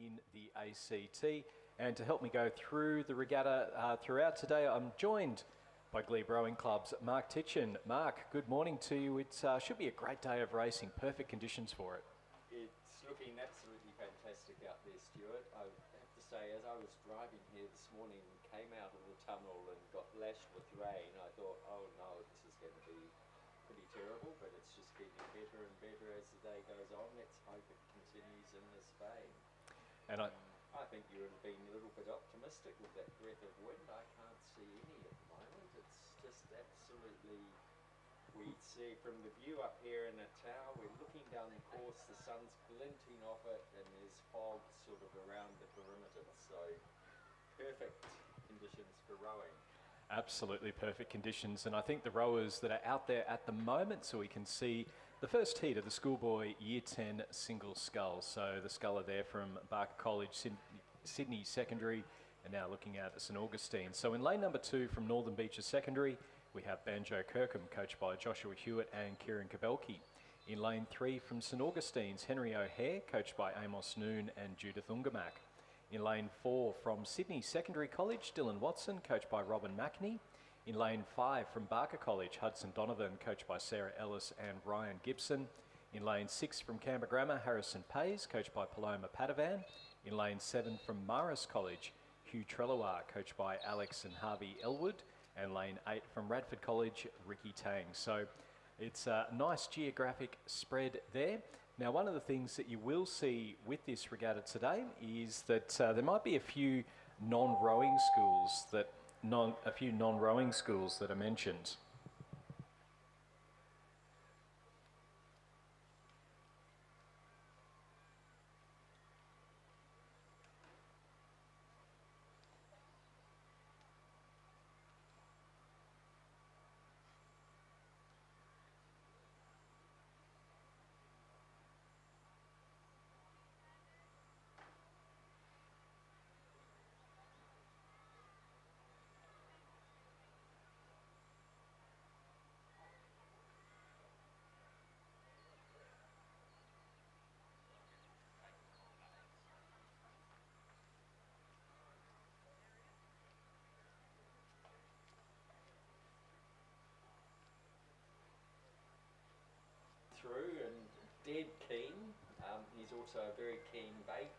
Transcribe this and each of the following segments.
in the ACT. And to help me go through the regatta throughout today, I'm joined by Glebe Rowing Club's Mark Titchen. Mark, good morning to you. It should be a great day of racing, perfect conditions for it. It's looking absolutely fantastic out there, Stuart. I have to say, as I was driving here this morning and came out of the tunnel and got lashed with rain, I thought, oh no, this is going to be pretty terrible, but it's just getting better and better as the day goes on. Let's hope it continues in this vein. And I think you would have been a little bit optimistic with that breath of wind. I can't see any at the moment. It's just absolutely, we see from the view up here in the tower, we're looking down the course, the sun's glinting off it, and there's fog sort of around the perimeter. So perfect conditions for rowing. absolutely perfect conditions, and I think the rowers that are out there at the moment, so we can see the first heat of the Schoolboy Year 10 single scull. So the sculler there from Barker College, Sydney Secondary, and now looking at St Augustine. So in lane number 2 from Northern Beaches Secondary, we have Banjo Kirkham, coached by Joshua Hewitt and Kieran Kabelke. In lane 3 from St Augustine's, Henry O'Hare, coached by Amos Noon and Judith Ungamak. In lane 4 from Sydney Secondary College, Dylan Watson, coached by Robin McNey. In lane 5 from Barker College, Hudson Donovan, coached by Sarah Ellis and Ryan Gibson. In lane 6 from Canberra Grammar, Harrison Pays, coached by Paloma Padovan. In lane 7 from Maris College, Hugh Trelawar, coached by Alex and Harvey Elwood. And lane 8 from Radford College, Ricky Tang. So it's a nice geographic spread there. Now, one of the things that you will see with this regatta today is that there might be a few non-rowing schools that are mentioned. Through and dead keen. He's also a very keen bait.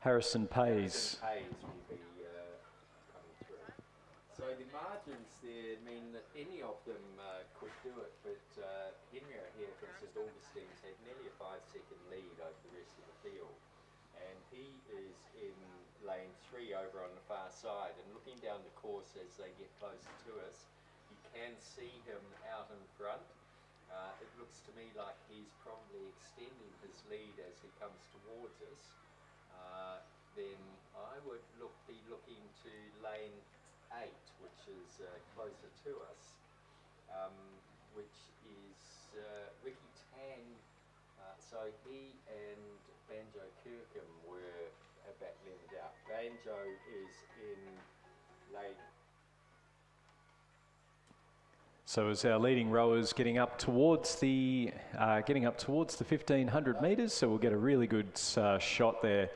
Harrison Pays. Pays will be coming through. So the margins there mean that any of them could do it, but Henry here from St Augustine's had nearly a 5-second lead over the rest of the field, and he is in lane 3 over on the far side, and looking down the course as they get closer to us, you can see him out in front. It looks to me like he's probably extending his lead as he comes towards us. Then I would be looking to lane 8, which is closer to us. which is Ricky Tang. So he and Banjo Kirkham are battling it out. Banjo is in lane. So as our leading rowers getting up towards the 1500 metres, so we'll get a really good shot there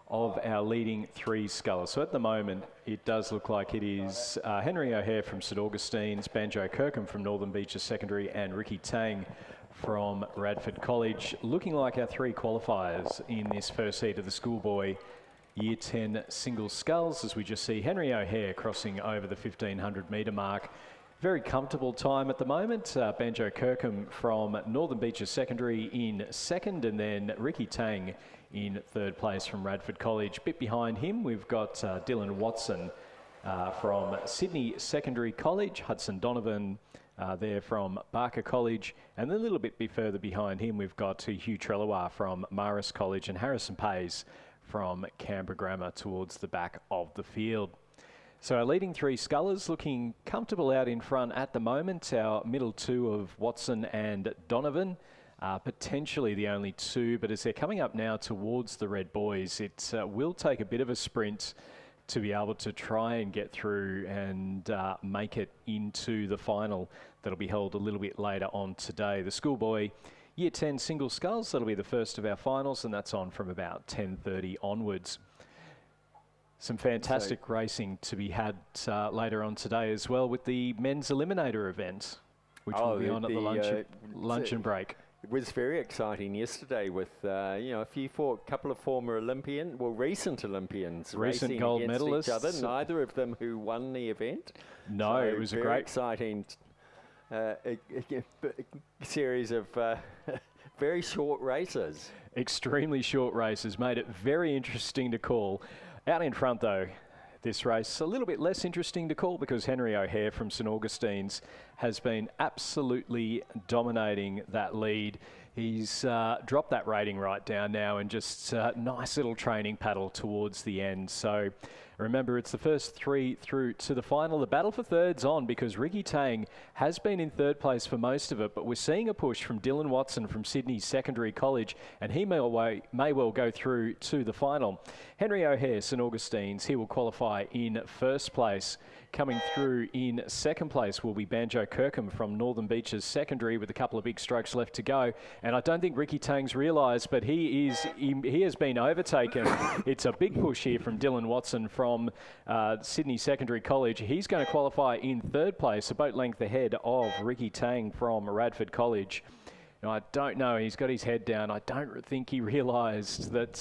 of our leading three scullers. So at the moment, it does look like it is Henry O'Hare from St Augustine's, Banjo Kirkham from Northern Beaches Secondary, and Ricky Tang from Radford College, looking like our three qualifiers in this first heat of the Schoolboy Year 10 single sculls, as we just see Henry O'Hare crossing over the 1500 metre mark. Very comfortable time at the moment. Banjo Kirkham from Northern Beaches Secondary in second, and then Ricky Tang in third place from Radford College. Bit behind him, we've got Dylan Watson from Sydney Secondary College, Hudson Donovan there from Barker College, and then a little bit further behind him, we've got Hugh Trelawa from Marist College and Harrison Pays from Canberra Grammar towards the back of the field. So our leading three scullers looking comfortable out in front at the moment. Our middle two of Watson and Donovan, potentially the only two, but as they're coming up now towards the Red Boys, it will take a bit of a sprint to be able to try and get through and make it into the final that'll be held a little bit later on today. The Schoolboy Year 10 single sculls, that'll be the first of our finals, and that's on from about 10:30 onwards. Some fantastic racing to be had later on today as well with the men's eliminator event, which will be on at the luncheon break. It was very exciting yesterday with couple of former recent Olympians, recent gold medalists, each other. Neither of them who won the event. No, so it was a great, exciting series of very short races. Extremely short races made it very interesting to call. Out in front, though, this race a little bit less interesting to call because Henry O'Hare from St Augustine's has been absolutely dominating that lead. He's dropped that rating right down now and just nice little training paddle towards the end. So remember, it's the first three through to the final. The battle for third's on because Ricky Tang has been in third place for most of it, but we're seeing a push from Dylan Watson from Sydney Secondary College, and he may well go through to the final. Henry O'Hare, St Augustine's, he will qualify in first place. Coming through in second place will be Banjo Kirkham from Northern Beaches Secondary with a couple of big strokes left to go. And I don't think Ricky Tang's realised, but he has been overtaken. It's a big push here from Dylan Watson from Sydney Secondary College. He's going to qualify in third place, a boat length ahead of Ricky Tang from Radford College. Now, I don't know, he's got his head down. I don't think he realised that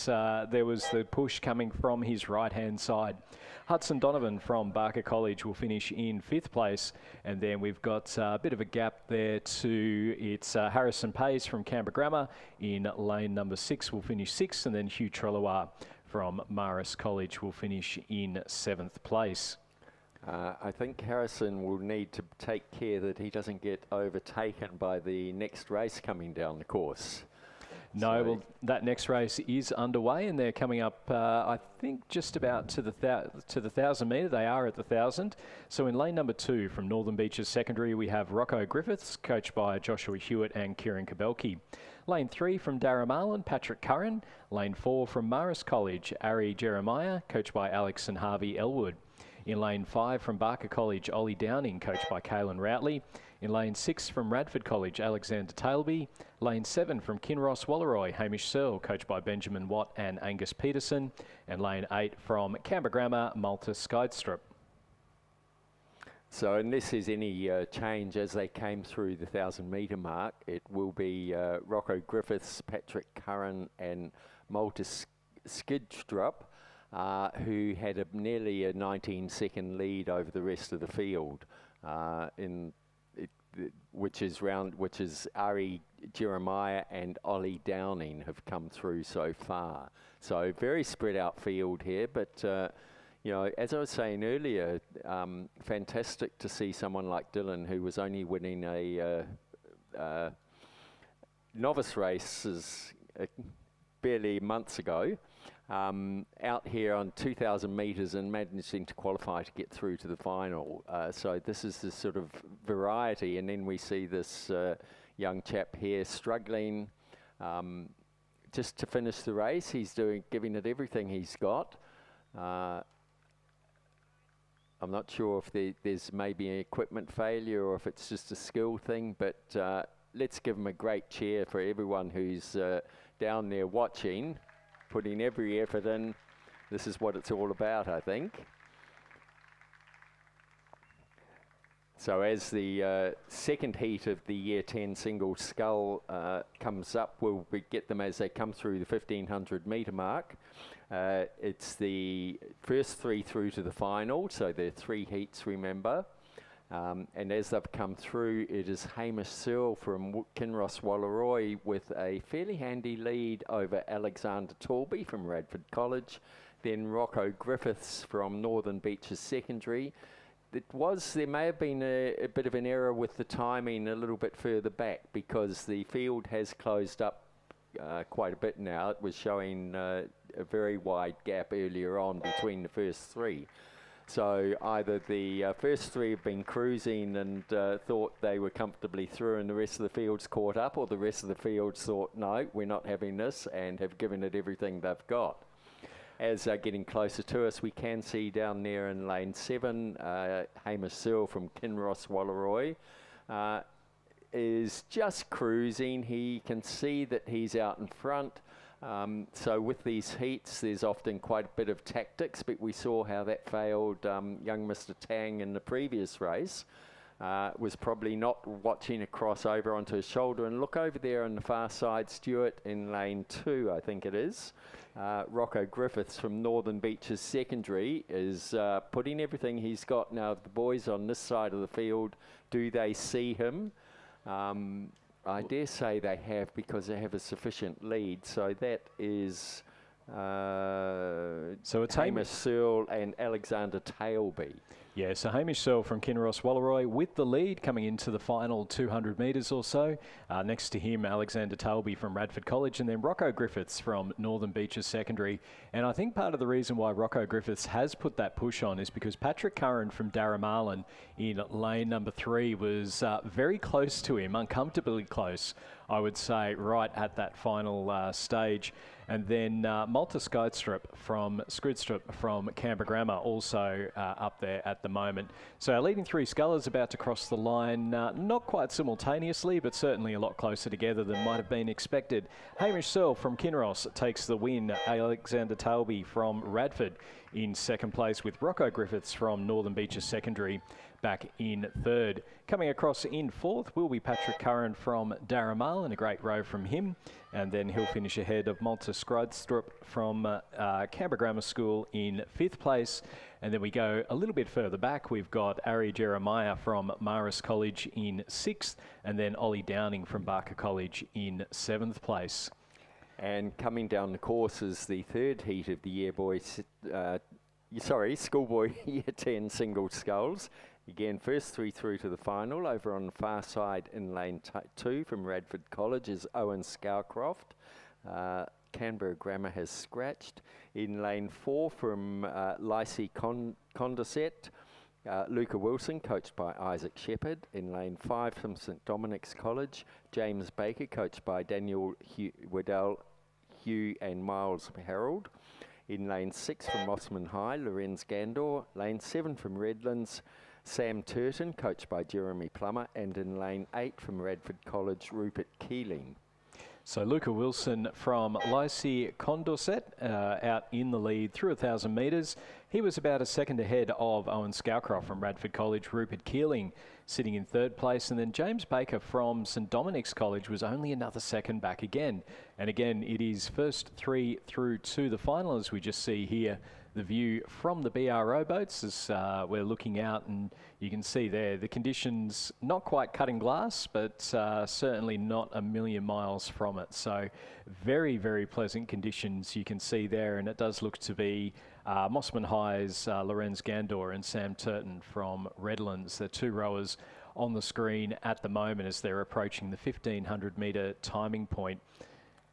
there was the push coming from his right-hand side. Hudson Donovan from Barker College will finish in fifth place, and then we've got a bit of a gap there to Harrison Pays from Canberra Grammar in lane number 6 will finish sixth, and then Hugh Trelawa from Marist College will finish in seventh place. I think Harrison will need to take care that he doesn't get overtaken by the next race coming down the course. No, well, that next race is underway, and they're coming up, I think, just about to the 1,000 metre. They are at the 1,000. So in lane number 2 from Northern Beaches Secondary, we have Rocco Griffiths, coached by Joshua Hewitt and Kieran Kabelke. Lane 3 from Darramarlin, Patrick Curran. Lane 4 from Marist College, Ari Jeremiah, coached by Alex and Harvey Elwood. In lane 5 from Barker College, Ollie Downing, coached by Caelan Routley. In lane 6 from Radford College, Alexander Tailby. Lane 7 from Kinross Walleroy, Hamish Searle, coached by Benjamin Watt and Angus Peterson. And lane 8 from Canberra Grammar, Malta Skydestrup. So unless there's any change as they came through the 1,000 metre mark, it will be Rocco Griffiths, Patrick Curran and Malta Skidstrup, who had nearly a 19-second lead over the rest of the field, which is Ari Jeremiah and Ollie Downing have come through so far. So very spread out field here, but as I was saying earlier, fantastic to see someone like Dylan, who was only winning a novice races barely months ago, out here on 2,000 metres and managing to qualify to get through to the final. So this is the sort of variety, and then we see this young chap here struggling just to finish the race. He's giving it everything he's got. I'm not sure if there's maybe an equipment failure or if it's just a skill thing, but let's give him a great cheer for everyone who's down there watching, putting every effort in. This is what it's all about, I think. So as the second heat of the Year 10 single scull comes up, we'll get them as they come through the 1,500 metre mark. It's the first 3 through to the final, so there are 3 heats, remember. And as they've come through, it is Hamish Searle from Kinross Wallaroi with a fairly handy lead over Alexander Talby from Radford College. Then Rocco Griffiths from Northern Beaches Secondary. There may have been a bit of an error with the timing a little bit further back because the field has closed up quite a bit now. It was showing a very wide gap earlier on between the first 3. So either the first 3 have been cruising and thought they were comfortably through and the rest of the field's caught up, or the rest of the fields thought, no, we're not having this, and have given it everything they've got. As they're getting closer to us, we can see down there in lane 7, Hamish Searle from Kinross Wallaroi is just cruising. He can see that he's out in front. So with these heats, there's often quite a bit of tactics, but we saw how that failed. Young Mr. Tang in the previous race was probably not watching across over onto his shoulder. And look over there on the far side, Stuart in lane 2, I think it is. Rocco Griffiths from Northern Beaches Secondary is putting everything he's got. Now, the boys on this side of the field, do they see him? I dare say they have, because they have a sufficient lead. So that is so it's Hamish Searle and Alexander Talby. Yeah, so Hamish Searle from Kinross Wallaroi with the lead coming into the final 200 metres or so. Next to him, Alexander Talby from Radford College, and then Rocco Griffiths from Northern Beaches Secondary. And I think part of the reason why Rocco Griffiths has put that push on is because Patrick Curran from Darramarlin in lane number 3 was very close to him, uncomfortably close, I would say, right at that final stage. And then Malta Skydstrup from Canberra Grammar also up there at the moment. So our leading 3 scullers about to cross the line, not quite simultaneously, but certainly a lot closer together than might have been expected. Hamish Searle from Kinross takes the win. Alexander Talby from Radford in second place, with Rocco Griffiths from Northern Beaches Secondary back in third. Coming across in fourth will be Patrick Curran from Darramarlin, a great row from him. And then he'll finish ahead of Malta Skydstrup from Canberra Grammar School in fifth place. And then we go a little bit further back. We've got Ari Jeremiah from Marist College in sixth, and then Ollie Downing from Barker College in seventh place. And coming down the course is the third heat of the Schoolboy Year 10 single sculls. Again, first 3 through to the final. Over on the far side in lane 2 from Radford College is Owen Scowcroft. Canberra Grammar has scratched. In lane 4 from Lycée Condorcet, Luca Wilson, coached by Isaac Shepherd. In lane 5 from St Dominic's College, James Baker, coached by Daniel Waddell, Hugh and Miles Harold. In lane 6 from Mossman High, Lorenz Gandor. Lane 7 from Redlands, Sam Turton, coached by Jeremy Plummer. And in lane 8 from Radford College, Rupert Keeling. So Luca Wilson from Lycée Condorcet out in the lead through 1,000 metres. He was about a second ahead of Owen Scowcroft from Radford College. Rupert Keeling sitting in third place. And then James Baker from St Dominic's College was only another second back again. And again, it is first 3 through to the final, as we just see here. The view from the BRO boats as we're looking out, and you can see there the conditions not quite cutting glass, but certainly not a million miles from it. So very, very pleasant conditions you can see there, and it does look to be Mossman High's Lorenz Gandor and Sam Turton from Redlands. The 2 rowers on the screen at the moment as they're approaching the 1,500 metre timing point.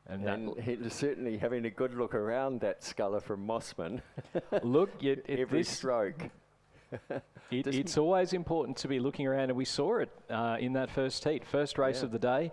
And he was certainly having a good look around that sculler from Mossman. Look, every stroke. It's always important to be looking around, and we saw it in that first heat. First race of the day,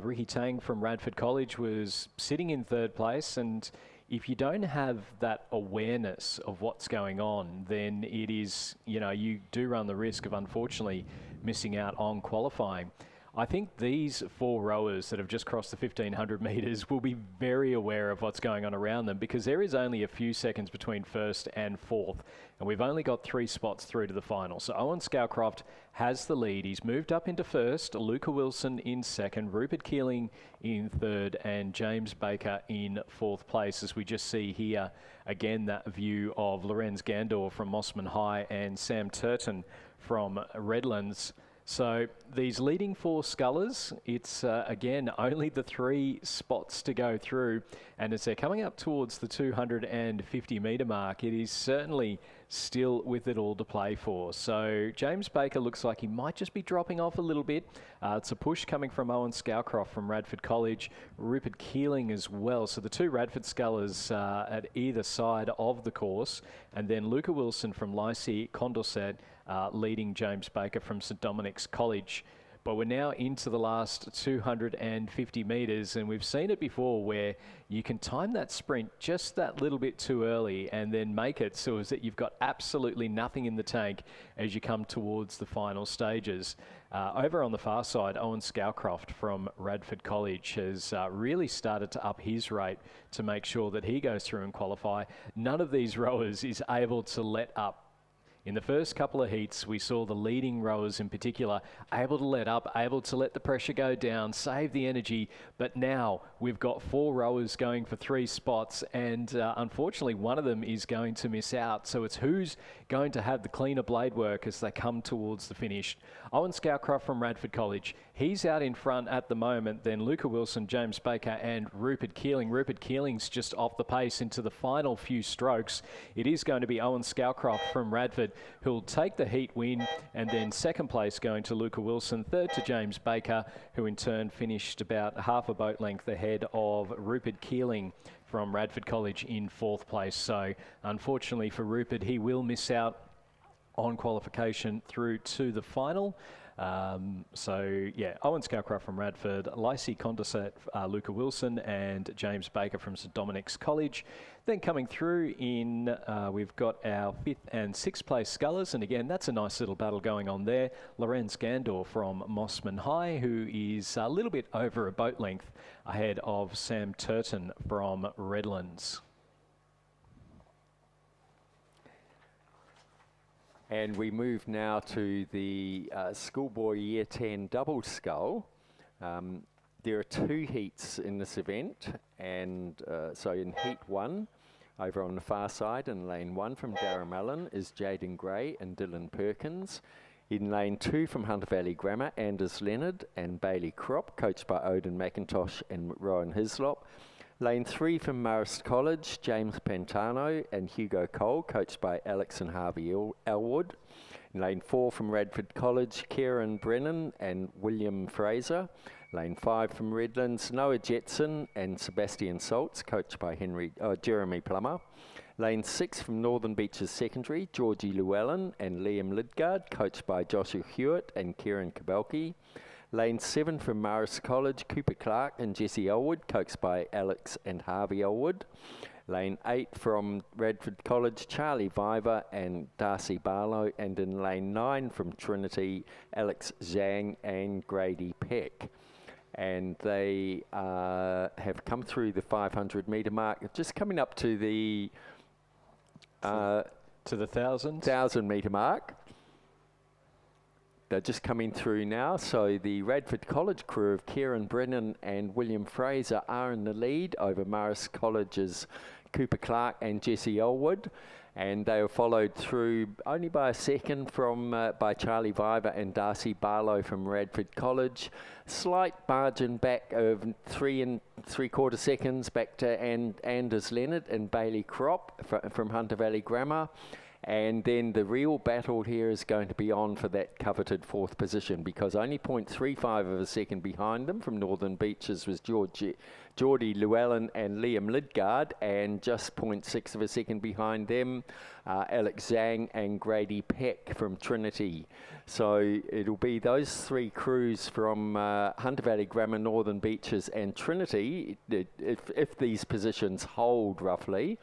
Ricky Tang from Radford College was sitting in third place, and if you don't have that awareness of what's going on, then it is, you do run the risk of unfortunately missing out on qualifying. I think these 4 rowers that have just crossed the 1,500 metres will be very aware of what's going on around them, because there is only a few seconds between first and fourth, and we've only got 3 spots through to the final. So Owen Scowcroft has the lead. He's moved up into first, Luca Wilson in second, Rupert Keeling in third, and James Baker in fourth place, as we just see here again that view of Lorenz Gandor from Mossman High and Sam Turton from Redlands. So these leading 4 scullers, it's again only the 3 spots to go through, and as they're coming up towards the 250 metre mark, it is certainly still with it all to play for. So James Baker looks like he might just be dropping off a little bit. It's a push coming from Owen Scowcroft from Radford College, Rupert Keeling as well. So the 2 Radford scullers at either side of the course, and then Luca Wilson from Lycée Condorcet leading James Baker from St Dominic's College. But we're now into the last 250 metres, and we've seen it before where you can time that sprint just that little bit too early and then make it so as that you've got absolutely nothing in the tank as you come towards the final stages. Over on the far side, Owen Scowcroft from Radford College has really started to up his rate to make sure that he goes through and qualify. None of these rowers is able to let up. In the first couple of heats, we saw the leading rowers in particular able to let up, able to let the pressure go down, save the energy. But now we've got 4 rowers going for 3 spots, and unfortunately one of them is going to miss out. So it's who's going to have the cleaner blade work as they come towards the finish. Owen Scowcroft from Radford College, he's out in front at the moment. Then Luca Wilson, James Baker and Rupert Keeling. Rupert Keeling's just off the pace into the final few strokes. It is going to be Owen Scowcroft from Radford who'll take the heat win, and then second place going to Luca Wilson, third to James Baker, who in turn finished about half a boat length ahead of Rupert Keeling from Radford College in fourth place. So unfortunately for Rupert, he will miss out on qualification through to the final. So yeah, Owen Scowcroft from Radford, Lycée Condorcet, Luca Wilson and James Baker from St Dominic's College. Then coming through in, we've got our 5th and 6th place scullers, and again that's a nice little battle going on there. Lorenz Gandor from Mossman High, who is a little bit over a boat length ahead of Sam Turton from Redlands. And we move now to the Schoolboy Year 10 double scull. There are 2 heats in this event, and so in heat 1, over on the far side in lane 1 from Darramallen is Jaden Gray and Dylan Perkins. In lane 2 from Hunter Valley Grammar, Anders Leonard and Bailey Crop, coached by Odin McIntosh and Rowan Hislop. Lane 3 from Marist College, James Pantano and Hugo Cole, coached by Alex and Harvey Elwood. In lane 4 from Radford College, Kieran Brennan and William Fraser. Lane 5 from Redlands, Noah Jetson and Sebastian Saltz, coached by Jeremy Plummer. Lane 6 from Northern Beaches Secondary, Georgie Llewellyn and Liam Lidgard, coached by Joshua Hewitt and Kieran Kabelki. Lane 7 from Marist College, Cooper Clark and Jesse Elwood, coached by Alex and Harvey Elwood. Lane 8 from Radford College, Charlie Viver and Darcy Barlow. And in lane 9 from Trinity, Alex Zhang and Grady Peck. And they have come through the 500 metre mark, just coming up to the... to the 1,000 metre mark. They're just coming through now, so the Radford College crew of Kieran Brennan and William Fraser are in the lead over Marist College's Cooper Clark and Jesse Elwood, and they were followed through only by a second from by Charlie Viver and Darcy Barlow from Radford College. Slight margin back of 3 3/4 seconds back to Anders Leonard and Bailey Crop from Hunter Valley Grammar. And then the real battle here is going to be on for that coveted fourth position, because only 0.35 of a second behind them from Northern Beaches was Geordie Llewellyn and Liam Lidgard, and just 0.6 of a second behind them, Alex Zhang and Grady Peck from Trinity. So it'll be those three crews from Hunter Valley Grammar, Northern Beaches and Trinity, if these positions hold roughly,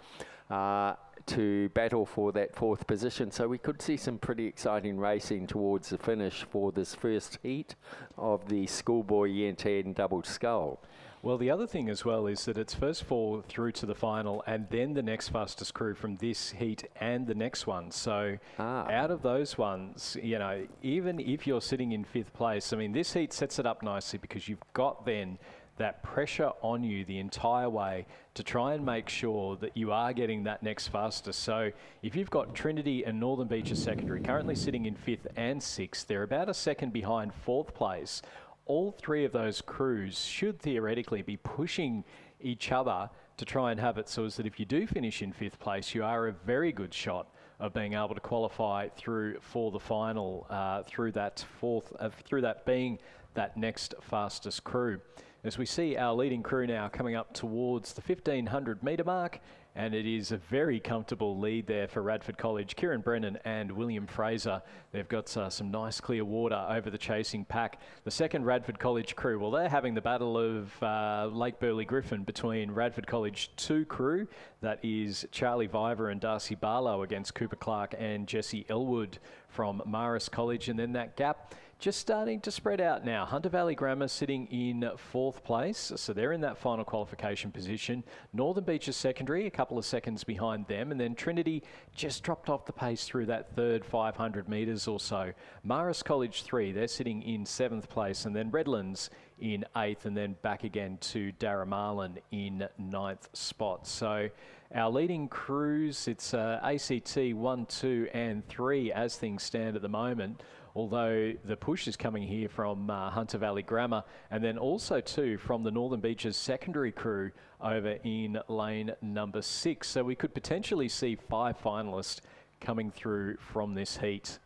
to battle for that fourth position. So we could see some pretty exciting racing towards the finish for this first heat of the Schoolboy Year 10 Double Scull. Well, the other thing as well is that it's first four through to the final and then the next fastest crew from this heat and the next one. So out of those ones, you know, even if you're sitting in fifth place, I mean, this heat sets it up nicely because you've got then that pressure on you the entire way to try and make sure that you are getting that next fastest. So if you've got Trinity and Northern Beaches Secondary currently sitting in fifth and sixth, they're about a second behind fourth place. All three of those crews should theoretically be pushing each other to try and have it so as that if you do finish in fifth place, you are a very good shot of being able to qualify through for the final, through that being that next fastest crew. As we see our leading crew now coming up towards the 1500 metre mark, and it is a very comfortable lead there for Radford College. Kieran Brennan and William Fraser, they've got some nice clear water over the chasing pack. The second Radford College crew, well, they're having the battle of Lake Burley Griffin between Radford College 2 crew, that is Charlie Viver and Darcy Barlow, against Cooper Clark and Jesse Elwood from Marist College. And then that gap just starting to spread out now. Hunter Valley Grammar sitting in fourth place, so they're in that final qualification position. Northern Beaches Secondary, a couple of seconds behind them, and then Trinity just dropped off the pace through that third 500 metres or so. Marist College 3, they're sitting in seventh place, and then Redlands in eighth, and then back again to Darramarlin in ninth spot. So our leading crews, it's ACT 1, 2 and 3 as things stand at the moment, although the push is coming here from Hunter Valley Grammar, and then also too from the Northern Beaches Secondary crew over in lane number 6. So we could potentially see 5 finalists coming through from this heat.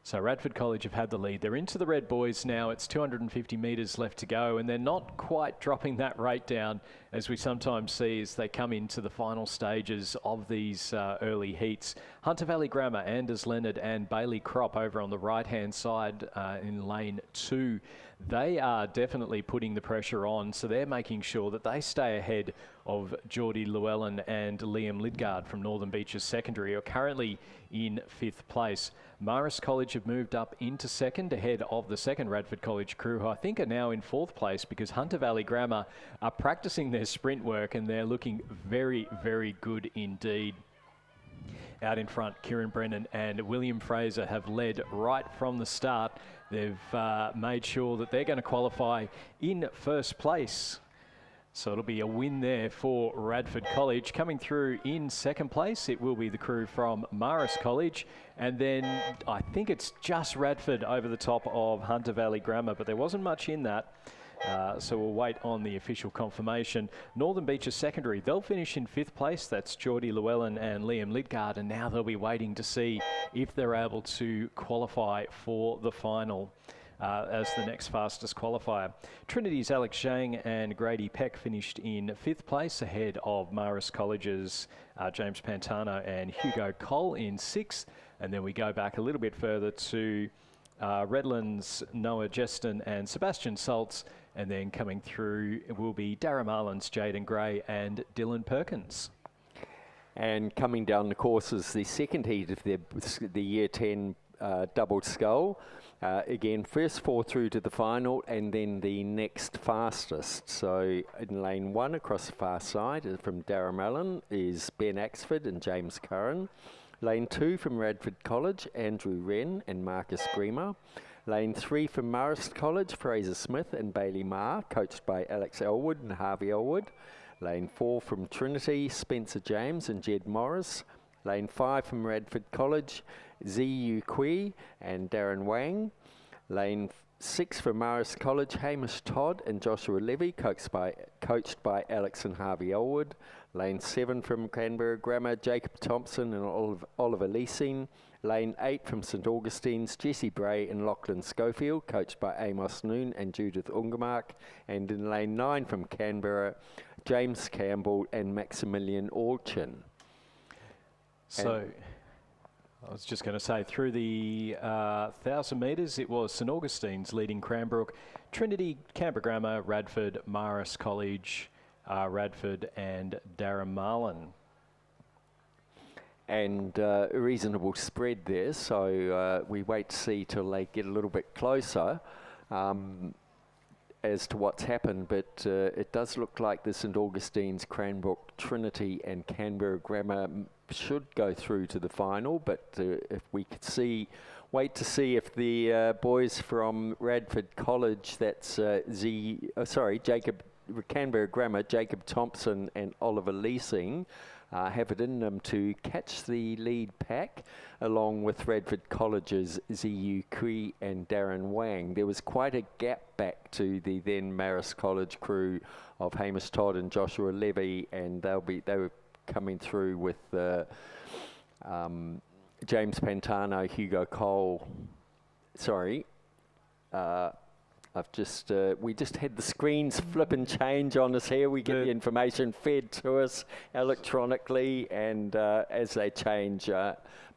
So Radford College have had the lead. They're into the red boys now. It's 250 metres left to go, and they're not quite dropping that rate down as we sometimes see as they come into the final stages of these early heats. Hunter Valley Grammar, Anders Leonard and Bailey Kropp over on the right-hand side in lane 2. They are definitely putting the pressure on, so they're making sure that they stay ahead of Geordie Llewellyn and Liam Lidgard from Northern Beaches Secondary, who are currently in 5th place. Marist College have moved up into second ahead of the second Radford College crew, who I think are now in 4th place because Hunter Valley Grammar are practicing their sprint work and they're looking very, very good indeed. Out in front, Kieran Brennan and William Fraser have led right from the start. They've made sure that they're going to qualify in 1st place. So it'll be a win there for Radford College. Coming through in 2nd place, it will be the crew from Marist College. And then I think it's just Radford over the top of Hunter Valley Grammar, but there wasn't much in that. So we'll wait on the official confirmation. Northern Beaches Secondary, they'll finish in 5th place. That's Geordie Llewellyn and Liam Lidgard. And now they'll be waiting to see if they're able to qualify for the final as the next fastest qualifier. Trinity's Alex Zhang and Grady Peck finished in 5th place ahead of Marist College's James Pantano and Hugo Cole in 6th. And then we go back a little bit further to Redlands, Noah Jeston and Sebastian Saltz. And then coming through will be Darramarlin's Jaden Gray and Dylan Perkins. And coming down the course is the second heat of the Year 10 double scull. Again, first 4 through to the final and then the next fastest. So in lane 1 across the far side from Darramarlin is Ben Axford and James Curran. Lane 2 from Radford College, Andrew Wren and Marcus Grima. Lane 3 from Marist College, Fraser Smith and Bailey Marr, coached by Alex Elwood and Harvey Elwood. Lane 4 from Trinity, Spencer James and Jed Morris. Lane 5 from Radford College, Ziyu Kui and Darren Wang. Lane 6 from Marist College, Hamish Todd and Joshua Levy, coached by Alex and Harvey Elwood. Lane 7 from Canberra Grammar, Jacob Thompson and Oliver Leasing. Lane 8 from St Augustine's, Jesse Bray and Lachlan Schofield, coached by Amos Noon and Judith Ungermark. And in lane 9 from Canberra, James Campbell and Maximilian Orchin. So, I was just going to say, through the 1,000 metres, it was St Augustine's leading Cranbrook, Trinity, Canberra Grammar, Radford, Marist College, Radford and Darramarlin. And a reasonable spread there, so we wait to see till they get a little bit closer as to what's happened, but it does look like the St Augustine's, Cranbrook, Trinity and Canberra Grammar should go through to the final, but if we could wait to see if the boys from Radford College, that's Canberra Grammar, Jacob Thompson and Oliver Leasing, have it in them to catch the lead pack, along with Radford College's Ziyu Kui and Darren Wang. There was quite a gap back to the then Marist College crew of Hamish Todd and Joshua Levy, and they were coming through with James Pantano, Hugo Cole. Sorry. We just had the screens flip and change on us here. We get the information fed to us electronically, and as they change,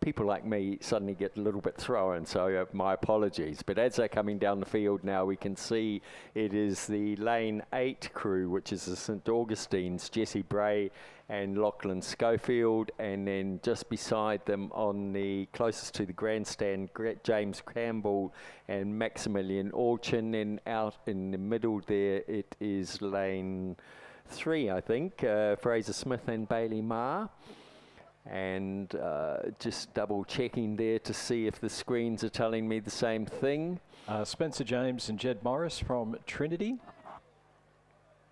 people like me suddenly get a little bit thrown, so my apologies. But as they're coming down the field now, we can see it is the lane 8 crew, which is the St Augustine's, Jesse Bray and Lachlan Schofield, and then just beside them on the closest to the grandstand, James Campbell and Maximilian Orchin. And out in the middle there, it is lane 3, I think, Fraser Smith and Bailey Marr. And just double checking there to see if the screens are telling me the same thing. Spencer James and Jed Morris from Trinity.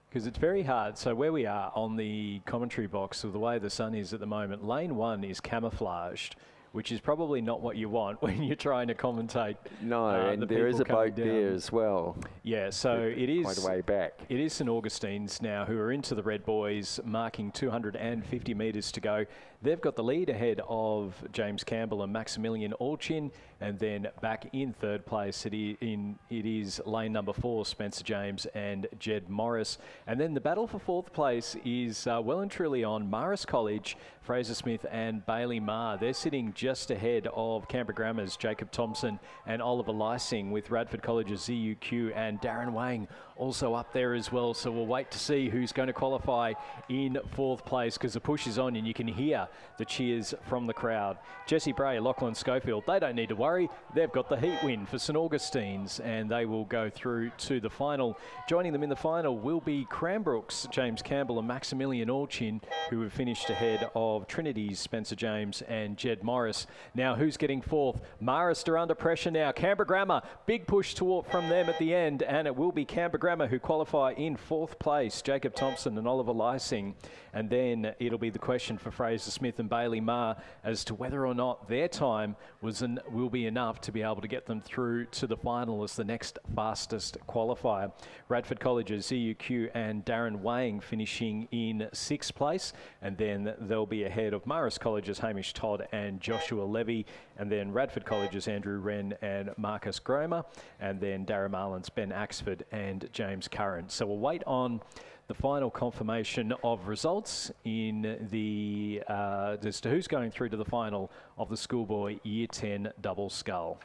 Because it's very hard. So where we are on the commentary box, of the way the sun is at the moment, lane 1 is camouflaged, which is probably not what you want when you're trying to commentate. No, and there is a boat there as well. Yeah, so it is quite a way back. It is St Augustine's now who are into the Red Boys, marking 250 metres to go. They've got the lead ahead of James Campbell and Maximilian Orchin, and then back in third place it is lane number 4, Spencer James and Jed Morris. And then the battle for fourth place is well and truly on Marist College, Fraser Smith and Bailey Marr. They're sitting just ahead of Canberra Grammar's Jacob Thompson and Oliver Leasing, with Radford College's Ziyu Q and Darren Wang also up there as well. So we'll wait to see who's going to qualify in fourth place, because the push is on and you can hear the cheers from the crowd. Jesse Bray, Lachlan Schofield, they don't need to worry. They've got the heat win for St Augustine's, and they will go through to the final. Joining them in the final will be Cranbrook's James Campbell and Maximilian Orchin, who have finished ahead of Trinity's Spencer James and Jed Morris. Now, who's getting fourth? Marist are under pressure now. Canberra Grammar, big push from them at the end, and it will be Canberra Grammar who qualify in fourth place, Jacob Thompson and Oliver Leasing. And then it'll be the question for Fraser Smith and Bailey Marr as to whether or not their time will be enough to be able to get them through to the final as the next fastest qualifier. Radford College's ZUQ and Darren Wang finishing in sixth place, and then they'll be ahead of Marist College's Hamish Todd and Joshua Levy, and then Radford College's Andrew Wren and Marcus Gromer, and then Darramarlin's Ben Axford and James Curran. So we'll wait on the final confirmation of results in the as to who's going through to the final of the Schoolboy Year 10 Double Scull.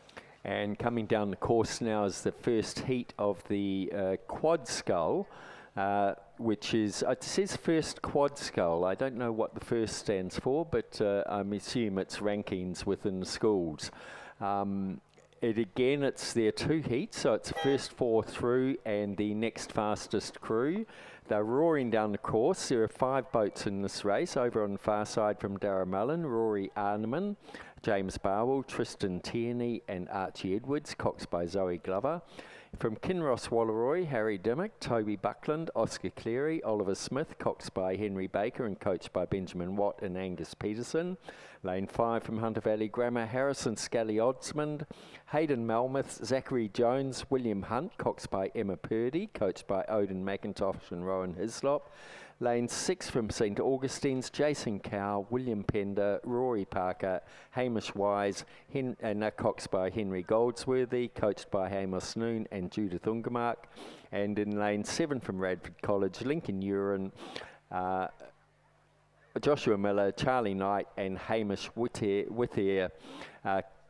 And coming down the course now is the first heat of the Quad Scull, which is, it says first Quad Scull. I don't know what the first stands for, but I assume it's rankings within the schools. It's there 2 heats, so it's the first 4 through and the next fastest crew. They're roaring down the course. There are 5 boats in this race. Over on the far side from Darramarlin, Rory Arneman, James Barwell, Tristan Tierney and Archie Edwards, coxed by Zoe Glover. From Kinross Walleroy, Harry Dimmock, Toby Buckland, Oscar Cleary, Oliver Smith, coxed by Henry Baker and coached by Benjamin Watt and Angus Peterson. Lane 5 from Hunter Valley Grammar, Harrison Scally Odsmond, Hayden Melmoth, Zachary Jones, William Hunt, coxed by Emma Purdy, coached by Odin McIntosh and Rowan Hislop. Lane 6 from St Augustine's, Jason Cow, William Pender, Rory Parker, Hamish Wise, and Cox by Henry Goldsworthy, coached by Hamish Noon and Judith Ungermark. And in lane 7 from Radford College, Lincoln Urin, Joshua Miller, Charlie Knight, and Hamish Whittier,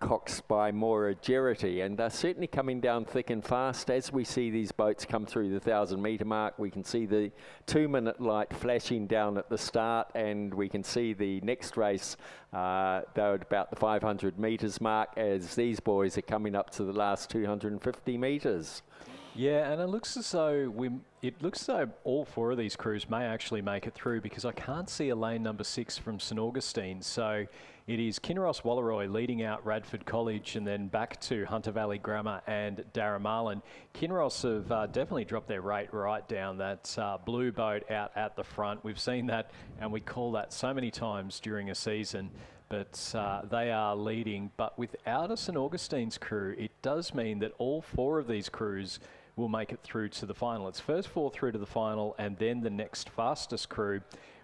coxed by Maura Geraghty, and they're certainly coming down thick and fast. As we see these boats come through the 1,000 metre mark, we can see the 2-minute light flashing down at the start, and we can see the next race, they're at about the 500 metres mark, as these boys are coming up to the last 250 metres. Yeah, and it looks as though all 4 of these crews may actually make it through, because I can't see a lane number 6 from St Augustine. So it is Kinross Walleroy leading out Radford College, and then back to Hunter Valley Grammar and Darramarlin. Kinross have definitely dropped their rate right down. That blue boat out at the front, we've seen that, and we call that so many times during a season. But they are leading. But without a St Augustine's crew, it does mean that all 4 of these crews will make it through to the final. It's first 4 through to the final, and then the next fastest crew,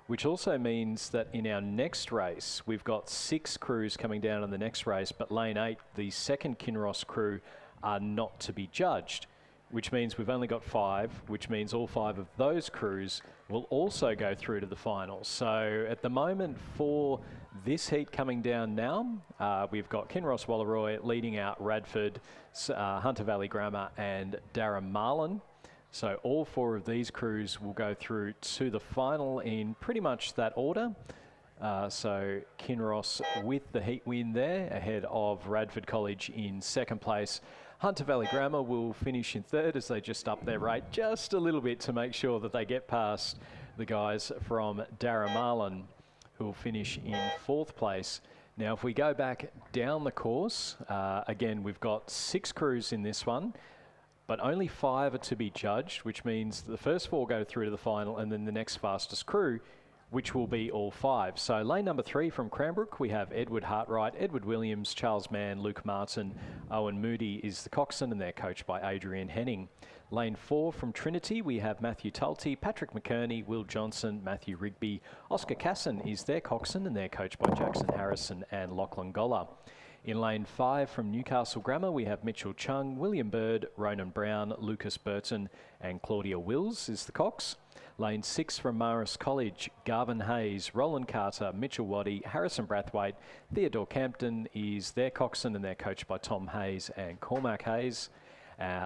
which also means that in our next race, we've got 6 crews coming down in the next race, but lane 8, the second Kinross crew, are not to be judged, which means we've only got 5, which means all 5 of those crews will also go through to the final. So at the moment, for this heat coming down now, we've got Kinross Walleroy leading out Radford, Hunter Valley Grammar and Darramarlin. So all 4 of these crews will go through to the final in pretty much that order. So Kinross with the heat win there, ahead of Radford College in second place. Hunter Valley Grammar will finish in third, as they just up their rate just a little bit to make sure that they get past the guys from Darramarlin, who will finish in fourth place. Now, if we go back down the course, again, we've got 6 crews in this one, but only 5 are to be judged, which means the first 4 go through to the final, and then the next fastest crew, which will be all 5. So lane number 3 from Cranbrook, we have Edward Hartwright, Edward Williams, Charles Mann, Luke Martin, Owen Moody is the coxswain, and they're coached by Adrian Henning. Lane 4 from Trinity, we have Matthew Tulty, Patrick McKerney, Will Johnson, Matthew Rigby. Oscar Casson is their coxswain, and they're coached by Jackson Harrison and Lachlan Goller. In lane 5 from Newcastle Grammar, we have Mitchell Chung, William Bird, Ronan Brown, Lucas Burton, and Claudia Wills is the cox. Lane 6 from Marist College, Garvin Hayes, Roland Carter, Mitchell Waddy, Harrison Brathwaite, Theodore Campton is their coxswain, and they're coached by Tom Hayes and Cormac Hayes.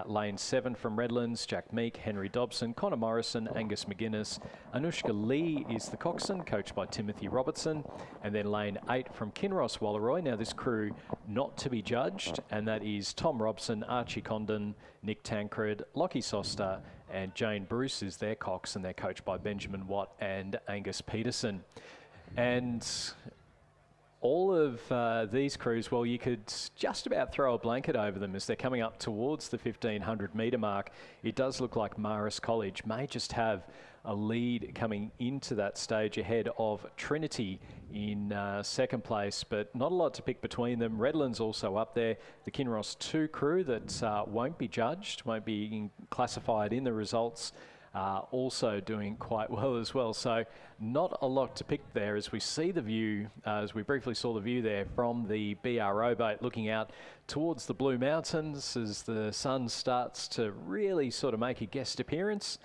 Lane 7 from Redlands, Jack Meek, Henry Dobson, Connor Morrison, Angus McGuinness. Anushka Lee is the coxswain, coached by Timothy Robertson. And then lane 8 from Kinross Walleroy. Now this crew not to be judged, and that is Tom Robson, Archie Condon, Nick Tancred, Lockie Soster, and Jane Bruce is their cox, and they're coached by Benjamin Watt and Angus Peterson. And all of these crews, well, you could just about throw a blanket over them as they're coming up towards the 1,500 metre mark. It does look like Marist College may just have a lead coming into that stage ahead of Trinity in second place, but not a lot to pick between them. Redlands also up there. The Kinross 2 crew that won't be judged, won't be classified in the results, also doing quite well as well. So not a lot to pick there as we see the view, as we briefly saw the view there from the BRO boat looking out towards the Blue Mountains as the sun starts to really sort of make a guest appearance.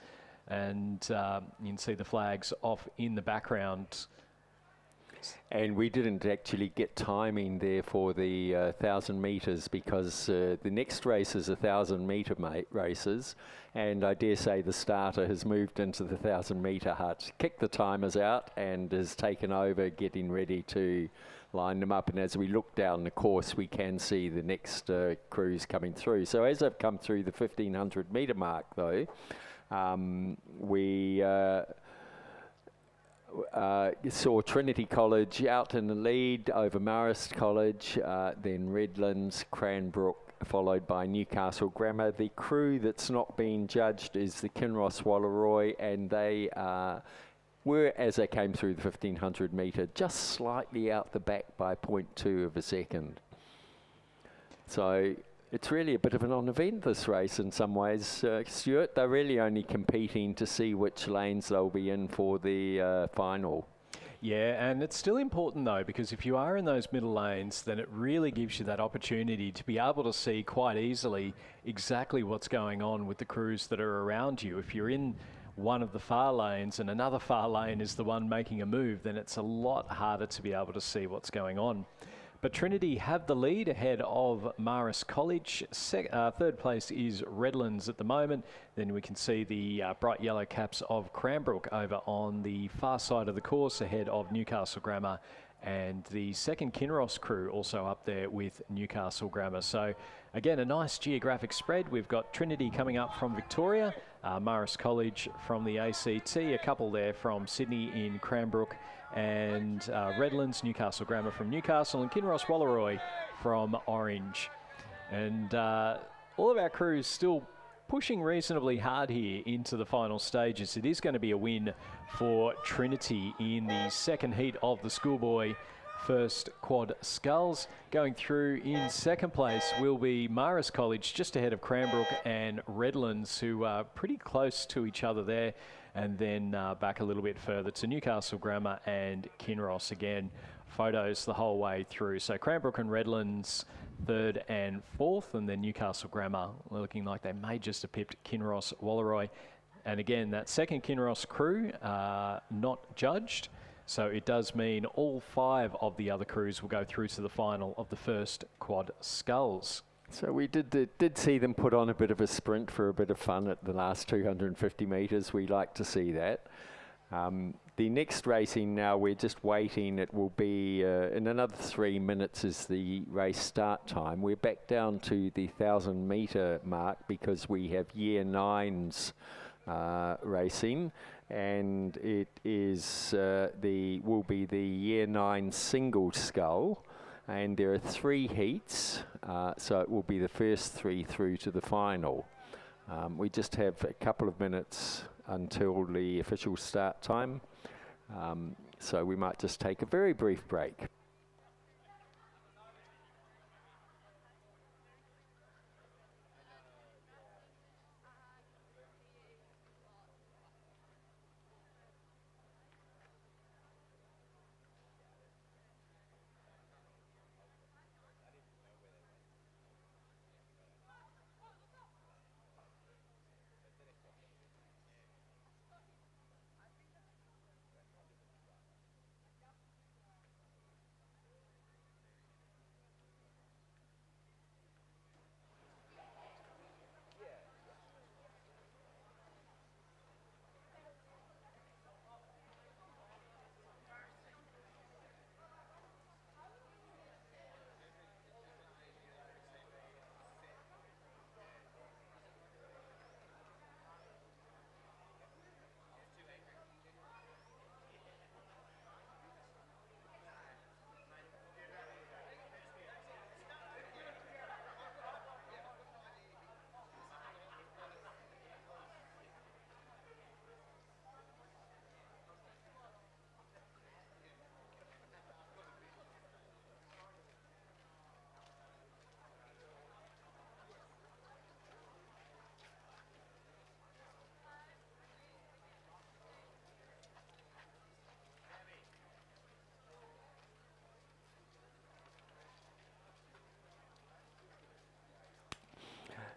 And you can see the flags off in the background. And we didn't actually get timing there for the 1,000 metres because the next race is 1,000 metre races, and I dare say the starter has moved into the 1,000 metre hut, kicked the timers out and has taken over, getting ready to line them up. And as we look down the course, we can see the next crews coming through. So as I've come through the 1,500 metre mark though, we saw Trinity College out in the lead over Marist College, then Redlands, Cranbrook, followed by Newcastle Grammar. The crew that's not being judged is the Kinross Walleroy, and they were, as they came through the 1,500 metre, just slightly out the back by 0.2 of a second. So It's really a bit of an on-event, this race, in some ways, Stuart. They're really only competing to see which lanes they'll be in for the final. Yeah, and it's still important though, because if you are in those middle lanes, then it really gives you that opportunity to be able to see quite easily exactly what's going on with the crews that are around you. If you're in one of the far lanes and another far lane is the one making a move, then it's a lot harder to be able to see what's going on. But Trinity have the lead ahead of Marist College. Third place is Redlands at the moment. Then we can see the bright yellow caps of Cranbrook over on the far side of the course ahead of Newcastle Grammar. And the second Kinross crew also up there with Newcastle Grammar. So again, a nice geographic spread. We've got Trinity coming up from Victoria, Marist College from the ACT, a couple there from Sydney in Cranbrook, and Redlands, Newcastle Grammar from Newcastle, and Kinross Wallaroi from Orange. And all of our crews still pushing reasonably hard here into the final stages. It is going to be a win for Trinity in the second heat of the Schoolboy First Quad Sculls. Going through in second place will be Marist College, just ahead of Cranbrook and Redlands, who are pretty close to each other there. And then back a little bit further to Newcastle Grammar and Kinross. Again, photos the whole way through. So Cranbrook and Redlands third and fourth, and then Newcastle Grammar looking like they may just have pipped Kinross Wallaroi. And again, that second Kinross crew not judged. So it does mean all 5 of the other crews will go through to the final of the First Quad Sculls. So we did see them put on a bit of a sprint for a bit of fun at the last 250 metres. We like to see that. The next racing now, we're just waiting. It will be in another 3 minutes is the race start time. We're back down to the 1,000 metre mark because we have year 9s racing, and it is will be the year 9 single scull. And there are 3 heats, so it will be the first 3 through to the final. We just have a couple of minutes until the official start time, so we might just take a very brief break.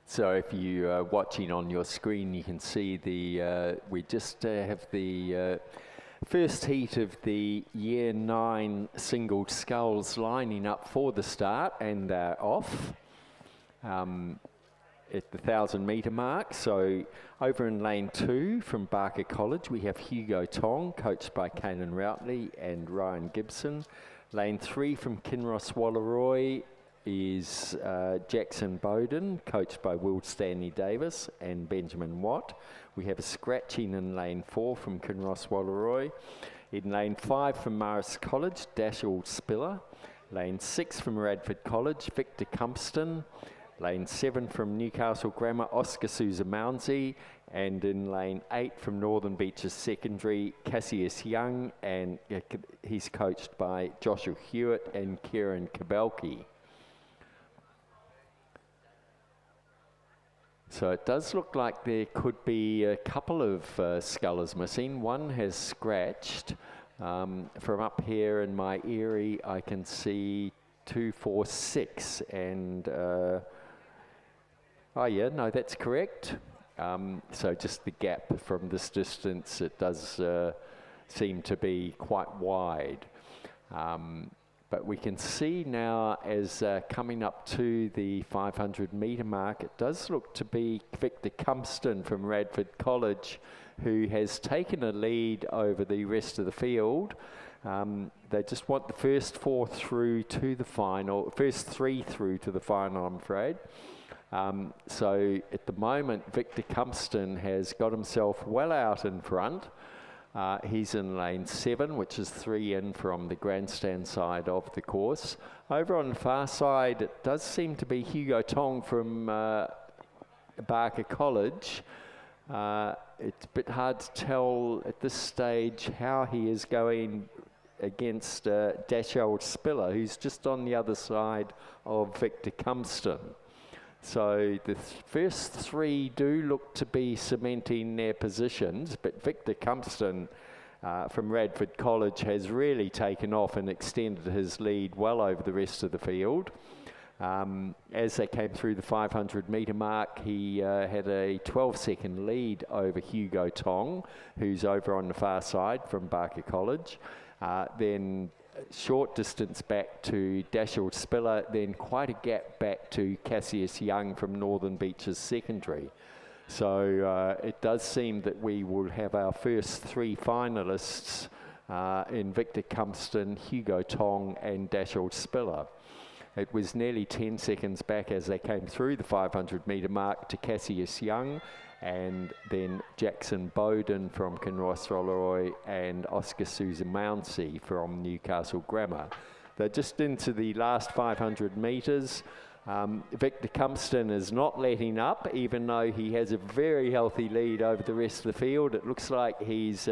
So if you are watching on your screen, you can see the we just have the first heat of the year 9 single sculls lining up for the start, and they're off at the 1,000 metre mark. So over in lane 2 from Barker College, we have Hugo Tong, coached by Kanan Routley and Ryan Gibson. Lane 3 from Kinross Wallaroi is Jackson Bowden, coached by Will Stanley Davis and Benjamin Watt. We have a scratching in lane 4 from Kinross Wallaroi. In lane 5 from Marist College, Dashel Spiller. Lane 6 from Radford College, Victor Cumpston. Lane 7 from Newcastle Grammar, Oscar Sousa Mounsey. And in lane 8 from Northern Beaches Secondary, Cassius Young, and he's coached by Joshua Hewitt and Kieran Kabelke. So it does look like there could be a couple of scullers missing. One has scratched. From up here in my eyrie, I can see 2, 4, 6, and oh yeah, no, that's correct. So just the gap from this distance, it does seem to be quite wide. But we can see now as coming up to the 500 metre mark, it does look to be Victor Cumston from Radford College, who has taken a lead over the rest of the field. They just want the first 4 through to the final, first 3 through to the final, I'm afraid. So at the moment, Victor Cumston has got himself well out in front. He's in lane 7, which is 3 in from the grandstand side of the course. Over on the far side, it does seem to be Hugo Tong from Barker College. It's a bit hard to tell at this stage how he is going against Dash Old Spiller, who's just on the other side of Victor Cumston. So the first 3 do look to be cementing their positions, but Victor Cumston from Radford College has really taken off and extended his lead well over the rest of the field. As they came through the 500 metre mark, he had a 12-second lead over Hugo Tong, who's over on the far side from Barker College. Then short distance back to Dashel Spiller, then quite a gap back to Cassius Young from Northern Beaches Secondary. So it does seem that we will have our first 3 finalists in Victor Cumston, Hugo Tong and Dashel Spiller. It was nearly 10 seconds back as they came through the 500 metre mark to Cassius Young, and then Jackson Bowden from Kinross-Rolleroy and Oscar Sousa Mounsey from Newcastle Grammar. They're just into the last 500 metres. Victor Cumston is not letting up, even though he has a very healthy lead over the rest of the field. It looks like he's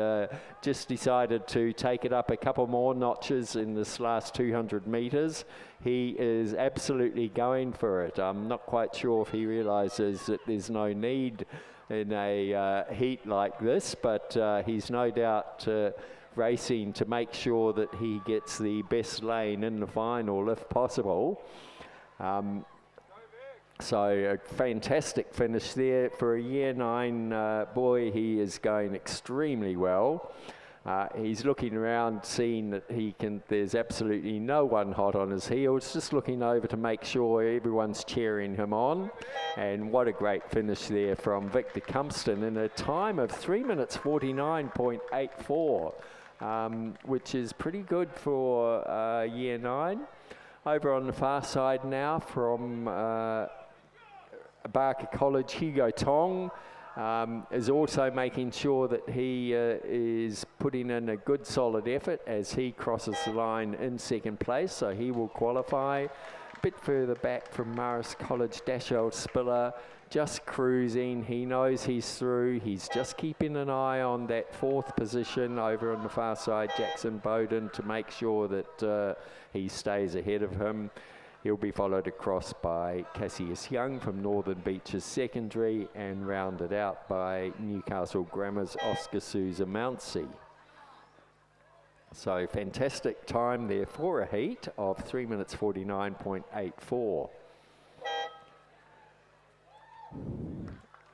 just decided to take it up a couple more notches in this last 200 metres. He is absolutely going for it. I'm not quite sure if he realises that there's no need in a heat like this, but he's no doubt racing to make sure that he gets the best lane in the final if possible. So a fantastic finish there for a year 9 boy. He is going extremely well. He's looking around, seeing that there's absolutely no one hot on his heels, just looking over to make sure everyone's cheering him on. And what a great finish there from Victor Cumston in a time of 3 minutes 49.84, which is pretty good for year 9. Over on the far side now from Barker College, Hugo Tong is also making sure that he is putting in a good solid effort as he crosses the line in 2nd place, so he will qualify. A bit further back from Morris College, Dashel Spiller, just cruising. He knows he's through. He's just keeping an eye on that 4th position over on the far side, Jackson Bowden, to make sure that he stays ahead of him. He'll be followed across by Cassius Young from Northern Beaches Secondary and rounded out by Newcastle Grammar's Oscar Sousa Mounsey. So fantastic time there for a heat of 3 minutes 49.84.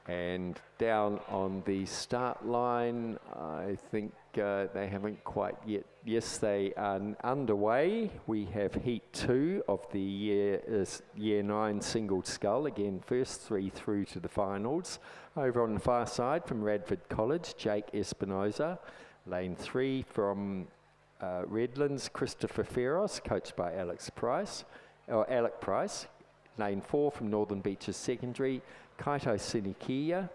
And down on the start line, I think they haven't quite yet. Yes, they are underway. We have Heat 2 of the year 9 single scull. Again, first 3 through to the finals. Over on the far side from Radford College, Jake Espinoza. Lane 3 from Redlands, Christopher Ferros, coached by Alec Price. Lane 4 from Northern Beaches Secondary, Kaito Sinikia,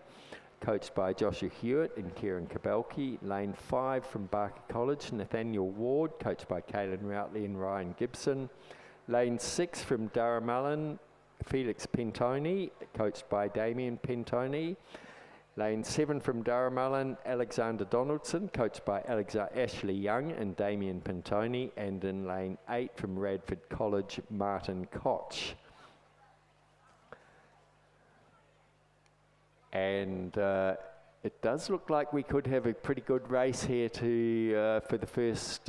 coached by Joshua Hewitt and Kieran Kabelki. Lane 5 from Barker College, Nathaniel Ward, coached by Caelan Routley and Ryan Gibson. Lane 6 from Darramullen, Felix Pentoni, coached by Damien Pentoni. Lane 7 from Darramullen, Alexander Donaldson, coached by Ashley Young and Damien Pentoni. And in lane 8 from Radford College, Martin Koch. And it does look like we could have a pretty good race here to for the first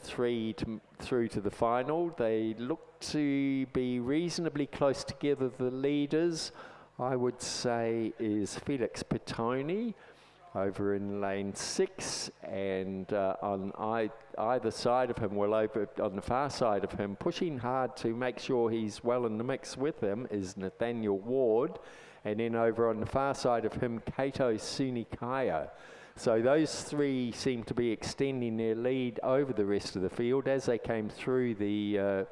three through to the final. They look to be reasonably close together. The leaders, I would say, is Felix Petoni over in lane 6, and on either side of him, well, over on the far side of him, pushing hard to make sure he's well in the mix with him, is Nathaniel Ward. And then over on the far side of him, Kato Sunikaya. So those three seem to be extending their lead over the rest of the field as they came through the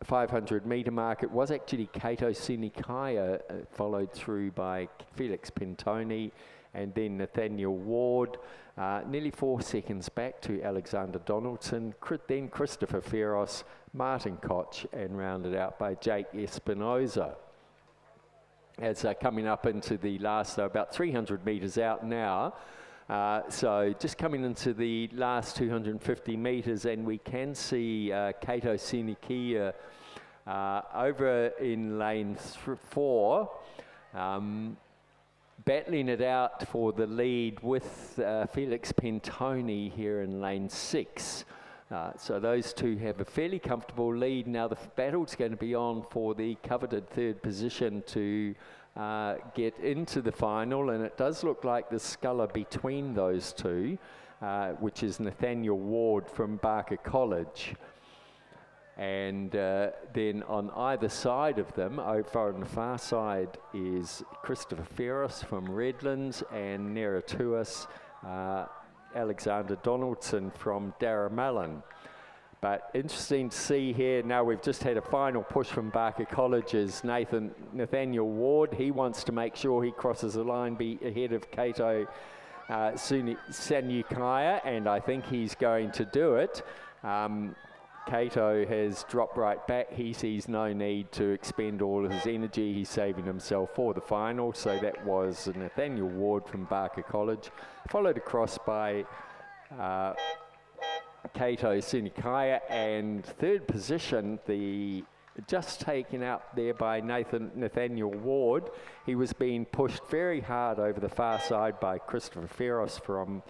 500 metre mark. It was actually Kato Sunikaya followed through by Felix Pentoni and then Nathaniel Ward, nearly 4 seconds back to Alexander Donaldson, then Christopher Ferros, Martin Koch, and rounded out by Jake Espinoza. As they're coming up into the last, they're about 300 metres out now. So just coming into the last 250 metres, and we can see Kato Sinikia over in lane 4, battling it out for the lead with Felix Pentoni here in lane 6. So those two have a fairly comfortable lead. Now the battle's going to be on for the coveted 3rd position to get into the final, and it does look like the sculler between those two, which is Nathaniel Ward from Barker College. And then on either side of them, over on the far side, is Christopher Ferris from Redlands, and Neratuas Alexander Donaldson from Darramallin. But interesting to see here, now we've just had a final push from Barker College's Nathaniel Ward. He wants to make sure he crosses the line, be ahead of Kato Sanukaya, and I think he's going to do it. Kato has dropped right back. He sees no need to expend all of his energy. He's saving himself for the final. So that was Nathaniel Ward from Barker College, followed across by Kato Sunikaya, and 3rd position, just taken out there by Nathaniel Ward. He was being pushed very hard over the far side by Christopher Ferros from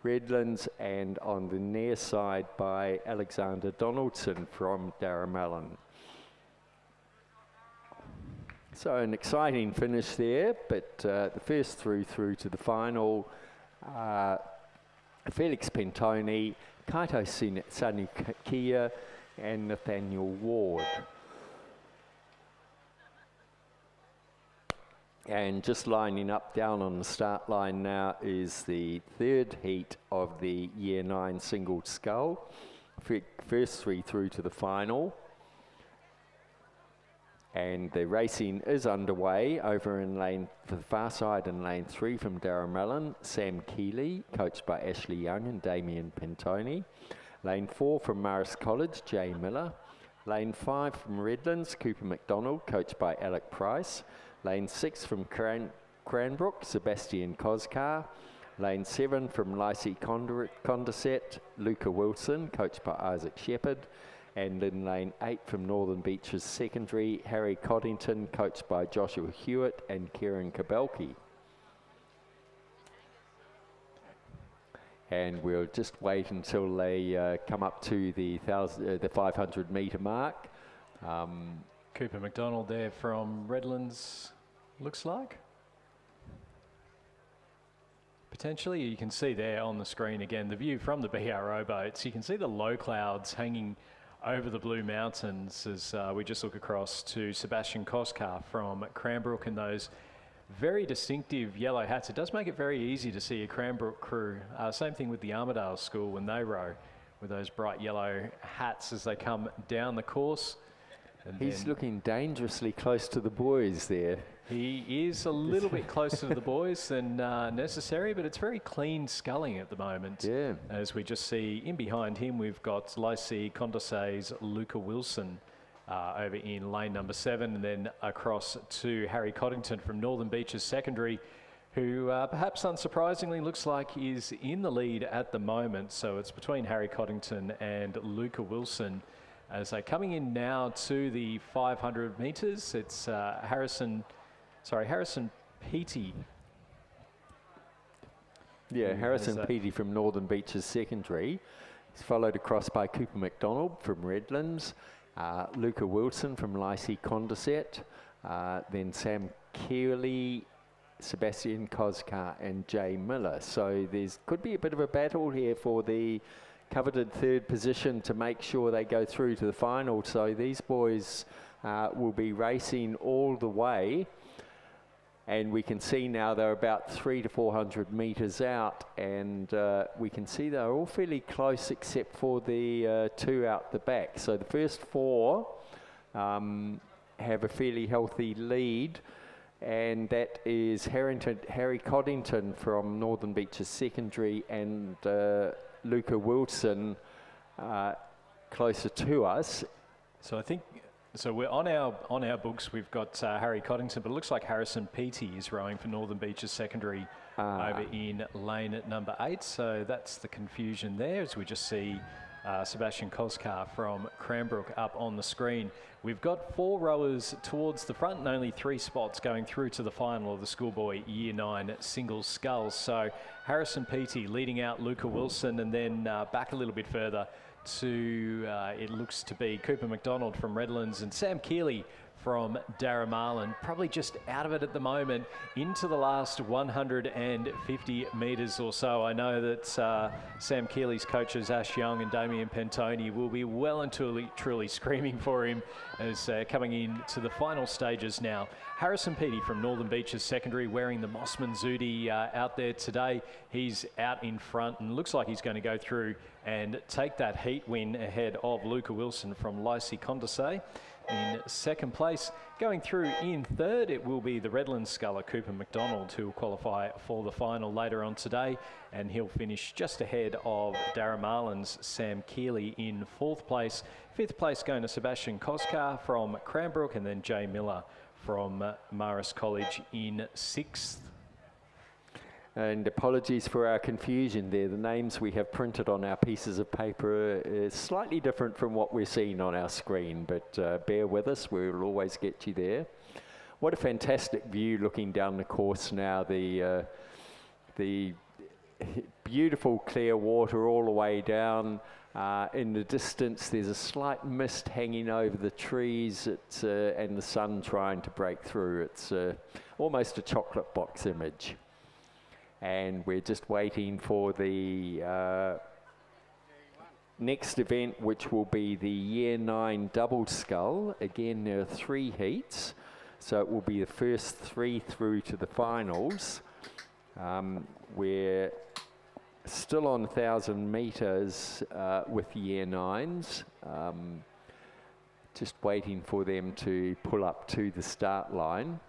Redlands, and on the near side by Alexander Donaldson from Darramallin. So an exciting finish there, but the first through to the final, Felix Pentoni, Kaito Sanukia, and Nathaniel Ward. And just lining up down on the start line now is the 3rd heat of the Year 9 single scull. First 3 through to the final. And the racing is underway over in lane, for the far side in lane 3 from Darramallin, Sam Keeley, coached by Ashley Young and Damien Pentoni. Lane 4 from Marist College, Jay Miller. Lane 5 from Redlands, Cooper McDonald, coached by Alec Price. Lane 6 from Cranbrook, Sebastian Koskar. Lane 7 from Lysey Condorcet, Luca Wilson, coached by Isaac Shepherd. And in lane 8 from Northern Beaches Secondary, Harry Coddington, coached by Joshua Hewitt and Kieran Kabelki. And we'll just wait until they come up to the 500 metre mark. Cooper McDonald there from Redlands, looks like. Potentially, you can see there on the screen again, the view from the BRO boats. You can see the low clouds hanging over the Blue Mountains as we just look across to Sebastian Koskar from Cranbrook in those very distinctive yellow hats. It does make it very easy to see a Cranbrook crew. Same thing with the Armidale School when they row with those bright yellow hats as they come down the course. And he's looking dangerously close to the boys there. He is a little bit closer to the boys than necessary, but it's very clean sculling at the moment. Yeah. As we just see in behind him, we've got Lysey Condorcet's Luca Wilson over in lane number 7, and then across to Harry Coddington from Northern Beaches Secondary, who perhaps unsurprisingly looks like is in the lead at the moment. So it's between Harry Coddington and Luca Wilson. As they're coming in now to the 500 metres, it's Harrison Harrison Peaty. Yeah, Harrison Peaty from Northern Beaches Secondary. He's followed across by Cooper McDonald from Redlands, Luca Wilson from Lycée Condorcet, then Sam Keeley, Sebastian Koskar and Jay Miller. So there's could be a bit of a battle here for the coveted third position to make sure they go through to the final. So these boys will be racing all the way. And we can see now they're about 300 to 400 metres out, and we can see they're all fairly close except for the two out the back. So the first four have a fairly healthy lead, and that is Harry Coddington from Northern Beaches Secondary and Luca Wilson closer to us. So I think, so we're on our books, we've got Harry Coddington, but it looks like Harrison Peaty is rowing for Northern Beaches Secondary over in lane at number 8. So that's the confusion there, as we just see Sebastian Koskar from Cranbrook up on the screen. We've got 4 rowers towards the front and only 3 spots going through to the final of the Schoolboy Year 9 Single Sculls. So Harrison Peaty leading out Luca Wilson, and then back a little bit further to, it looks to be Cooper McDonald from Redlands and Sam Keeley from Darramarlin, probably just out of it at the moment, into the last 150 metres or so. I know that Sam Keeley's coaches Ash Young and Damien Pentoni will be well and truly screaming for him as coming into the final stages now. Harrison Peaty from Northern Beaches Secondary wearing the Mossman Zudi out there today. He's out in front and looks like he's going to go through and take that heat win ahead of Luca Wilson from Lycée Condorcet. In second place, going through in third, it will be the Redlands sculler Cooper McDonald, who will qualify for the final later on today, and he'll finish just ahead of Darramarlin's Sam Keeley in fourth place. Fifth place going to Sebastian Koskar from Cranbrook, and then Jay Miller from Marist College in sixth. And apologies for our confusion there. The names we have printed on our pieces of paper is slightly different from what we're seeing on our screen, but bear with us, we'll always get you there. What a fantastic view looking down the course now. The beautiful clear water all the way down. In the distance, there's a slight mist hanging over the trees, and the sun trying to break through. It's almost a chocolate box image. And we're just waiting for the next event, which will be the Year 9 double scull. Again, there are 3 heats, so it will be the first 3 through to the finals. We're still on 1,000 metres with Year 9s, just waiting for them to pull up to the start line.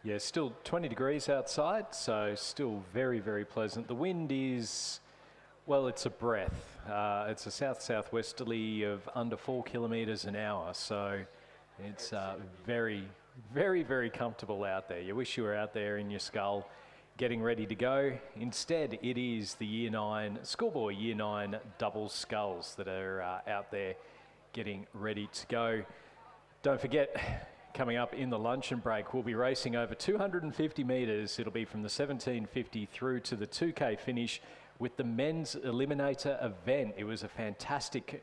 Yeah, still 20 degrees outside, so still very, very pleasant. The wind is, well, it's a breath. It's a south-southwesterly of under 4 kilometres an hour, so it's very, very, very comfortable out there. You wish you were out there in your scull getting ready to go. Instead, it is the Year 9, Schoolboy Year 9 double sculls that are out there getting ready to go. Don't forget, coming up in the luncheon break, we'll be racing over 250 metres. It'll be from the 1750 through to the 2K finish with the men's eliminator event. It was a fantastic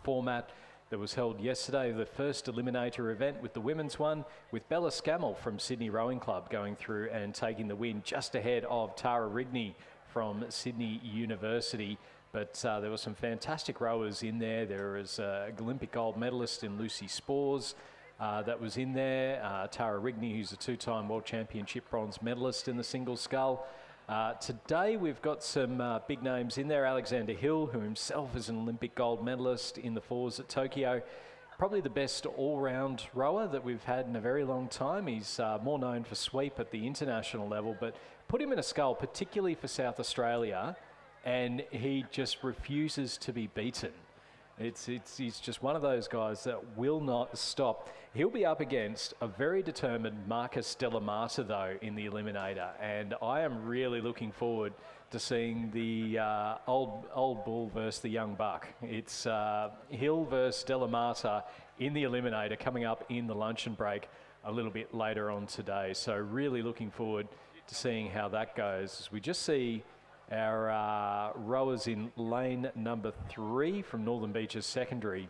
format that was held yesterday, the first eliminator event with the women's one, with Bella Scammell from Sydney Rowing Club going through and taking the win just ahead of Tara Rigney from Sydney University. But there were some fantastic rowers in there. There was an Olympic gold medalist in Lucy Spores that was in there. Tara Rigney, who's a 2-time World Championship bronze medalist in the single scull. Today we've got some big names in there. Alexander Hill, who himself is an Olympic gold medalist in the fours at Tokyo. probably the best all-round rower that we've had in a very long time. He's more known for sweep at the international level, but put him in a scull, particularly for South Australia, and he just refuses to be beaten. He's just one of those guys that will not stop. He'll be up against a very determined Marcus Delamata, though, in the eliminator, and I am really looking forward to seeing the old bull versus the young buck. It's Hill versus Delamata in the eliminator coming up in the luncheon break a little bit later on today. So really looking forward to seeing how that goes. As we just see our rowers in lane number 3 from Northern Beaches Secondary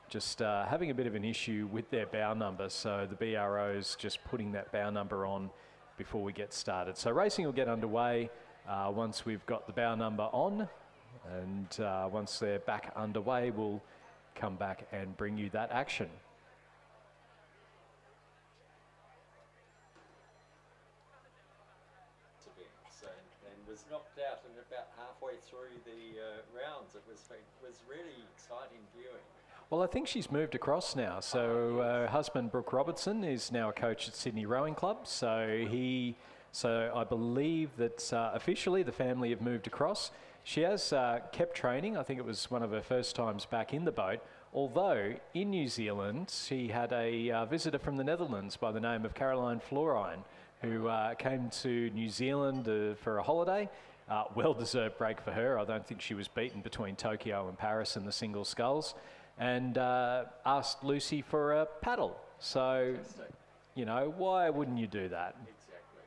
just having a bit of an issue with their bow number. So the BRO's just putting that bow number on before we get started. So racing will get underway once we've got the bow number on, and once they're back underway, we'll come back and bring you that action. And was knocked out and about halfway through the rounds. It was really exciting viewing. Well, I think she's moved across now. So her husband, Brooke Robertson, is now a coach at Sydney Rowing Club. So I believe that officially the family have moved across. She has kept training. I think it was one of her first times back in the boat. Although in New Zealand, she had a visitor from the Netherlands by the name of Caroline Florine, who came to New Zealand for a holiday. Well-deserved break for her. I don't think she was beaten between Tokyo and Paris in the single sculls. And asked Lucy for a paddle. So, you know, why wouldn't you do that? Exactly.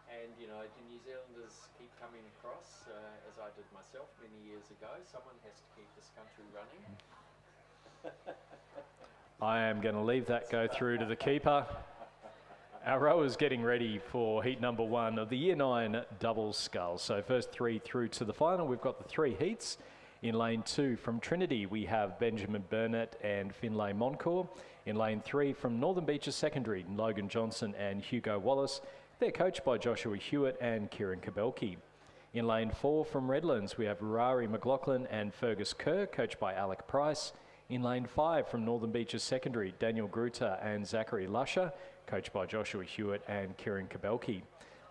And, you know, the New Zealanders keep coming across, as I did myself many years ago. Someone has to keep this country running. I am going to leave that go through to the keeper. Our rowers getting ready for heat number 1 of the Year 9 double scull. So first 3 through to the final. We've got the 3 heats. In lane 2 from Trinity, we have Benjamin Burnett and Finlay Moncourt. In lane 3 from Northern Beaches Secondary, Logan Johnson and Hugo Wallace. They're coached by Joshua Hewitt and Kieran Kabelke. In lane 4 from Redlands, we have Rari McLaughlin and Fergus Kerr, coached by Alec Price. In lane 5 from Northern Beaches Secondary, Daniel Gruter and Zachary Lusher, coached by Joshua Hewitt and Kieran Kabelke.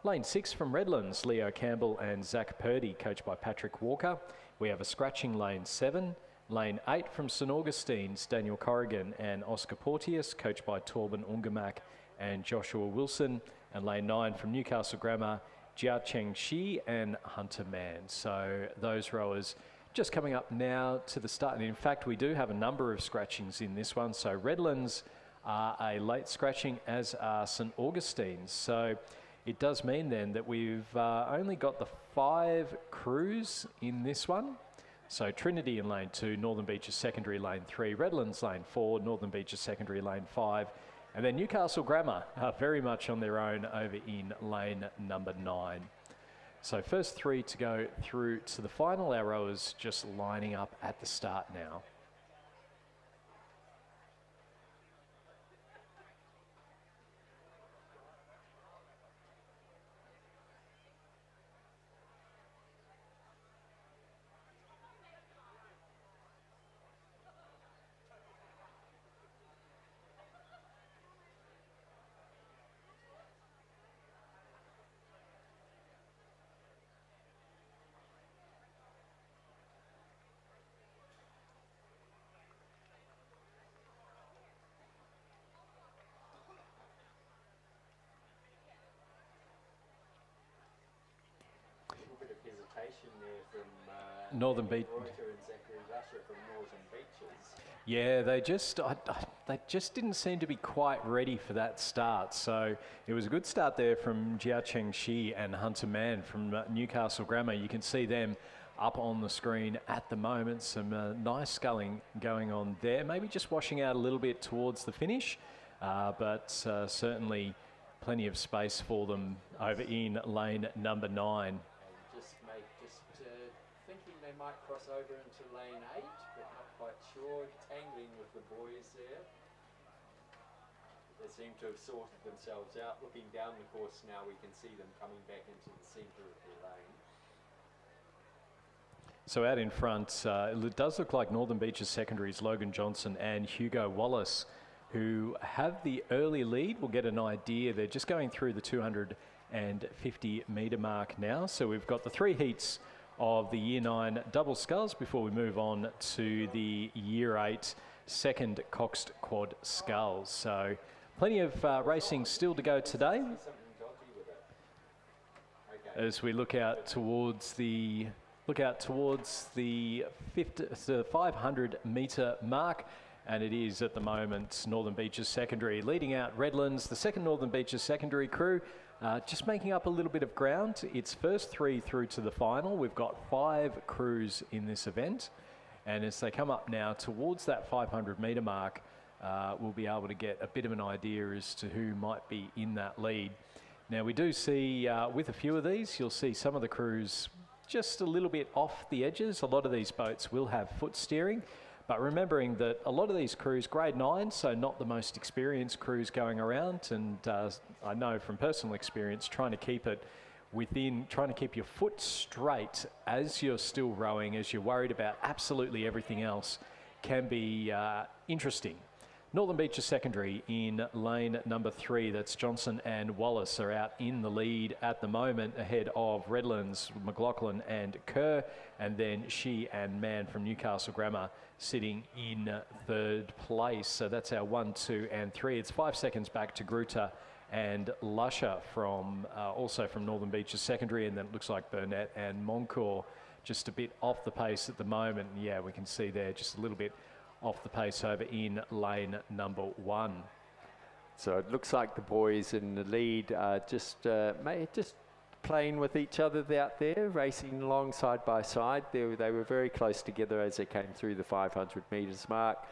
Lane 6 from Redlands, Leo Campbell and Zach Purdy, coached by Patrick Walker. We have a scratching lane 7. Lane 8 from St Augustine's, Daniel Corrigan and Oscar Porteous, coached by Torben Ungemak and Joshua Wilson. And lane 9 from Newcastle Grammar, Jia Cheng Shi and Hunter Mann. So those rowers just coming up now to the start. And in fact, we do have a number of scratchings in this one. So Redlands are a late scratching, as are St Augustine's. So it does mean then that we've only got the 5 crews in this one. So Trinity in lane 2, Northern Beaches Secondary lane 3, Redlands lane 4, Northern Beaches Secondary lane 5, and then Newcastle Grammar are very much on their own over in lane number 9. So first 3 to go through to the final. Our rowers just lining up at the start now. There from Northern Beach. and Zachary Lusher from Northern Beaches. Yeah, they just didn't seem to be quite ready for that start. So it was a good start there from Jia Cheng Shi and Hunter Mann from Newcastle Grammar. You can see them up on the screen at the moment. Some nice sculling going on there. Maybe just washing out a little bit towards the finish, but certainly plenty of space for them over in lane number 9. Thinking they might cross over into lane 8, but not quite sure. Tangling with the boys there. They seem to have sorted themselves out. Looking down the course now, we can see them coming back into the centre of their lane. So out in front, it does look like Northern Beaches Secondary's Logan Johnson and Hugo Wallace, who have the early lead. We'll get an idea. They're just going through the 250 metre mark now. So we've got the 3 heats of the Year 9 double sculls before we move on to the Year 8 second coxed quad sculls. So plenty of racing still to go today as we look out towards the 500 metre mark. And it is at the moment Northern Beaches Secondary leading out Redlands, the second Northern Beaches Secondary crew, just making up a little bit of ground. It's first 3 through to the final. We've got 5 crews in this event. And as they come up now towards that 500 metre mark, we'll be able to get a bit of an idea as to who might be in that lead. Now we do see with a few of these, you'll see some of the crews just a little bit off the edges. A lot of these boats will have foot steering. But remembering that a lot of these crews, grade 9, so not the most experienced crews going around, and I know from personal experience, trying to keep your foot straight as you're still rowing, as you're worried about absolutely everything else, can be interesting. Northern Beaches Secondary in lane number 3, that's Johnson and Wallace, are out in the lead at the moment, ahead of Redlands, McLaughlin and Kerr, and then She and Man from Newcastle Grammar sitting in 3rd place. So that's our 1, 2 and 3. It's 5 seconds back to Gruta and Lusher from also from Northern Beaches Secondary, and then it looks like Burnett and Moncourt just a bit off the pace at the moment. Yeah, we can see there just a little bit off the pace over in lane number 1. So it looks like the boys in the lead are just playing with each other out there, racing along side by side. They were very close together as they came through the 500 metres mark,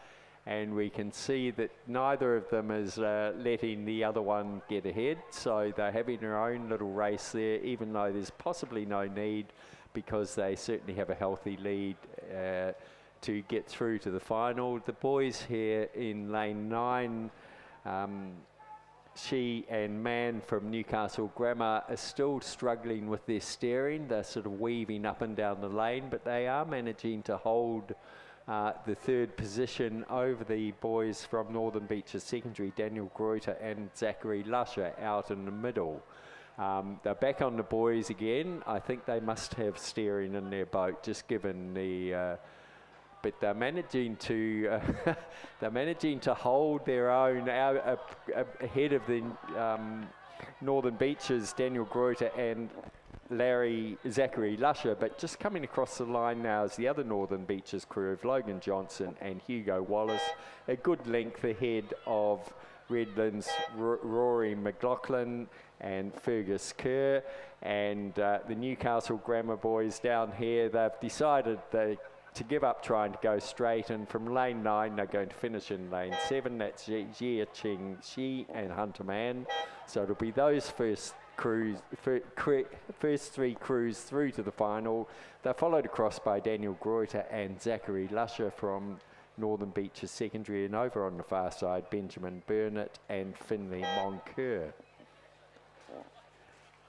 and we can see that neither of them is letting the other one get ahead. So they're having their own little race there, even though there's possibly no need, because they certainly have a healthy lead to get through to the final. The boys here in lane 9, She and Man from Newcastle Grammar, are still struggling with their steering. They're sort of weaving up and down the lane, but they are managing to hold the 3rd position over the boys from Northern Beaches Secondary, Daniel Greuter and Zachary Lusher, out in the middle. They're back on the boys again. I think they must have steering in their boat, just given the but they're managing to hold their own ahead of the Northern Beaches, Daniel Greuter and Zachary Lusher. But just coming across the line now is the other Northern Beaches crew of Logan Johnson and Hugo Wallace, a good length ahead of Redlands, Rory McLaughlin and Fergus Kerr, and the Newcastle Grammar boys down here. They've decided to give up trying to go straight, and from lane 9 they're going to finish in lane 7. That's Jia Ching Shi and Hunter Man. So it'll be those first 3 crews through to the final. They're followed across by Daniel Greuter and Zachary Lusher from Northern Beaches Secondary, and over on the far side Benjamin Burnett and Finley Moncoeur.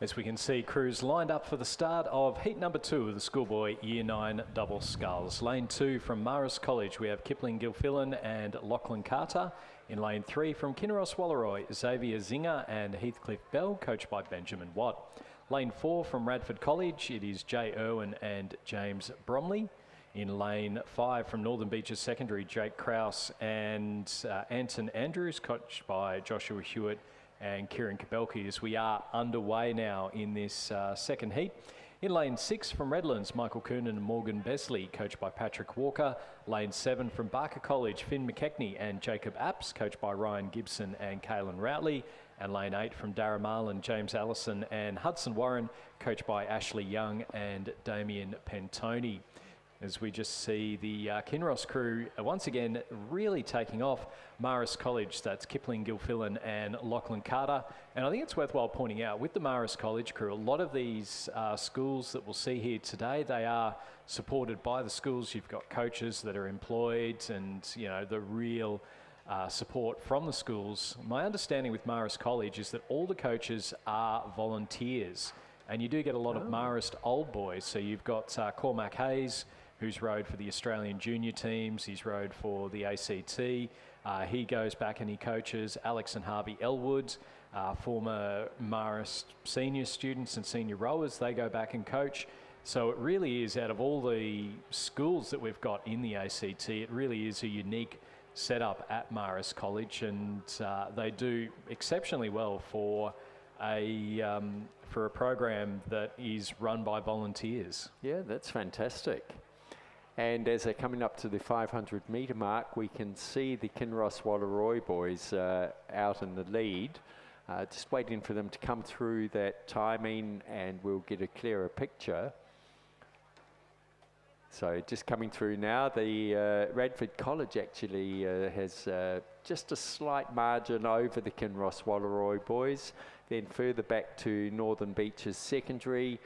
As we can see, crews lined up for the start of heat number 2 of the Schoolboy Year 9 double sculls. Lane 2 from Marist College, we have Kipling Gilfillan and Lachlan Carter. In lane 3 from Kinross Wallaroi, Xavier Zinger and Heathcliff Bell, coached by Benjamin Watt. Lane 4 from Radford College, it is Jay Irwin and James Bromley. In lane 5 from Northern Beaches Secondary, Jake Krause and Anton Andrews, coached by Joshua Hewitt and Kieran Kabelki, as we are underway now in this second heat. In lane 6 from Redlands, Michael Coonan and Morgan Besley, coached by Patrick Walker. Lane 7 from Barker College, Finn McKechnie and Jacob Apps, coached by Ryan Gibson and Caelan Routley. And lane 8 from Darramarlin, James Allison and Hudson Warren, coached by Ashley Young and Damien Pentoni. As we just see the Kinross crew once again really taking off. Marist College, that's Kipling Gilfillan and Lachlan Carter. And I think it's worthwhile pointing out, with the Marist College crew, a lot of these schools that we'll see here today, they are supported by the schools. You've got coaches that are employed, and you know, the real support from the schools. My understanding with Marist College is that all the coaches are volunteers. And you do get a lot of Marist old boys. So you've got Cormac Hayes, who's rode for the Australian junior teams. He's rode for the ACT. He goes back and he coaches Alex and Harvey Elwood, former Marist senior students and senior rowers. They go back and coach. So it really is, out of all the schools that we've got in the ACT, it really is a unique setup at Marist College, and they do exceptionally well for a program that is run by volunteers. Yeah, that's fantastic. And as they're coming up to the 500 metre mark, we can see the Kinross Wallaroi boys out in the lead. Just waiting for them to come through that timing and we'll get a clearer picture. So just coming through now, the Radford College actually has just a slight margin over the Kinross Wallaroi boys. Then further back to Northern Beaches Secondary,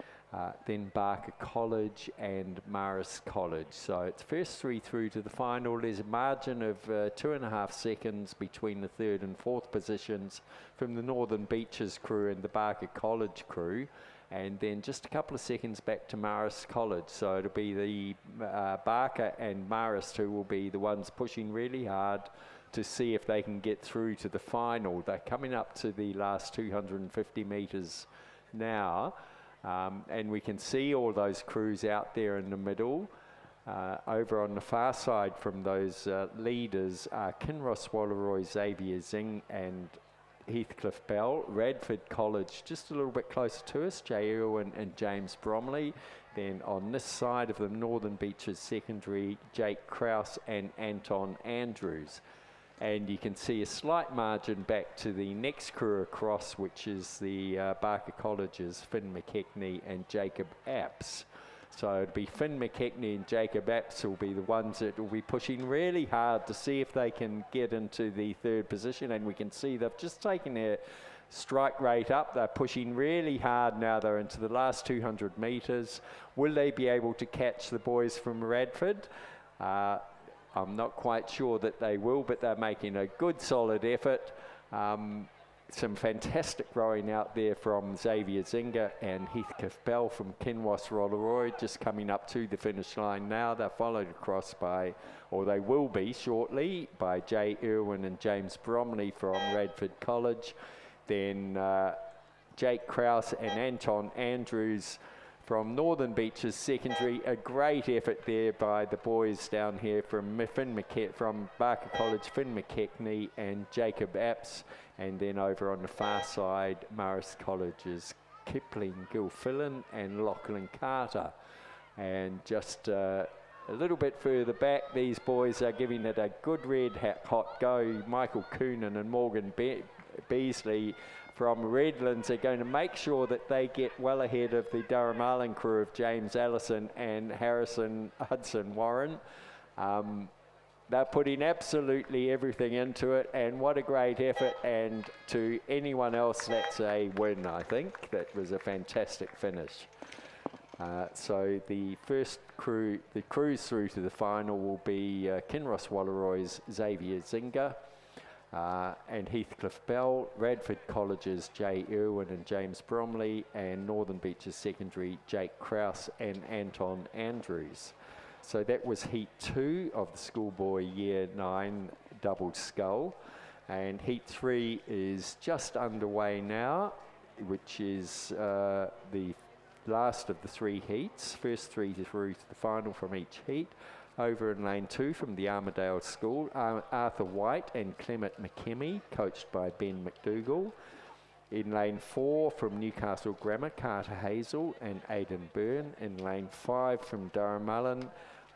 then Barker College and Marist College. So it's first three through to the final. There's a margin of 2.5 seconds between the third and fourth positions from the Northern Beaches crew and the Barker College crew. And then just a couple of seconds back to Marist College. So it'll be the Barker and Marist who will be the ones pushing really hard to see if they can get through to the final. They're coming up to the last 250 metres now. And we can see all those crews out there in the middle. Over on the far side from those leaders are Kinross Wallaroi, Xavier Zing and Heathcliff Bell. Radford College just a little bit closer to us, Jay Irwin and James Bromley. Then on this side of them, Northern Beaches Secondary, Jake Krause and Anton Andrews. And you can see a slight margin back to the next crew across, which is the Barker College's Finn McKechnie and Jacob Apps. So it'll be Finn McKechnie and Jacob Apps will be the ones that will be pushing really hard to see if they can get into the third position. And we can see they've just taken their strike rate up. They're pushing really hard now. They're into the last 200 metres. Will they be able to catch the boys from Radford? I'm not quite sure that they will, but they're making a good solid effort. Some fantastic rowing out there from Xavier Zinger and Heathcliff Bell from Kinross Wallaroi, just coming up to the finish line now. They're followed across by, or they will be shortly, by Jay Irwin and James Bromley from Radford College. Then Jake Krause and Anton Andrews from Northern Beaches Secondary. A great effort there by the boys down here from from Barker College, Finn McKechnie and Jacob Apps. And then over on the far side, Marist College's Kipling Gilfillan and Lachlan Carter. And just a little bit further back, these boys are giving it a good red hot go. Michael Coonan and Morgan Beasley from Redlands are going to make sure that they get well ahead of the Durham Island crew of James Allison and Harrison Hudson Warren. They're putting absolutely everything into it, and what a great effort. And to anyone else, that's a win, I think. That was a fantastic finish. So the first crew, the cruise through to the final will be Kinross Wallaroy's Xavier Zinger and Heathcliff Bell, Radford College's Jay Irwin and James Bromley, and Northern Beaches Secondary Jake Krause and Anton Andrews. So that was Heat 2 of the Schoolboy Year 9 double scull. And Heat 3 is just underway now, which is the last of the 3 heats. First 3 through to the final from each heat. Over in lane 2 from the Armidale School, Arthur White and Clement McKemmy, coached by Ben McDougall. In lane 4 from Newcastle Grammar, Carter Hazel and Aidan Byrne. In lane 5 from Durham,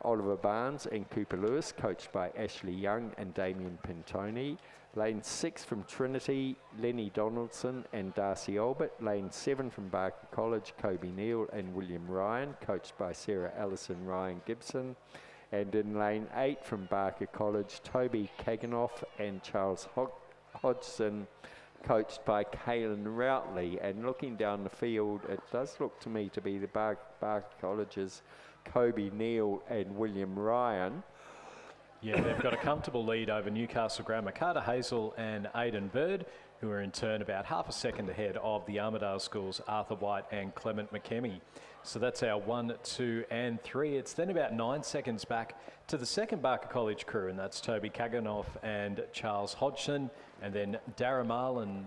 Oliver Barnes and Cooper Lewis, coached by Ashley Young and Damien Pintoni. Lane 6 from Trinity, Lenny Donaldson and Darcy Albert. Lane 7 from Barker College, Kobe Neal and William Ryan, coached by Sarah Allison, Ryan Gibson. And in lane 8 from Barker College, Toby Kaganoff and Charles Hodgson, coached by Kaylin Routley. And looking down the field, it does look to me to be the Barker College's Kobe Neal and William Ryan. Yeah, they've got a comfortable lead over Newcastle Grammar. Carter Hazel and Aidan Bird, who are in turn about half a second ahead of the Armidale Schools, Arthur White and Clement McKemmy. So that's our 1, 2 and 3. It's then about 9 seconds back to the second Barker College crew, and that's Toby Kaganoff and Charles Hodgson, and then Darragh Marlin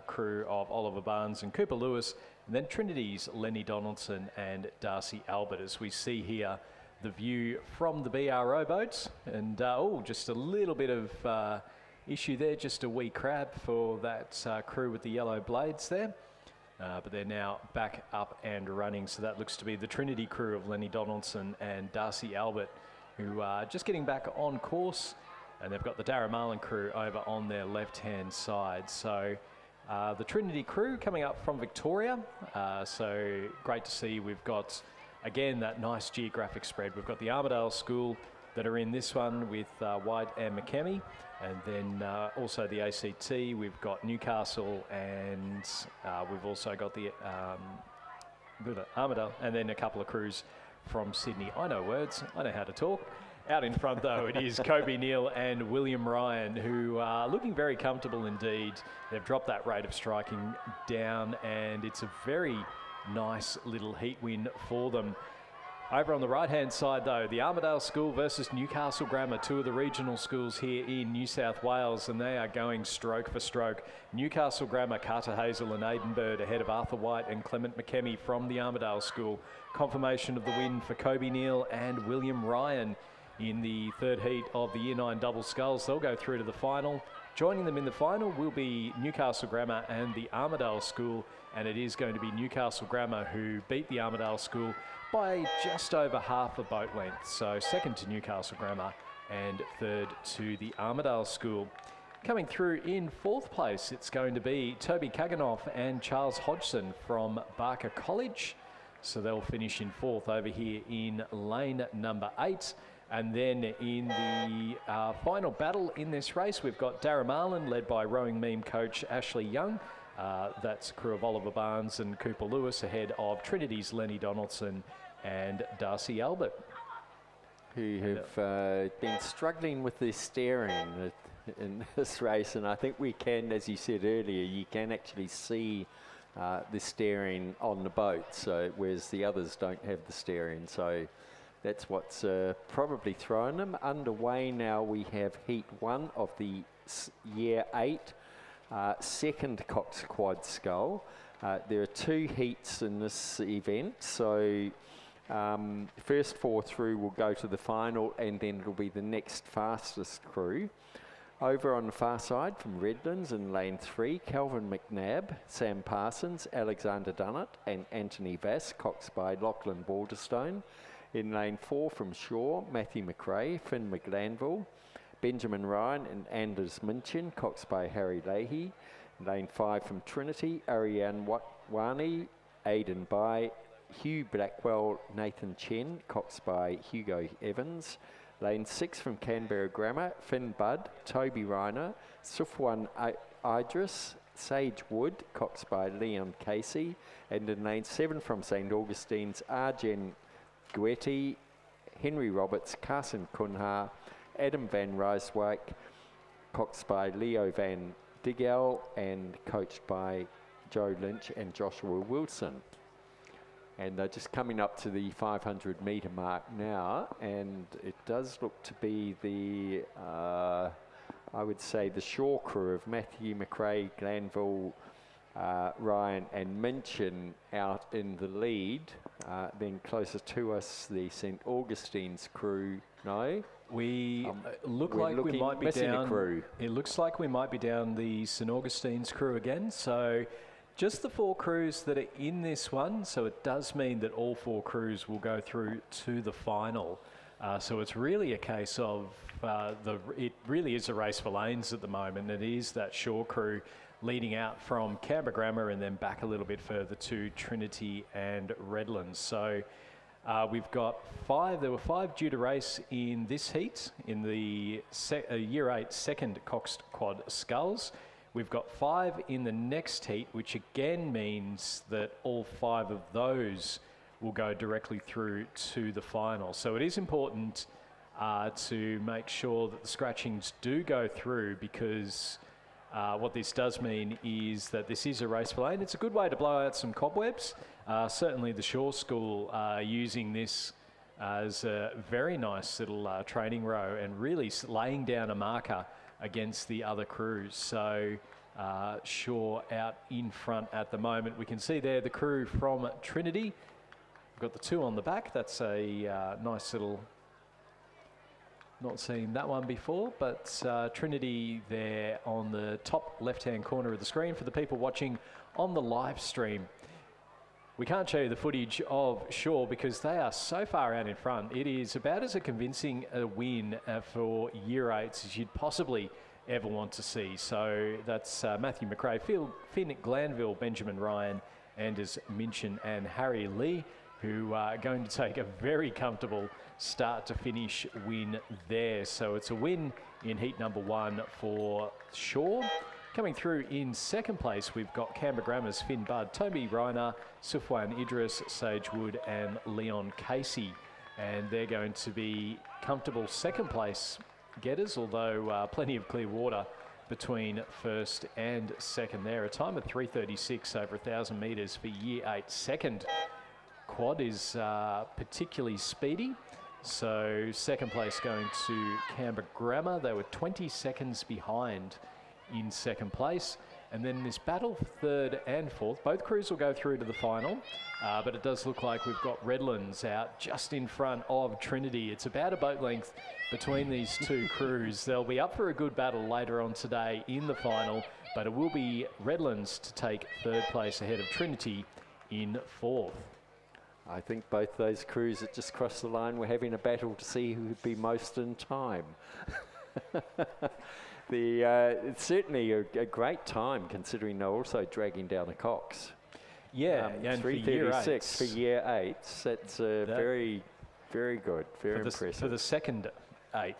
crew of Oliver Barnes and Cooper Lewis, and then Trinity's Lenny Donaldson and Darcy Albert. As we see here, the view from the BRO boat, and just a little bit of issue there, just a wee crab for that crew with the yellow blades there. But they're now back up and running. So that looks to be the Trinity crew of Lenny Donaldson and Darcy Albert, who are just getting back on course. And they've got the Darragh Marlin crew over on their left-hand side. So the Trinity crew coming up from Victoria. So great to see. We've got, again, that nice geographic spread. We've got the Armidale School that are in this one with White and McKemmy. And then also the ACT, we've got Newcastle, and we've also got the Armidale, and then a couple of crews from Sydney. I know words, I know how to talk. Out in front, though, it is Kobe Neal and William Ryan, who are looking very comfortable indeed. They've dropped that rate of striking down, and it's a very nice little heat win for them. Over on the right-hand side, though, the Armidale School versus Newcastle Grammar, two of the regional schools here in New South Wales, and they are going stroke for stroke. Newcastle Grammar, Carter Hazel and Aidan Bird ahead of Arthur White and Clement McKemmy from the Armidale School. Confirmation of the win for Kobe Neal and William Ryan in the third heat of the Year 9 double sculls. They'll go through to the final. Joining them in the final will be Newcastle Grammar and the Armidale School, and it is going to be Newcastle Grammar who beat the Armidale School by just over half a boat length. So second to Newcastle Grammar and third to the Armidale School. Coming through in fourth place, it's going to be Toby Kaganoff and Charles Hodgson from Barker College. So they'll finish in fourth over here in lane number 8. And then in the final battle in this race, we've got Darragh Marlin, led by rowing meme coach Ashley Young. That's a crew of Oliver Barnes and Cooper Lewis ahead of Trinity's Lenny Donaldson and Darcy Albert, who have been struggling with their steering in this race. And I think we can, as you said earlier, you can actually see the steering on the boat, so whereas the others don't have the steering. So that's what's probably thrown them. Underway now, we have Heat 1 of the Year 8 second Cox Quad Scull. There are 2 heats in this event, so first 4 through will go to the final, and then it'll be the next fastest crew. Over on the far side from Redlands in lane 3, Calvin McNabb, Sam Parsons, Alexander Dunnett and Anthony Vass, coxed by Lachlan Balderstone. In lane 4 from Shaw, Matthew McRae, Finn McGlanville, Benjamin Ryan and Anders Minchin, coxed by Harry Leahy. In lane 5 from Trinity, Ariane Wani, Aidan Bai, Hugh Blackwell, Nathan Chen, coxed by Hugo Evans. Lane 6 from Canberra Grammar, Finn Budd, Toby Reiner, Sufwan Idris, Sage Wood, coxed by Leon Casey. And in lane 7 from St Augustine's, Arjen Guetti, Henry Roberts, Carson Kunha, Adam Van Rijswijk, coxed by Leo Van Digel and coached by Joe Lynch and Joshua Wilson. And they're just coming up to the 500 metre mark now, and it does look to be the, I would say, the shore crew of Matthew McRae, Glanville, Ryan and Minchin out in the lead. Then closer to us, the St Augustine's crew. No, we look like we might be down. Crew. It looks like we might be down the St Augustine's crew again. So just the 4 crews that are in this one. So it does mean that all 4 crews will go through to the final. So it's really a case of it really is a race for lanes at the moment. It is that shore crew leading out from Canberra Grammar and then back a little bit further to Trinity and Redlands. So we've got 5. There were 5 due to race in this heat in the Year 8 second Cox Quad Sculls. We've got 5 in the next heat, which again means that all 5 of those will go directly through to the final. So it is important to make sure that the scratchings do go through, because what this does mean is that this is a race for lane. It's a good way to blow out some cobwebs. Certainly the Shaw School are using this as a very nice little training row and really laying down a marker against the other crews. So Shaw out in front at the moment. We can see there the crew from Trinity. We've got the two on the back. That's a nice little, not seen that one before, but Trinity there on the top left-hand corner of the screen for the people watching on the live stream. We can't show you the footage of Shaw because they are so far out in front. It is about as a convincing a win for Year 8s as you'd possibly ever want to see. So that's Matthew McRae, Finn Glanville, Benjamin Ryan, Anders Minchin and Harry Lee, who are going to take a very comfortable start to finish win there. So it's a win in heat number 1 for Shaw. Coming through in second place, we've got Canberra Grammar's Finn Budd, Toby Reiner, Sufwan Idris, Sage Wood and Leon Casey. And they're going to be comfortable second place getters, although plenty of clear water between first and second there. A time of 3:36 over 1,000 metres for Year 8 second. Quad is particularly speedy. So second place going to Canberra Grammar. They were 20 seconds behind in second place. And then this battle for third and fourth, both crews will go through to the final, but it does look like we've got Redlands out just in front of Trinity. It's about a boat length between these two crews. They'll be up for a good battle later on today in the final, but it will be Redlands to take third place ahead of Trinity in fourth. I think both those crews that just crossed the line were having a battle to see who would be most in time. It's certainly a great time considering they're also dragging down the Cox. Yeah, and 3:36 for Year 8s. That's very, very good, very impressive. For the second 8,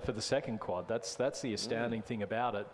for the second quad, that's the astounding thing about it.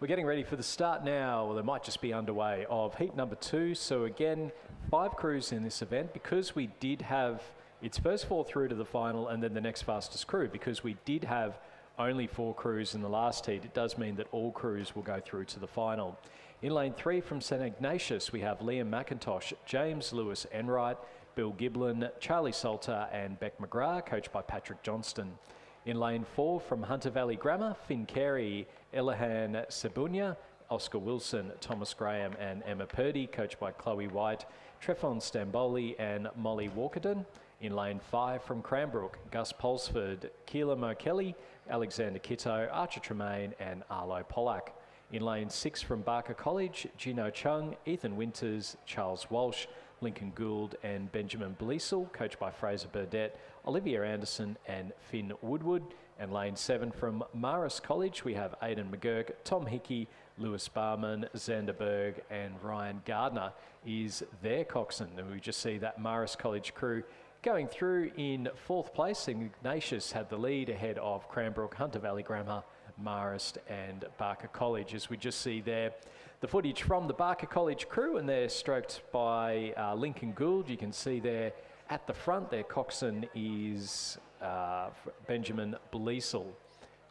We're getting ready for the start now, or they might just be underway, of heat number 2. So again, 5 crews in this event because we did have its first 4 through to the final and then the next fastest crew. Because we did have only 4 crews in the last heat, it does mean that all crews will go through to the final. In lane 3 from St Ignatius, we have Liam McIntosh, James Lewis Enright, Bill Giblin, Charlie Salter and Beck McGrath, coached by Patrick Johnston. In lane 4 from Hunter Valley Grammar, Finn Carey, Elahan Sabunya, Oscar Wilson, Thomas Graham and Emma Purdy, coached by Chloe White, Trefon Stamboli and Molly Walkerton. In lane 5 from Cranbrook, Gus Polsford, Keela Mokelly, Alexander Kitto, Archer Tremaine and Arlo Pollack. In lane 6 from Barker College, Gino Chung, Ethan Winters, Charles Walsh, Lincoln Gould and Benjamin Bleasel, coached by Fraser Burdett, Olivia Anderson and Finn Woodward. And lane 7 from Marist College, we have Aidan McGurk, Tom Hickey, Lewis Barman, Xander Berg and Ryan Gardner is their coxswain. And we just see that Marist College crew going through in 4th place. Ignatius had the lead ahead of Cranbrook, Hunter Valley Grammar, Marist and Barker College. As we just see there, the footage from the Barker College crew, and they're stroked by Lincoln Gould. You can see there at the front, their coxswain is Benjamin Bleasel.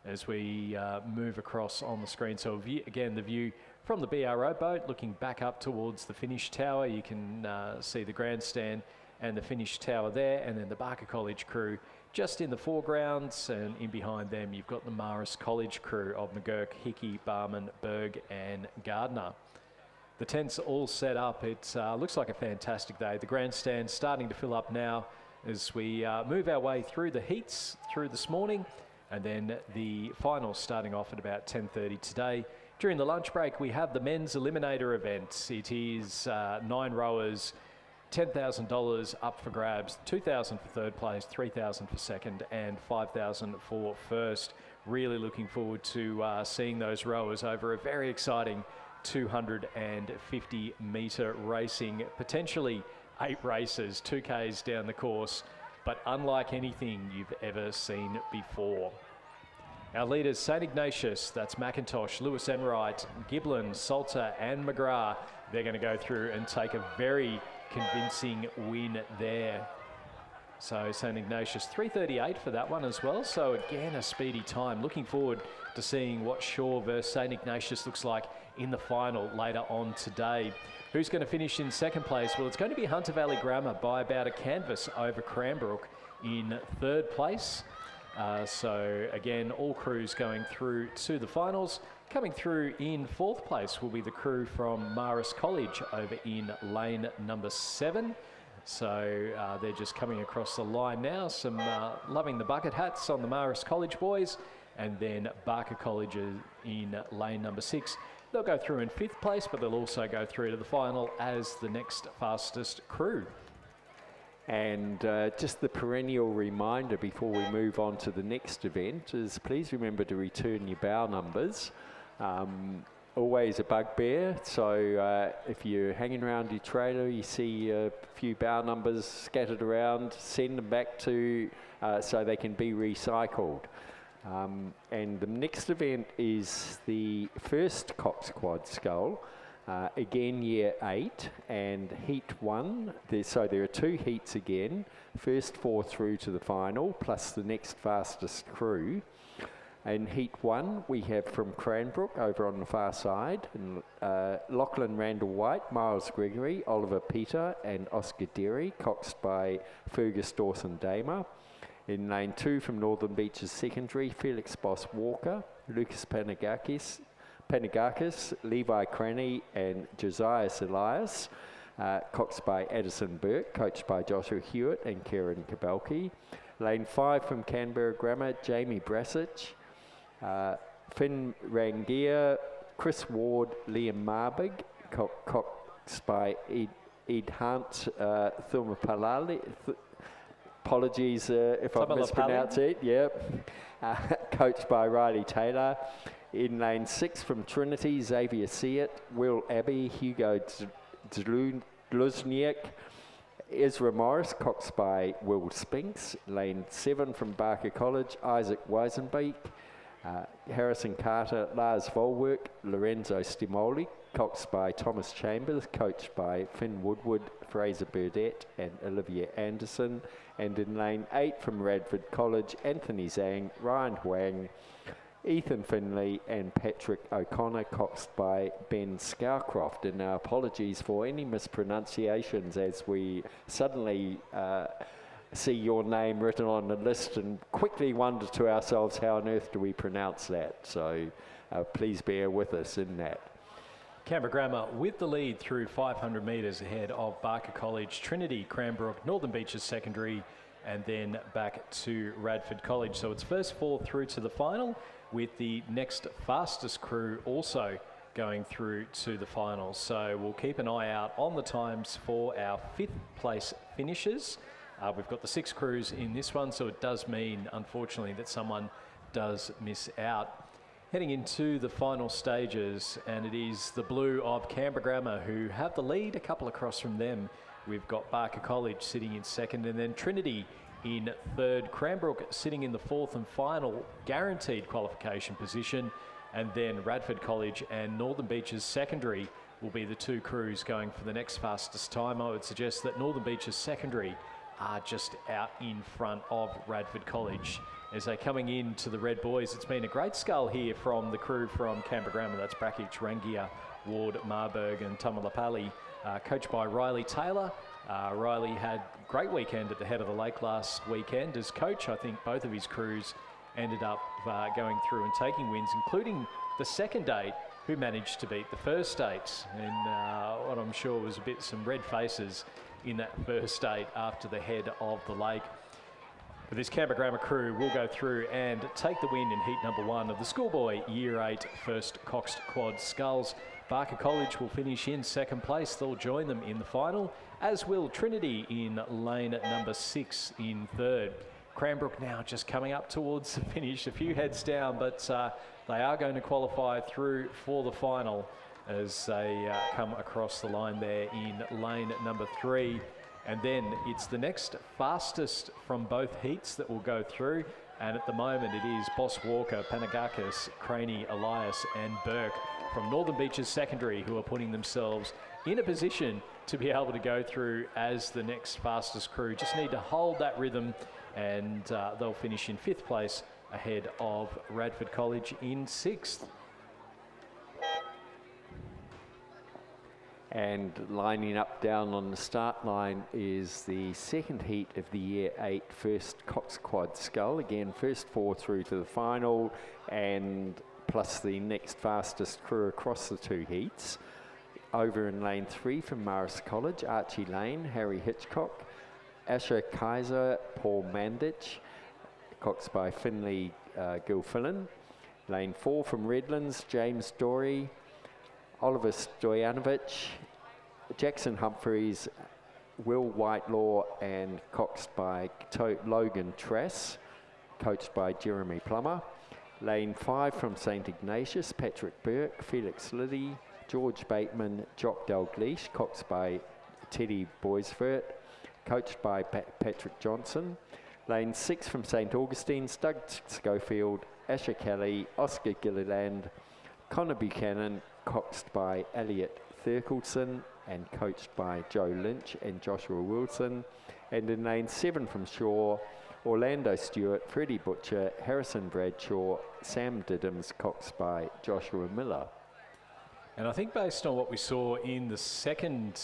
As we move across on the screen. So again, the view from the BRO boat looking back up towards the finish tower. You can see the grandstand and the finish tower there, and then the Barker College crew just in the foregrounds, and in behind them you've got the Marist College crew of McGurk, Hickey, Barman, Berg and Gardner. The tents all set up. It looks like a fantastic day. The grandstand starting to fill up now as we move our way through the heats through this morning, and then the finals starting off at about 10:30 today. During the lunch break we have the men's eliminator event. It is 9 rowers, $10,000 up for grabs, $2,000 for third place, $3,000 for second and $5,000 for first. Really looking forward to seeing those rowers over a very exciting 250 metre racing, potentially 8 races, 2Ks down the course, but unlike anything you've ever seen before. Our leaders, St Ignatius, that's McIntosh, Lewis Enright, Giblin, Salter and McGrath. They're going to go through and take a very convincing win there. So St Ignatius 3:38 for that one as well. So again, a speedy time. Looking forward to seeing what Shaw versus St Ignatius looks like in the final later on today. Who's going to finish in second place? Well, it's going to be Hunter Valley Grammar by about a canvas over Cranbrook in third place. So again, all crews going through to the finals. Coming through in fourth place will be the crew from Marist College over in lane number 7. So they're just coming across the line now. Some loving the bucket hats on the Marist College boys. And then Barker College in lane number 6. They'll go through in 5th place, but they'll also go through to the final as the next fastest crew. And just the perennial reminder before we move on to the next event is please remember to return your bow numbers. Always a bugbear, so if you're hanging around your trailer, you see a few bow numbers scattered around, send them back to so they can be recycled. And the next event is the first Cox Quad Scull, again year 8 and heat 1. So there are 2 heats again, first 4 through to the final, plus the next fastest crew. In heat 1, we have from Cranbrook over on the far side, and, Lachlan Randall White, Miles Gregory, Oliver Peter and Oscar Derry, coxed by Fergus Dawson Damer. In lane 2 from Northern Beaches Secondary, Felix Boss Walker, Lucas Panagakis, Levi Cranny and Josiah Elias, coxed by Addison Burke, coached by Joshua Hewitt and Kieran Kabelki. Lane 5 from Canberra Grammar, Jamie Brassich, Finn Rangier, Chris Ward, Liam Marbig, coxed by Ed Hunt, Thumapalali. Apologies if I mispronounce it. Yep. Coached by Riley Taylor. In lane 6 from Trinity, Xavier Seat, Will Abbey, Hugo Dluzniak, Ezra Morris, coxed by Will Spinks. Lane 7 from Barker College, Isaac Weisenbeek, Harrison Carter, Lars Volwerk, Lorenzo Stimoli, coxed by Thomas Chambers, coached by Finn Woodward, Fraser Burdett and Olivia Anderson. And in lane 8 from Radford College, Anthony Zhang, Ryan Huang, Ethan Finley and Patrick O'Connor, coxed by Ben Scowcroft. And our apologies for any mispronunciations as we suddenly see your name written on the list and quickly wonder to ourselves, how on earth do we pronounce that? So please bear with us in that. Canberra Grammar with the lead through 500 metres ahead of Barker College, Trinity, Cranbrook, Northern Beaches Secondary, and then back to Radford College. So it's first 4 through to the final, with the next fastest crew also going through to the final. So we'll keep an eye out on the times for our 5th place finishers. We've got the 6 crews in this one, so it does mean, unfortunately, that someone does miss out. Heading into the final stages, and it is the blue of Canberra Grammar who have the lead. A couple across from them, we've got Barker College sitting in 2nd, and then Trinity in 3rd, Cranbrook sitting in the 4th and final guaranteed qualification position, and then Radford College and Northern Beaches Secondary will be the 2 crews going for the next fastest time. I would suggest that Northern Beaches Secondary are just out in front of Radford College as they're coming in to the Red Boys. It's been a great scull here from the crew from Canberra Grammar. That's Brackich, Rangier, Ward, Marburg and Tumalapalli, coached by Riley Taylor. Riley had a great weekend at the head of the lake last weekend as coach. I think both of his crews ended up going through and taking wins, including the second 8 who managed to beat the first 8. And what I'm sure was some red faces in that first 8 after the head of the lake. But this Canberra Grammar crew will go through and take the win in heat number 1 of the Schoolboy Year 8 First Coxed Quad Sculls. Barker College will finish in 2nd place. They'll join them in the final, as will Trinity in lane number 6 in 3rd. Cranbrook now just coming up towards the finish, a few heads down, but they are going to qualify through for the final as they come across the line there in lane number 3. And then it's the next fastest from both heats that will go through. And at the moment, it is Boss Walker, Panagakis, Craney, Elias, and Burke from Northern Beaches Secondary who are putting themselves in a position to be able to go through as the next fastest crew. Just need to hold that rhythm, and they'll finish in 5th place ahead of Radford College in 6th. And lining up down on the start line is the second heat of the Year 8 first Cox Quad Scull. Again, first 4 through to the final, and plus the next fastest crew across the 2 heats. Over in lane 3 from Marist College, Archie Lane, Harry Hitchcock, Asher Kaiser, Paul Mandich, Cox by Finley Gilfillan. Lane 4 from Redlands, James Dory, Oliver Stojanovic, Jackson Humphreys, Will Whitelaw, and coxed by Logan Trass, coached by Jeremy Plummer. Lane 5 from St Ignatius, Patrick Burke, Felix Liddy, George Bateman, Jock Dalgleish, coxed by Teddy Boisvert, coached by Patrick Johnson. Lane 6 from St Augustine's, Doug Schofield, Asher Kelly, Oscar Gilliland, Connor Buchanan, coxed by Elliot Thurkelson and coached by Joe Lynch and Joshua Wilson. And in lane 7 from Shaw, Orlando Stewart, Freddie Butcher, Harrison Bradshaw, Sam Diddams, coxed by Joshua Miller. And I think based on what we saw in the second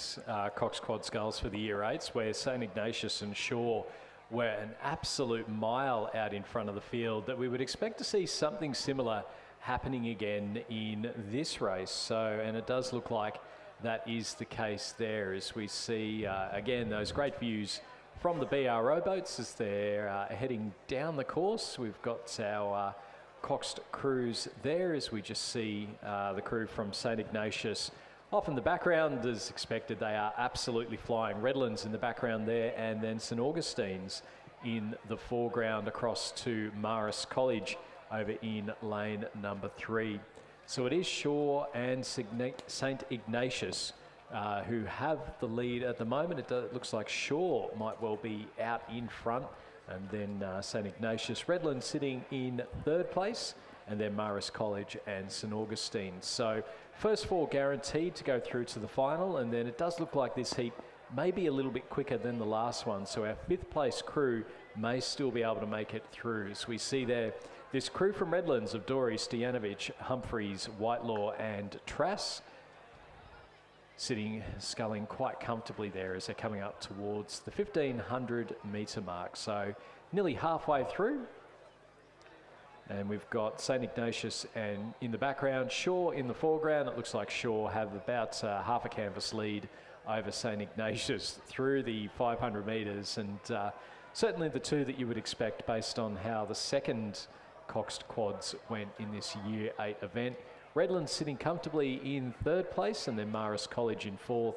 Cox Quad Sculls for the Year 8s, where St Ignatius and Shaw were an absolute mile out in front of the field, that we would expect to see something similar happening again in this race. So, and it does look like that is the case there, as we see again those great views from the BR rowboats as they're heading down the course. We've got our coxed crews there as we just see the crew from St Ignatius off in the background. As expected, they are absolutely flying. Redlands in the background there, and then St Augustine's in the foreground across to Marist College over in lane number 3. So it is Shaw and St Ignatius who have the lead at the moment. It looks like Shaw might well be out in front, and then St Ignatius, Redlands sitting in 3rd place, and then Marist College and St Augustine. So first 4 guaranteed to go through to the final, and then it does look like this heat may be a little bit quicker than the last one. So our 5th place crew may still be able to make it through. As we see there, this crew from Redlands of Dory, Stojanovic, Humphreys, Whitelaw and Trass sculling quite comfortably there as they're coming up towards the 1500 metre mark. So nearly halfway through. And we've got St Ignatius and in the background, Shaw in the foreground. It looks like Shaw have about half a canvas lead over St Ignatius through the 500 metres, and certainly the 2 that you would expect based on how the second Coxed Quads went in this Year 8 event. Redlands sitting comfortably in 3rd place, and then Marist College in 4th,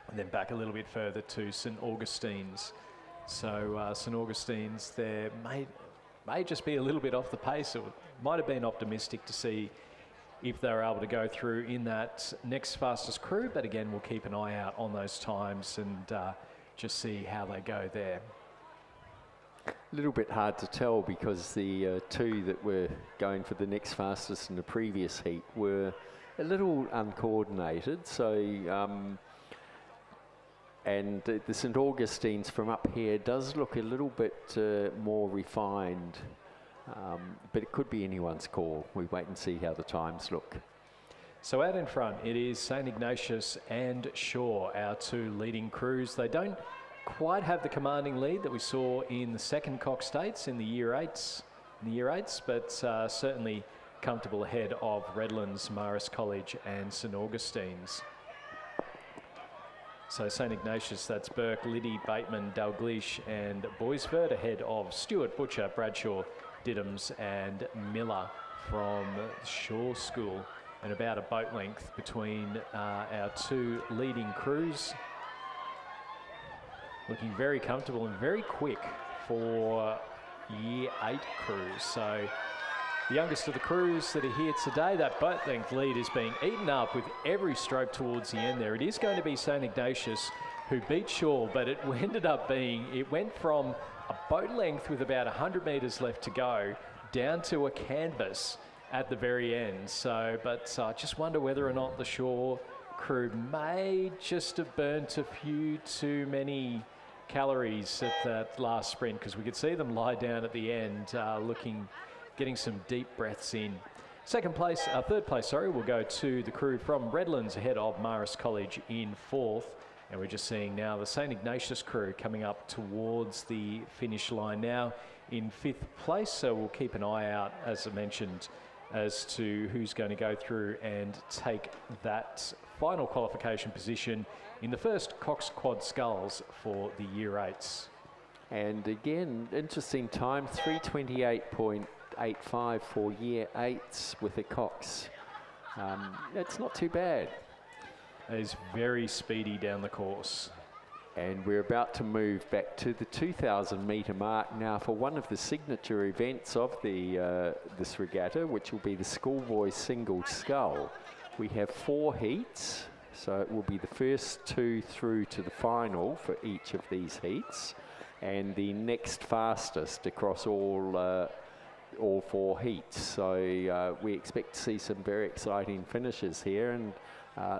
and then back a little bit further to St Augustine's. So St Augustine's there may just be a little bit off the pace. It might have been optimistic to see if they were able to go through in that next fastest crew, but again, we'll keep an eye out on those times and just see how they go there. A little bit hard to tell because the 2 that were going for the next fastest in the previous heat were a little uncoordinated. So, and the St Augustine's from up here does look a little bit more refined, but it could be anyone's call. We wait and see how the times look. So out in front, it is St Ignatius and Shaw, our 2 leading crews. They don't quite have the commanding lead that we saw in the second Cox States in the Year 8s, but certainly comfortable ahead of Redlands, Marist College and St Augustine's. So St Ignatius, that's Burke, Liddy, Bateman, Dalgleish and Boisvert ahead of Stewart, Butcher, Bradshaw, Diddams and Miller from Shaw School, and about a boat length between our 2 leading crews. Looking very comfortable and very quick for Year 8 crews. So the youngest of the crews that are here today, that boat length lead is being eaten up with every stroke towards the end there. It is going to be St Ignatius who beat Shaw, but it ended up being, it went from a boat length with about 100 metres left to go down to a canvas at the very end. So, but I just wonder whether or not the Shaw crew may just have burnt a few too many calories at that last sprint, because we could see them lie down at the end, getting some deep breaths in. Third place, will go to the crew from Redlands ahead of Marist College in fourth. And we're just seeing now the St Ignatius crew coming up towards the finish line now in fifth place. So we'll keep an eye out, as I mentioned, as to who's going to go through and take that final qualification position in the first Cox Quad Sculls for the Year 8s. And again, interesting time, 3:28.85 for Year 8s with a Cox. It's not too bad. It is very speedy down the course. And we're about to move back to the 2,000 metre mark now for one of the signature events of this regatta, which will be the Schoolboy Single Scull. We have 4 heats, so it will be the first 2 through to the final for each of these heats, and the next fastest across all 4 heats. So we expect to see some very exciting finishes here. And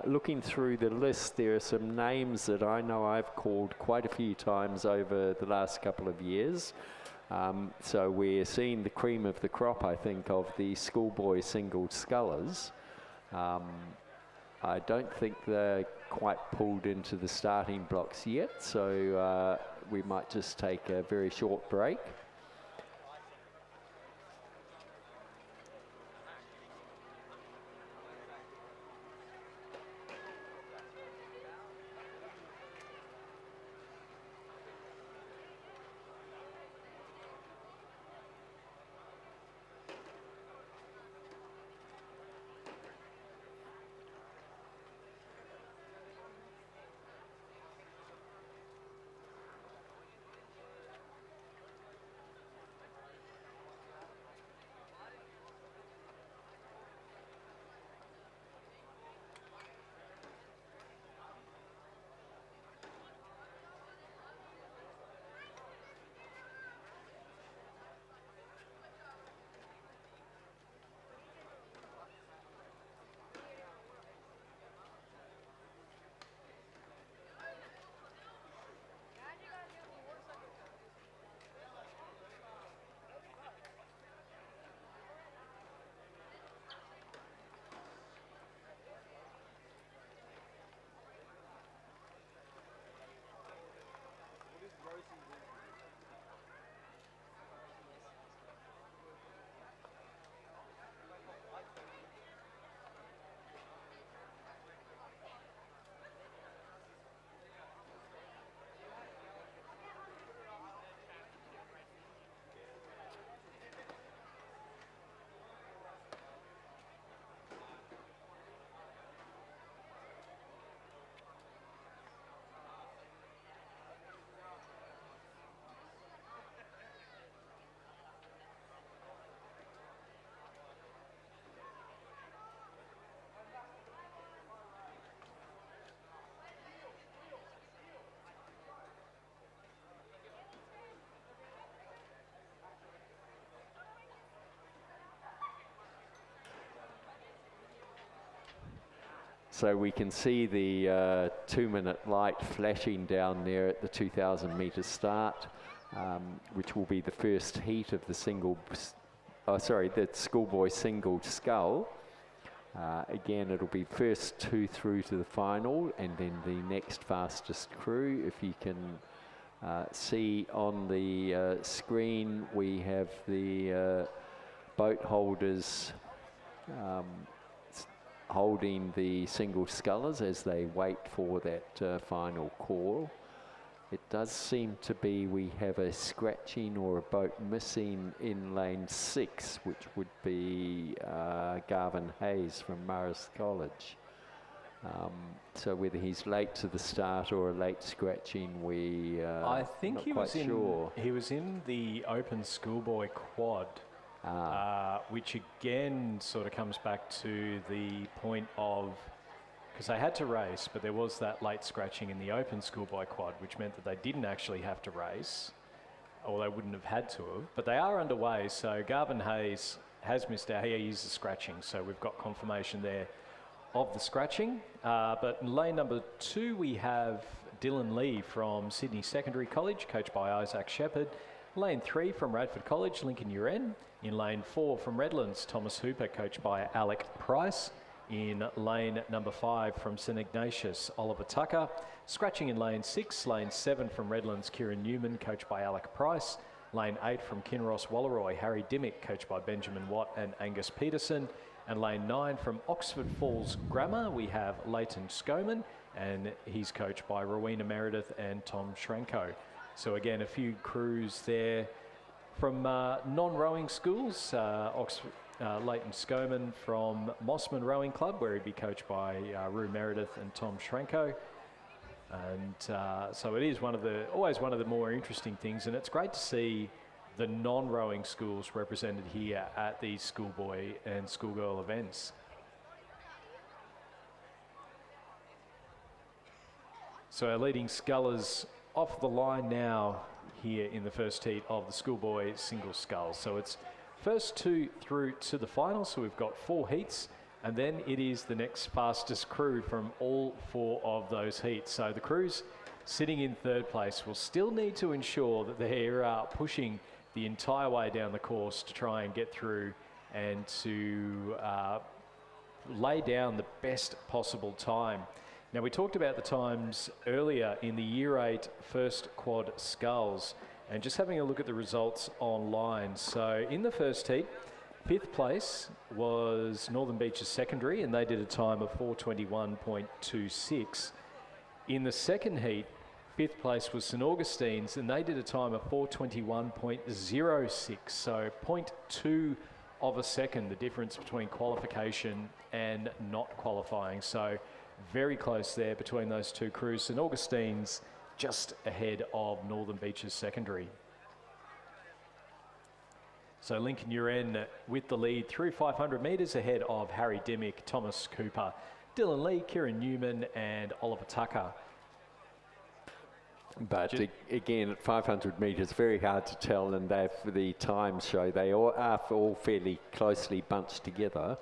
looking through the list, there are some names that I know I've called quite a few times over the last couple of years. So we're seeing the cream of the crop, I think, of the Schoolboy Single Scullers. I don't think they're quite pulled into the starting blocks yet, so we might just take a very short break. So we can see the 2-minute light flashing down there at the 2,000 metre start, which will be the first heat of the the Schoolboy Single Scull. Again, it'll be first 2 through to the final, and then the next fastest crew. If you can see on the screen, we have the boat holders holding the single scullers as they wait for that final call. It does seem to be we have a scratching or a boat missing in lane 6, which would be Garvin Hayes from Marist College. So whether he's late to the start or a late scratching, I think he was in the open Schoolboy quad. Which again sort of comes back to the point of because they had to race, but there was that late scratching in the open Schoolboy quad, which meant that they didn't actually have to race, or they wouldn't have had to have. But they are underway, so Garvin Hayes has missed out. He uses scratching, so we've got confirmation there of the scratching. But in lane number 2, we have Dylan Lee from Sydney Secondary College, coached by Isaac Shepherd. Lane 3 from Radford College, Lincoln Uren. In lane 4 from Redlands, Thomas Hooper, coached by Alec Price. In lane number 5 from St Ignatius, Oliver Tucker. Scratching in lane 6, lane 7 from Redlands, Kieran Newman, coached by Alec Price. Lane 8 from Kinross Walleroy, Harry Dimmick, coached by Benjamin Watt and Angus Peterson. And lane 9 from Oxford Falls Grammar, we have Leighton Skoman, and he's coached by Rowena Meredith and Tom Schranko. So again, a few crews there from non-rowing schools. Leighton Skoman from Mossman Rowing Club, where he'd be coached by Rue Meredith and Tom Schranko. And so it is always one of the more interesting things, and it's great to see the non-rowing schools represented here at these schoolboy and schoolgirl events. So our leading scullers off the line now here in the first heat of the schoolboy single scull. So it's first 2 through to the final, so we've got 4 heats, and then it is the next fastest crew from all 4 of those heats. So the crews sitting in third place will still need to ensure that they're pushing the entire way down the course to try and get through and to lay down the best possible time. Now, we talked about the times earlier in the Year 8 first quad sculls, and just having a look at the results online. So in the first heat, 5th place was Northern Beaches Secondary, and they did a time of 4:21.26. In the second heat, 5th place was St Augustine's, and they did a time of 4:21.06. So 0.2 of a second, the difference between qualification and not qualifying. So very close there between those two crews. St Augustine's just ahead of Northern Beaches Secondary. So Lincoln Uren with the lead through 500 metres ahead of Harry Dimmick, Thomas Cooper, Dylan Lee, Kieran Newman and Oliver Tucker. But again, at 500 metres, very hard to tell, and the times show they are all fairly closely bunched together.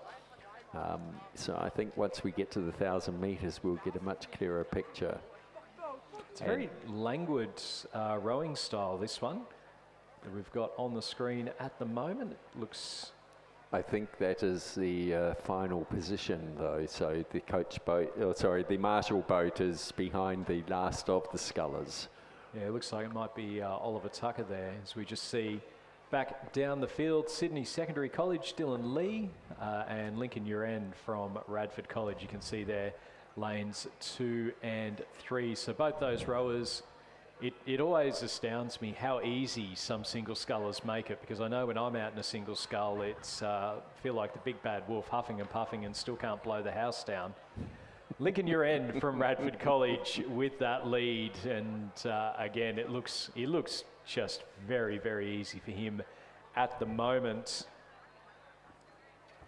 So I think once we get to the 1,000 metres, we'll get a much clearer picture. It's a very languid rowing style, this one, that we've got on the screen at the moment. It looks... I think that is the final position, though. So the the marshal boat is behind the last of the scullers. Yeah, it looks like it might be Oliver Tucker there, as we just see back down the field, Sydney Secondary College, Dylan Lee, and Lincoln Uren from Radford College. You can see there lanes 2 and 3. So both those rowers, it always astounds me how easy some single scullers make it, because I know when I'm out in a single scull, it's feel like the big bad wolf huffing and puffing and still can't blow the house down. Lincoln Uren from Radford College with that lead, and again, it looks just very, very easy for him at the moment.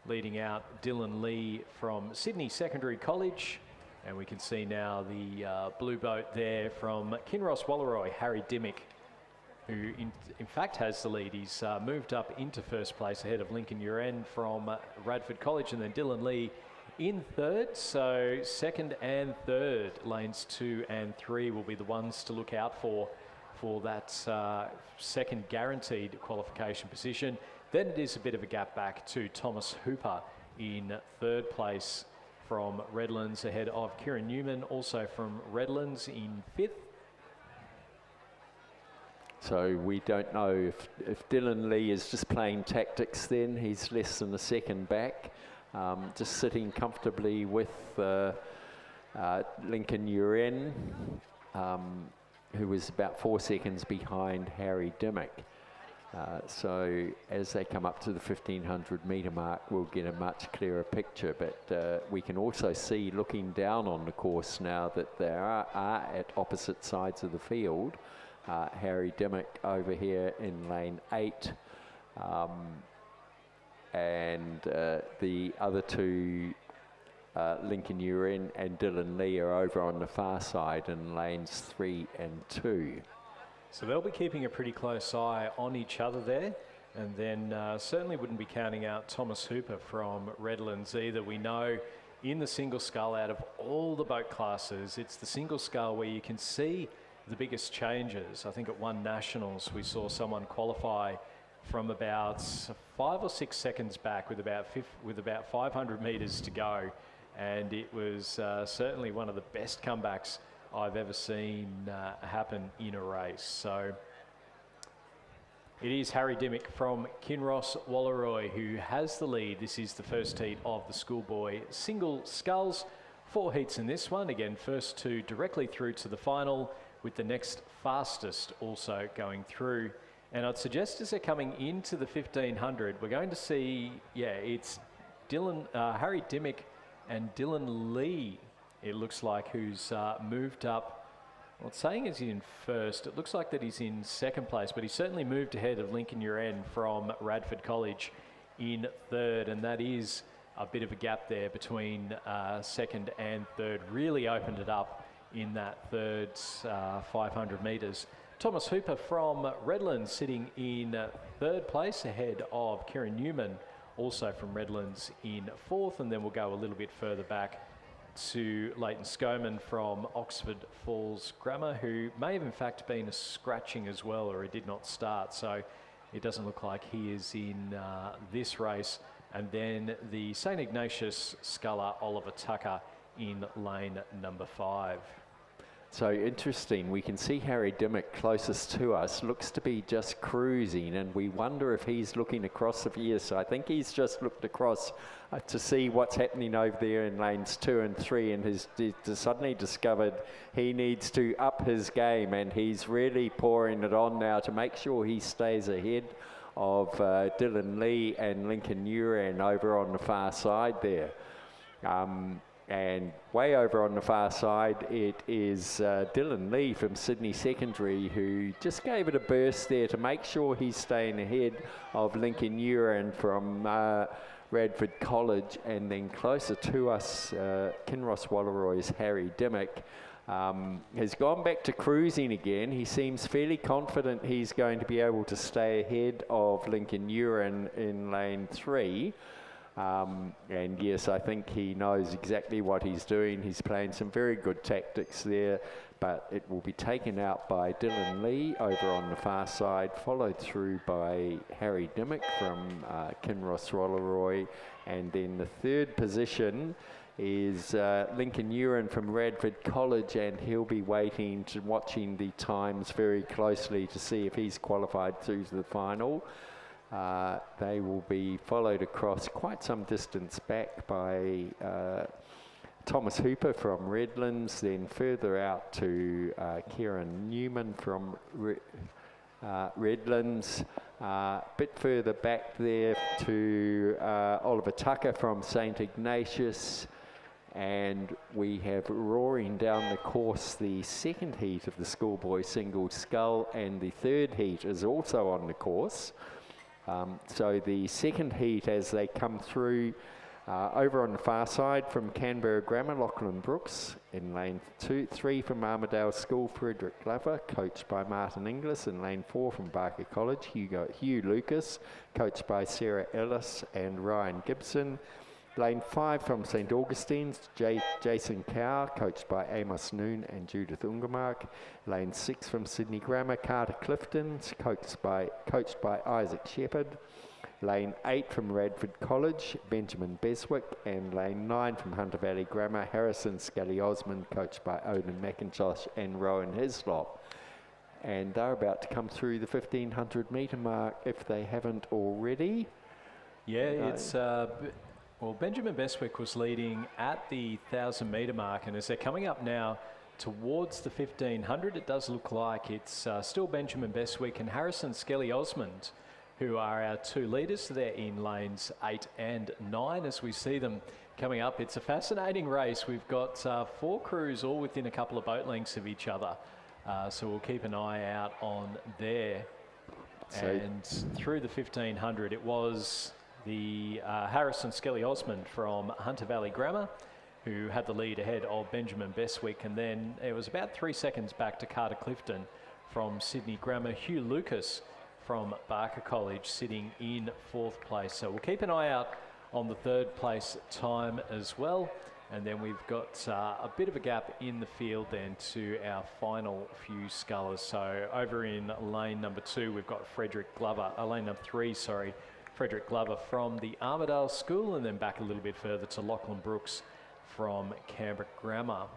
Leading out Dylan Lee from Sydney Secondary College. And we can see now the blue boat there from Kinross Walleroy, Harry Dimmick, who in fact has the lead. He's moved up into first place ahead of Lincoln Uren from Radford College, and then Dylan Lee in third. So second and third, lanes 2 and 3 will be the ones to look out for that second guaranteed qualification position. Then it is a bit of a gap back to Thomas Hooper in third place from Redlands, ahead of Kieran Newman, also from Redlands in 5th. So we don't know if Dylan Lee is just playing tactics then. He's less than a second back, just sitting comfortably with Lincoln Uren, who was about 4 seconds behind Harry Dimmick. So as they come up to the 1,500 metre mark, we'll get a much clearer picture. But we can also see, looking down on the course now, that there are at opposite sides of the field. Harry Dimmick over here in lane 8. And the other two Lincoln Uren and Dylan Lee are over on the far side in lanes 3 and 2. So they'll be keeping a pretty close eye on each other there. And then certainly wouldn't be counting out Thomas Hooper from Redlands either. We know in the single scull, out of all the boat classes, it's the single scull where you can see the biggest changes. I think at one Nationals, we saw someone qualify from about 5 or 6 seconds back with about 500 metres to go. And it was certainly one of the best comebacks I've ever seen happen in a race. So it is Harry Dimmick from Kinross Walleroy who has the lead. This is the first heat of the Schoolboy single sculls. 4 heats in this one. Again, first 2 directly through to the final, with the next fastest also going through. And I'd suggest as they're coming into the 1500, we're going to see, it's Harry Dimmick and Dylan Lee, it looks like, who's moved up. Well, it's saying he's in first. It looks like that he's in second place, but he's certainly moved ahead of Lincoln Uren from Radford College in third, and that is a bit of a gap there between second and third. Really opened it up in that third 500 metres. Thomas Hooper from Redlands sitting in third place ahead of Kieran Newman, also from Redlands, in fourth, and then we'll go a little bit further back to Leighton Skoman from Oxford Falls Grammar, who may have in fact been a scratching as well, or he did not start, so it doesn't look like he is in this race. And then the St Ignatius sculler Oliver Tucker in lane number 5. So interesting, we can see Harry Dimmick closest to us, looks to be just cruising, and we wonder if he's looking across the view. So I think he's just looked across to see what's happening over there in lanes 2 and 3, and has suddenly discovered he needs to up his game, and he's really pouring it on now to make sure he stays ahead of Dylan Lee and Lincoln Uren over on the far side there. And way over on the far side, it is Dylan Lee from Sydney Secondary, who just gave it a burst there to make sure he's staying ahead of Lincoln Uren from Radford College. And then closer to us, Kinross Walleroy's Harry Dimmick has gone back to cruising again. He seems fairly confident he's going to be able to stay ahead of Lincoln Uren in lane 3. And yes, I think he knows exactly what he's doing. He's playing some very good tactics there, but it will be taken out by Dylan Lee over on the far side, followed through by Harry Dimmick from Kinross Walleroy. And then the third position is Lincoln Uren from Radford College, and he'll be watching the times very closely to see if he's qualified through to the final. They will be followed across quite some distance back by Thomas Hooper from Redlands, then further out to Kieran Newman from Redlands, a bit further back there to Oliver Tucker from St Ignatius, and we have roaring down the course the second heat of the Schoolboy single scull, and the third heat is also on the course. So the second heat, as they come through over on the far side from Canberra Grammar, Lachlan Brooks in lane 3 from Armidale School, Frederick Glover, coached by Martin Inglis. In lane 4 from Barker College, Hugh Lucas, coached by Sarah Ellis and Ryan Gibson. Lane 5 from St Augustine's, Jason Cow, coached by Amos Noon and Judith Ungermark. Lane 6 from Sydney Grammar, Carter Clifton, coached by Isaac Shepherd. Lane 8 from Radford College, Benjamin Beswick. And lane 9 from Hunter Valley Grammar, Harrison Skelly Osmond, coached by Odin McIntosh and Rowan Hislop. And they're about to come through the 1500 metre mark if they haven't already. Yeah, it's... Well, Benjamin Beswick was leading at the 1,000 metre mark, and as they're coming up now towards the 1,500, it does look like it's still Benjamin Beswick and Harrison Skelly Osmond, who are our 2 leaders. They're in lanes 8 and 9 as we see them coming up. It's a fascinating race. We've got 4 crews all within a couple of boat lengths of each other, so we'll keep an eye out on there. And through the 1,500, it was the Harrison Skelly Osmond from Hunter Valley Grammar who had the lead ahead of Benjamin Beswick, and then it was about 3 seconds back to Carter Clifton from Sydney Grammar. Hugh Lucas from Barker College sitting in 4th place. So we'll keep an eye out on the 3rd place time as well. And then we've got a bit of a gap in the field then to our final few scullers. So over in lane number 2, we've got lane number 3, sorry, Frederick Glover from the Armidale School, and then back a little bit further to Lachlan Brooks from Canberra Grammar.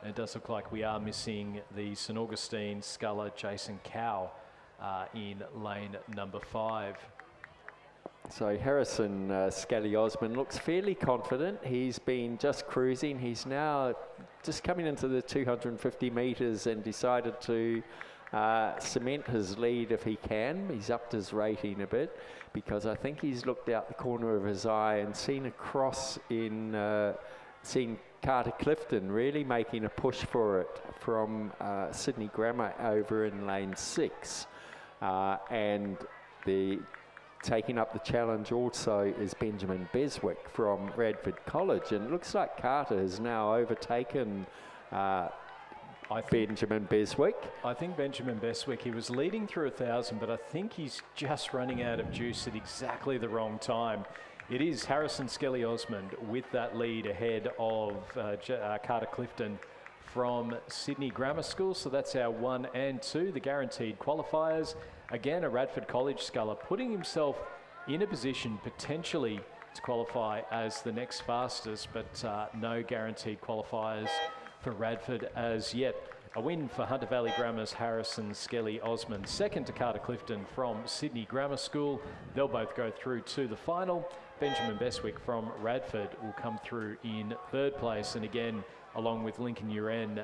And it does look like we are missing the St Augustine sculler Jason Cow in lane number 5. So Harrison Skelly Osmond looks fairly confident. He's been just cruising. He's now just coming into the 250 metres and decided to cement his lead if he can. He's upped his rating a bit because I think he's looked out the corner of his eye and seen a cross in, seen Carter Clifton really making a push for it from Sydney Grammar over in lane 6. And taking up the challenge also is Benjamin Beswick from Radford College, and it looks like Carter has now overtaken Benjamin Beswick. I think Benjamin Beswick, he was leading through 1,000, but I think he's just running out of juice at exactly the wrong time. It is Harrison Skelly Osmond with that lead ahead of Carter Clifton from Sydney Grammar School. So that's our 1 and 2, the guaranteed qualifiers. Again, a Radford College sculler putting himself in a position potentially to qualify as the next fastest, but no guaranteed qualifiers for Radford as yet. A win for Hunter Valley Grammar's Harrison Skelly Osmond. Second to Carter Clifton from Sydney Grammar School. They'll both go through to the final. Benjamin Beswick from Radford will come through in 3rd place. And again, along with Lincoln Uren,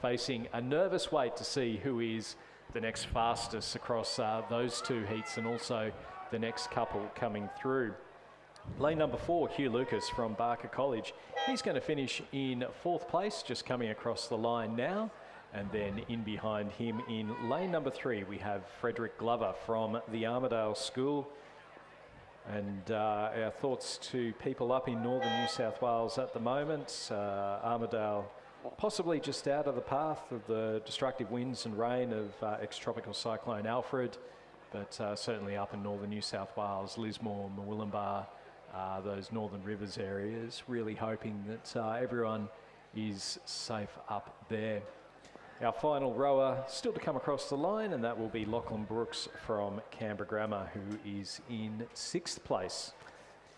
facing a nervous wait to see who is the next fastest across those 2 heats, and also the next couple coming through. Lane number 4, Hugh Lucas from Barker College. He's going to finish in 4th place, just coming across the line now. And then in behind him in lane number 3, we have Frederick Glover from the Armidale School. And our thoughts to people up in northern New South Wales at the moment. Armidale possibly just out of the path of the destructive winds and rain of ex-tropical cyclone Alfred, but certainly up in northern New South Wales, Lismore, Murwillumbah, those northern rivers areas, really hoping that everyone is safe up there. Our final rower still to come across the line, and that will be Lachlan Brooks from Canberra Grammar, who is in 6th place.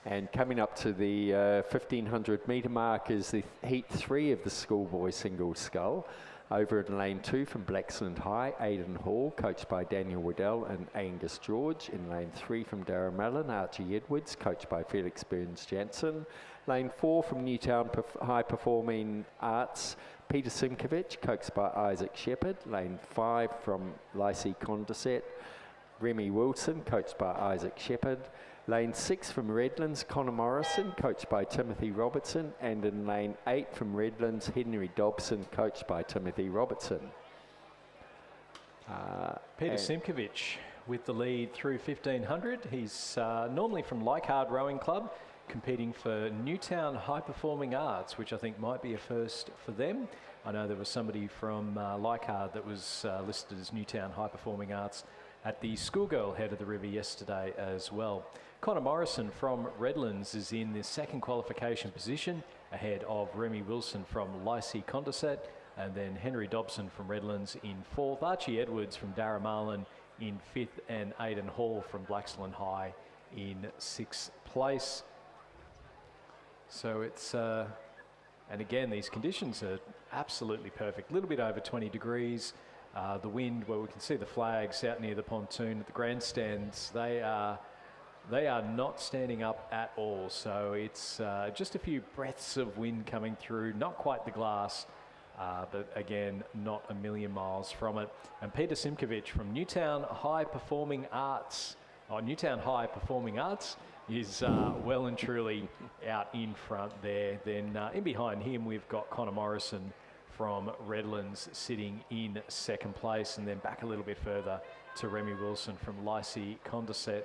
And coming up to the 1,500 metre mark is the heat 3 of the Schoolboy single scull. Over in lane 2 from Blacksland High, Aidan Hall, coached by Daniel Waddell and Angus George. In lane 3 from Darramallin, Archie Edwards, coached by Felix Burns-Jansen. Lane 4 from Newtown High Performing Arts, Peter Simkovich, coached by Isaac Shepherd. Lane 5 from Lacey Condorcet, Remy Wilson, coached by Isaac Shepherd. Lane 6 from Redlands, Connor Morrison, coached by Timothy Robertson. And in lane 8 from Redlands, Henry Dobson, coached by Timothy Robertson. Peter Simkovich with the lead through 1,500. He's normally from Leichhardt Rowing Club, competing for Newtown High Performing Arts, which I think might be a first for them. I know there was somebody from Leichhardt that was listed as Newtown High Performing Arts at the schoolgirl head of the river yesterday as well. Connor Morrison from Redlands is in the 2nd qualification position, ahead of Remy Wilson from Lacey Condorcet, and then Henry Dobson from Redlands in 4th. Archie Edwards from Darramallin in 5th, and Aidan Hall from Blacksland High in 6th place. So it's, and again, these conditions are absolutely perfect. A little bit over 20 degrees. The wind, where we can see the flags out near the pontoon at the grandstands, they are not standing up at all. So it's just a few breaths of wind coming through, not quite the glass, but again, not a million miles from it. And Peter Simkovich from Newtown High Performing Arts, is well and truly out in front there. Then in behind him, we've got Connor Morrison from Redlands sitting in 2nd place, and then back a little bit further to Remy Wilson from Lacey Condorcet.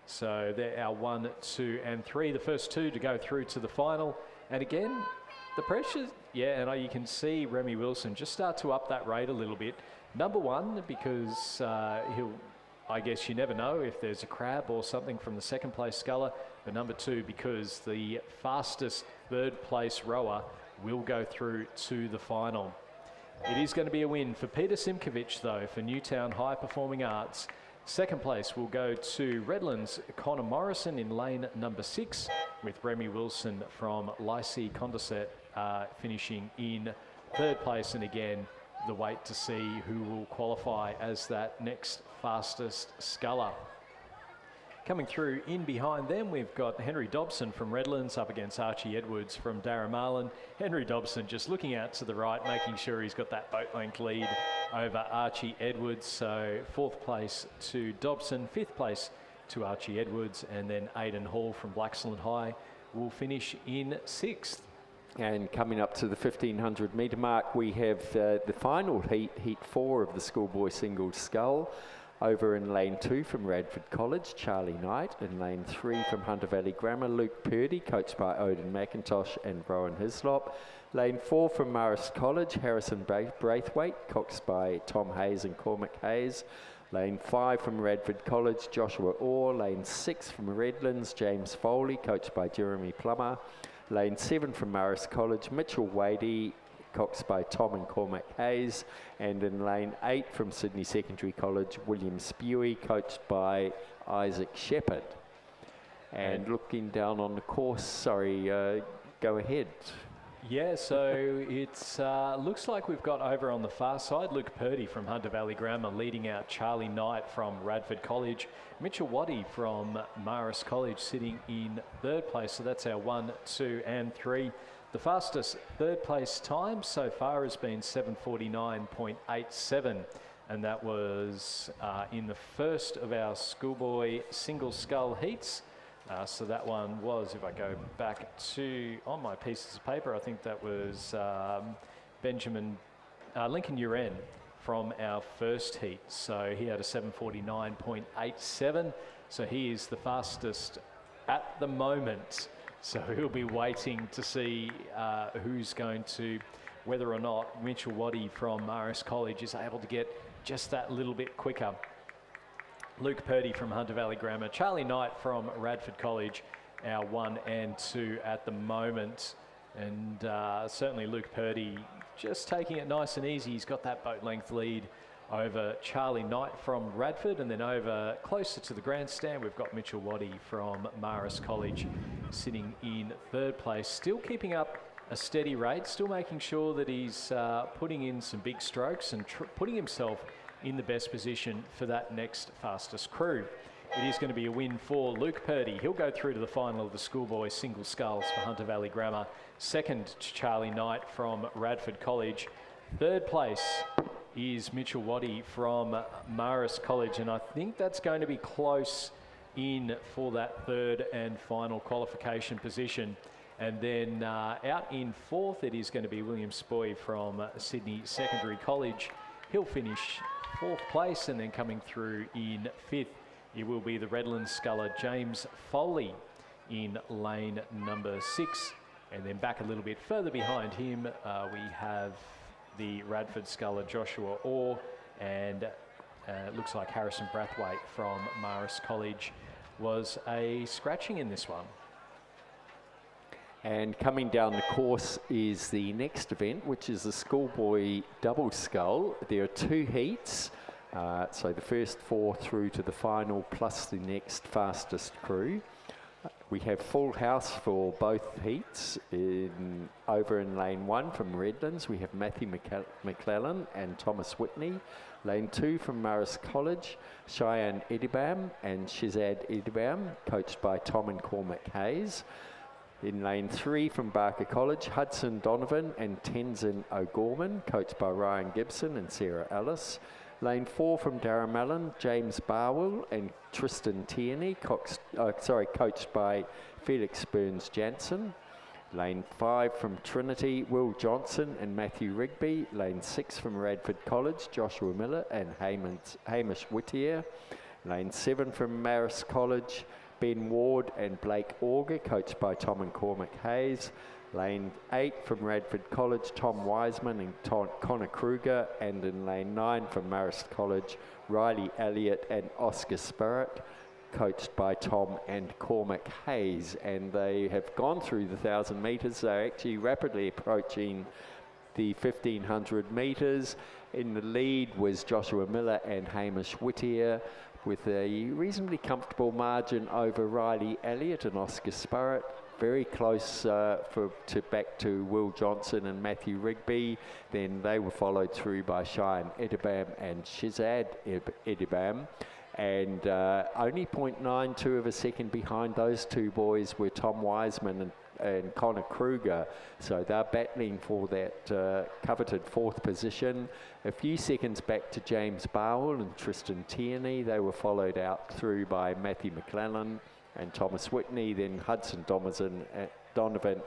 So they're our 1, 2 and 3, the first 2 to go through to the final. And again, The pressure, yeah, and you can see Remy Wilson just start to up that rate a little bit. Number one, because I guess you never know if there's a crab or something from the second place sculler. But number two, because the fastest third place rower will go through to the final. It is going to be a win for Peter Simkovich, though, for Newtown High Performing Arts. Second place will go to Redlands Connor Morrison in lane number 6, with Remy Wilson from Lycée Condorcet finishing in third place. And again, the wait to see who will qualify as that next fastest sculler. Coming through in behind them, we've got Henry Dobson from Redlands up against Archie Edwards from Darramarlin. Henry Dobson just looking out to the right, making sure he's got that boat length lead over Archie Edwards. So 4th place to Dobson, 5th place to Archie Edwards, and then Aidan Hall from Blaxland High will finish in 6th. And coming up to the 1500 metre mark, we have the final heat, Heat 4 of the Schoolboy Single Scull. Over in lane 2 from Radford College, Charlie Knight. In lane 3 from Hunter Valley Grammar, Luke Purdy, coached by Odin McIntosh and Rowan Hislop. Lane 4 from Marist College, Harrison Braithwaite, coached by Tom Hayes and Cormac Hayes. Lane 5 from Radford College, Joshua Orr. Lane 6 from Redlands, James Foley, coached by Jeremy Plummer. Lane 7 from Marist College, Mitchell Wadey, coached by Tom and Cormac Hayes. And in lane 8 from Sydney Secondary College, William Spewy, coached by Isaac Shepherd. And looking down on the course, go ahead. Yeah, so it looks like we've got over on the far side Luke Purdy from Hunter Valley Grammar leading out Charlie Knight from Radford College. Mitchell Waddy from Marist College sitting in third place. So that's our 1, 2 and 3. The fastest third place time so far has been 7:49.87, and that was in the first of our Schoolboy Single Scull heats. So that one was, if I go back to on my pieces of paper, I think that was Lincoln Uren from our first heat. So he had a 7:49.87. So he is the fastest at the moment. So he'll be waiting to see who's going to, whether or not Mitchell Waddy from Marist College is able to get just that little bit quicker. Luke Purdy from Hunter Valley Grammar, Charlie Knight from Radford College, our 1 and 2 at the moment. And certainly Luke Purdy just taking it nice and easy. He's got that boat length lead over Charlie Knight from Radford, and then over closer to the grandstand we've got Mitchell Waddy from Marist College sitting in third place, still keeping up a steady rate, still making sure that he's putting in some big strokes and putting himself in the best position for that next fastest crew. It is going to be a win for Luke Purdy. He'll go through to the final of the Schoolboy Single Sculls for Hunter Valley Grammar. Second to Charlie Knight from Radford College. Third place is Mitchell Waddy from Marist College, and I think that's going to be close in for that third and final qualification position. And then out in fourth, it is going to be William Spoy from Sydney Secondary College. He'll finish 4th place, and then coming through in 5th, it will be the Redlands sculler James Foley in lane number 6. And then back a little bit further behind him, we have the Radford sculler Joshua Orr, and it looks like Harrison Brathwaite from Marist College was a scratching in this one. And coming down the course is the next event, which is the Schoolboy Double Scull. There are 2 heats, so the first 4 through to the final, plus the next fastest crew. We have full house for both heats. Over in lane 1 from Redlands, we have Matthew McClellan and Thomas Whitney. Lane 2 from Marist College, Cheyenne Edibam and Shizad Edibam, coached by Tom and Cormac Hayes. In lane 3 from Barker College, Hudson Donovan and Tenzin O'Gorman, coached by Ryan Gibson and Sarah Ellis. Lane 4 from Darramallen, James Barwell and Tristan Tierney, coached by Felix Burns Jansen. Lane 5 from Trinity, Will Johnson and Matthew Rigby. Lane 6 from Radford College, Joshua Miller and Hamish Whittier. Lane 7 from Marist College, Ben Ward and Blake Auger, coached by Tom and Cormac Hayes. Lane 8 from Radford College, Tom Wiseman and Connor Kruger. And in lane 9 from Marist College, Riley Elliott and Oscar Spirit, coached by Tom and Cormac Hayes. And they have gone through the 1,000 metres. They're actually rapidly approaching the 1,500 metres. In the lead was Joshua Miller and Hamish Whittier, with a reasonably comfortable margin over Riley Elliott and Oscar Spirit. Very close back to Will Johnson and Matthew Rigby. Then they were followed through by Cheyenne Edibam and Shizad Edibam. And only 0.92 of a second behind those two boys were Tom Wiseman and Connor Kruger. So they're battling for that coveted 4th position. A few seconds back to James Barwell and Tristan Tierney. They were followed out through by Matthew McClellan and Thomas Whitney, then Hudson Donovan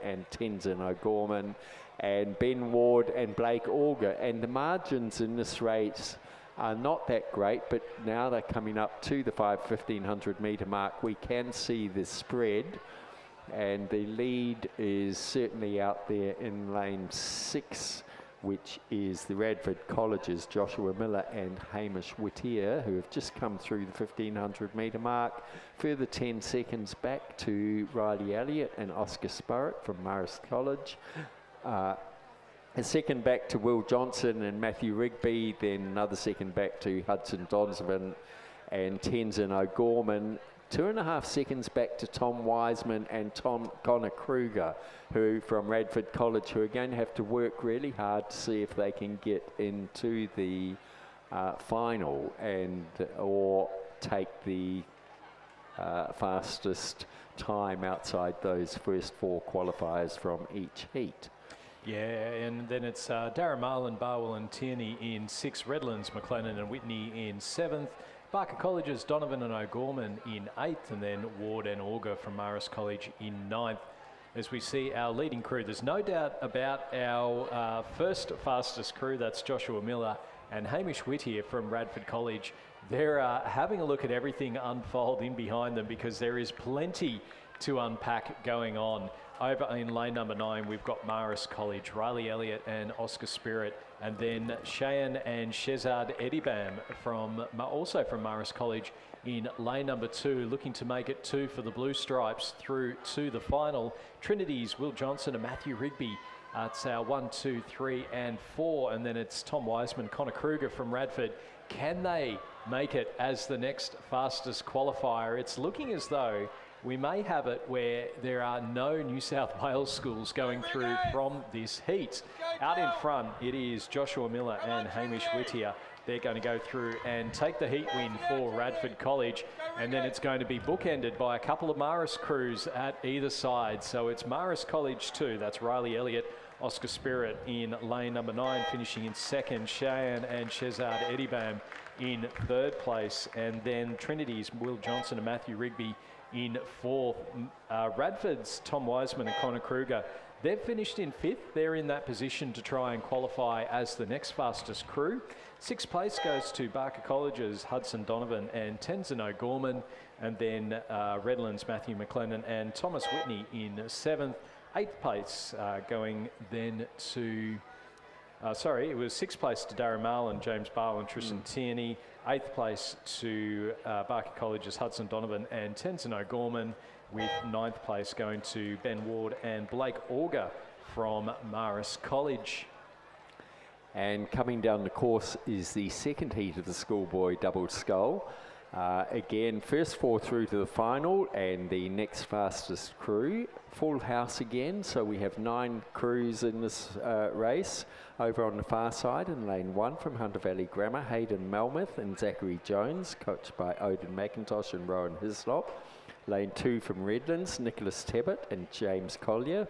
and Tenzin O'Gorman, and Ben Ward and Blake Auger. And the margins in this race are not that great, but now they're coming up to the 1,500 metre mark. We can see the spread, and the lead is certainly out there in lane 6, which is the Radford College's Joshua Miller and Hamish Whittier, who have just come through the 1,500 metre mark. Further 10 seconds back to Riley Elliott and Oscar Spirit from Marist College. A second back to Will Johnson and Matthew Rigby, then another second back to Hudson Donovan and Tenzin O'Gorman. 2.5 seconds back to Tom Wiseman and Connor Kruger, who from Radford College, who are going to have to work really hard to see if they can get into the final or take the fastest time outside those first 4 qualifiers from each heat. Yeah, and then it's Darren Marlin, Barwell and Tierney in 6th, Redlands, McLennan and Whitney in 7th, Barker College's Donovan and O'Gorman in 8th, and then Ward and Auger from Marist College in 9th. As we see our leading crew, there's no doubt about our first fastest crew. That's Joshua Miller and Hamish Whittier from Radford College. They're having a look at everything unfold in behind them, because there is plenty to unpack going on. Over in lane number 9, we've got Marist College, Riley Elliott and Oscar Spirit, and then Cheyenne and Shezad Edibam also from Marist College in lane number 2, looking to make it 2 for the Blue Stripes through to the final. Trinity's Will Johnson and Matthew Rigby. It's our 1, 2, 3 and 4, and then it's Tom Wiseman, Connor Kruger from Radford. Can they make it as the next fastest qualifier? It's looking as though we may have it where there are no New South Wales schools going through from this heat. Out in front, it is Joshua Miller and Hamish Whittier. They're going to go through and take the heat win for Radford College. And then it's going to be bookended by a couple of Marist crews at either side. So it's Marist College 2, that's Riley Elliott, Oscar Spirit in lane number 9, finishing in 2nd, Cheyenne and Shezad Edibam in 3rd place. And then Trinity's Will Johnson and Matthew Rigby in 4th. Radford's Tom Wiseman and Connor Kruger, they've finished in 5th. They're in that position to try and qualify as the next fastest crew. 6th place goes to Barker College's Hudson Donovan and Tenzin O'Gorman, and then Redlands Matthew McLennan and Thomas Whitney in 7th. 8th place going then to it was 6th place to Darren Marlin, James Barwell and Tristan Tierney. 8th place to Barker College's Hudson Donovan and Tenzin O'Gorman, with 9th place going to Ben Ward and Blake Auger from Marist College. And coming down the course is the second heat of the Schoolboy double scull. Again, first 4 through to the final, and the next fastest crew. Full house again, so we have 9 crews in this race. Over on the far side in lane 1 from Hunter Valley Grammar, Hayden Melmoth and Zachary Jones, coached by Odin McIntosh and Rowan Hislop. Lane 2 from Redlands, Nicholas Tebbett and James Collier.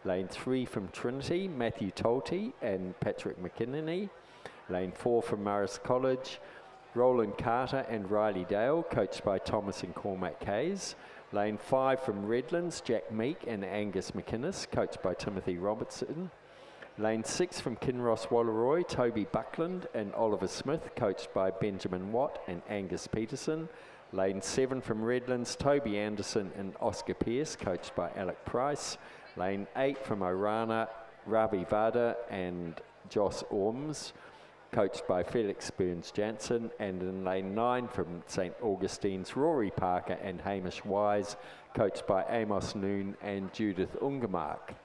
Lane 3 from Trinity, Matthew Tolte and Patrick McKinney. Lane 4 from Marist College, Roland Carter and Riley Dale, coached by Thomas and Cormac Hayes. Lane 5 from Redlands, Jack Meek and Angus McInnes, coached by Timothy Robertson. Lane 6 from Kinross Walleroy, Toby Buckland and Oliver Smith, coached by Benjamin Watt and Angus Peterson. Lane 7 from Redlands, Toby Anderson and Oscar Pearce, coached by Alec Price. Lane 8 from Orana, Ravi Vada and Josh Orms, coached by Felix Burns-Jansen, and in lane 9 from St Augustine's, Rory Parker and Hamish Wise, coached by Amos Noon and Judith Ungemark.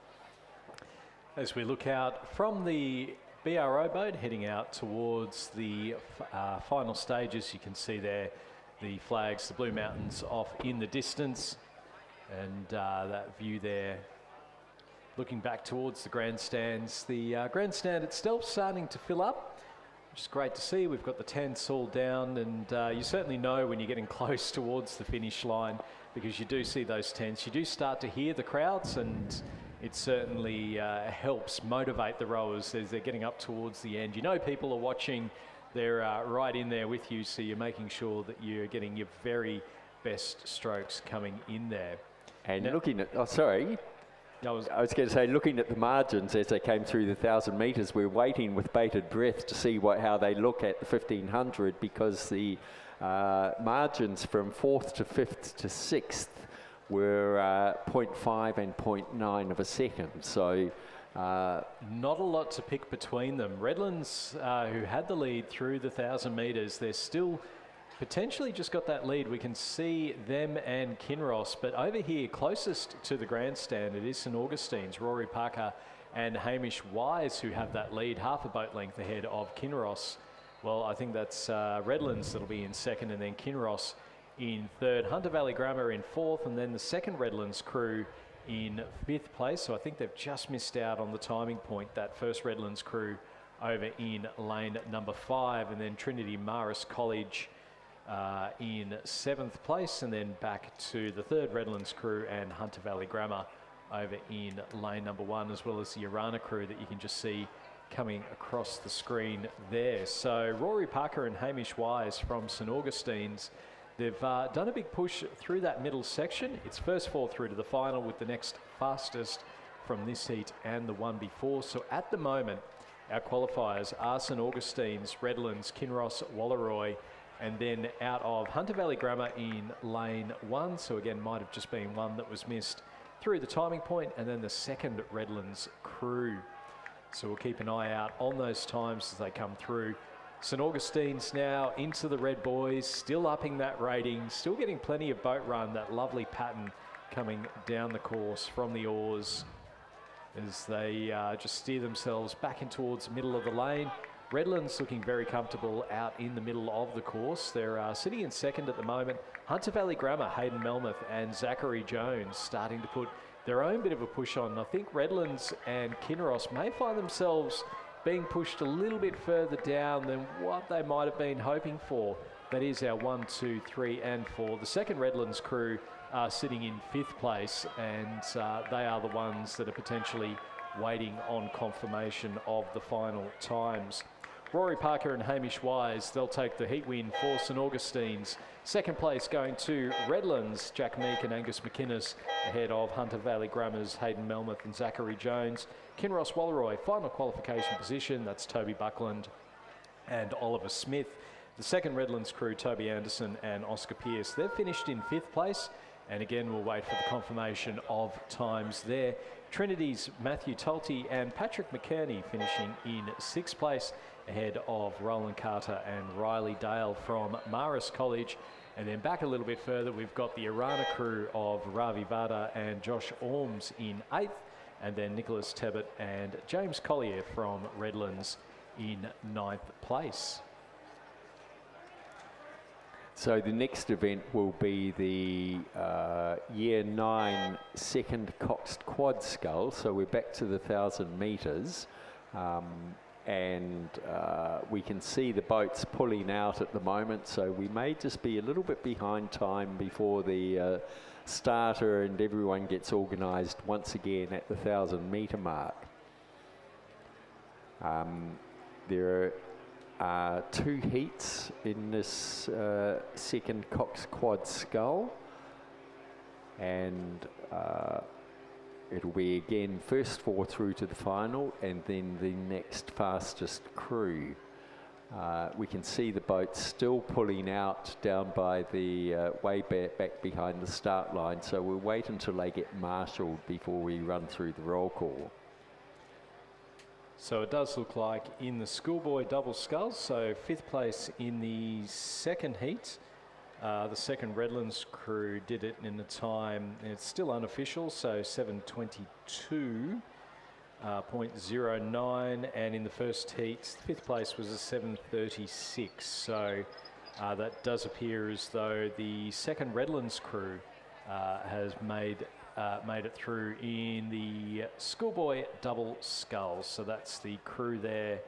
As we look out from the BRO boat heading out towards the final stages, you can see there the flags, the Blue Mountains off in the distance, and that view there looking back towards the grandstands. The grandstand itself starting to fill up, which is great to see. We've got the tents all down, and you certainly know when you're getting close towards the finish line, because you do see those tents. You do start to hear the crowds, and it certainly helps motivate the rowers as they're getting up towards the end. You know people are watching, they're right in there with you, so you're making sure that you're getting your very best strokes coming in there. And now, looking at, I was going to say, looking at the margins as they came through the 1,000 metres, we're waiting with bated breath to see how they look at the 1,500, because the margins from 4th to 5th to 6th were 0.5 and 0.9 of a second. So not a lot to pick between them. Redlands, who had the lead through the 1,000 metres, they're still potentially just got that lead. We can see them and Kinross, but over here closest to the grandstand it is St Augustine's, Rory Parker and Hamish Wise who have that lead, half a boat length ahead of Kinross. Well, I think that's Redlands that'll be in second, and then Kinross in third, Hunter Valley Grammar in fourth, and then the second Redlands crew in 5th place. So I think they've just missed out on the timing point, that first Redlands crew over in lane number 5, and then Trinity Marist College in 7th place, and then back to the third Redlands crew and Hunter Valley Grammar over in lane number 1, as well as the Orana crew that you can just see coming across the screen there. So Rory Parker and Hamish Wise from St Augustine's, they've done a big push through that middle section. It's first 4 through to the final, with the next fastest from this heat and the one before. So at the moment our qualifiers are St Augustine's, Redlands, Kinross, Walleroy, and then out of Hunter Valley Grammar in lane 1. So again, might have just been one that was missed through the timing point, and then the second Redlands crew. So we'll keep an eye out on those times as they come through. St Augustine's now into the Red Boys, still upping that rating, still getting plenty of boat run, that lovely pattern coming down the course from the oars as they just steer themselves back in towards the middle of the lane. Redlands looking very comfortable out in the middle of the course. They're sitting in second at the moment. Hunter Valley Grammar, Hayden Melmoth and Zachary Jones starting to put their own bit of a push on. I think Redlands and Kinross may find themselves being pushed a little bit further down than what they might have been hoping for. That is our 1, 2, 3 and 4. The second Redlands crew are sitting in 5th place, and they are the ones that are potentially waiting on confirmation of the final times. Rory Parker and Hamish Wise, they'll take the heat win for St Augustine's. Second place going to Redlands, Jack Meek and Angus McInnes, ahead of Hunter Valley Grammar's Hayden Melmoth and Zachary Jones. Kinross Walleroy, final qualification position, that's Toby Buckland and Oliver Smith. The second Redlands crew, Toby Anderson and Oscar Pearce, they've finished in 5th place, and again we'll wait for the confirmation of times there. Trinity's Matthew Tulty and Patrick McKerney finishing in 6th place, ahead of Roland Carter and Riley Dale from Marist College. And then back a little bit further, we've got the Orana crew of Ravi Vada and Josh Orms in 8th, and then Nicholas Tebbett and James Collier from Redlands in 9th place. So the next event will be the Year 9 second Coxed Quad Scull. So we're back to the 1,000 metres. And we can see the boats pulling out at the moment, so we may just be a little bit behind time before the starter and everyone gets organised once again at the 1,000 metre mark. There are 2 heats in this second Cox Quad Scull, and it'll be again first 4 through to the final, and then the next fastest crew. We can see the boat still pulling out down by the way back behind the start line, so we'll wait until they get marshalled before we run through the roll call. So it does look like in the Schoolboy double sculls, so 5th place in the second heat. The second Redlands crew did it in a time, and it's still unofficial, so 7:22.09, and in the first heat, 5th place was a 7:36. So that does appear as though the second Redlands crew has made it through in the Schoolboy double sculls. So that's the crew there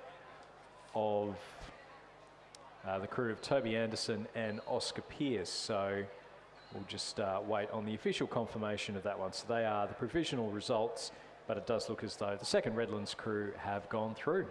of the crew of Toby Anderson and Oscar Pearce. So we'll just wait on the official confirmation of that one. So they are the provisional results, but it does look as though the second Redlands crew have gone through.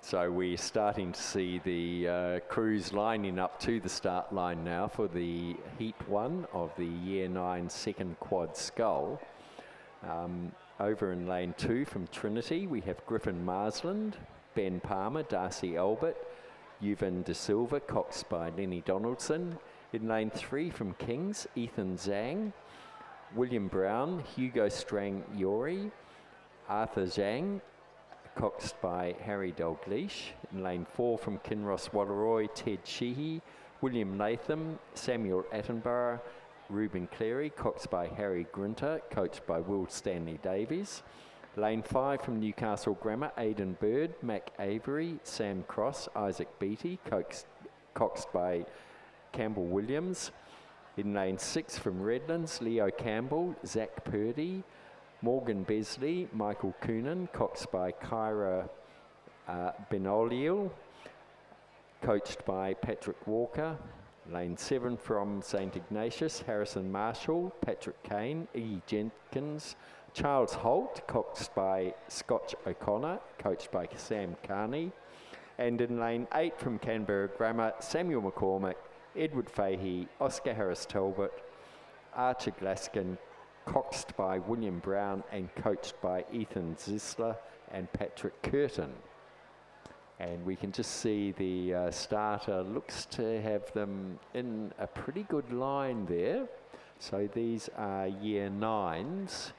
So we're starting to see the crews lining up to the start line now for the Heat 1 of the Year 9 second quad scull. Over in lane 2 from Trinity, we have Griffin Marsland, Ben Palmer, Darcy Albert, Yuvan De Silva, coxed by Lenny Donaldson. In lane 3 from Kings, Ethan Zhang, William Brown, Hugo Strang Yori, Arthur Zhang, coxed by Harry Dalgleish. In lane 4 from Kinross Wallaroy, Ted Sheehy, William Latham, Samuel Attenborough, Reuben Cleary, coxed by Harry Grinter, coached by Will Stanley Davies. Lane 5 from Newcastle Grammar, Aidan Bird, Mac Avery, Sam Cross, Isaac Beattie, coxed by Campbell Williams. In lane 6 from Redlands, Leo Campbell, Zach Purdy, Morgan Besley, Michael Coonan, coxed by Kyra Benoliel, coached by Patrick Walker. Lane 7 from St Ignatius, Harrison Marshall, Patrick Kane, E. Jenkins, Charles Holt, coxed by Scotch O'Connor, coached by Sam Carney. And in lane 8 from Canberra Grammar, Samuel McCormick, Edward Fahey, Oscar Harris Talbot, Archer Glaskin, coxed by William Brown and coached by Ethan Zisler and Patrick Curtin. And we can just see the starter looks to have them in a pretty good line there. So these are Year 9s.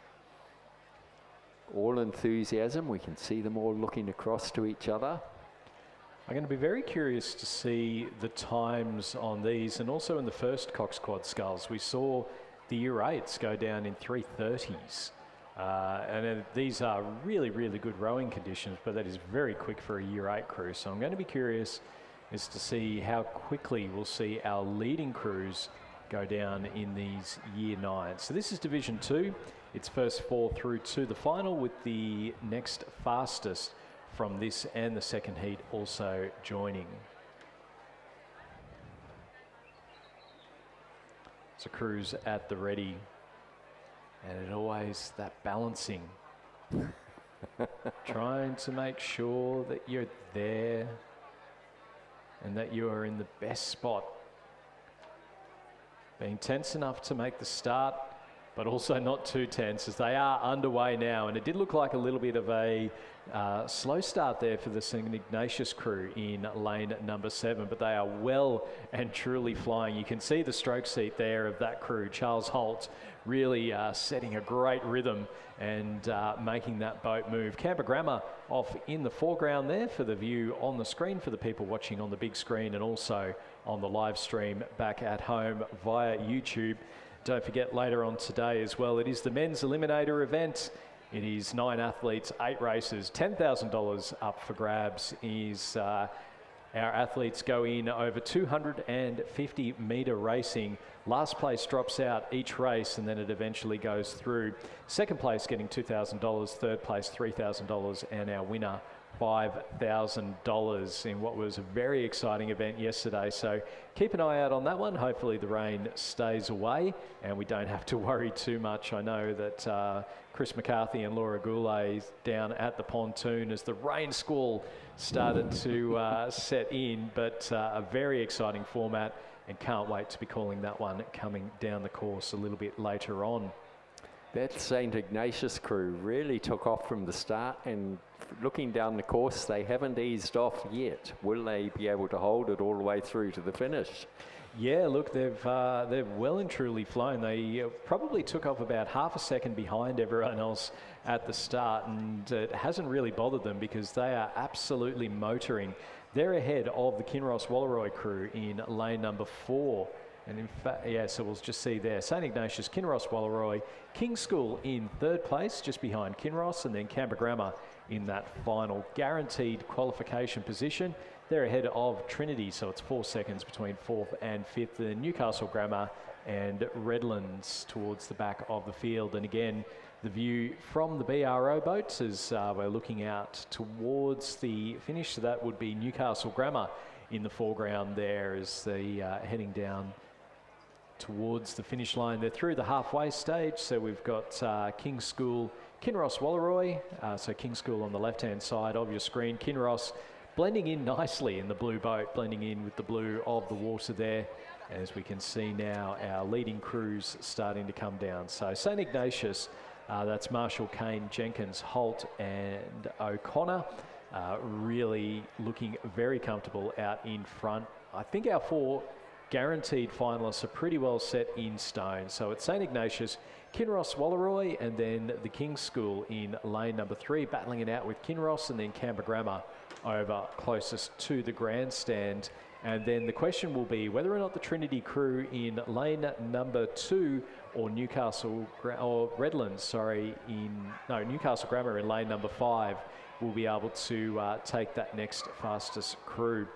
All enthusiasm. We can see them all looking across to each other. I'm going to be very curious to see the times on these, and also in the first Cox Quad Sculls we saw the Year 8s go down in 3:30s. These are really, really good rowing conditions, but that is very quick for a Year 8 crew. So I'm going to be curious as to see how quickly we'll see our leading crews go down in these Year 9s. So this is Division 2. It's first 4 through to the final, with the next fastest from this and the second heat also joining. So crews at the ready. And it always that balancing, trying to make sure that you're there and that you are in the best spot. Being tense enough to make the start, but also not too tense, as they are underway now. And it did look like a little bit of a slow start there for the St Ignatius crew in lane number 7, but they are well and truly flying. You can see the stroke seat there of that crew. Charles Holt really setting a great rhythm and making that boat move. Canberra Grammar off in the foreground there for the view on the screen for the people watching on the big screen, and also on the live stream back at home via YouTube. Don't forget, later on today as well, it is the men's eliminator event. It is 9 athletes, 8 races, $10,000 up for grabs. Our athletes go in over 250-metre racing. Last place drops out each race, and then it eventually goes through. Second place getting $2,000, third place $3,000, and our winner $5,000 in what was a very exciting event yesterday. So keep an eye out on that one. Hopefully the rain stays away and we don't have to worry too much. I know that Chris McCarthy and Laura Goulet down at the pontoon as the rain squall started to set in, but a very exciting format, and can't wait to be calling that one coming down the course a little bit later on. That St Ignatius crew really took off from the start, and looking down the course, they haven't eased off yet. Will they be able to hold it all the way through to the finish? Yeah, look, they've well and truly flown. They probably took off about half a second behind everyone else at the start, and it hasn't really bothered them because they are absolutely motoring. They're ahead of the Kinross Walleroy crew in lane number 4. And in fact, yeah, so we'll just see there, St Ignatius, Kinross Walleroy, King's School in third place, just behind Kinross, and then Canberra Grammar in that final guaranteed qualification position. They're ahead of Trinity, so it's 4 seconds between 4th and 5th. Then Newcastle Grammar and Redlands towards the back of the field. And again, the view from the BRO boats as we're looking out towards the finish. So that would be Newcastle Grammar in the foreground there as they heading down towards the finish line. They're through the halfway stage, so we've got King's School, Kinross Walleroy, so King's School on the left-hand side of your screen. Kinross blending in nicely in the blue boat, blending in with the blue of the water there. As we can see now, our leading crews starting to come down. So St Ignatius, that's Marshall, Kane, Jenkins, Holt and O'Connor, really looking very comfortable out in front. I think our 4 guaranteed finalists are pretty well set in stone. So it's St Ignatius, Kinross Walleroy, and then the King's School in lane number 3, battling it out with Kinross, and then Canberra Grammar over closest to the grandstand. And then the question will be whether or not the Trinity crew in lane number 2 or Newcastle Grammar in lane number 5 will be able to take that next fastest crew.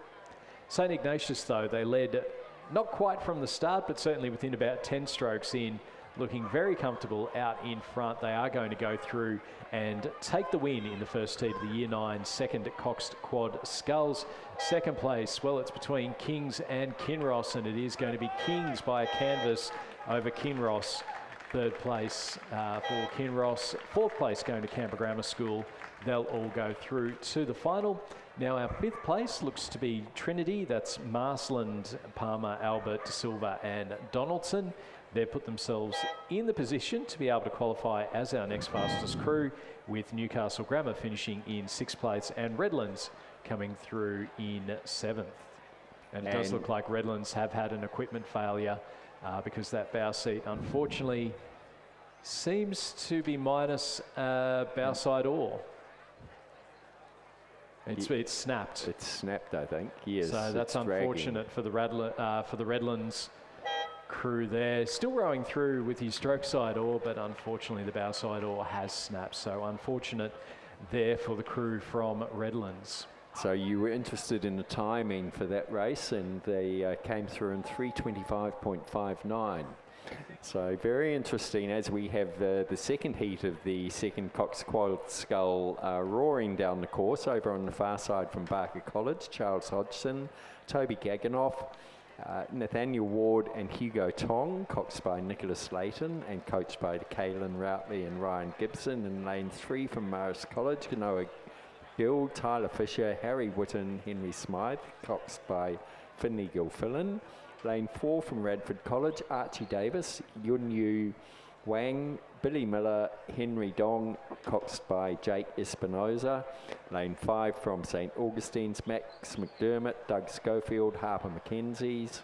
St Ignatius, though, they led not quite from the start, but certainly within about 10 strokes in, looking very comfortable out in front. They are going to go through and take the win in the first heat of the Year 9, second at Coxed Quad Sculls. Second place, well, it's between Kings and Kinross, and it is going to be Kings by a canvas over Kinross. Third place for Kinross. Fourth place going to Canberra Grammar School. They'll all go through to the final. Now our 5th place looks to be Trinity. That's Marsland, Palmer, Albert, De Silva and Donaldson. They've put themselves in the position to be able to qualify as our next fastest crew, with Newcastle Grammar finishing in 6th place and Redlands coming through in 7th. And it does look like Redlands have had an equipment failure because that bow seat unfortunately seems to be minus bow side oar. It's snapped. It's snapped, I think. Yes. So that's unfortunate for the Redlands crew there. Still rowing through with his stroke side oar, but unfortunately the bow side oar has snapped. So unfortunate there for the crew from Redlands. So you were interested in the timing for that race, and they came through in 3:25.59. So very interesting as we have the second heat of the second Cox Quad Scull roaring down the course over on the far side from Barker College. Charles Hodgson, Toby Gaganoff, Nathaniel Ward and Hugo Tong, coxed by Nicholas Layton and coached by Caelan Routley and Ryan Gibson. In lane 3 from Marist College, Kanoa Gill, Tyler Fisher, Harry Whitten, Henry Smythe, coxed by Finley Gilfillan. Lane 4 from Radford College, Archie Davis, Yun Yu Wang, Billy Miller, Henry Dong, coxed by Jake Espinoza. Lane 5 from St Augustine's, Max McDermott, Doug Schofield, Harper Mackenzie's.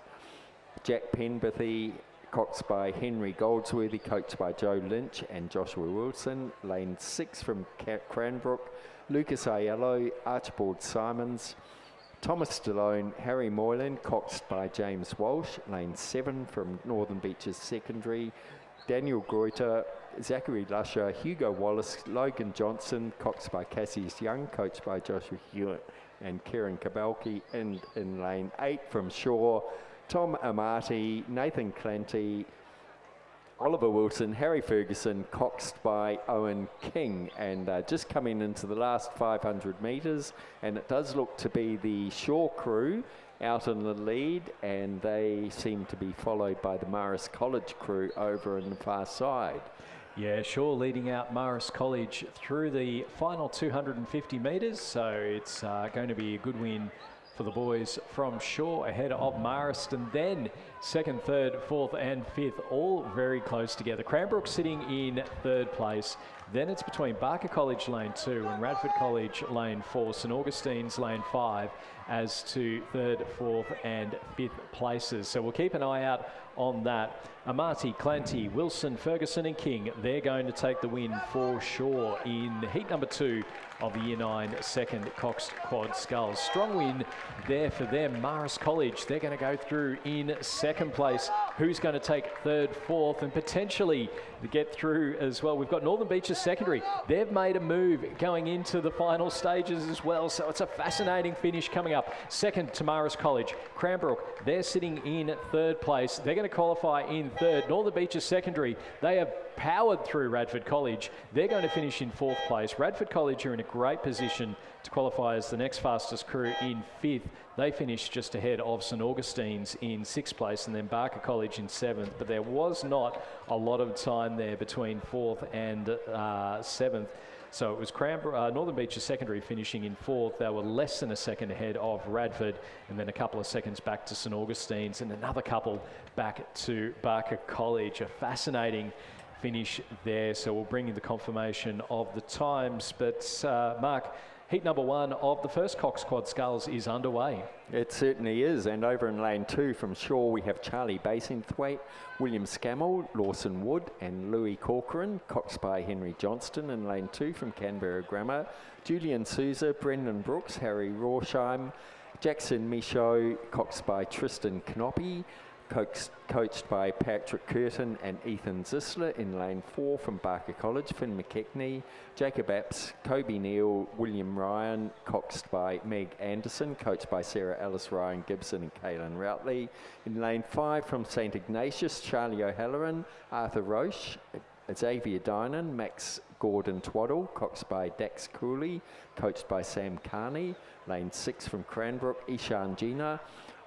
Jack Penberthy, coxed by Henry Goldsworthy, coached by Joe Lynch and Joshua Wilson. Lane 6 from Cranbrook, Lucas Aiello, Archibald Simons, Thomas Stallone, Harry Moylan, coxed by James Walsh. Lane 7 from Northern Beaches Secondary, Daniel Greuter, Zachary Lusher, Hugo Wallace, Logan Johnson, coxed by Cassius Young, coached by Joshua Hewitt and Kieran Kabalki. And in lane 8 from Shaw, Tom Amati, Nathan Clanty, Oliver Wilson, Harry Ferguson, coxed by Owen King. And just coming into the last 500 metres, and it does look to be the Shaw crew out in the lead, and they seem to be followed by the Marist College crew over on the far side. Yeah, Shaw leading out Marist College through the final 250 metres, so it's going to be a good win for the boys from Shaw ahead of Marist. And then second, third, fourth and fifth, all very close together. Cranbrook sitting in third place. Then it's between Barker College lane 2 and Radford College lane 4, St Augustine's lane 5 as to third, fourth and fifth places. So we'll keep an eye out on that. Amati, Clanty, Wilson, Ferguson and King, they're going to take the win for Shaw in heat number 2 of the Year 9 second Cox Quad Sculls. Strong win there for them. Marist College, they're going to go through in second place. Who's going to take third, fourth and potentially get through as well? We've got Northern Beaches Secondary. They've made a move going into the final stages as well, so it's a fascinating finish coming up. Second to Marist College. Cranbrook, they're sitting in third place. They're going to qualify in third. Northern Beaches Secondary, they have powered through Radford College. They're going to finish in fourth place. Radford College are in a great position to qualify as the next fastest crew in fifth. They finished just ahead of St Augustine's in sixth place, and then Barker College in seventh. But there was not a lot of time there between fourth and seventh. So it was Northern Beaches Secondary finishing in fourth. They were less than a second ahead of Radford, and then a couple of seconds back to St Augustine's, and another couple back to Barker College. A fascinating finish there. So we'll bring you the confirmation of the times. But Mark, heat number 1 of the first Cox Quad Sculls is underway. It certainly is, and over in lane 2 from Shaw we have Charlie Basingthwaite, William Scammell, Lawson Wood and Louis Corcoran, coxed by Henry Johnston. In lane 2 from Canberra Grammar, Julian Souza, Brendan Brooks, Harry Rorsheim, Jackson Michaud, coxed by Tristan Knoppy, coached by Patrick Curtin and Ethan Zisler. In lane 4 from Barker College, Finn McKechnie, Jacob Apps, Kobe Neal, William Ryan, coxed by Meg Anderson, coached by Sarah Ellis, Ryan Gibson and Caelan Routley. In lane 5 from St Ignatius, Charlie O'Halloran, Arthur Roche, Xavier Dinan, Max Gordon Twaddle, coxed by Dax Cooley, coached by Sam Carney. Lane 6 from Cranbrook, Ishan Gina,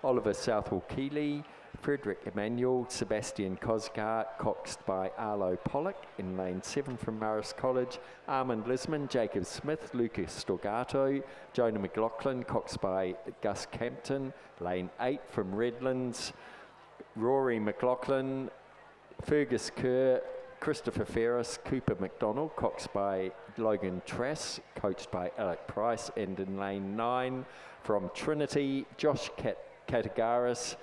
Oliver Southwell Keeley, Frederick Emmanuel, Sebastian Cosgar, coxed by Arlo Pollock. In lane 7 from Marist College, Armand Lisman, Jacob Smith, Lucas Storgato, Jonah McLaughlin, coxed by Gus Campton. Lane 8 from Redlands, Rory McLaughlin, Fergus Kerr, Christopher Ferris, Cooper McDonald, coxed by Logan Trass, coached by Alec Price. And in lane 9 from Trinity, Josh Katagaris,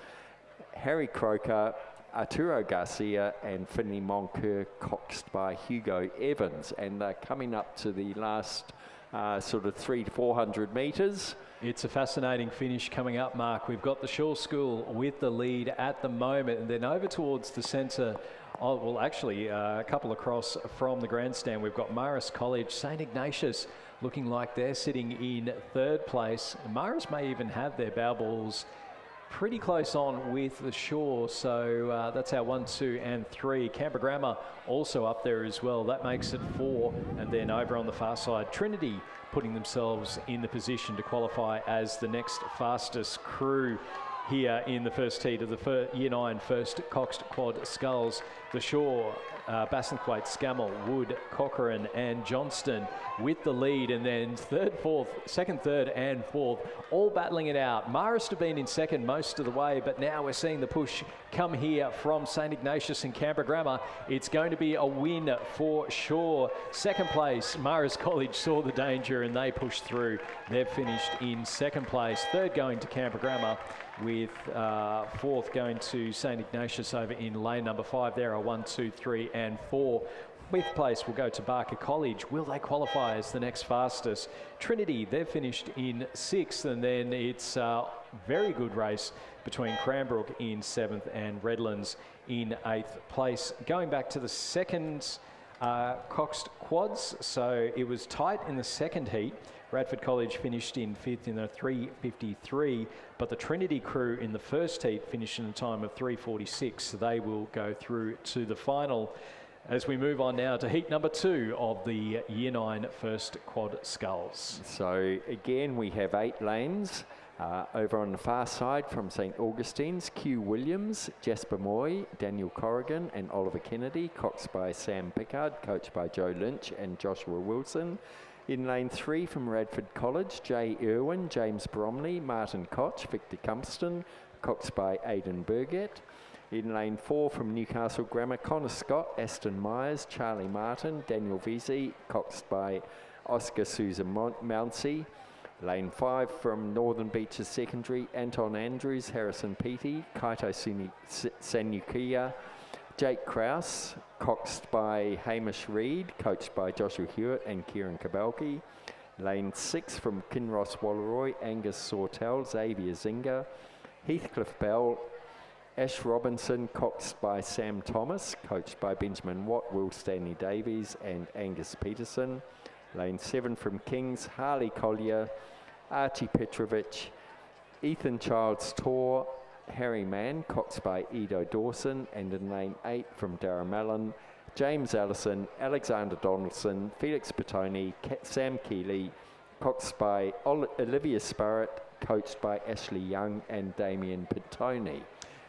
Harry Croker, Arturo Garcia and Finley Moncur, coxed by Hugo Evans. And coming up to the last sort of 300 to 400 metres. It's a fascinating finish coming up, Mark. We've got the Shaw School with the lead at the moment, and then over towards the centre, well, actually, a couple across from the grandstand, we've got Marist College, St Ignatius, looking like they're sitting in third place. Marist may even have their bow balls pretty close on with the Shaw, so that's our 1, 2 and 3. Canberra Grammar also up there as well. That makes it 4, and then over on the far side, Trinity putting themselves in the position to qualify as the next fastest crew here in the first heat of the Year 9 first Coxed Quad Sculls. The Shaw, Bassenthwaite, Scammell, Wood, Cochrane and Johnston with the lead, and then second, third and fourth all battling it out. Marist have been in second most of the way, but now we're seeing the push come here from St Ignatius and Canberra Grammar. It's going to be a win for Shaw. Second place, Marist College saw the danger and they pushed through. They've finished in second place. Third going to Canberra Grammar, with fourth going to St Ignatius over in lane number 5. There are 1, 2, 3 and 4. Fifth place will go to Barker College. Will they qualify as the next fastest? Trinity, they've finished in 6th, and then it's a very good race between Cranbrook in 7th and Redlands in 8th place. Going back to the second Coxed Quads, so it was tight in the second heat. Radford College finished in 5th in a 3:53, but the Trinity crew in the first heat finished in a time of 3:46, so they will go through to the final. As we move on now to heat number 2 of the Year 9 first Quad Sculls. So again, we have 8 lanes. Over on the far side from St Augustine's, Q Williams, Jasper Moy, Daniel Corrigan and Oliver Kennedy, coxed by Sam Pickard, coached by Joe Lynch and Joshua Wilson. In lane 3 from Radford College, Jay Irwin, James Bromley, Martin Koch, Victor Cumpston, coxed by Aidan Burgett. In lane 4 from Newcastle Grammar, Connor Scott, Aston Myers, Charlie Martin, Daniel Vesey, coxed by Oscar Susan Mounsey. Lane 5 from Northern Beaches Secondary, Anton Andrews, Harrison Peaty, Kaito Sanukia, Jake Krause, coxed by Hamish Reid, coached by Joshua Hewitt and Kieran Kabalki. Lane 6 from Kinross Walleroy, Angus Sawtell, Xavier Zinger, Heathcliff Bell, Ash Robinson, coxed by Sam Thomas, coached by Benjamin Watt, Will Stanley Davies and Angus Peterson. Lane 7 from Kings, Harley Collier, Archie Petrovic, Ethan Childs Tor, Harry Mann, coxed by Edo Dawson, and in lane 8 from Darramallon, James Allison, Alexander Donaldson, Felix Petoni, Sam Keeley, coxed by Olivia Sparrett, coached by Ashley Young and Damien Petoni.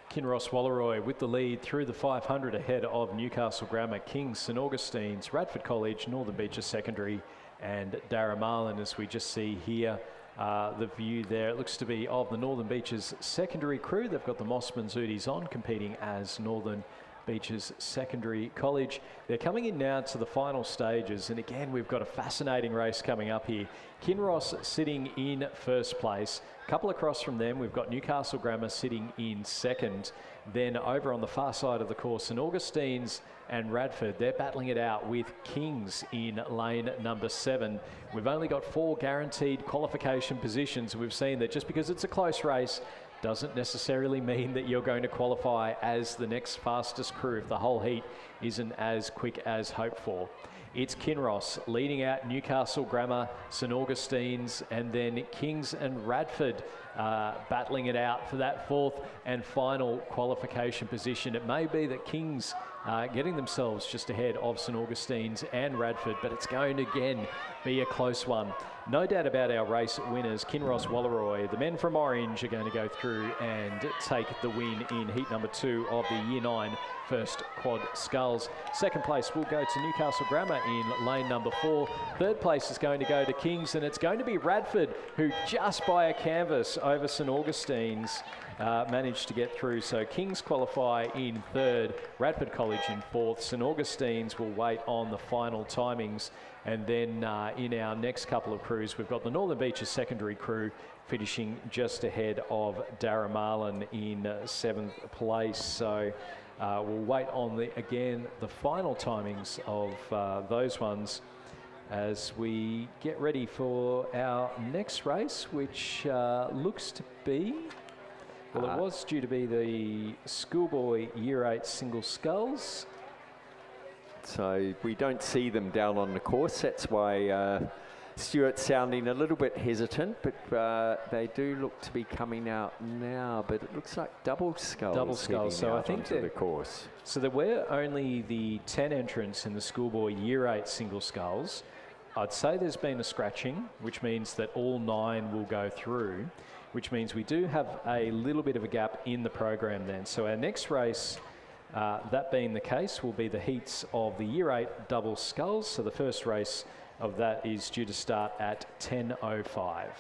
Kinross Walleroy with the lead through the 500 ahead of Newcastle Grammar, Kings, St Augustine's, Radford College, Northern Beaches Secondary and Darramallon. As we just see here, the view there, it looks to be of the Northern Beaches Secondary crew. They've got the Mossman Zooties on, competing as Northern Beaches Secondary College. They're coming in now to the final stages, and again we've got a fascinating race coming up here. Kinross sitting in first place. A couple across from them we've got Newcastle Grammar sitting in second. Then over on the far side of the course, St Augustine's and Radford, they're battling it out with Kings in lane number 7. We've only got 4 guaranteed qualification positions. We've seen that just because it's a close race doesn't necessarily mean that you're going to qualify as the next fastest crew if the whole heat isn't as quick as hoped for. It's Kinross leading out Newcastle Grammar, St Augustine's, and then Kings and Radford battling it out for that 4th and final qualification position. It may be that Kings getting themselves just ahead of St Augustine's and Radford, but it's going to again be a close one. No doubt about our race winners, Kinross Walleroy. The men from Orange are going to go through and take the win in heat number 2 of the Year 9 first Quad Sculls. Second place will go to Newcastle Grammar in lane number 4. Third place is going to go to Kings, and it's going to be Radford, who just by a canvas over St Augustine's managed to get through. So Kings qualify in 3rd, Radford College in 4th. St Augustine's will wait on the final timings. And then in our next couple of crews, we've got the Northern Beaches Secondary crew finishing just ahead of Darramallon in 7th place. So we'll wait on the final timings of those ones. as we get ready for our next race, which looks to be, well, it was due to be the Schoolboy Year 8 Single Sculls. So we don't see them down on the course. That's why Stuart's sounding a little bit hesitant, but they do look to be coming out now. But it looks like double sculls. Double sculls. So I think onto the course. So there were only the 10 entrants in the Schoolboy Year 8 Single Sculls. I'd say there's been a scratching, which means that all 9 will go through, which means we do have a little bit of a gap in the program then. So our next race, that being the case, will be the heats of the Year 8 Double Sculls. So the first race of that is due to start at 10:05.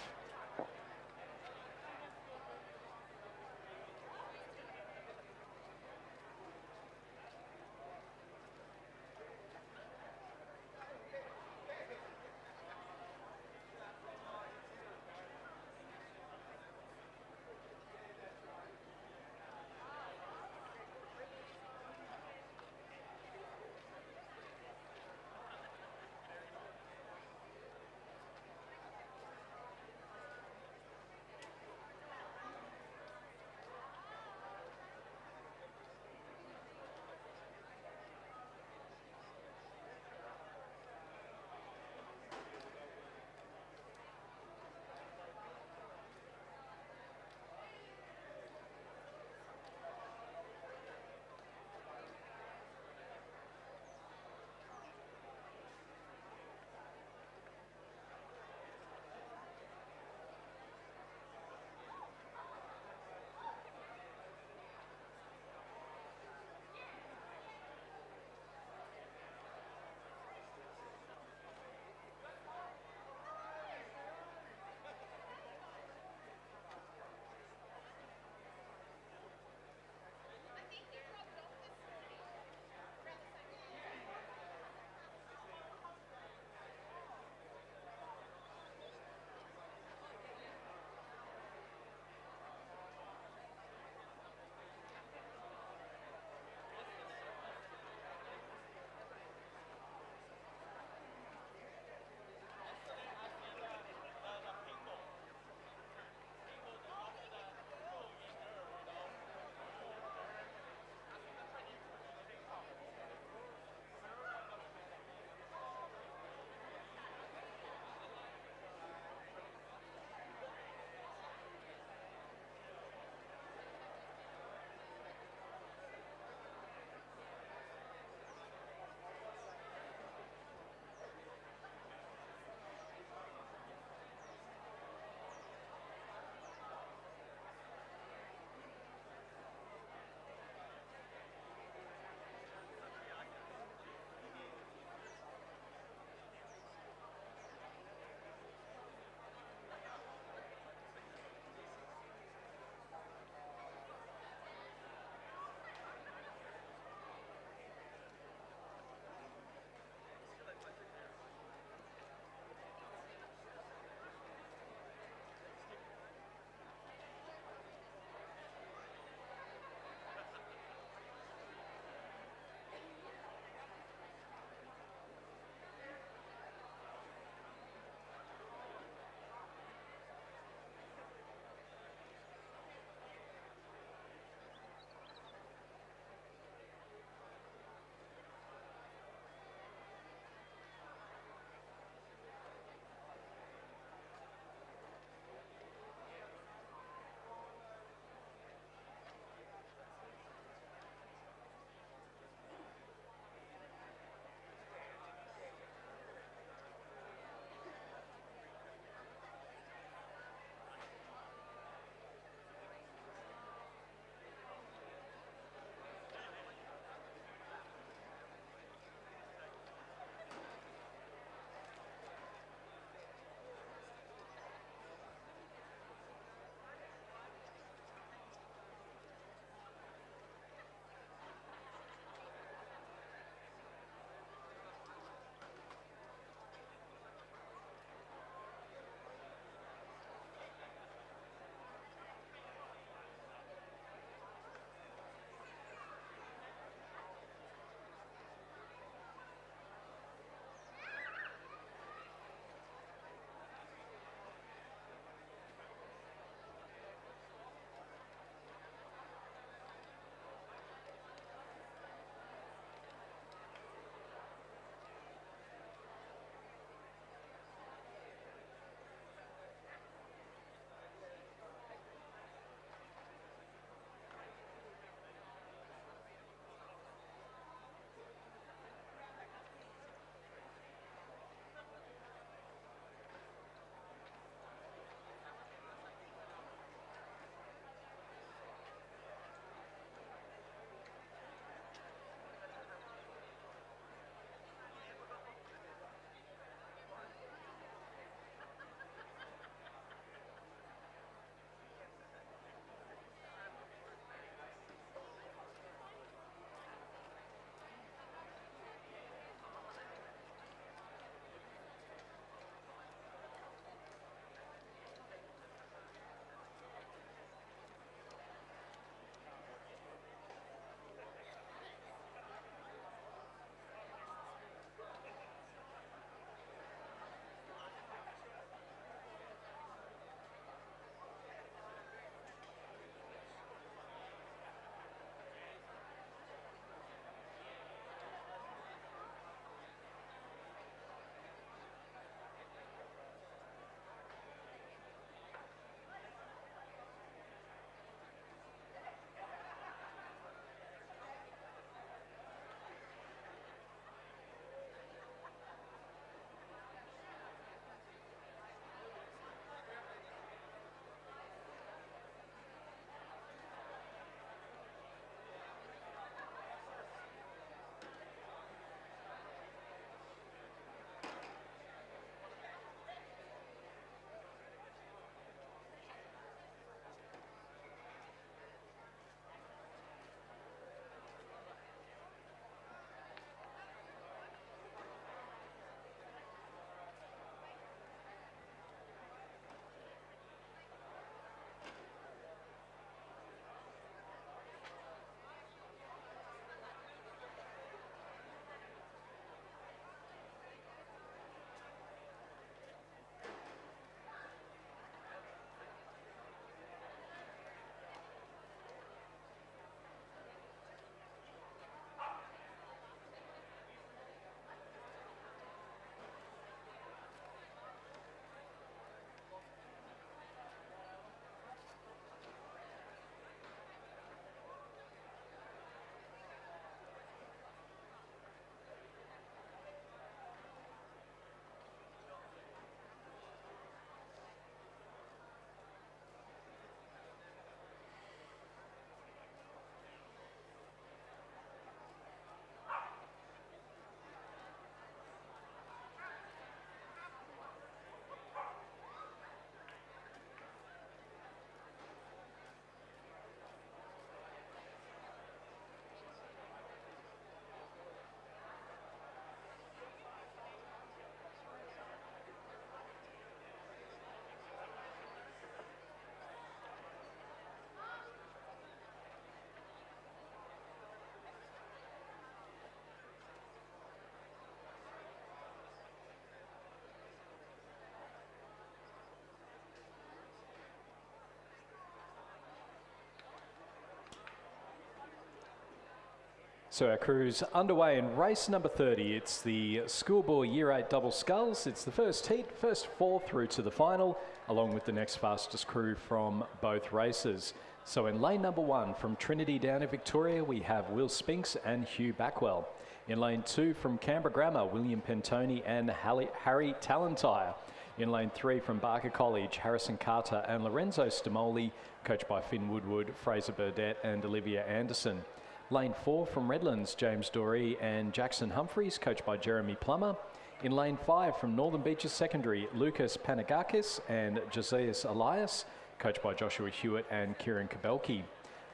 So our crew's underway in race number 30. It's the Schoolboy Year 8 double sculls. It's the first heat, first 4 through to the final, along with the next fastest crew from both races. So in lane number 1 from Trinity down in Victoria, we have Will Spinks and Hugh Backwell. In lane 2 from Canberra Grammar, William Pentoni and Harry Talentire. In lane 3 from Barker College, Harrison Carter and Lorenzo Stimoli, coached by Finn Woodward, Fraser Burdett and Olivia Anderson. Lane 4 from Redlands, James Dorey and Jackson Humphreys, coached by Jeremy Plummer. In lane 5 from Northern Beaches Secondary, Lucas Panagakis and Josias Elias, coached by Joshua Hewitt and Kieran Kabelki.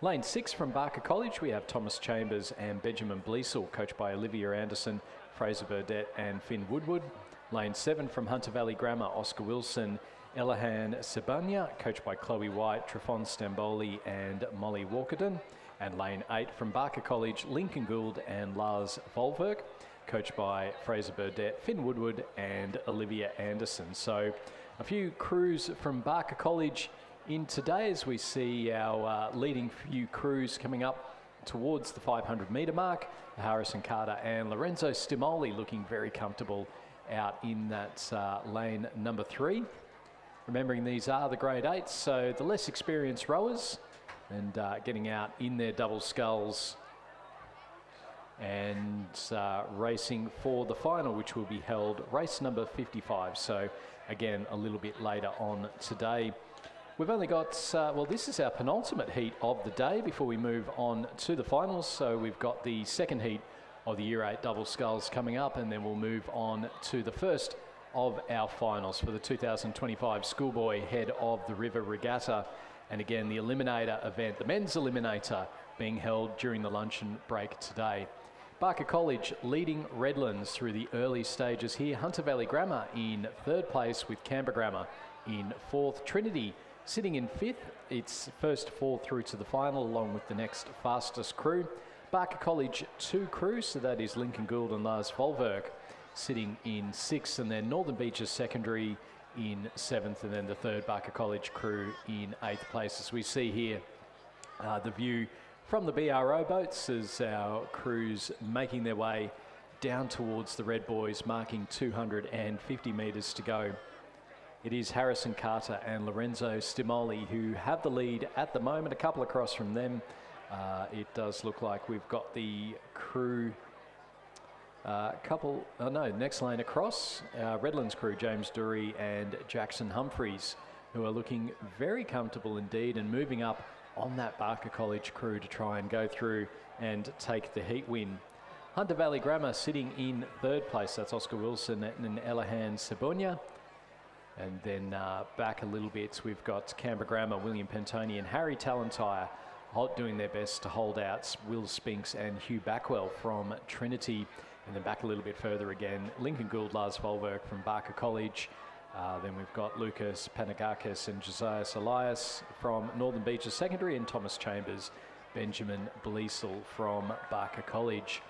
Lane 6 from Barker College, we have Thomas Chambers and Benjamin Bleasel, coached by Olivia Anderson, Fraser Burdett and Finn Woodward. Lane 7 from Hunter Valley Grammar, Oscar Wilson, Elahan Sebanya, coached by Chloe White, Trafon Stamboli and Molly Walkerton. And lane 8 from Barker College, Lincoln Gould and Lars Volverk, coached by Fraser Burdett, Finn Woodward and Olivia Anderson. So a few crews from Barker College in today as we see our leading few crews coming up towards the 500 metre mark. Harrison Carter and Lorenzo Stimoli looking very comfortable out in that lane number 3. Remembering these are the grade 8s, so the less experienced rowers and getting out in their double sculls and racing for the final, which will be held race number 55. So again, a little bit later on today. We've only got, well, this is our penultimate heat of the day before we move on to the finals. So we've got the second heat of the Year 8 double sculls coming up, and then we'll move on to the first of our finals for the 2025 Schoolboy Head of the River Regatta. And again, the eliminator event, the men's eliminator, being held during the luncheon break today. Barker College leading Redlands through the early stages here. Hunter Valley Grammar in 3rd place with Canberra Grammar in 4th. Trinity sitting in 5th. It's first 4 through to the final, along with the next fastest crew. Barker College 2 crews, so that is Lincoln Gould and Lars Volverk, sitting in 6th, and then Northern Beaches Secondary in 7th, and then the 3rd Barker College crew in 8th place. As we see here, the view from the BRO boats as our crews making their way down towards the Red Boys, marking 250 metres to go. It is Harrison Carter and Lorenzo Stimoli who have the lead at the moment, a couple across from them. It does look like we've got the crew next lane across, Redlands crew, James Dury and Jackson Humphreys, who are looking very comfortable indeed and moving up on that Barker College crew to try and go through and take the heat win. Hunter Valley Grammar sitting in 3rd place, that's Oscar Wilson and Elahan Sebonia. And then back a little bit, we've got Canberra Grammar, William Pentoni and Harry Talentire doing their best to hold out Will Spinks and Hugh Backwell from Trinity. And then back a little bit further again, Lincoln Gould, Lars Volverk from Barker College. Then we've got Lucas Panagakis and Josias Elias from Northern Beaches Secondary, and Thomas Chambers, Benjamin Bleasel from Barker College.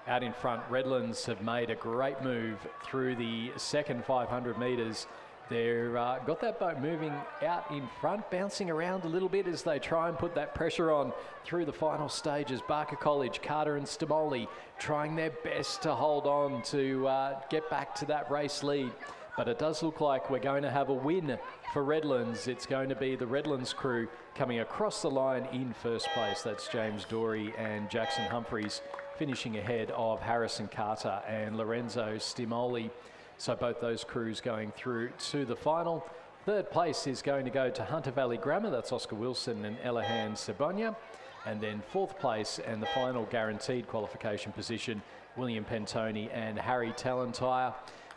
Out in front, Redlands have made a great move through the second 500 metres. They've got that boat moving out in front, bouncing around a little bit as they try and put that pressure on through the final stages. Barker College, Carter and Stimoli trying their best to hold on to get back to that race lead. But it does look like we're going to have a win for Redlands. It's going to be the Redlands crew coming across the line in 1st place. That's James Dorey and Jackson Humphreys finishing ahead of Harrison Carter and Lorenzo Stimoli. So both those crews going through to the final. 3rd place is going to go to Hunter Valley Grammar. That's Oscar Wilson and Elahan Sebonia. And then 4th place and the final guaranteed qualification position, William Pentoni and Harry Talentire.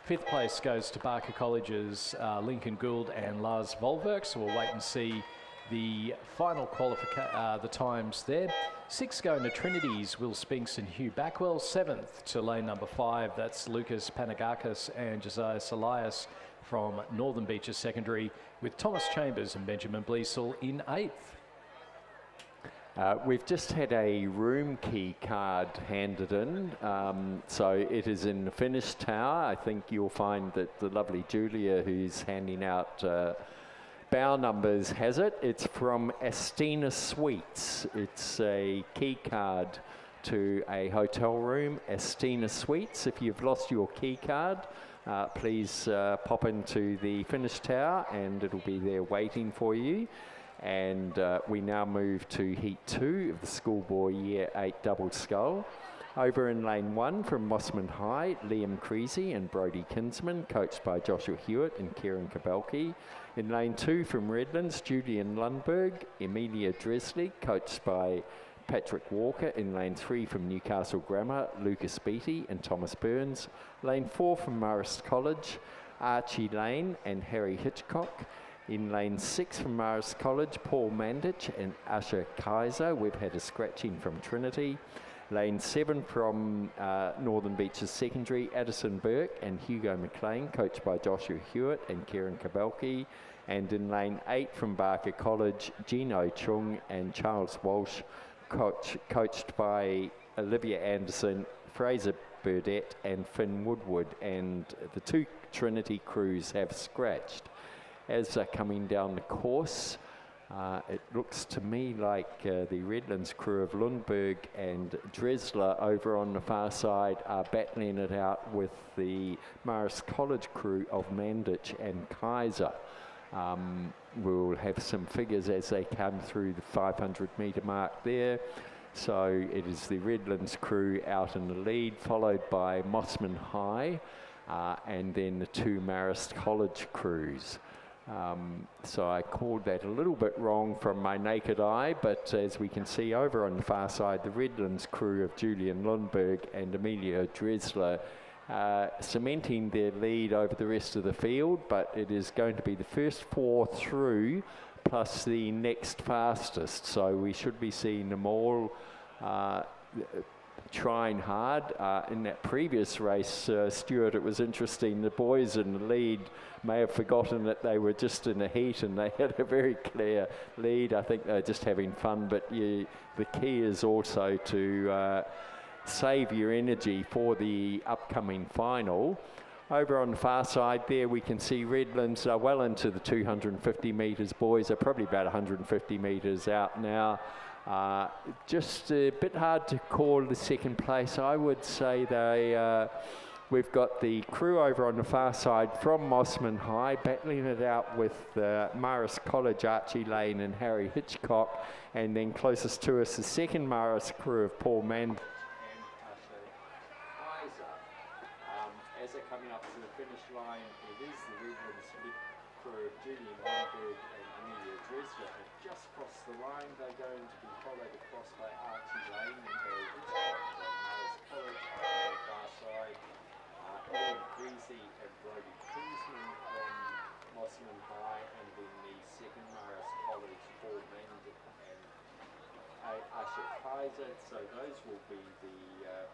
5th place goes to Barker College's Lincoln Gould and Lars Volverk. So we'll wait and see the final the times there. 6th going to Trinity's Will Spinks and Hugh Backwell. 7th to lane number 5, that's Lucas Panagakis and Josias Elias from Northern Beaches Secondary, with Thomas Chambers and Benjamin Bleasel in 8th. We've just had a room key card handed in, so it is in the finished tower. I think you'll find that the lovely Julia, who's handing out bow numbers, has it. It's from Estina Suites. It's a key card to a hotel room, Astina Suites. If you've lost your key card, please pop into the finish tower and it'll be there waiting for you. And we now move to Heat 2 of the Schoolboy Year 8 Double Scull. Over in Lane 1 from Mossman High, Liam Creasy and Brodie Kinsman, coached by Joshua Hewitt and Kieran Kabelke. In Lane 2 from Redlands, Julian Lundberg, Emilia Dresley, coached by Patrick Walker. In Lane 3 from Newcastle Grammar, Lucas Beattie and Thomas Burns. Lane 4 from Marist College, Archie Lane and Harry Hitchcock. In Lane 6 from Marist College, Paul Mandich and Asher Kaiser. We've had a scratching from Trinity. Lane 7 from Northern Beaches Secondary, Addison Burke and Hugo McLean, coached by Joshua Hewitt and Kieran Kabelke. And in Lane 8 from Barker College, Gino Chung and Charles Walsh, coached by Olivia Anderson, Fraser Burdett and Finn Woodward. And the two Trinity crews have scratched. As they're coming down the course, it looks to me like the Redlands crew of Lundberg and Dresler over on the far side are battling it out with the Marist College crew of Mandich and Kaiser. We'll have some figures as they come through the 500 metre mark there. So it is the Redlands crew out in the lead, followed by Mossman High and then the two Marist College crews. So I called that a little bit wrong from my naked eye, but as we can see over on the far side, the Redlands crew of Julian Lundberg and Emilio Dresler cementing their lead over the rest of the field, but it is going to be the first four through plus the next fastest, so we should be seeing them all trying hard. In that previous race, Stuart, it was interesting, the boys in the lead may have forgotten that they were just in a heat and they had a very clear lead. I think they're just having fun, but the key is also to save your energy for the upcoming final. Over on the far side there, we can see Redlands are well into the 250 metres. Boys are probably about 150 metres out now. Just a bit hard to call the second place. I would say we've got the crew over on the far side from Mossman High battling it out with Marist College, Archie Lane and Harry Hitchcock, and then closest to us the second Marist crew of Paul Mann. As they're coming up to the finish line, it is the Redlands crew of Julian Lundberg and Emilia Dresler have just crossed the line. They're going to be followed across by Archie Lane and Harry Hitchcock from Marist College on the far side. Liam Creasy and Brodie Kinsman from Mossman High, and then the second Marist College, Paul Mandich and Asher Kaiser. So those will be the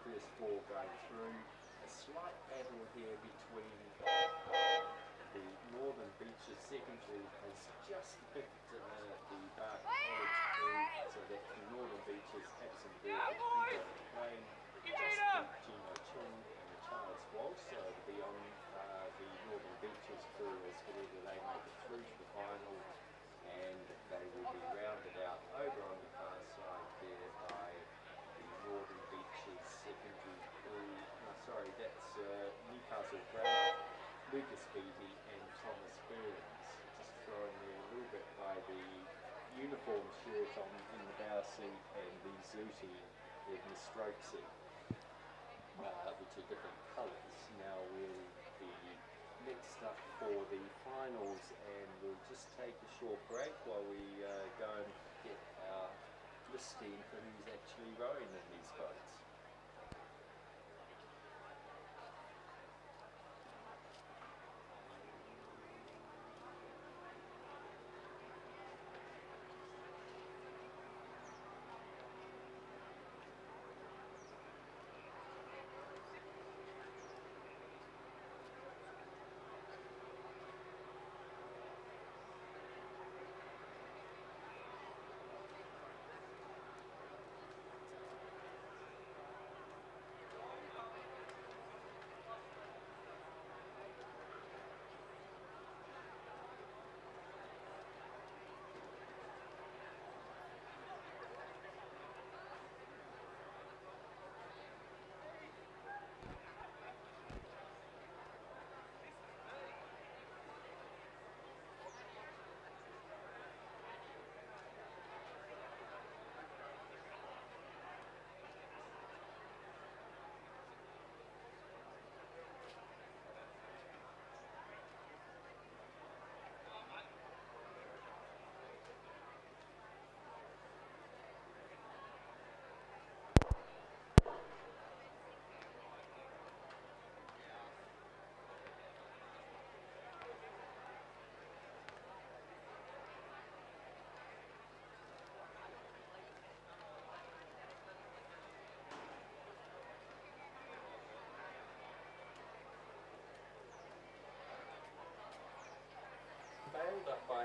first four going through. A slight battle here between the Northern Beaches Secondary has just picked the Barker College crew, so that the Northern Beaches Absent and Hugo McLean just beat Gino Chung and Charles Walsh, so it'll be on the Northern Beaches crew as to whether they make it through to the final, and they will be rounded out over on the far side there by the Northern Beaches Secondary crew. Sorry, that's Newcastle Grammar, Lucas Beattie and Thomas Burns. Just thrown there a little bit by the uniform shirt on in the bow seat and the zooty in the stroke seat, which are different colours. Now we'll be next up for the finals, and we'll just take a short break while we go and get our listing for who's actually rowing in these boats.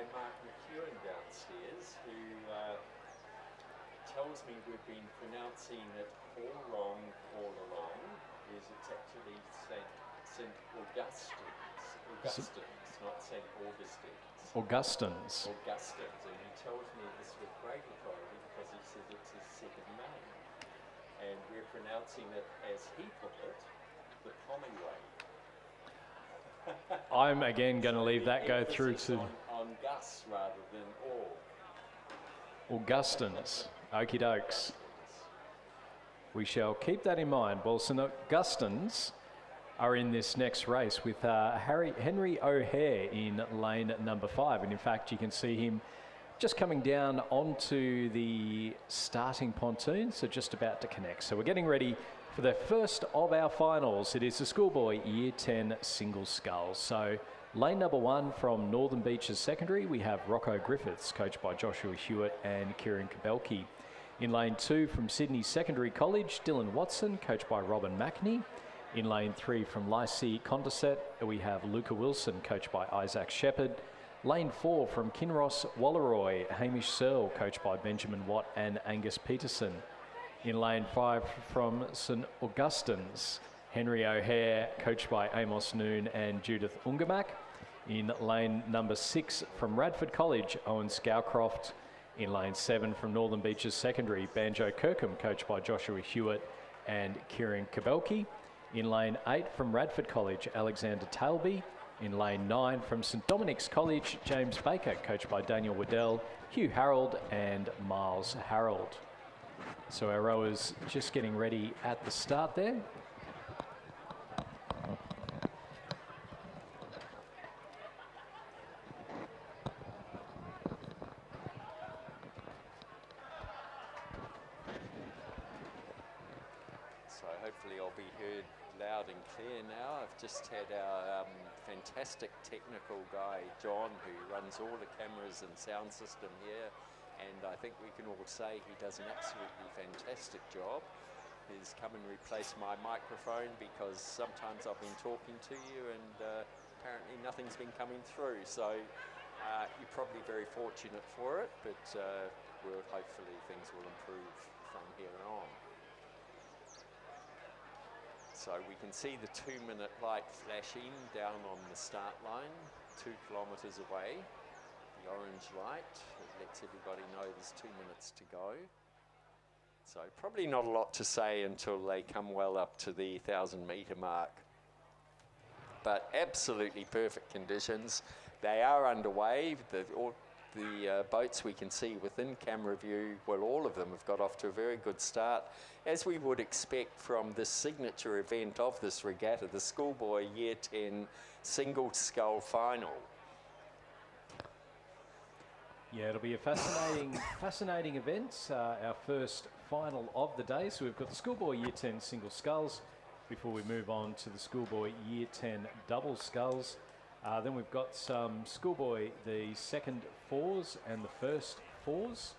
by Mark McEwen downstairs, who tells me we've been pronouncing it all wrong all along. It's actually St. Augustine's, not St. Augustine's. Augustine's. And he tells me this with great authority because he says it's his second name. And we're pronouncing it, as he put it, the Tommy way. I'm again going to leave that go through to on Gus rather than all. Augustine's. Okie dokes. We shall keep that in mind. Well, St. Augustine's are in this next race with Henry O'Hare in lane number 5. And in fact, you can see him just coming down onto the starting pontoon, so just about to connect. So we're getting ready for the first of our finals. It is the Schoolboy Year 10 Single Sculls. So lane number 1 from Northern Beaches Secondary, we have Rocco Griffiths, coached by Joshua Hewitt and Kieran Kabelke. In lane 2 from Sydney Secondary College, Dylan Watson, coached by Robin Mackney. In lane 3 from Lycée Condorcet, we have Luca Wilson, coached by Isaac Shepherd. Lane 4 from Kinross Walleroy, Hamish Searle, coached by Benjamin Watt and Angus Peterson. In lane 5 from St. Augustine's, Henry O'Hare, coached by Amos Noon and Judith Ungermack. In lane number 6 from Radford College, Owen Scowcroft. In lane 7 from Northern Beaches Secondary, Banjo Kirkham, coached by Joshua Hewitt and Kieran Kabelke. In lane 8 from Radford College, Alexander Tailby. In lane 9 from St Dominic's College, James Baker, coached by Daniel Waddell, Hugh Harold and Miles Harold. So our rowers just getting ready at the start there. So hopefully I'll be heard loud and clear now. I've just had our fantastic technical guy, John, who runs all the cameras and sound system here. And I think we can all say he does an absolutely fantastic job. He's come and replaced my microphone because sometimes I've been talking to you and apparently nothing's been coming through. So you're probably very fortunate for it, but hopefully things will improve from here on. So we can see the 2-minute light flashing down on the start line, 2 kilometres away. The orange light, it lets everybody know there's 2 minutes to go. So probably not a lot to say until they come well up to the 1,000-metre mark. But absolutely perfect conditions. They are underway. The boats we can see within camera view, well, all of them have got off to a very good start, as we would expect from this signature event of this regatta, the Schoolboy Year 10 Single Scull Final. Yeah, it'll be a fascinating event. Our first final of the day. So we've got the Schoolboy Year 10 Single Sculls before we move on to the Schoolboy Year 10 Double Sculls. Then we've got some Schoolboy, the second fours and the first fours.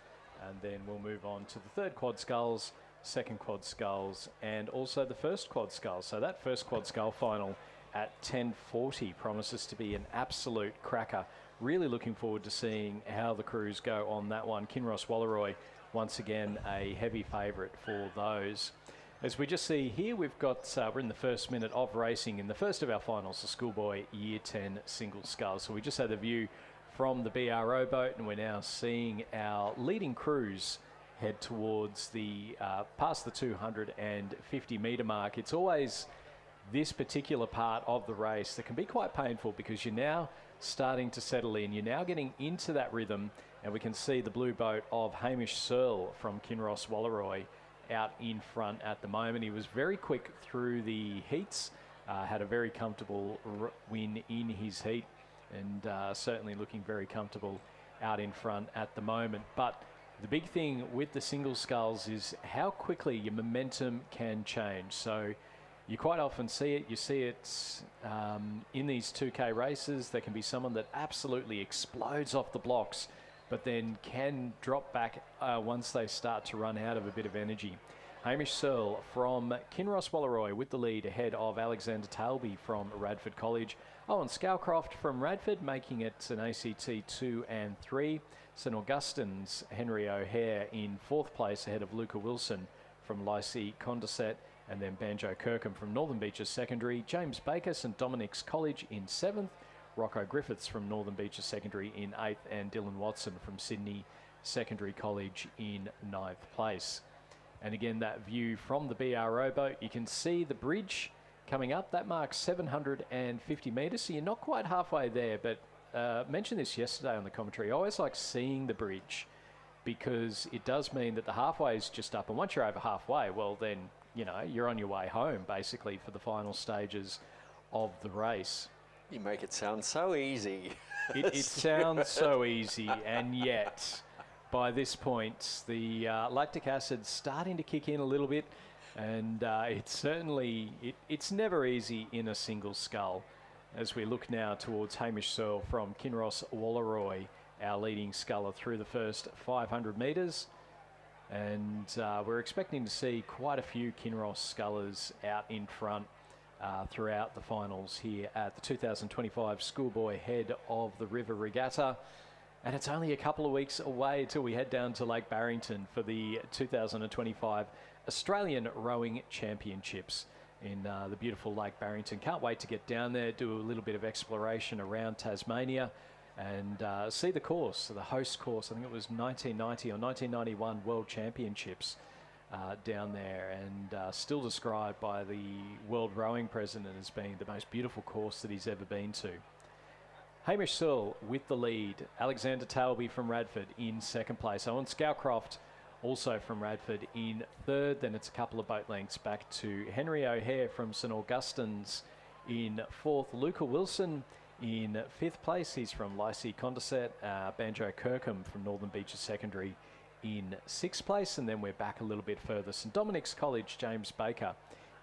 And then we'll move on to the third quad sculls, second quad sculls, and also the first quad scull. So that first quad scull final at 10:40 promises to be an absolute cracker. Really looking forward to seeing how the crews go on that one. Kinross Walleroy, once again, a heavy favourite for those. As we just see here, we've got, we're in the first minute of racing in the first of our finals, the Schoolboy Year 10 Single Scull. So we just had the view from the BRO boat, and we're now seeing our leading crews head towards the, past the 250 metre mark. It's always this particular part of the race that can be quite painful because you're now starting to settle in. You're now getting into that rhythm, and we can see the blue boat of Hamish Searle from Kinross Walleroy out in front at the moment. He was very quick through the heats, had a very comfortable win in his heat, and certainly looking very comfortable out in front at the moment. But the big thing with the single sculls is how quickly your momentum can change. So you quite often see it. You see it in these 2K races. There can be someone that absolutely explodes off the blocks, but then can drop back once they start to run out of a bit of energy. Hamish Searle from Kinross Walleroy with the lead ahead of Alexander Tailby from Radford College. Owen Scowcroft from Radford making it an ACT 2 and 3. St Augustine's Henry O'Hare in 4th place ahead of Luca Wilson from Lycée Condorcet, and then Banjo Kirkham from Northern Beaches Secondary. James Baker, St Dominic's College in 7th. Rocco Griffiths from Northern Beaches Secondary in 8th, and Dylan Watson from Sydney Secondary College in 9th place. And again, that view from the BRO boat, you can see the bridge coming up. That marks 750 metres, so you're not quite halfway there, but mentioned this yesterday on the commentary. I always like seeing the bridge because it does mean that the halfway is just up, and once you're over halfway, well then, you know, you're on your way home basically for the final stages of the race. You make it sound so easy. It sounds so easy, and yet by this point the lactic acid's starting to kick in a little bit, and it's never easy in a single scull. As we look now towards Hamish Searle from Kinross Walleroy, our leading sculler through the first 500 metres. And we're expecting to see quite a few Kinross scullers out in front throughout the finals here at the 2025 Schoolboy Head of the River Regatta. And it's only a couple of weeks away till we head down to Lake Barrington for the 2025 Australian Rowing Championships in the beautiful Lake Barrington. Can't wait to get down there, do a little bit of exploration around Tasmania, and see the course, the host course. I think it was 1990 or 1991 World Championships down there, and still described by the World Rowing President as being the most beautiful course that he's ever been to. Hamish Searle with the lead. Alexander Tailby from Radford in 2nd place. Owen Scowcroft also from Radford in 3rd. Then it's a couple of boat lengths back to Henry O'Hare from St Augustine's in 4th. Luca Wilson in 5th place. He's from Lycée Condorcet. Banjo Kirkham from Northern Beaches Secondary in 6th place. And then we're back a little bit further. St Dominic's College, James Baker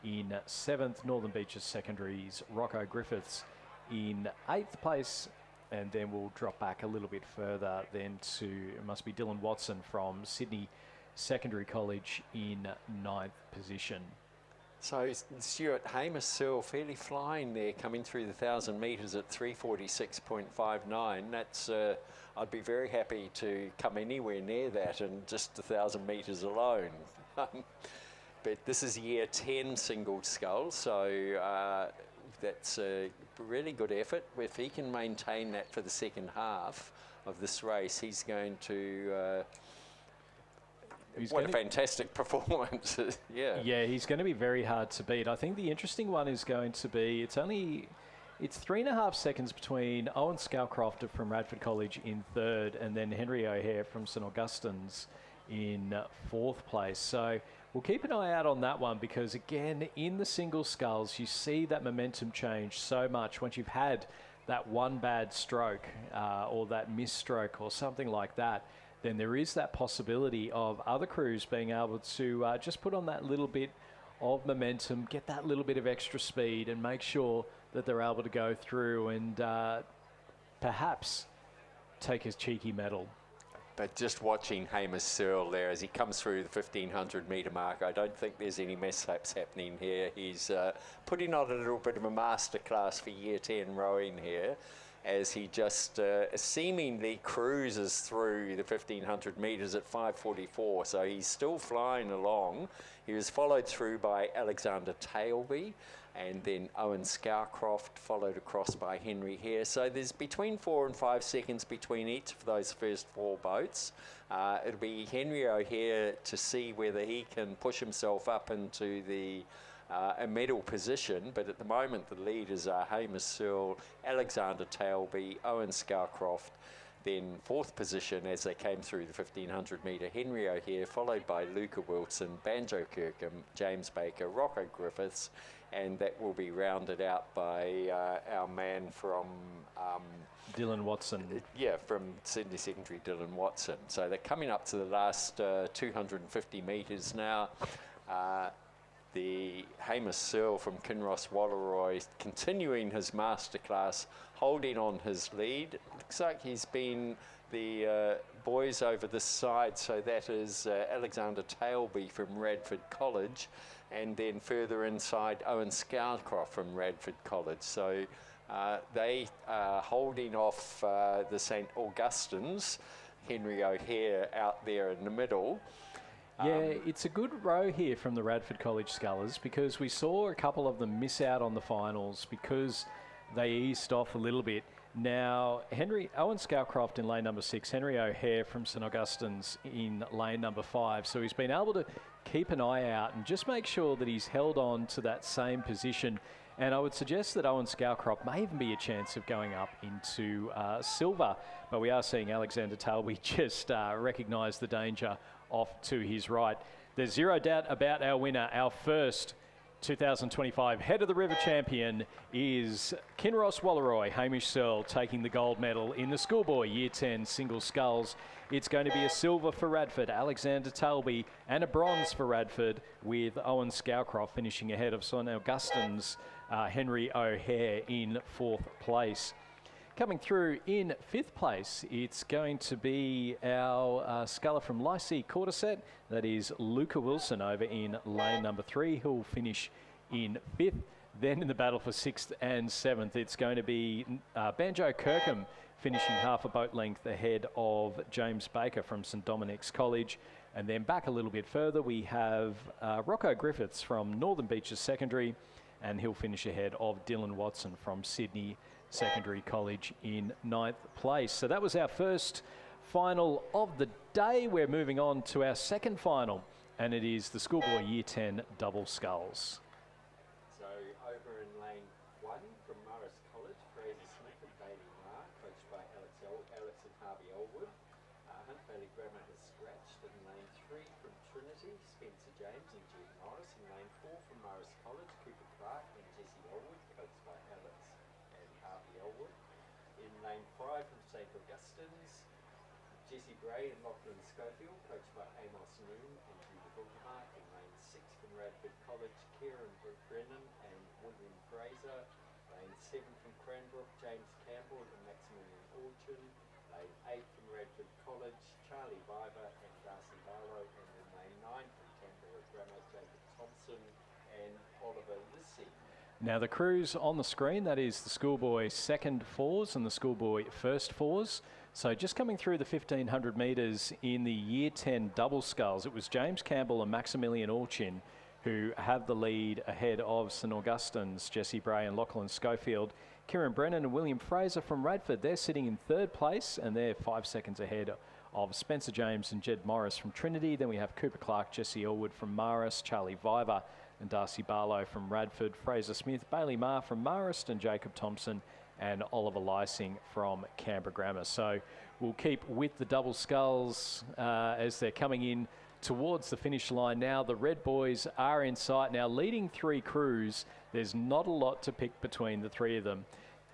in 7th. Northern Beaches Secondary's Rocco Griffiths in 8th place. And then we'll drop back a little bit further then to, it must be Dylan Watson from Sydney Secondary College in 9th position. So Stuart, Hamish Searle fairly flying there, coming through the 1,000 metres at 3:46.59. That's I'd be very happy to come anywhere near that in just 1,000 metres alone. But this is year 10 single scull, so that's a really good effort. If he can maintain that for the second half of this race, he's going to what a fantastic performance. Yeah, he's going to be very hard to beat. I think the interesting one is going to be, it's 3.5 seconds between Owen Scowcroft from Radford College in 3rd, and then Henry O'Hare from St Augustine's in 4th place. So we'll keep an eye out on that one, because again, in the single sculls, you see that momentum change so much once you've had that one bad stroke or that missed stroke or something like that. Then there is that possibility of other crews being able to just put on that little bit of momentum, get that little bit of extra speed, and make sure that they're able to go through and perhaps take his cheeky medal. But just watching Hamish Searle there as he comes through the 1,500 metre mark, I don't think there's any mess-ups happening here. He's putting on a little bit of a masterclass for year 10 rowing here, as he just seemingly cruises through the 1,500 metres at 5:44. So he's still flying along. He was followed through by Alexander Tailby, and then Owen Scowcroft, followed across by Henry Hare. So there's between 4 and 5 seconds between each of those first 4 boats. It'll be Henry O'Hare to see whether he can push himself up into the a medal position, but at the moment the leaders are Hamish Searle, Alexander Tailby, Owen Scowcroft. Then 4th position as they came through the 1,500 metre, Henry O'Hare, followed by Luca Wilson, Banjo Kirkham, James Baker, Rocco Griffiths, and that will be rounded out by our man from Dylan Watson. From Sydney Secondary, Dylan Watson. So they're coming up to the last 250 metres now. The Hamish Searle from Kinross Walleroy continuing his masterclass, holding on his lead. Looks like he's been the boys over this side. So that is Alexander Tailby from Radford College, and then further inside Owen Scowcroft from Radford College. So they are holding off the St Augustine's, Henry O'Hare out there in the middle. Yeah, it's a good row here from the Radford College Scullers, because we saw a couple of them miss out on the finals because they eased off a little bit. Now, Owen Scowcroft in lane number 6, Henry O'Hare from St Augustine's in lane number 5. So he's been able to keep an eye out and just make sure that he's held on to that same position. And I would suggest that Owen Scowcroft may even be a chance of going up into silver. But we are seeing Alexander Tailby just recognise the danger off to his right. There's zero doubt about our winner. Our first 2025 Head of the River champion is Kinross Walleroy. Hamish Searle taking the gold medal in the Schoolboy Year 10 single sculls. It's going to be a silver for Radford, Alexander Tailby, and a bronze for Radford, with Owen Scowcroft finishing ahead of St Augustine's Henry O'Hare in 4th place. Coming through in 5th place, it's going to be our sculler from Lycée Cordyceps. That is Luca Wilson over in lane number 3. Who'll finish in 5th. Then in the battle for 6th and 7th, it's going to be Banjo Kirkham finishing half a boat length ahead of James Baker from St Dominic's College. And then back a little bit further, we have Rocco Griffiths from Northern Beaches Secondary, and he'll finish ahead of Dylan Watson from Sydney Secondary College in 9th place. So that was our first final of the day. We're moving on to our second final, and it is the Schoolboy Year 10 double sculls. So over in lane 1 from Morris College, Fraser Smith and Bailey Marr, coached by Alex and Harvey Elwood. Hunt Valley Grammar has scratched. In lane 3 from Trinity, Spencer James and Jed Morris. In lane 4 from Morris College, Cooper Clark and Jesse Elwood, coached by Alex and Harvey Elwood. In lane 5 from St Augustine's, Jesse Bray and Lachlan Schofield, coached by Amos Noon and Judy Wildermark. In lane 6 from Radford College, Kieran Brennan and William Fraser. Lane 7 from Cranbrook, James Campbell and Maximilian Orchin. Lane 8 from Radford College, Charlie Viver and Darcy Barlow. And in lane 9 from Canberra Grammar, Jacob Thompson and Oliver Lissy. Now the crews on the screen, that is the Schoolboy second fours and the Schoolboy first fours. So just coming through the 1500 metres in the Year 10 double sculls, it was James Campbell and Maximilian Orchin who have the lead ahead of St Augustine's Jesse Bray and Lachlan Schofield. Kieran Brennan and William Fraser from Radford, they're sitting in 3rd place, and they're 5 seconds ahead of Spencer James and Jed Morris from Trinity. Then we have Cooper Clark, Jesse Elwood from Marist, Charlie Viver and Darcy Barlow from Radford, Fraser Smith, Bailey Marr from Marist, and Jacob Thompson and Oliver Lysing from Canberra Grammar. So we'll keep with the double sculls as they're coming in towards the finish line now. The Red Boys are in sight now, leading 3 crews. There's not a lot to pick between the 3 of them.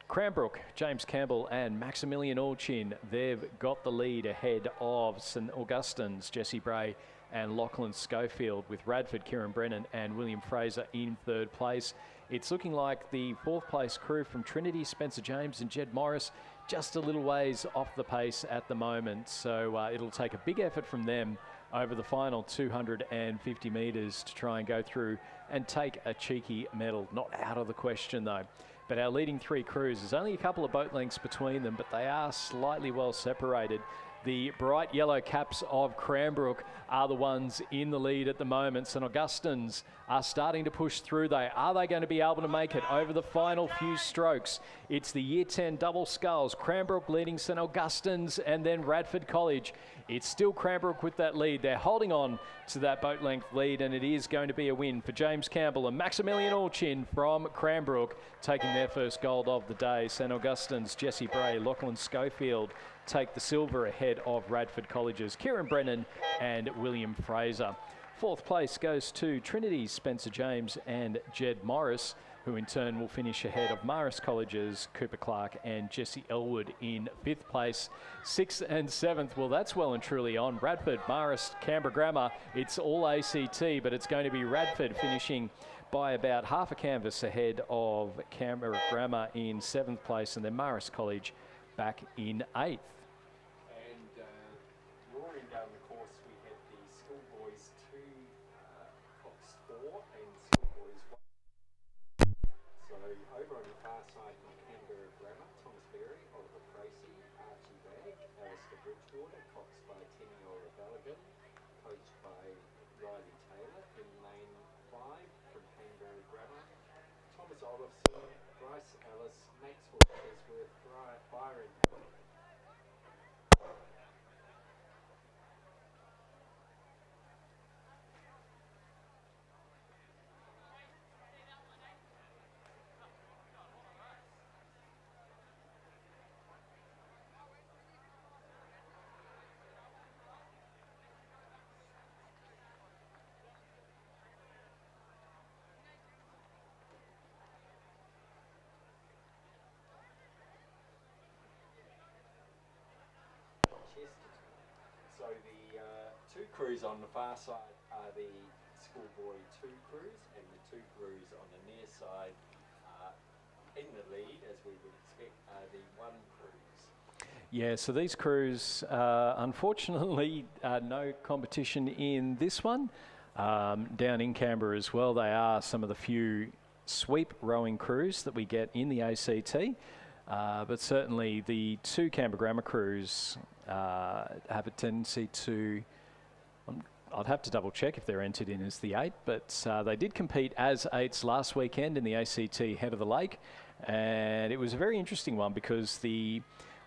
Cranbrook, James Campbell and Maximilian Orchin, they've got the lead ahead of St Augustine's Jesse Bray and Lachlan Schofield, with Radford, Kieran Brennan and William Fraser in 3rd place. It's looking like the 4th place crew from Trinity, Spencer James and Jed Morris, just a little ways off the pace at the moment. So it'll take a big effort from them over the final 250 metres to try and go through and take a cheeky medal. Not out of the question though. But our leading 3 crews, there's only a couple of boat lengths between them, but they are slightly well separated. The bright yellow caps of Cranbrook are the ones in the lead at the moment. St Augustine's are starting to push through. Are they going to be able to make it over the final few strokes? It's the Year 10 double sculls. Cranbrook leading St Augustine's and then Radford College. It's still Cranbrook with that lead. They're holding on to that boat length lead, and it is going to be a win for James Campbell and Maximilian Orchin from Cranbrook, taking their first gold of the day. St Augustine's Jesse Bray, Lachlan Schofield take the silver ahead of Radford College's Kieran Brennan and William Fraser. 4th place goes to Trinity's Spencer James and Jed Morris, who in turn will finish ahead of Marist College's Cooper Clark and Jesse Elwood in 5th place. 6th and 7th, well, that's well and truly on. Radford, Marist, Canberra Grammar, it's all ACT, but it's going to be Radford finishing by about half a canvas ahead of Canberra Grammar in 7th place, and then Marist College back in 8th. And course, we had the Schoolboys 2, Cox 4, and Schoolboys 1. So over on the far side from Canberra Grammar, Thomas Berry, Oliver Tracy, Archie Bagg, Alistair Bridgewater, coached by Teniola Balogun, coached by Riley Taylor. In lane 5 from Canberra Grammar, Thomas Olofsson, Bryce Ellis, Maxwell Chesworth, Byron. So the two crews on the far side are the Schoolboy 2 crews, and the two crews on the near side in the lead, as we would expect, are the 1 crews. Yeah, so these crews, unfortunately, no competition in this one. Down in Canberra as well, they are some of the few sweep rowing crews that we get in the ACT. But certainly the 2 Canberra Grammar crews have a tendency to, I'd have to double check if they're entered in as the 8, but they did compete as 8s last weekend in the ACT Head of the Lake, and it was a very interesting one because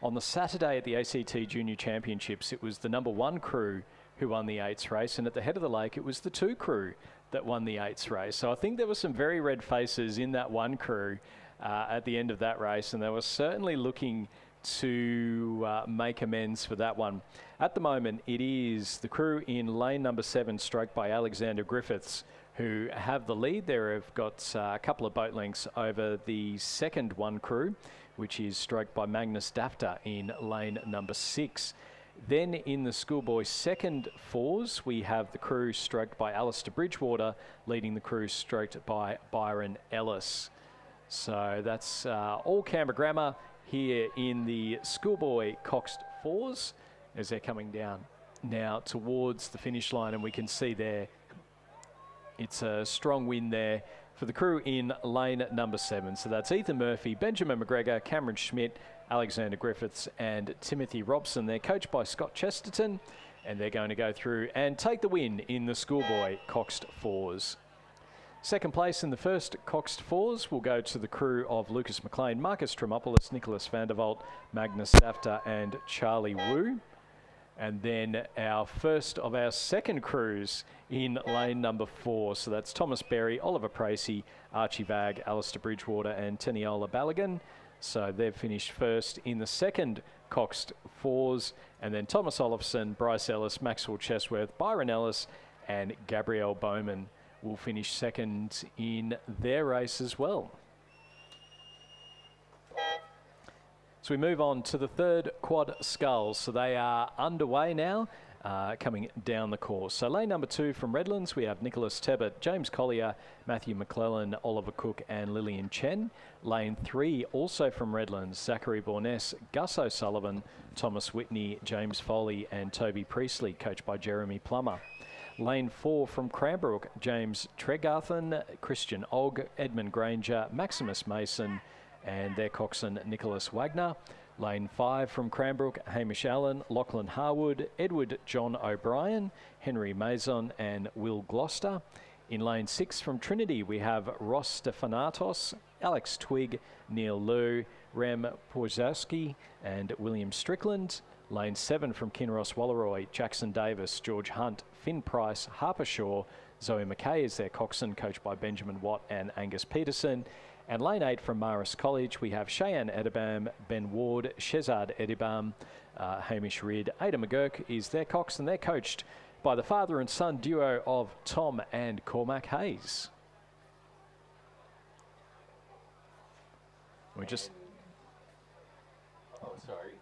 on the Saturday at the ACT Junior Championships, it was the number 1 crew who won the 8s race, and at the Head of the Lake, it was the 2 crew that won the 8s race. So I think there were some very red faces in that 1 crew at the end of that race, and they were certainly looking to make amends for that one. At the moment, it is the crew in lane number 7, stroked by Alexander Griffiths, who have the lead. They've got a couple of boat lengths over the second 1 crew, which is stroked by Magnus Dafter in lane number 6. Then in the Schoolboy second 4s, we have the crew stroked by Alistair Bridgewater, leading the crew stroked by Byron Ellis. So that's all Canberra Grammar here in the Schoolboy Coxed 4s as they're coming down now towards the finish line, and we can see there it's a strong win there for the crew in lane number 7. So that's Ethan Murphy, Benjamin McGregor, Cameron Schmidt, Alexander Griffiths and Timothy Robson. They're coached by Scott Chesterton, and they're going to go through and take the win in the Schoolboy Coxed 4s. Second place in the first Coxed 4s will go to the crew of Lucas McLean, Marcus Tremopoulos, Nicholas Vandervolt, Magnus Dafter and Charlie Wu. And then our first of our second crews in lane number 4. So that's Thomas Berry, Oliver Pracey, Archie Bagg, Alistair Bridgewater and Teniola Balogun. So they've finished first in the second Coxed 4s. And then Thomas Olofsson, Bryce Ellis, Maxwell Chesworth, Byron Ellis and Gabrielle Bowman will finish second in their race as well. So we move on to the third quad sculls. So they are underway now, coming down the course. So lane number 2 from Redlands, we have Nicholas Tebbett, James Collier, Matthew McClellan, Oliver Cook and Lillian Chen. Lane 3 also from Redlands, Zachary Borness, Gus O'Sullivan, Thomas Whitney, James Foley and Toby Priestley, coached by Jeremy Plummer. Lane 4 from Cranbrook, James Tregarthen, Christian Ogg, Edmund Granger, Maximus Mason and their coxswain Nicholas Wagner. Lane 5 from Cranbrook, Hamish Allen, Lachlan Harwood, Edward John O'Brien, Henry Mason and Will Gloucester. In lane 6 from Trinity, we have Ross Stefanatos, Alex Twigg, Neil Liu, Rem Porzowski and William Strickland. Lane 7 from Kinross Walleroy, Jackson Davis, George Hunt, Finn Price, Harper Shaw, Zoe McKay is their coxswain, coached by Benjamin Watt and Angus Peterson. And lane 8 from Marist College, we have Cheyenne Edibam, Ben Ward, Shezad Edibam, Hamish Ridd, Ada McGurk is their coxswain. They're coached by the father and son duo of Tom and Cormac Hayes. We just... Oh, sorry.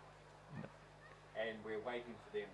And we're waiting for them.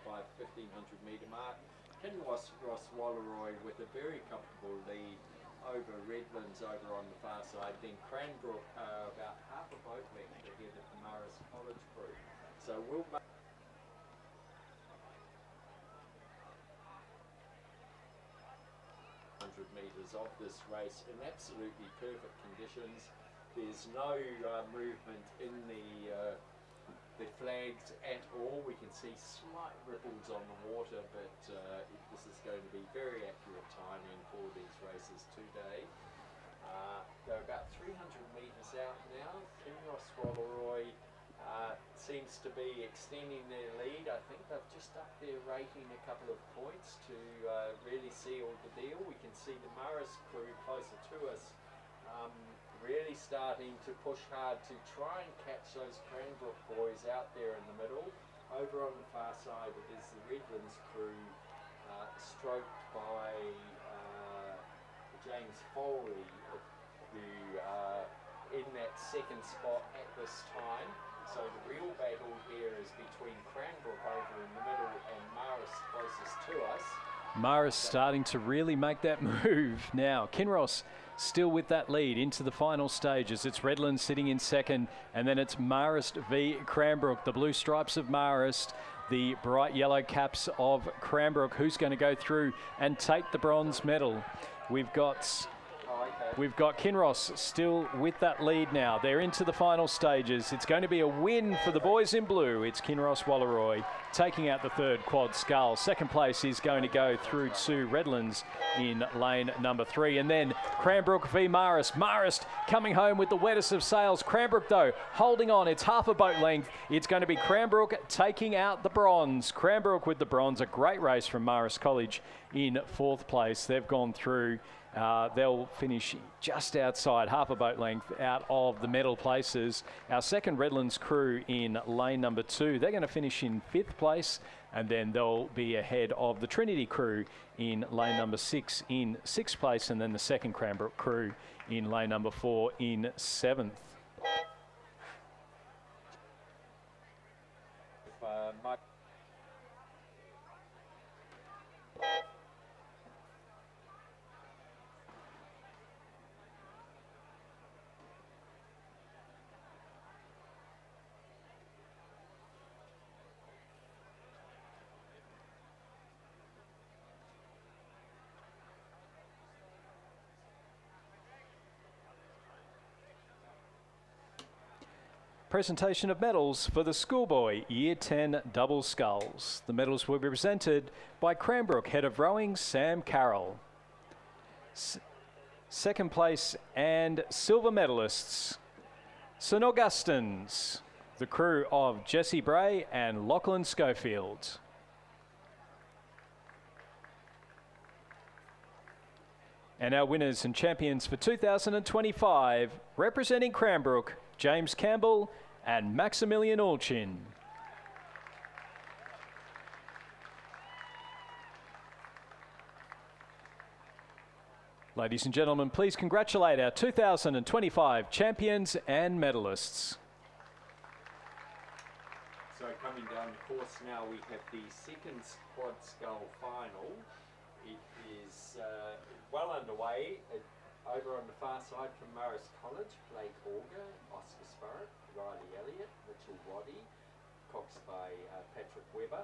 by 1500 metre mark. Kinross Walleroy with a very comfortable lead over Redlands over on the far side. Then Cranbrook about half a boat length ahead of the Morris College crew. So we'll 100 metres of this race in absolutely perfect conditions. There's no movement in the flags at all. We can see slight ripples on the water, but this is going to be very accurate timing for these races today. They're about 300 metres out now. Kinross Walleroy seems to be extending their lead. I think they've just upped their rating a couple of points to really seal the deal. We can see the Morris crew closer to us really starting to push hard to try and catch those Cranbrook boys out there in the middle. Over on the far side it is the Redlands crew, stroked by James Foley, who are in that second spot at this time. So the real battle here is between Cranbrook over in the middle and Morris closest to us. Morris starting to really make that move now. Kinross still with that lead into the final stages. It's Redlands sitting in second, and then it's Marist v Cranbrook. The blue stripes of Marist, the bright yellow caps of Cranbrook. Who's going to go through and take the bronze medal? We've got Kinross still with that lead now. They're into the final stages. It's going to be a win for the boys in blue. It's Kinross Walleroy taking out the third quad scull. Second place is going to go through to Redlands in lane number 3. And then Cranbrook v Marist. Marist coming home with the wettest of sails. Cranbrook, though, holding on. It's half a boat length. It's going to be Cranbrook taking out the bronze. Cranbrook with the bronze. A great race from Marist College in 4th place. They've gone through. They'll finish just outside, half a boat length out of the medal places. Our second Redlands crew in lane number 2, they're going to finish in 5th place, and then they'll be ahead of the Trinity crew in lane number 6 in 6th place, and then the second Cranbrook crew in lane number 4 in 7th. Presentation of medals for the Schoolboy Year 10 double sculls. The medals will be presented by Cranbrook Head of Rowing Sam Carroll. Second place and silver medalists, St Augustine's, the crew of Jesse Bray and Lachlan Schofield. And our winners and champions for 2025, representing Cranbrook, James Campbell and Maximilian Allchin. Ladies and gentlemen, please congratulate our 2025 champions and medalists. So coming down the course now, we have the second quad scull final. It is well underway. Over on the far side from Morris College, Blake Auger, Oscar Sparrow, Riley Elliott, Mitchell Waddy, coxed by Patrick Webber.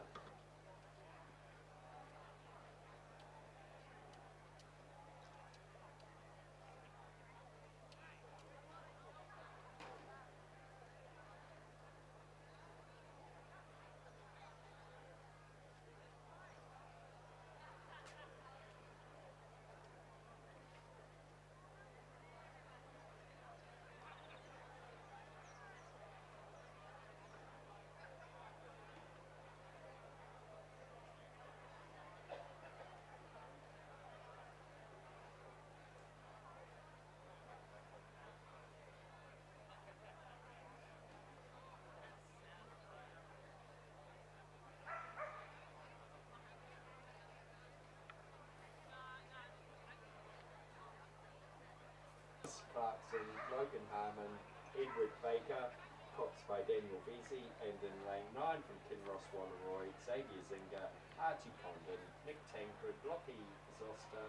Clarkson, Logan Harmon, Edward Baker, coxed by Daniel Vesey, and in lane 9 from Kinross Walleroy, Xavier Zinger, Archie Condon, Nick Tancred, Lockie Zoster,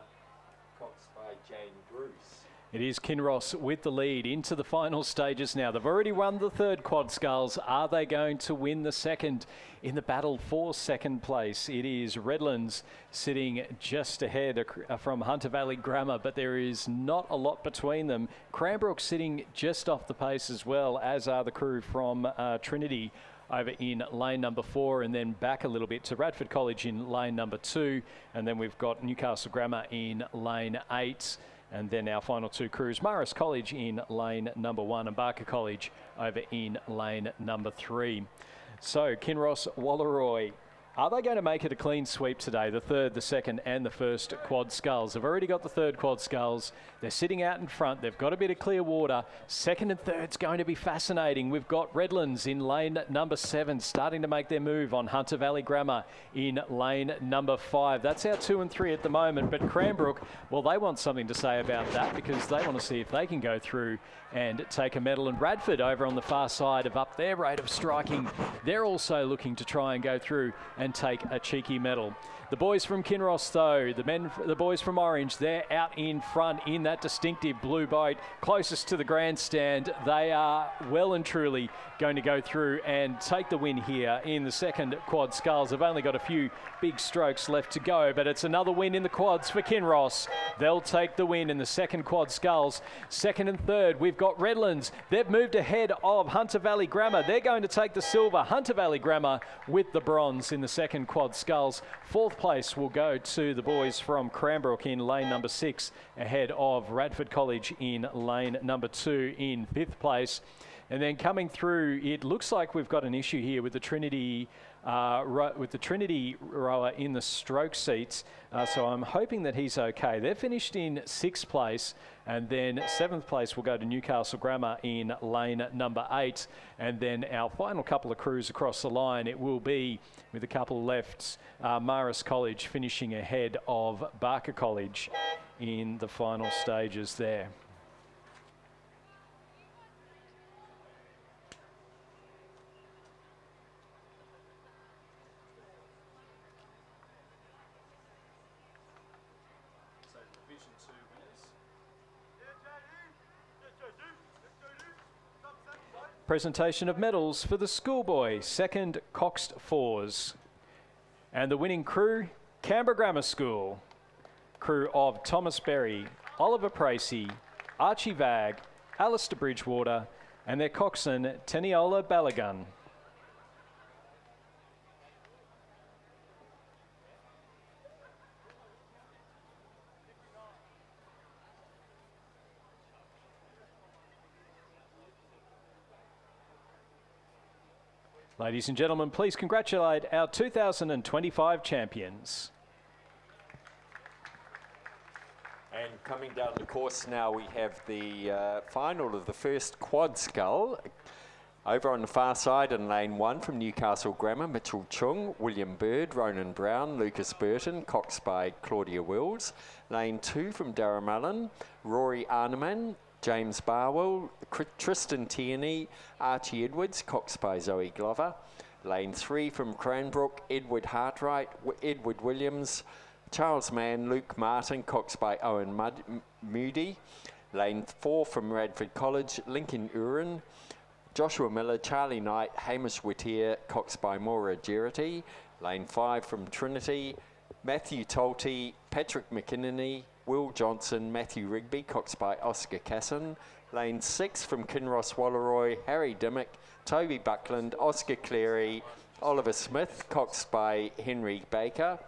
coxed by Jane Bruce. It is Kinross with the lead into the final stages now. They've already won the third quad sculls. Are they going to win the second in the battle for second place? It is Redlands sitting just ahead from Hunter Valley Grammar, but there is not a lot between them. Cranbrook sitting just off the pace as well, as are the crew from Trinity over in lane number 4, and then back a little bit to Radford College in lane number 2, and then we've got Newcastle Grammar in lane 8. And then our final two crews, Marist College in lane number 1 and Barker College over in lane number 3. So Kinross Walleroy, are they going to make it a clean sweep today? The third, the second and the first quad sculls. They've already got the third quad sculls. They're sitting out in front. They've got a bit of clear water. Second and third's going to be fascinating. We've got Redlands in lane number 7 starting to make their move on Hunter Valley Grammar in lane number 5. That's our 2 and 3 at the moment. But Cranbrook, well, they want something to say about that because they want to see if they can go through and take a medal. And Radford over on the far side have upped their rate of striking. They're also looking to try and go through and take a cheeky medal. The boys from Kinross, though, the boys from Orange, they're out in front in that distinctive blue boat closest to the grandstand. They are well and truly going to go through and take the win here in the second quad sculls. They've only got a few big strokes left to go, but it's another win in the quads for Kinross. They'll take the win in the second quad sculls. Second and third, we've got Redlands. They've moved ahead of Hunter Valley Grammar. They're going to take the silver. Hunter Valley Grammar with the bronze in the second quad sculls. Fourth place will go to the boys from Cranbrook in lane number 6, ahead of Radford College in lane number 2 in 5th place. And then coming through, it looks like we've got an issue here with the Trinity rower in the stroke seats. So I'm hoping that he's okay. They're finished in 6th place, and then 7th place will go to Newcastle Grammar in lane number 8. And then our final couple of crews across the line, it will be with a couple left, Marist College finishing ahead of Barker College in the final stages there. Presentation of medals for the Schoolboy second Coxed Fours. And the winning crew, Canberra Grammar School. Crew of Thomas Berry, Oliver Pracey, Archie Vagg, Alistair Bridgewater, and their coxswain, Teniola Balagun. Ladies and gentlemen, please congratulate our 2025 champions. And coming down the course now, we have the final of the first quad scull. Over on the far side in lane 1 from Newcastle Grammar, Mitchell Chung, William Bird, Ronan Brown, Lucas Burton, coxed by Claudia Wills. Lane 2 from Darramullen, Rory Arneman, James Barwell, Tristan Tierney, Archie Edwards, coxed by Zoe Glover. Lane 3 from Cranbrook, Edward Hartwright, Edward Williams, Charles Mann, Luke Martin, coxed by Owen Moody. Lane 4 from Radford College, Lincoln Urin, Joshua Miller, Charlie Knight, Hamish Whittier, coxed by Maura Geraghty. Lane 5 from Trinity, Matthew Tolte, Patrick McKinney, Will Johnson, Matthew Rigby, coxed by Oscar Casson. Lane 6 from Kinross Walleroy, Harry Dimmick, Toby Buckland, Oscar Cleary, Oliver Smith, coxed by Henry Baker.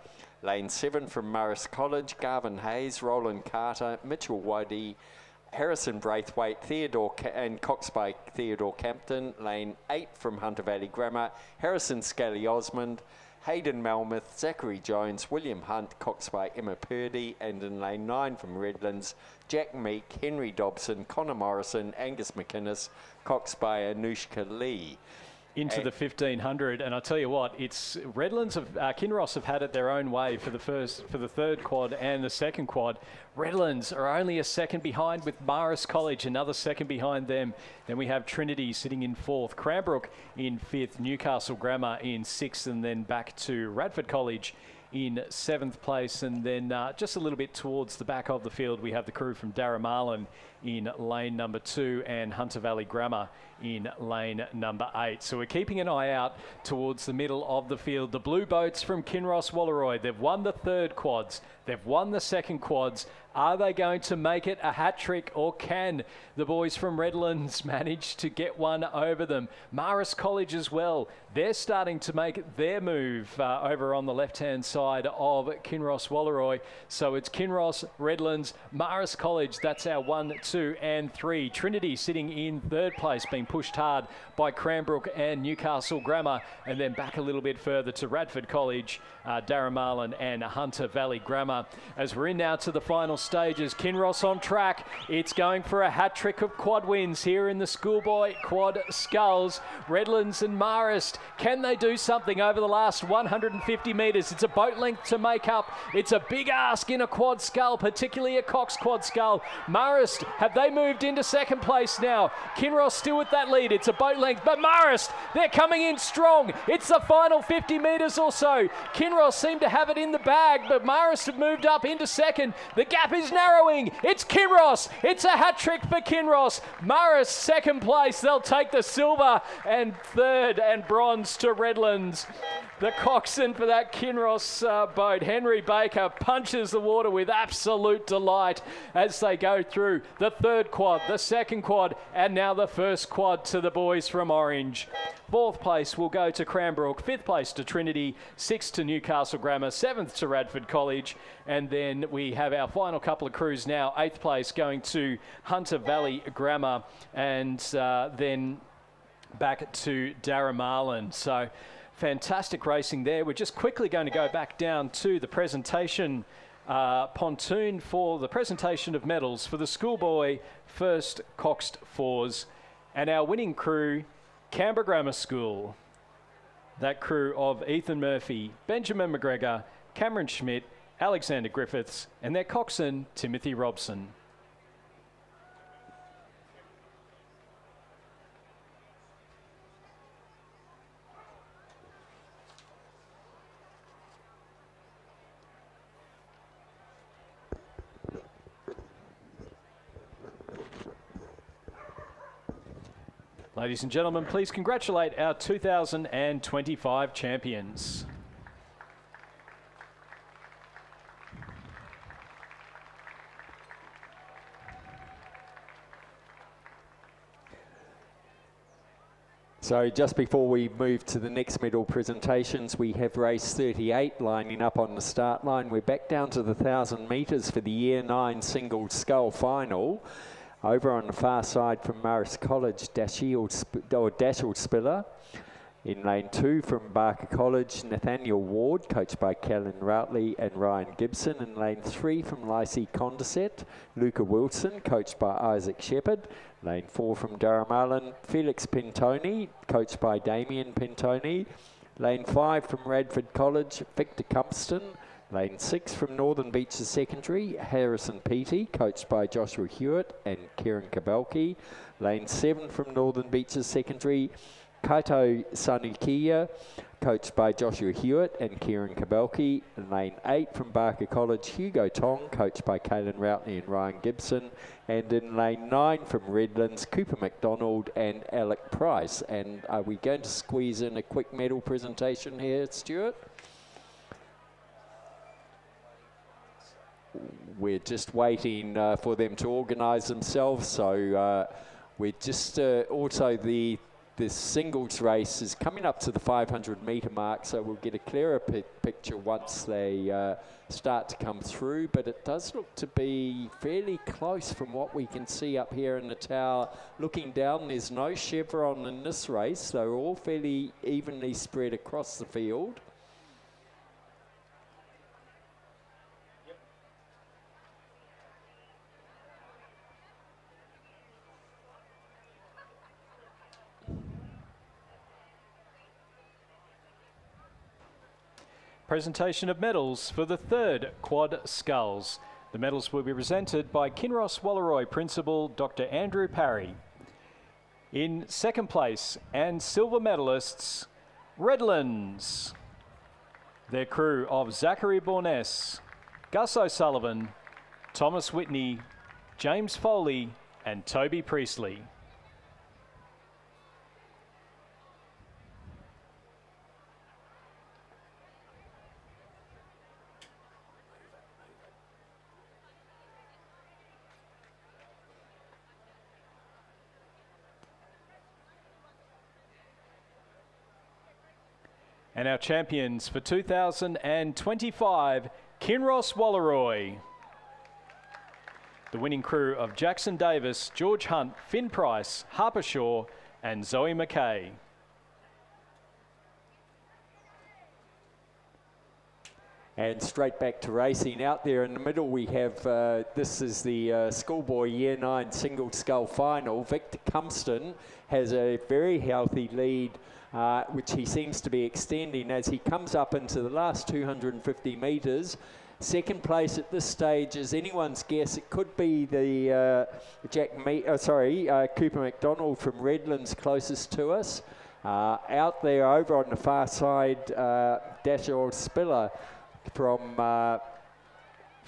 Lane 7 from Marist College, Garvin Hayes, Roland Carter, Mitchell Waddy, Harrison Braithwaite, and coxed by Theodore Campton. Lane 8 from Hunter Valley Grammar, Harrison Scally Osmond, Hayden Melmoth, Zachary Jones, William Hunt, coxed by Emma Purdy, and in lane 9 from Redlands, Jack Meek, Henry Dobson, Connor Morrison, Angus McInnes, coxed by Anushka Lee. into the 1500, and I tell you what, it's Kinross have had it their own way for the third quad and the second quad. Redlands are only a second behind with Marist College, another second behind them. Then we have Trinity sitting in fourth, Cranbrook in fifth, Newcastle Grammar in sixth, and then back to Radford College in seventh place. And then just a little bit towards the back of the field, we have the crew from Darramarlin in lane number 2 and Hunter Valley Grammar in lane number 8. So we're keeping an eye out towards the middle of the field. The Blue Boats from Kinross Walleroy, they've won the third quads, they've won the second quads. Are they going to make it a hat trick, or can the boys from Redlands manage to get one over them? Marist College as well. They're starting to make their move over on the left-hand side of Kinross Walleroy. So it's Kinross, Redlands, Marist College. That's our 1, 2 and 3. Trinity sitting in third place, being pushed hard by Cranbrook and Newcastle Grammar. And then back a little bit further to Radford College, Darramarlin and Hunter Valley Grammar. As we're in now to the final stages, Kinross on track. It's going for a hat trick of quad wins here in the Schoolboy Quad Sculls. Redlands and Marist, can they do something over the last 150 metres? It's a boat length to make up. It's a big ask in a quad scull, particularly a Cox quad scull. Marist, have they moved into second place now? Kinross still with that lead. It's a boat length, but Marist, they're coming in strong. It's the final 50 metres or so. Kinross seem to have it in the bag, but Marist have moved up into second. The gap is narrowing. It's Kinross. It's a hat trick for Kinross. Marist second place. They'll take the silver, and third and bronze to Redlands. The coxswain for that Kinross boat, Henry Baker, punches the water with absolute delight as they go through the third quad, the second quad, and now the first quad to the boys from Orange. Fourth place will go to Cranbrook, fifth place to Trinity, sixth to Newcastle Grammar, seventh to Radford College, and then we have our final couple of crews now. Eighth place going to Hunter Valley Grammar, and then back to Darramarlin. So fantastic racing there. We're just quickly going to go back down to the presentation pontoon for the presentation of medals for the Schoolboy First Coxed Fours, and our winning crew, Canberra Grammar School. That crew of Ethan Murphy, Benjamin McGregor, Cameron Schmidt, Alexander Griffiths, and their coxswain, Timothy Robson. Ladies and gentlemen, please congratulate our 2025 champions. So just before we move to the next medal presentations, we have race 38 lining up on the start line. We're back down to the 1,000 metres for the Year 9 single scull final. Over on the far side from Marist College, Dashield Spiller. In lane 2 from Barker College, Nathaniel Ward, coached by Kellen Routley and Ryan Gibson. In lane 3 from Lacey Condorcet, Luca Wilson, coached by Isaac Shepherd. Lane 4 from Darramarlin, Felix Pintoni, coached by Damien Pintoni. Lane 5 from Radford College, Victor Cumpston. Lane 6 from Northern Beaches Secondary, Harrison Peaty, coached by Joshua Hewitt and Kieran Kabelki. Lane 7 from Northern Beaches Secondary, Kaito Sanukiya, coached by Joshua Hewitt and Kieran Kabelki. Lane 8 from Barker College, Hugo Tong, coached by Kalen Routley and Ryan Gibson. And in lane 9 from Redlands, Cooper McDonald and Alec Price. And are we going to squeeze in a quick medal presentation here, Stuart? We're just waiting for them to organise themselves. So we're just also the singles race is coming up to the 500 metre mark, so we'll get a clearer picture once they start to come through. But it does look to be fairly close from what we can see up here in the tower. Looking down, there's no chevron in this race. They're all fairly evenly spread across the field. presentation of medals for the third quad sculls. The medals will be presented by Kinross Walleroy Principal Dr. Andrew Parry. In second place and silver medalists, Redlands. Their crew of Zachary Bourness, Gus O'Sullivan, Thomas Whitney, James Foley and Toby Priestley. And our champions for 2025, Kinross Walleroy. The winning crew of Jackson Davis, George Hunt, Finn Price, Harper Shaw and Zoe McKay. And straight back to racing. Out there in the middle we have, this is the Schoolboy Year 9 Single Scull Final. Victor Cumston has a very healthy lead, which he seems to be extending as he comes up into the last 250 metres. Second place at this stage is anyone's guess. It could be the Cooper McDonald from Redlands closest to us. Out there over on the far side, Dashiell Spiller from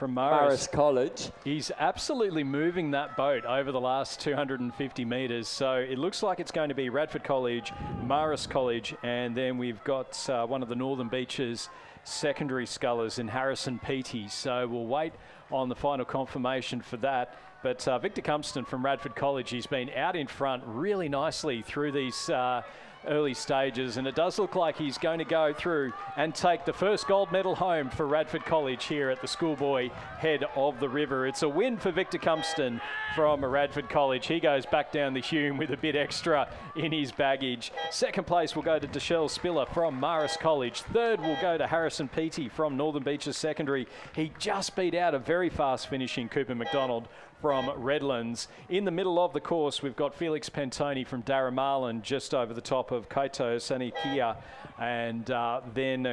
Marist College. He's absolutely moving that boat over the last 250 metres. So it looks like it's going to be Radford College, Marist College, and then we've got one of the Northern Beaches secondary scullers in Harrison Peaty. So we'll wait on the final confirmation for that. But Victor Cumston from Radford College, he's been out in front really nicely through these early stages, and it does look like he's going to go through and take the first gold medal home for Radford College here at the Schoolboy head of the river. It's a win for Victor Cumston from Radford College. He goes back down the Hume with a bit extra in his baggage. Second place will go to Dashiell Spiller from Marist College. Third will go to Harrison Peaty from Northern Beaches Secondary. He just beat out a very fast finishing Cooper McDonald from Redlands. In the middle of the course, we've got Felix Pentoni from Darramarlin just over the top of Kaito Sanikia, and then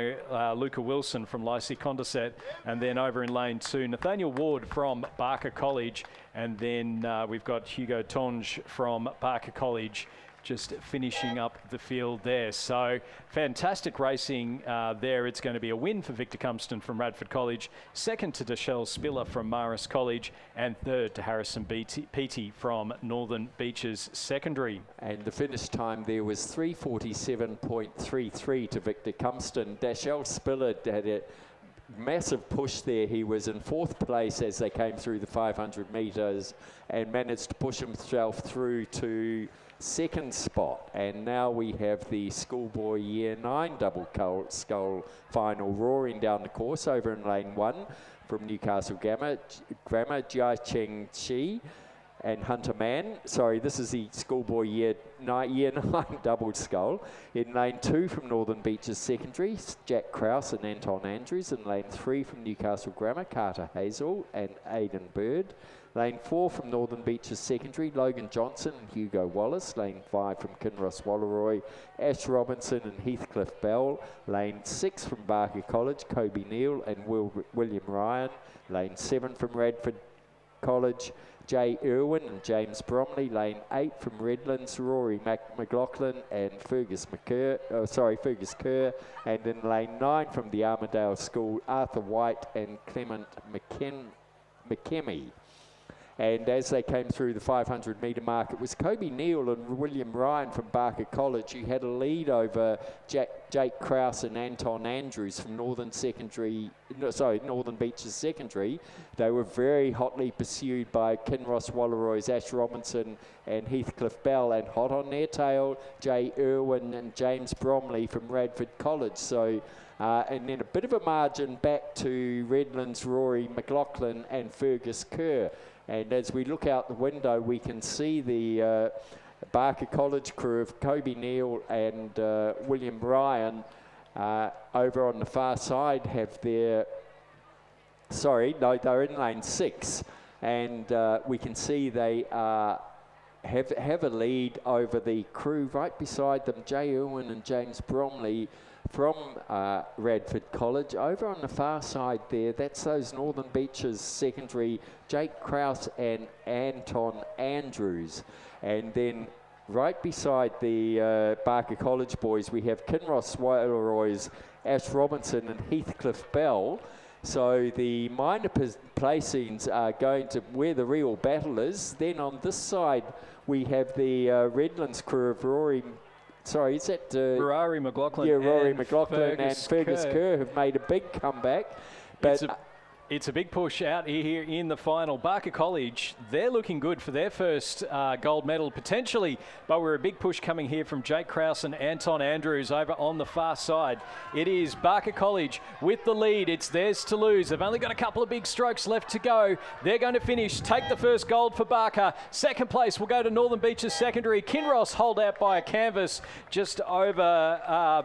Luca Wilson from Lysy Condorcet, and then over in lane 2, Nathaniel Ward from Barker College, and then we've got Hugo Tonge from Barker College just finishing up the field there. So fantastic racing there. It's going to be a win for Victor Cumston from Radford College, second to Dashiell Spiller from Marist College, and third to Harrison Peaty from Northern Beaches Secondary. And the finish time there was 3:47.33 to Victor Cumston. Dashiell Spiller had a massive push there. He was in fourth place as they came through the 500 metres and managed to push himself through to second spot. And now we have the Schoolboy Year 9 double scull final roaring down the course over in lane 1 from Newcastle Grammar, Jia Cheng Chi and Hunter Mann. Sorry, this is the Schoolboy Year 9 double scull. In lane 2 from Northern Beaches Secondary, Jack Krause and Anton Andrews. In lane 3 from Newcastle Grammar, Carter Hazel and Aidan Bird. Lane 4 from Northern Beaches Secondary, Logan Johnson and Hugo Wallace. Lane 5 from Kinross Walleroy, Ash Robinson and Heathcliff Bell. Lane 6 from Barker College, Kobe Neal and William Ryan. Lane 7 from Radford College, Jay Irwin and James Bromley. Lane 8 from Redlands, Rory McLaughlin and Fergus Kerr. And in lane 9 from the Armidale School, Arthur White and Clement McKemmy. And as they came through the 500 metre mark, it was Kobe Neal and William Ryan from Barker College who had a lead over Jake Krause and Anton Andrews from Northern Beaches Secondary. They were very hotly pursued by Kinross Walleroy's Ash Robinson and Heathcliff Bell, and hot on their tail, Jay Irwin and James Bromley from Radford College. So and then a bit of a margin back to Redlands, Rory McLaughlin and Fergus Kerr. And as we look out the window, we can see the Barker College crew of Kobe Neal and William Ryan over on the far side have their, they're in lane 6. And we can see they have a lead over the crew right beside them, Jay Irwin and James Bromley, from Radford College. Over on the far side there, that's those Northern Beaches secondary, Jake Krause and Anton Andrews. And then right beside the Barker College boys, we have Kinross Wailaroi's Ash Robinson and Heathcliff Bell. So the minor placings are going to where the real battle is. Then on this side, we have the Redlands crew of Rory. Sorry, is that Rory McLaughlin? Yeah, Rory and McLaughlin and Fergus Kerr have made a big comeback. But it's a big push out here in the final. Barker College, they're looking good for their first gold medal potentially, but we're a big push coming here from Jake Krause and Anton Andrews over on the far side. It is Barker College with the lead. It's theirs to lose. They've only got a couple of big strokes left to go. They're going to finish, take the first gold for Barker. Second place will go to Northern Beaches Secondary. Kinross hold out by a canvas just over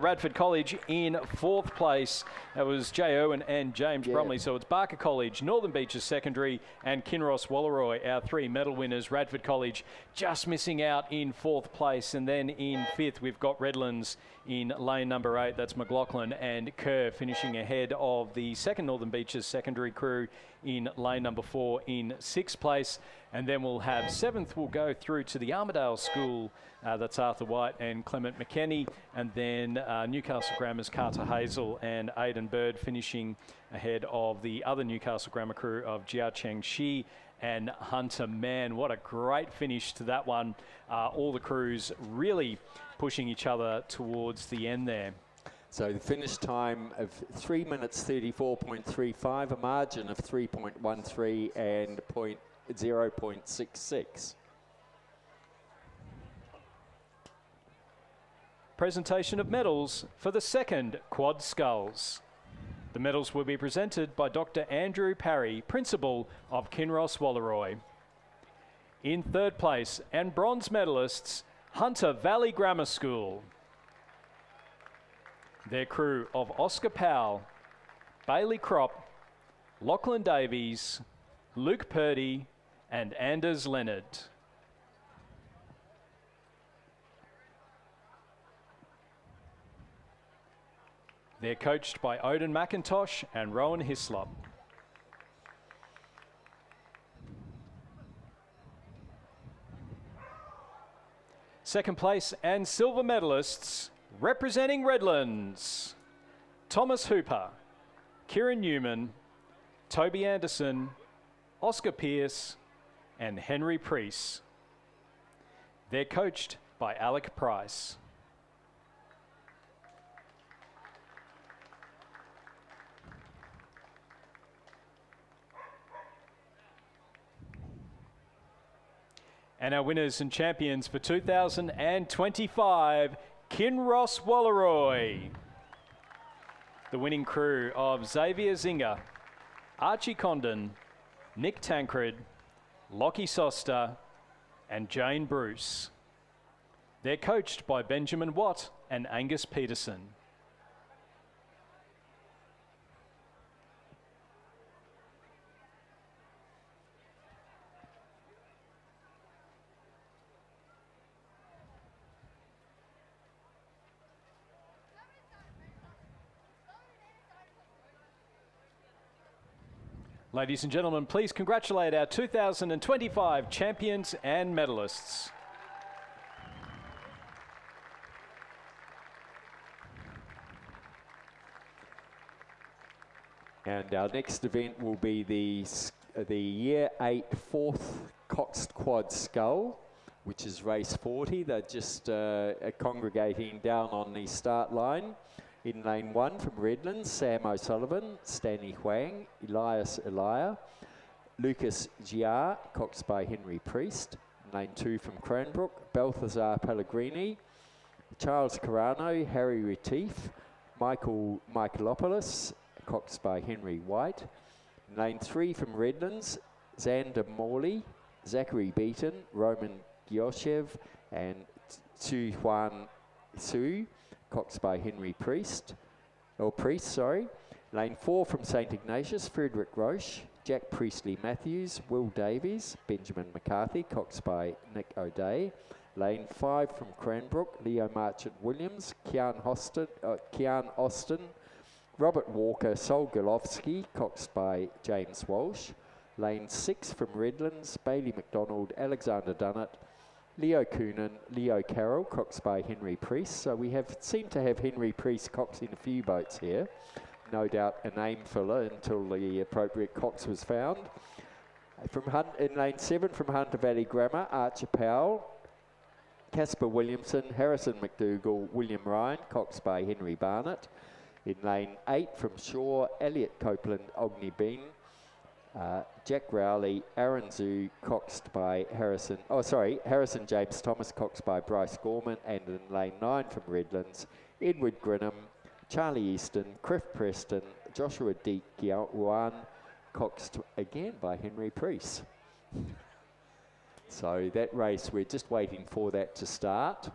Radford College in fourth place. That was Jay Irwin and James Bromley. So it's Barker College, Northern Beaches Secondary, and Kinross Wallaroy, our three medal winners. Radford College just missing out in fourth place. And then in fifth, we've got Redlands in lane number 8. That's McLaughlin and Kerr finishing ahead of the second Northern Beaches Secondary crew in lane number 4 in sixth place. And then we'll have seventh will go through to the Armidale School. That's Arthur White and Clement McKenney. And then Newcastle Grammar's Carter Hazel and Aidan Bird finishing ahead of the other Newcastle Grammar crew of Jia Cheng Shi and Hunter Mann. What a great finish to that one. All the crews really pushing each other towards the end there. So the finish time of 3 minutes 34.35, a margin of 3.13 and 0.66. Presentation of medals for the second Quad Sculls. The medals will be presented by Dr. Andrew Parry, Principal of Kinross Wallaroy. In third place and bronze medalists, Hunter Valley Grammar School. Their crew of Oscar Powell, Bailey Kropp, Lachlan Davies, Luke Purdy and Anders Leonard. They're coached by Odin McIntosh and Rowan Hislop. Second place and silver medalists representing Redlands, Thomas Hooper, Kieran Newman, Toby Anderson, Oscar Pearce and Henry Priest. They're coached by Alec Price. And our winners and champions for 2025, Kinross Wallaroy. The winning crew of Xavier Zinger, Archie Condon, Nick Tancred, Lockie Soster, and Jane Bruce. They're coached by Benjamin Watt and Angus Peterson. Ladies and gentlemen, please congratulate our 2025 champions and medalists. And our next event will be the Year 8 fourth Coxed Quad Scull, which is race 40. They're just congregating down on the start line. In lane 1 from Redlands, Sam O'Sullivan, Stanley Huang, Elias Elia, Lucas Giar, coxed by Henry Priest. Lane 2 from Cranbrook, Balthazar Pellegrini, Charles Carano, Harry Retief, Michael Michaelopoulos, coxed by Henry White. Lane 3 from Redlands, Xander Morley, Zachary Beaton, Roman Gyoshev, and Tsu Huan Su, coxed by Henry Priest. Lane 4 from St Ignatius, Frederick Roche, Jack Priestley Matthews, Will Davies, Benjamin McCarthy, coxed by Nick O'Day. Lane 5 from Cranbrook, Leo Marchant Williams, Kian Austin, Robert Walker Solgalovsky, coxed by James Walsh. Lane 6 from Redlands, Bailey McDonald, Alexander Dunnett, Leo Coonan, Leo Carroll, coxed by Henry Priest. So we seem to have Henry Priest coxing a few boats here. No doubt a name filler until the appropriate cox was found. In lane 7 from Hunter Valley Grammar, Archer Powell, Casper Williamson, Harrison McDougall, William Ryan, coxed by Henry Barnett. In lane 8 from Shaw, Elliot Copeland, Ogni Bean, Jack Rowley, Aaron Zoo, coxed by Harrison James Thomas, coxed by Bryce Gorman. And in lane 9 from Redlands, Edward Grinham, Charlie Easton, Cliff Preston, Joshua D. Giawan, coxed again by Henry Priest. So that race, we're just waiting for that to start.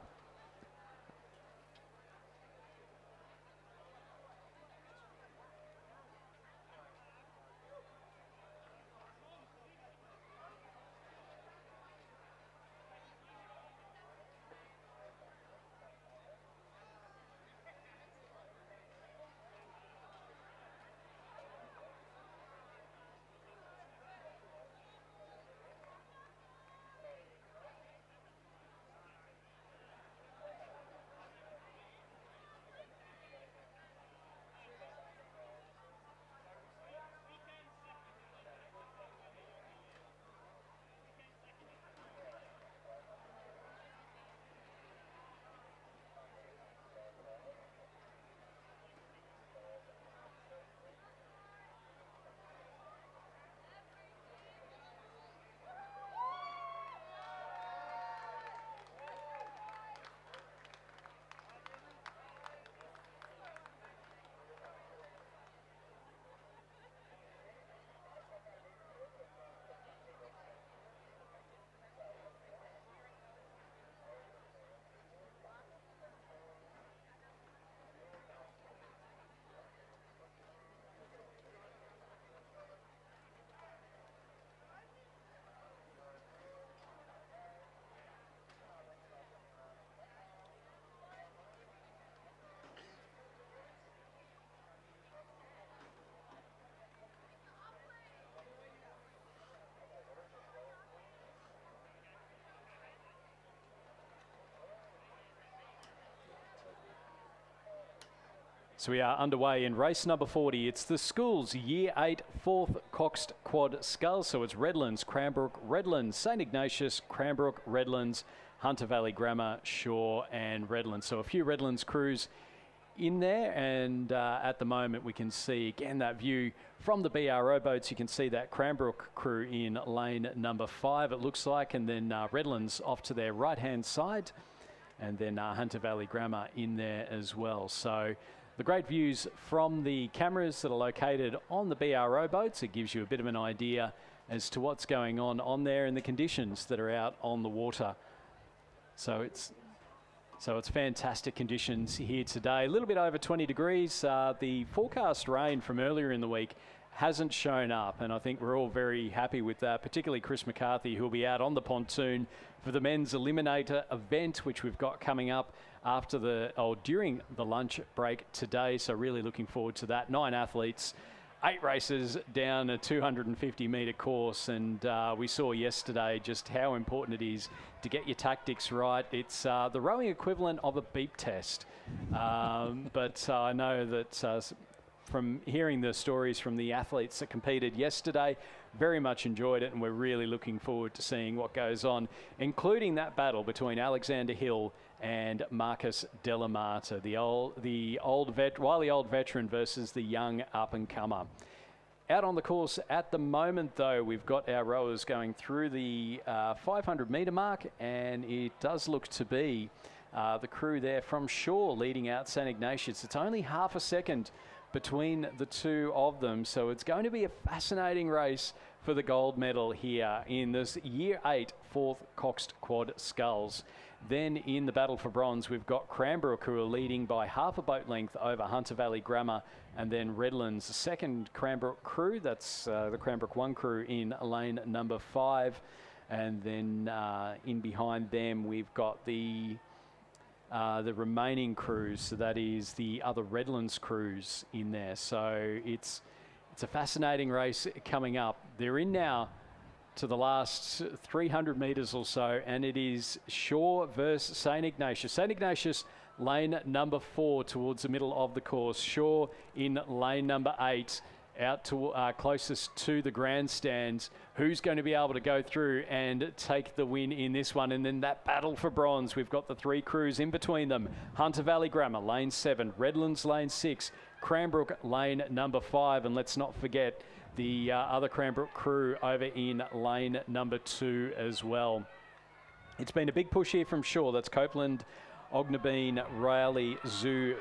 So we are underway in race number 40. It's the school's Year 8 4th Coxed Quad Sculls. So it's Redlands, Cranbrook, Redlands, St Ignatius, Cranbrook, Redlands, Hunter Valley Grammar, Shaw and Redlands. So a few Redlands crews in there, and at the moment we can see again that view from the BRO boats. You can see that Cranbrook crew in lane number 5, it looks like, and then Redlands off to their right hand side, and then Hunter Valley Grammar in there as well. So the great views from the cameras that are located on the BRO boats. It gives you a bit of an idea as to what's going on there and the conditions that are out on the water. So it's fantastic conditions here today. A little bit over 20 degrees. The forecast rain from earlier in the week hasn't shown up, and I think we're all very happy with that, particularly Chris McCarthy, who'll be out on the pontoon for the men's eliminator event, which we've got coming up during the lunch break today. So really looking forward to that. 9 athletes, 8 races down a 250 metre course, and we saw yesterday just how important it is to get your tactics right. It's the rowing equivalent of a beep test, but I know that from hearing the stories from the athletes that competed yesterday, very much enjoyed it, and we're really looking forward to seeing what goes on, including that battle between Alexander Hill and Marcus Delamata, the wily old veteran versus the young up-and-comer. Out on the course at the moment, though, we've got our rowers going through the 500 metre mark, and it does look to be the crew there from Shaw leading out St Ignatius. It's only half a second between the two of them, so it's going to be a fascinating race for the gold medal here in this Year 8 4th Coxed Quad Sculls. Then in the battle for bronze, we've got Cranbrook, who are leading by half a boat length over Hunter Valley Grammar, and then Redlands, the second Cranbrook crew. That's the Cranbrook 1 crew in lane number 5. And then in behind them, we've got the remaining crews. So that is the other Redlands crews in there. So it's a fascinating race coming up. They're in now to the last 300 metres or so, and it is Shaw versus St Ignatius. St Ignatius, lane number 4 towards the middle of the course. Shaw in lane number 8, out to closest to the grandstands. Who's going to be able to go through and take the win in this one? And then that battle for bronze, we've got the 3 crews in between them. Hunter Valley Grammar, lane 7, Redlands, lane 6, Cranbrook, lane number 5, and let's not forget the other Cranbrook crew over in lane number 2 as well. It's been a big push here from Shaw. That's Copeland, Ognabeen, Rayleigh, Zoo,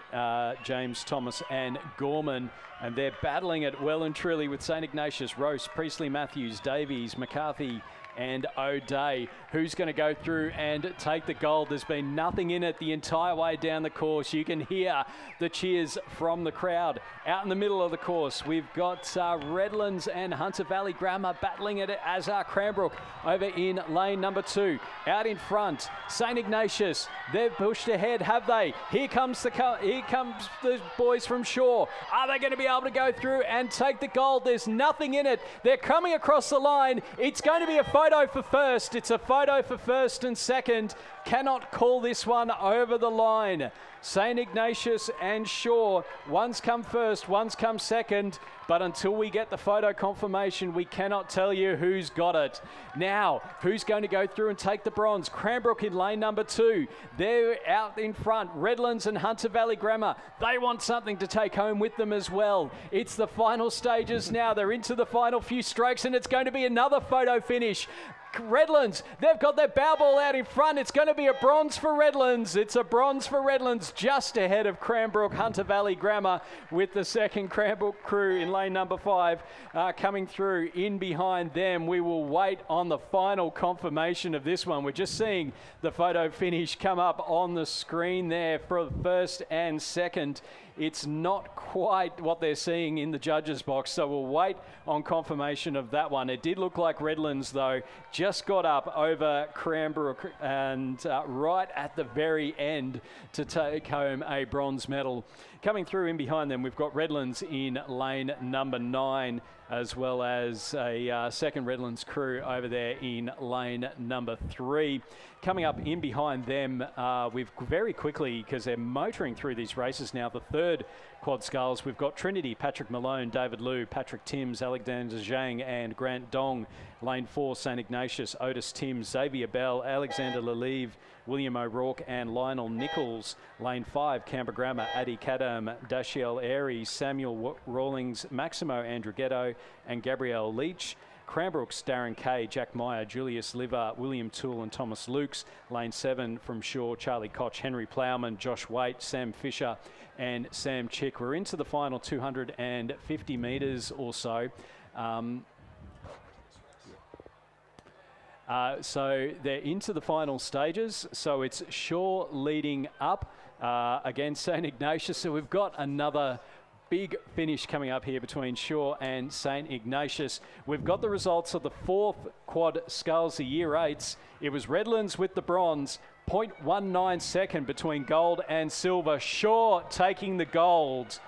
James Thomas and Gorman, and they're battling it well and truly with St Ignatius, Rose, Priestley, Matthews, Davies, McCarthy and O'Day. Who's going to go through and take the gold? There's been nothing in it the entire way down the course. You can hear the cheers from the crowd. Out in the middle of the course, we've got Redlands and Hunter Valley Grammar battling it, as are Cranbrook over in lane number 2. Out in front, St Ignatius. They've pushed ahead, have they? Here comes the boys from Shaw. Are they going to be able to go through and take the gold? There's nothing in it. They're coming across the line. It's going to be a photo for first. It's a photo for first and second. Cannot call this one over the line. St Ignatius and Shaw, one's come first, one's come second, but until we get the photo confirmation, we cannot tell you who's got it. Now, who's going to go through and take the bronze? Cranbrook in lane number 2. They're out in front. Redlands and Hunter Valley Grammar, they want something to take home with them as well. It's the final stages now. They're into the final few strokes, and it's going to be another photo finish. Redlands, they've got their bow ball out in front. It's going to be a bronze for Redlands. It's a bronze for Redlands, just ahead of Cranbrook, Hunter Valley Grammar, with the second Cranbrook crew in lane number 5 coming through. In behind them, we will wait on the final confirmation of this one. We're just seeing the photo finish come up on the screen there for the first and second. It's not quite what they're seeing in the judges' box, so we'll wait on confirmation of that one. It did look like Redlands, though, just got up over Cranbrook and right at the very end to take home a bronze medal. Coming through in behind them, we've got Redlands in lane number 9, as well as a second Redlands crew over there in lane number 3. Coming up in behind them, we've very quickly, because they're motoring through these races now, the third quad sculls. We've got Trinity, Patrick Malone, David Liu, Patrick Timms, Alexander Zhang and Grant Dong. Lane 4, St Ignatius, Otis Timms, Xavier Bell, Alexander Lalive, William O'Rourke and Lionel Nichols. Lane 5, Canberra Grammar, Addy Kadam, Dashiell Airy, Samuel Rawlings, Maximo Andrighetto and Gabrielle Leach. Cranbrook's Darren Kay, Jack Meyer, Julius Liver, William Toole and Thomas Lukes. Lane 7 from Shaw, Charlie Koch, Henry Plowman, Josh Waite, Sam Fisher and Sam Chick. We're into the final 250 metres or so. So they're into the final stages. So it's Shaw leading up against St Ignatius. So we've got another big finish coming up here between Shaw and St Ignatius. We've got the results of the 4th quad sculls, the year 8s. It was Redlands with the bronze, 0.19 second between gold and silver. Shaw taking the gold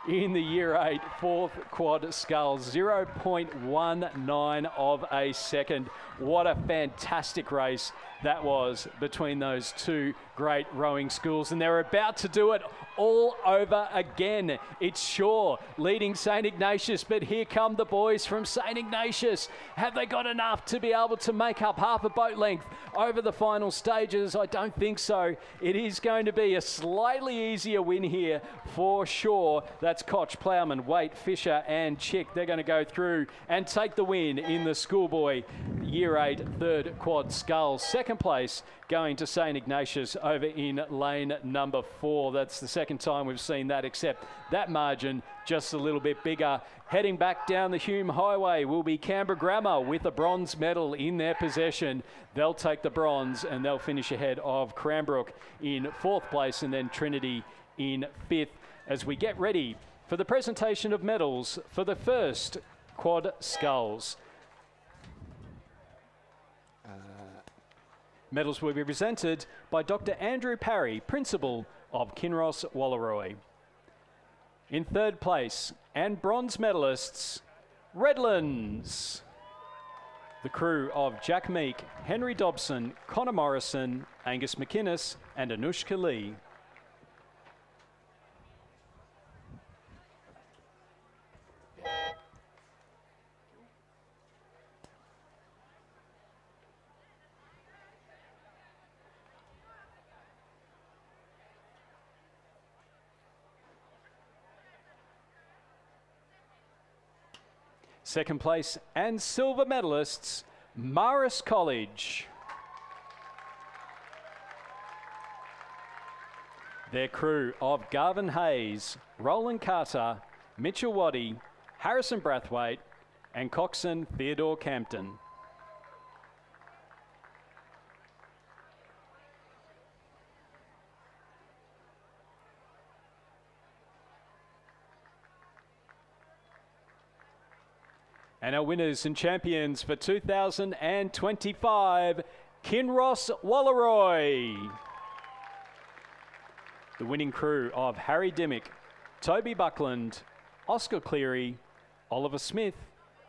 in the year 8 4th quad sculls, 0.19 of a second. What a fantastic race that was between those two great rowing schools, and they're about to do it all over again. It's Shaw leading St Ignatius, but here come the boys from St Ignatius. Have they got enough to be able to make up half a boat length over the final stages? I don't think so. It is going to be a slightly easier win here for Shaw. That's Koch, Plowman, Waite, Fisher and Chick. They're going to go through and take the win in the Schoolboy Year 8 3rd quad sculls. Second place going to St Ignatius over in lane number 4. That's the second time we've seen that, except that margin just a little bit bigger. Heading back down the Hume Highway will be Canberra Grammar with a bronze medal in their possession. They'll take the bronze and they'll finish ahead of Cranbrook in 4th place and then Trinity in 5th, as we get ready for the presentation of medals for the first quad sculls. Medals will be presented by Dr. Andrew Parry, Principal of Kinross Walleroy. In third place, and bronze medalists, Redlands. The crew of Jack Meek, Henry Dobson, Connor Morrison, Angus McInnes and Anushka Lee. Second place and silver medalists, Marist College. Their crew of Garvin Hayes, Roland Carter, Mitchell Waddy, Harrison Brathwaite and coxswain Theodore Campton. And our winners and champions for 2025, Kinross Walleroy. The winning crew of Harry Dimmick, Toby Buckland, Oscar Cleary, Oliver Smith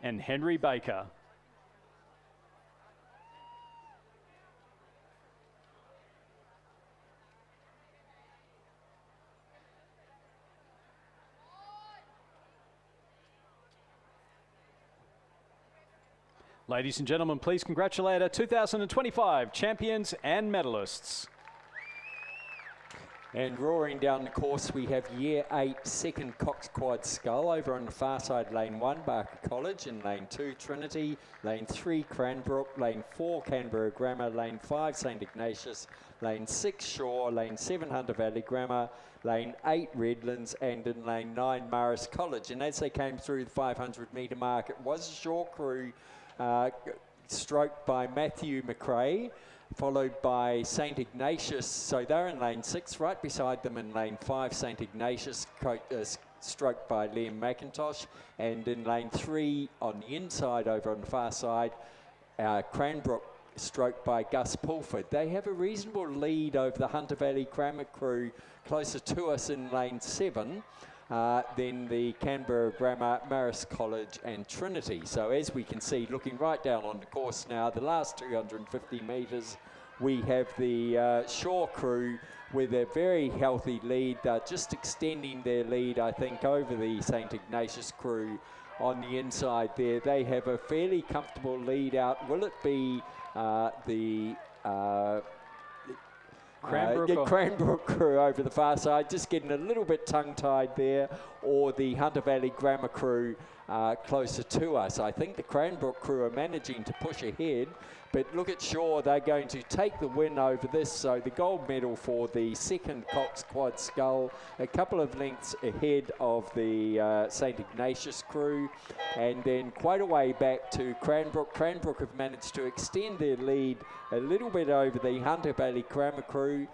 and Henry Baker. Ladies and gentlemen, please congratulate our 2025 champions and medalists. And roaring down the course, we have Year 8 second Cox Quad Skull over on the far side, Lane 1, Barker College, and Lane 2, Trinity, Lane 3, Cranbrook, Lane 4, Canberra Grammar, Lane 5, St Ignatius, Lane 6, Shore, Lane 7, Hunter Valley Grammar, Lane 8, Redlands, and in Lane 9, Marist College. And as they came through the 500 metre mark, it was a Shore crew stroked by Matthew McRae, followed by St Ignatius. So they're in Lane 6, right beside them in Lane 5, St Ignatius, stroked by Liam McIntosh. And in Lane 3, on the inside, over on the far side, Cranbrook, stroked by Gus Pulford. They have a reasonable lead over the Hunter Valley Grammar crew, closer to us in Lane 7. Then the Canberra Grammar, Marist College and Trinity. So as we can see, looking right down on the course now, the last 250 metres, we have the Shore crew with a very healthy lead. They're just extending their lead, I think, over the St Ignatius crew on the inside there. They have a fairly comfortable lead out. Will it be the Cranbrook crew over the far side, just getting a little bit tongue-tied there, or the Hunter Valley Grammar crew closer to us? I think the Cranbrook crew are managing to push ahead, but look at Shore, they're going to take the win over this. So the gold medal for the second Cox Quad Skull, a couple of lengths ahead of the St Ignatius crew, and then quite a way back to Cranbrook. Cranbrook have managed to extend their lead a little bit over the Hunter Valley Grammar crew,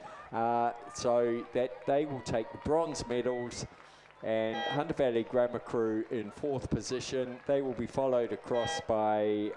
so that they will take the bronze medals. And Hunter Valley Grammar crew in 4th position. They will be followed across by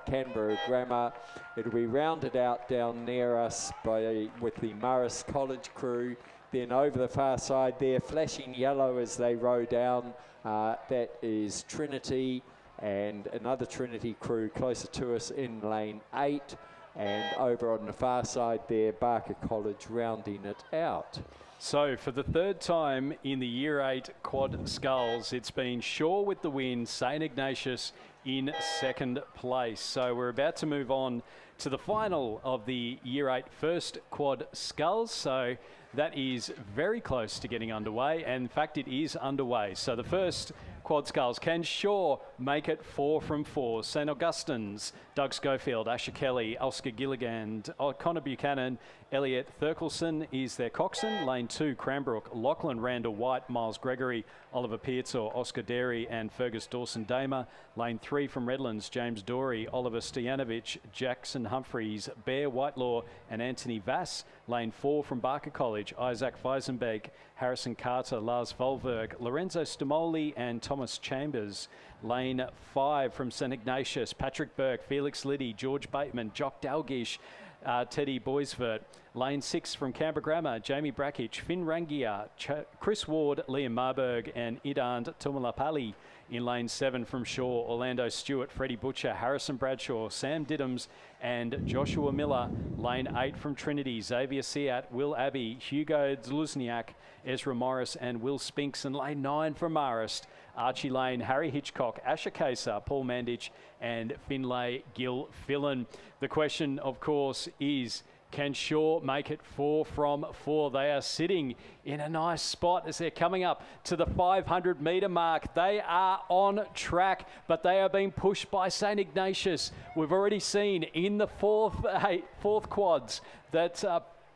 Canberra Grammar. It'll be rounded out down near us with the Marist College crew. Then over the far side there, flashing yellow as they row down, that is Trinity, and another Trinity crew closer to us in Lane 8. And over on the far side there, Barker College rounding it out. So for the third time in the Year 8 Quad Sculls, it's been Shore with the win, St Ignatius in second place. So we're about to move on to the final of the Year 8 first Quad Sculls. So that is very close to getting underway. And in fact, it is underway. So the first Quad Sculls, can Shore make it 4 from 4? St Augustine's, Doug Schofield, Asher Kelly, Oscar Gilligand, Connor Buchanan, Elliot Thurkelson is their coxswain. Lane 2, Cranbrook, Lachlan Randall White, Miles Gregory, Oliver Pietzel, Oscar Derry and Fergus Dawson Damer. Lane 3 from Redlands, James Dorey, Oliver Stoyanovich, Jackson Humphreys, Bear Whitelaw and Anthony Vass. Lane 4 from Barker College, Isaac Weisenbeck, Harrison Carter, Lars Volberg, Lorenzo Stimoli and Thomas Chambers. Lane 5 from St Ignatius, Patrick Burke, Felix Liddy, George Bateman, Jock Dalgish, Teddy Boisvert. Lane 6 from Canberra Grammar, Jamie Brackich, Finn Rangia, Chris Ward, Liam Marburg and Idand Tumalapali. In lane 7 from Shaw, Orlando Stewart, Freddie Butcher, Harrison Bradshaw, Sam Diddams and Joshua Miller. Lane 8 from Trinity, Xavier Siat, Will Abbey, Hugo Zluzniak, Ezra Morris and Will Spinks. And lane 9 from Marist, Archie Lane, Harry Hitchcock, Asher Kesa, Paul Mandich and Finlay Gill Fillan. The question, of course, is can Shaw make it 4 from 4? They are sitting in a nice spot as they're coming up to the 500 metre mark. They are on track, but they are being pushed by St. Ignatius. We've already seen in the fourth quads that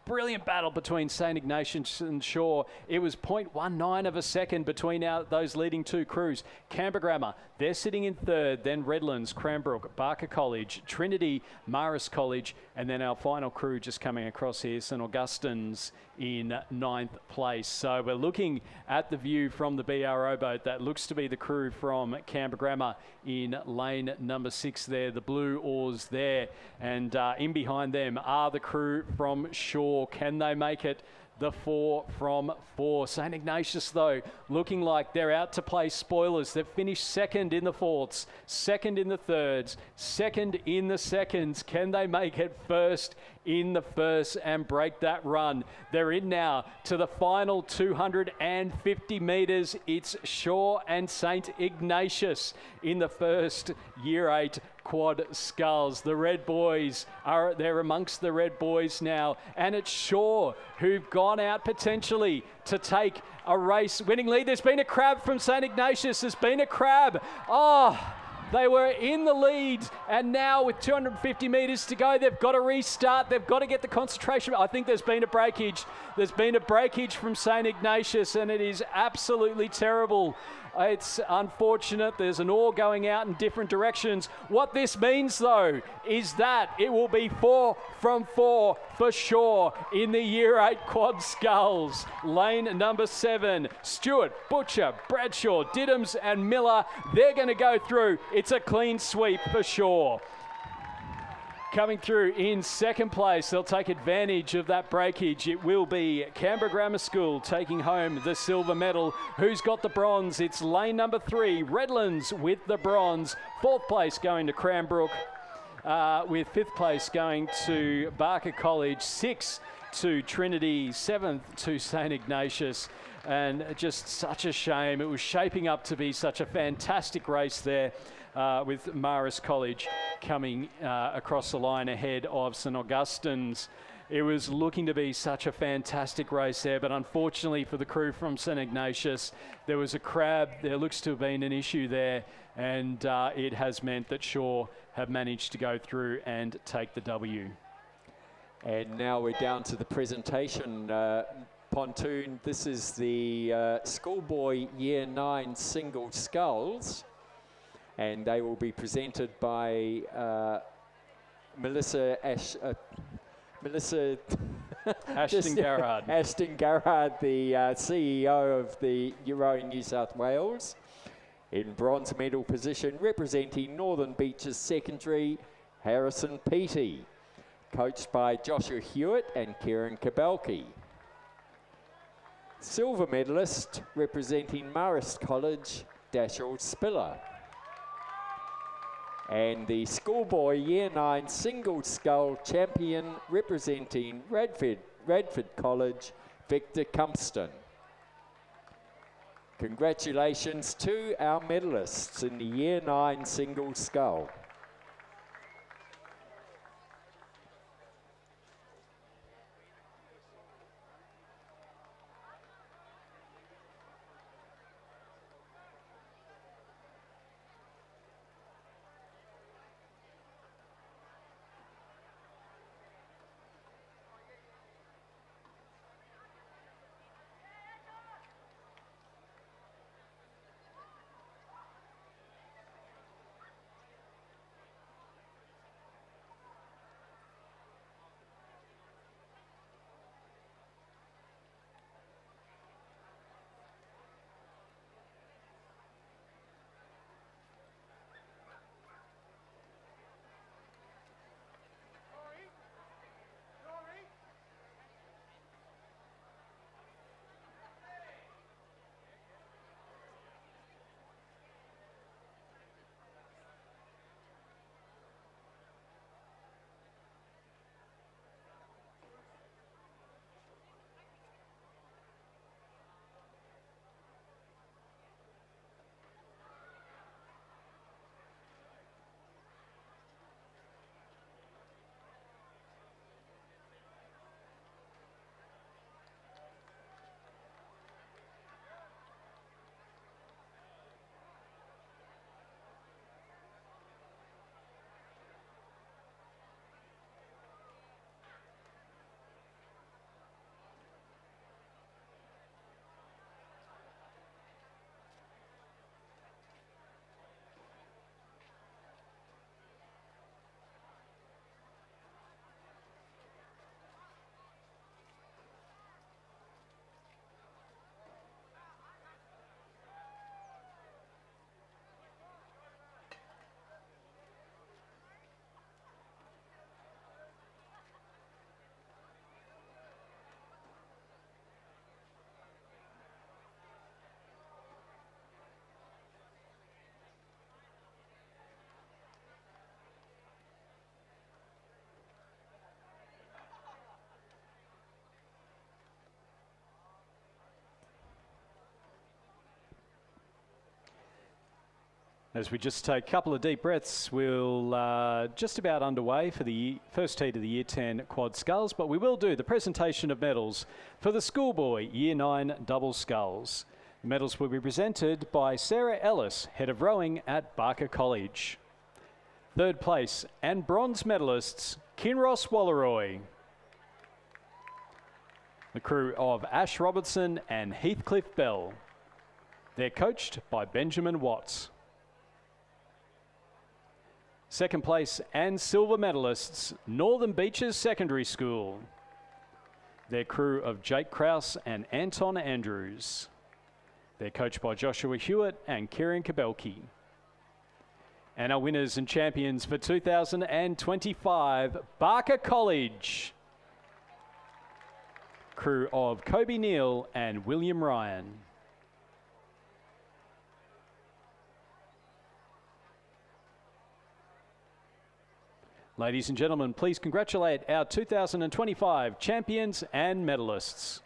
brilliant battle between St. Ignatius and Shaw. It was 0.19 of a second between those leading two crews. Canberra Grammar, they're sitting in third, then Redlands, Cranbrook, Barker College, Trinity, Marist College, and then our final crew just coming across here, St. Augustine's in 9th place. So we're looking at the view from the BRO boat. That looks to be the crew from Canberra Grammar in lane number 6 there, the blue oars there. And in behind them are the crew from Shaw. Can they make it? The 4 from 4. St. Ignatius, though, looking like they're out to play spoilers. They've finished second in the fourths, second in the thirds, second in the seconds. Can they make it first in the first and break that run? They're in now to the final 250 metres. It's Shaw and St. Ignatius in the first Year 8 quad sculls. The Red Boys are there amongst the Red Boys now, and it's Shaw who've gone out potentially to take a race winning lead. There's been a crab from St. Ignatius. There's been a crab. Oh, they were in the lead, and now with 250 metres to go, they've got to restart. They've got to get the concentration. I think there's been a breakage. There's been a breakage from St. Ignatius, and it is absolutely terrible. It's unfortunate. There's an oar going out in different directions. What this means, though, is that it will be 4 from 4 for Shaw in the Year 8 quad sculls. Lane number 7, Stewart, Butcher, Bradshaw, Diddams and Miller. They're going to go through. It's a clean sweep for Shaw. Coming through in second place, they'll take advantage of that breakage. It will be Canberra Grammar School taking home the silver medal. Who's got the bronze? It's lane number 3, Redlands with the bronze. 4th place going to Cranbrook, with 5th place going to Barker College, 6th to Trinity, 7th to St. Ignatius. And just such a shame. It was shaping up to be such a fantastic race there. With Marist College coming across the line ahead of St. Augustine's. It was looking to be such a fantastic race there, but unfortunately for the crew from St. Ignatius, there was a crab. There looks to have been an issue there, and it has meant that Shaw have managed to go through and take the W. And now we're down to the presentation pontoon. This is the Schoolboy Year 9 single sculls. And they will be presented by Melissa Ashton Garrard. Ashton Garrard, the CEO of the Euro New South Wales. In bronze medal position, representing Northern Beaches Secondary, Harrison Peaty. Coached by Joshua Hewitt and Kieran Kabelki. Silver medalist, representing Marist College, Dashel Spiller. And the Schoolboy Year 9 single scull champion, representing Radford College, Victor Cumpston. Congratulations to our medalists in the Year 9 single scull. As we just take a couple of deep breaths, we'll just about underway for the first heat of the Year 10 quad sculls, but we will do the presentation of medals for the Schoolboy Year 9 double sculls. The medals will be presented by Sarah Ellis, Head of Rowing at Barker College. Third place and bronze medalists, Kinross Walleroy. The crew of Ash Robertson and Heathcliff Bell. They're coached by Benjamin Watts. Second place and silver medalists, Northern Beaches Secondary School. Their crew of Jake Krause and Anton Andrews. They're coached by Joshua Hewitt and Kieran Kabelke. And our winners and champions for 2025, Barker College. Crew of Kobe Neal and William Ryan. Ladies and gentlemen, please congratulate our 2025 champions and medalists.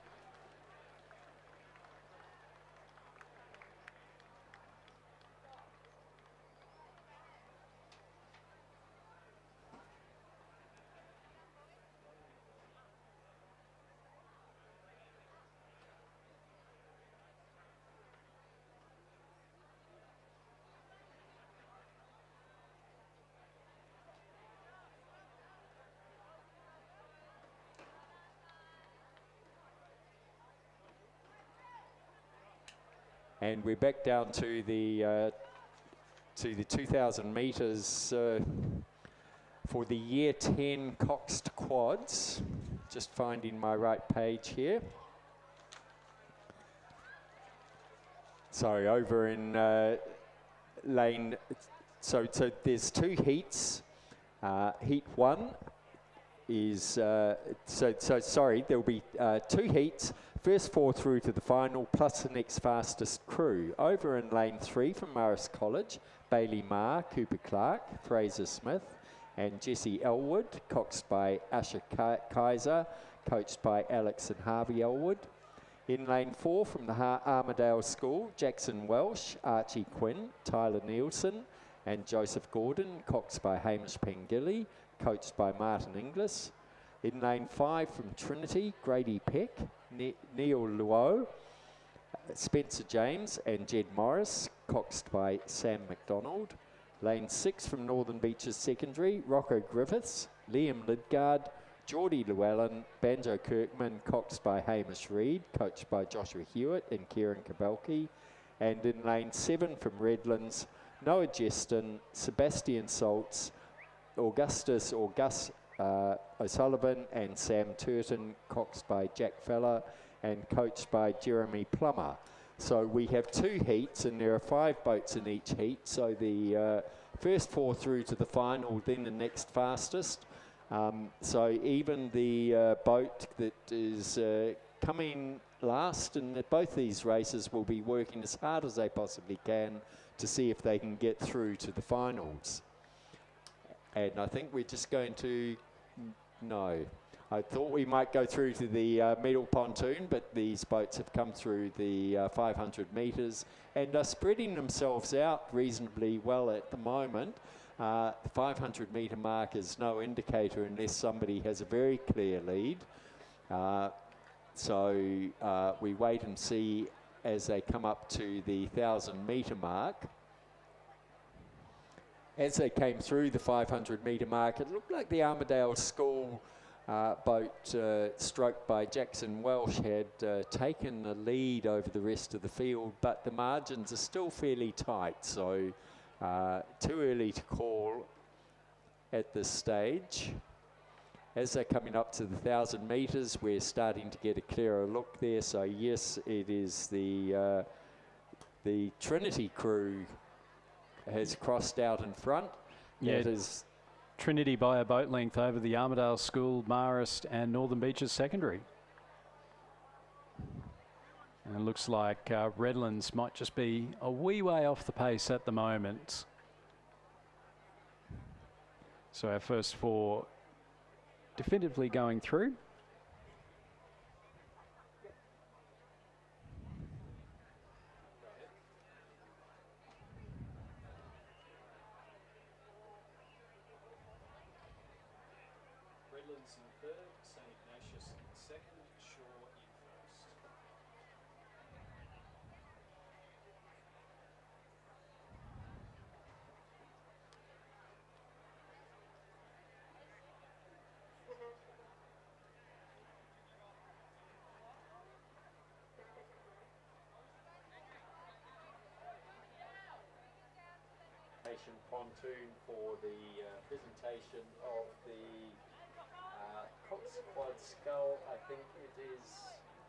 And we're back down to the 2,000 metres for the Year 10 Coxed quads. Just finding my right page here. Sorry, over in lane. So there's two heats. Heat 1 is sorry. There'll be 2 heats. First 4 through to the final, plus the next fastest crew. Over in lane 3 from Morris College, Bailey Marr, Cooper Clark, Fraser Smith, and Jesse Elwood, coxed by Asher Kaiser, coached by Alex and Harvey Elwood. In lane 4 from the Armidale School, Jackson Welsh, Archie Quinn, Tyler Nielsen, and Joseph Gordon, coxed by Hamish Pengilly, coached by Martin Inglis. In lane 5 from Trinity, Grady Peck, Neil Luo, Spencer James and Jed Morris, coxed by Sam McDonald. Lane 6 from Northern Beaches Secondary, Rocco Griffiths, Liam Lidgard, Geordie Llewellyn, Banjo Kirkman, coxed by Hamish Reid, coached by Joshua Hewitt and Kieran Kabelke. And in lane 7 from Redlands, Noah Jeston, Sebastian Saltz, Augustus O'Sullivan and Sam Turton, coxed by Jack Feller and coached by Jeremy Plummer. So we have 2 heats and there are 5 boats in each heat. So the first 4 through to the final, then the next fastest. So even the boat that is coming last in both these races will be working as hard as they possibly can to see if they can get through to the finals. And I think we're just going to... No, I thought we might go through to the middle pontoon, but these boats have come through the 500 metres and are spreading themselves out reasonably well at the moment. The 500 metre mark is no indicator unless somebody has a very clear lead. So we wait and see as they come up to the 1,000 metre mark. As they came through the 500 metre mark, it looked like the Armidale School boat, stroked by Jackson Welsh, had taken the lead over the rest of the field, but the margins are still fairly tight, so too early to call at this stage. As they're coming up to the 1,000 metres, we're starting to get a clearer look there. So yes, it is the Trinity crew has crossed out in front. Yeah, it is Trinity by a boat length over the Armidale School, Marist and Northern Beaches Secondary. And it looks like Redlands might just be a wee way off the pace at the moment. So our first 4 definitively going through. Redlands in third, St Ignatius in second, Shaw in first. Pontoon for the presentation of the Cox Quad Skull. I think it is.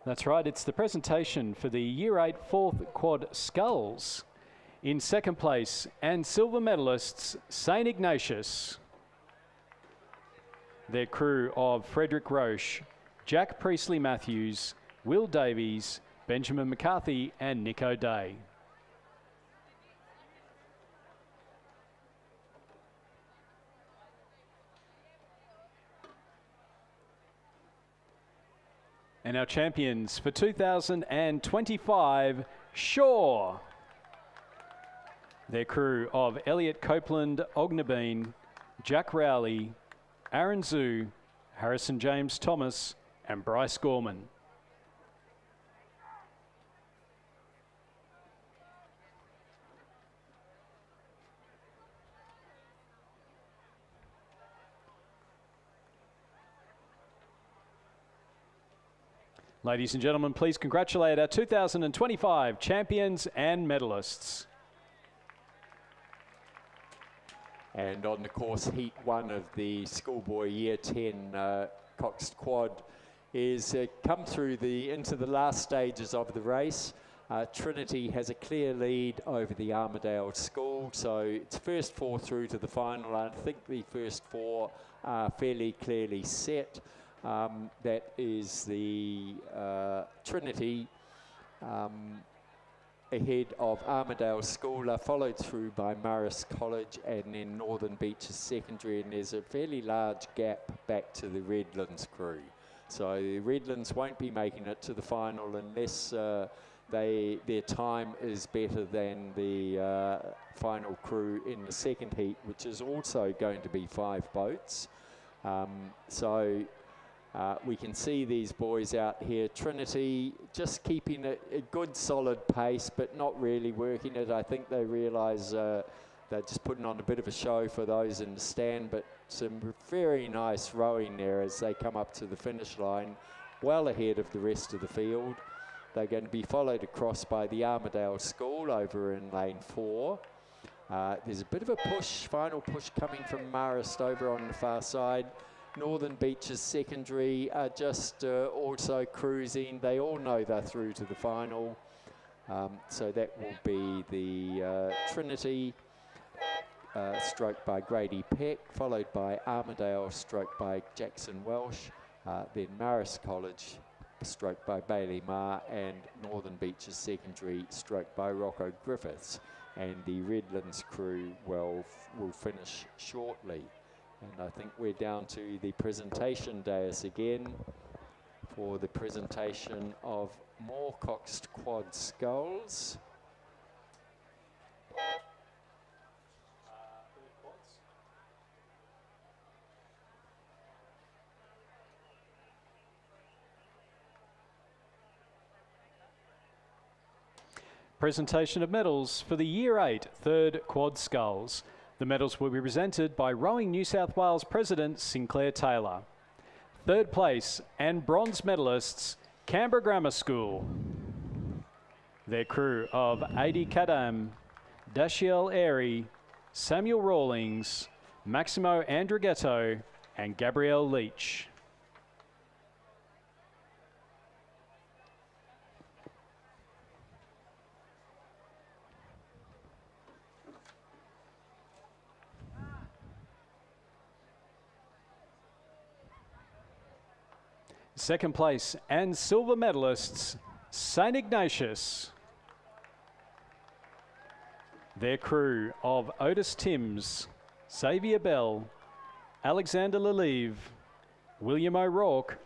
That's right, it's the presentation for the Year 8 4th Quad Skulls. In second place, and silver medalists, St Ignatius. Their crew of Frederick Roche, Jack Priestley Matthews, Will Davies, Benjamin McCarthy and Nick O'Day. And our champions for 2025, Shaw. Their crew of Elliot Copeland Ognabeen, Jack Rowley, Aaron Zhu, Harrison James Thomas, and Bryce Gorman. Ladies and gentlemen, please congratulate our 2025 champions and medalists. And on the course, Heat 1 of the Schoolboy Year 10 Coxed Quad is come through into the last stages of the race. Trinity has a clear lead over the Armidale School, so it's first four through to the final. I think the first four are fairly clearly set. That is the Trinity ahead of Armidale School, followed through by Marist College and then Northern Beaches Secondary, and there's a fairly large gap back to the Redlands crew. So the Redlands won't be making it to the final unless their time is better than the final crew in the second heat, which is also going to be 5 boats. We can see these boys out here. Trinity just keeping a good solid pace, but not really working it. I think they realise they're just putting on a bit of a show for those in the stand, but some very nice rowing there as they come up to the finish line, well ahead of the rest of the field. They're going to be followed across by the Armidale School over in lane 4. There's a bit of a push, final push coming from Marist over on the far side. Northern Beaches Secondary are just also cruising. They all know they're through to the final. So that will be the Trinity, stroked by Grady Peck, followed by Armidale, stroked by Jackson Welsh. Then Marist College, stroked by Bailey Marr, and Northern Beaches Secondary, stroked by Rocco Griffiths. And the Redlands crew will finish shortly. And I think we're down to the presentation dais again for the presentation of more Coxed Quad Skulls. Presentation of medals for the Year 8 3rd Quad Skulls. The medals will be presented by Rowing New South Wales President Sinclair Taylor. Third place and bronze medalists, Canberra Grammar School. Their crew of Adi Kadam, Dashiell Airy, Samuel Rawlings, Maximo Andrighetto and Gabrielle Leach. Second place and silver medalists, St Ignatius. Their crew of Otis Timms, Xavier Bell, Alexander Lelieve, William O'Rourke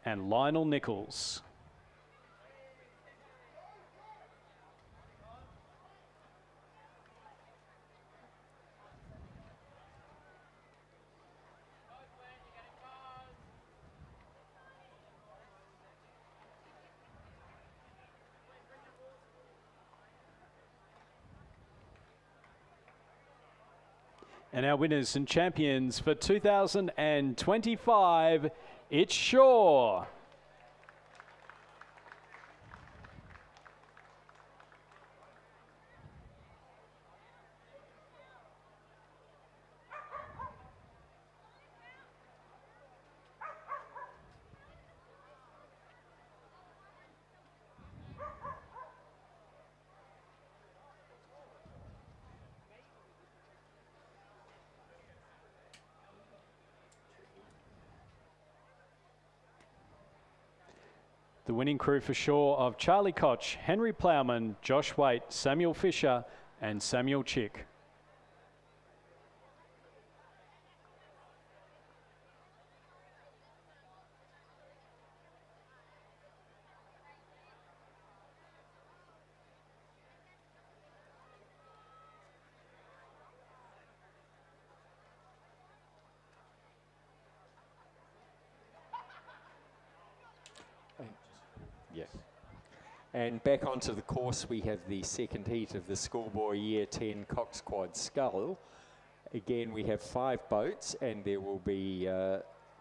and Lionel Nichols. And our winners and champions for 2025, it's Shaw. The winning crew for Shaw of Charlie Koch, Henry Plowman, Josh Waite, Samuel Fisher and Samuel Chick. Yeah. And back onto the course, we have the second heat of the Schoolboy Year 10 Cox Quad Scull. Again, we have 5 boats, and there will be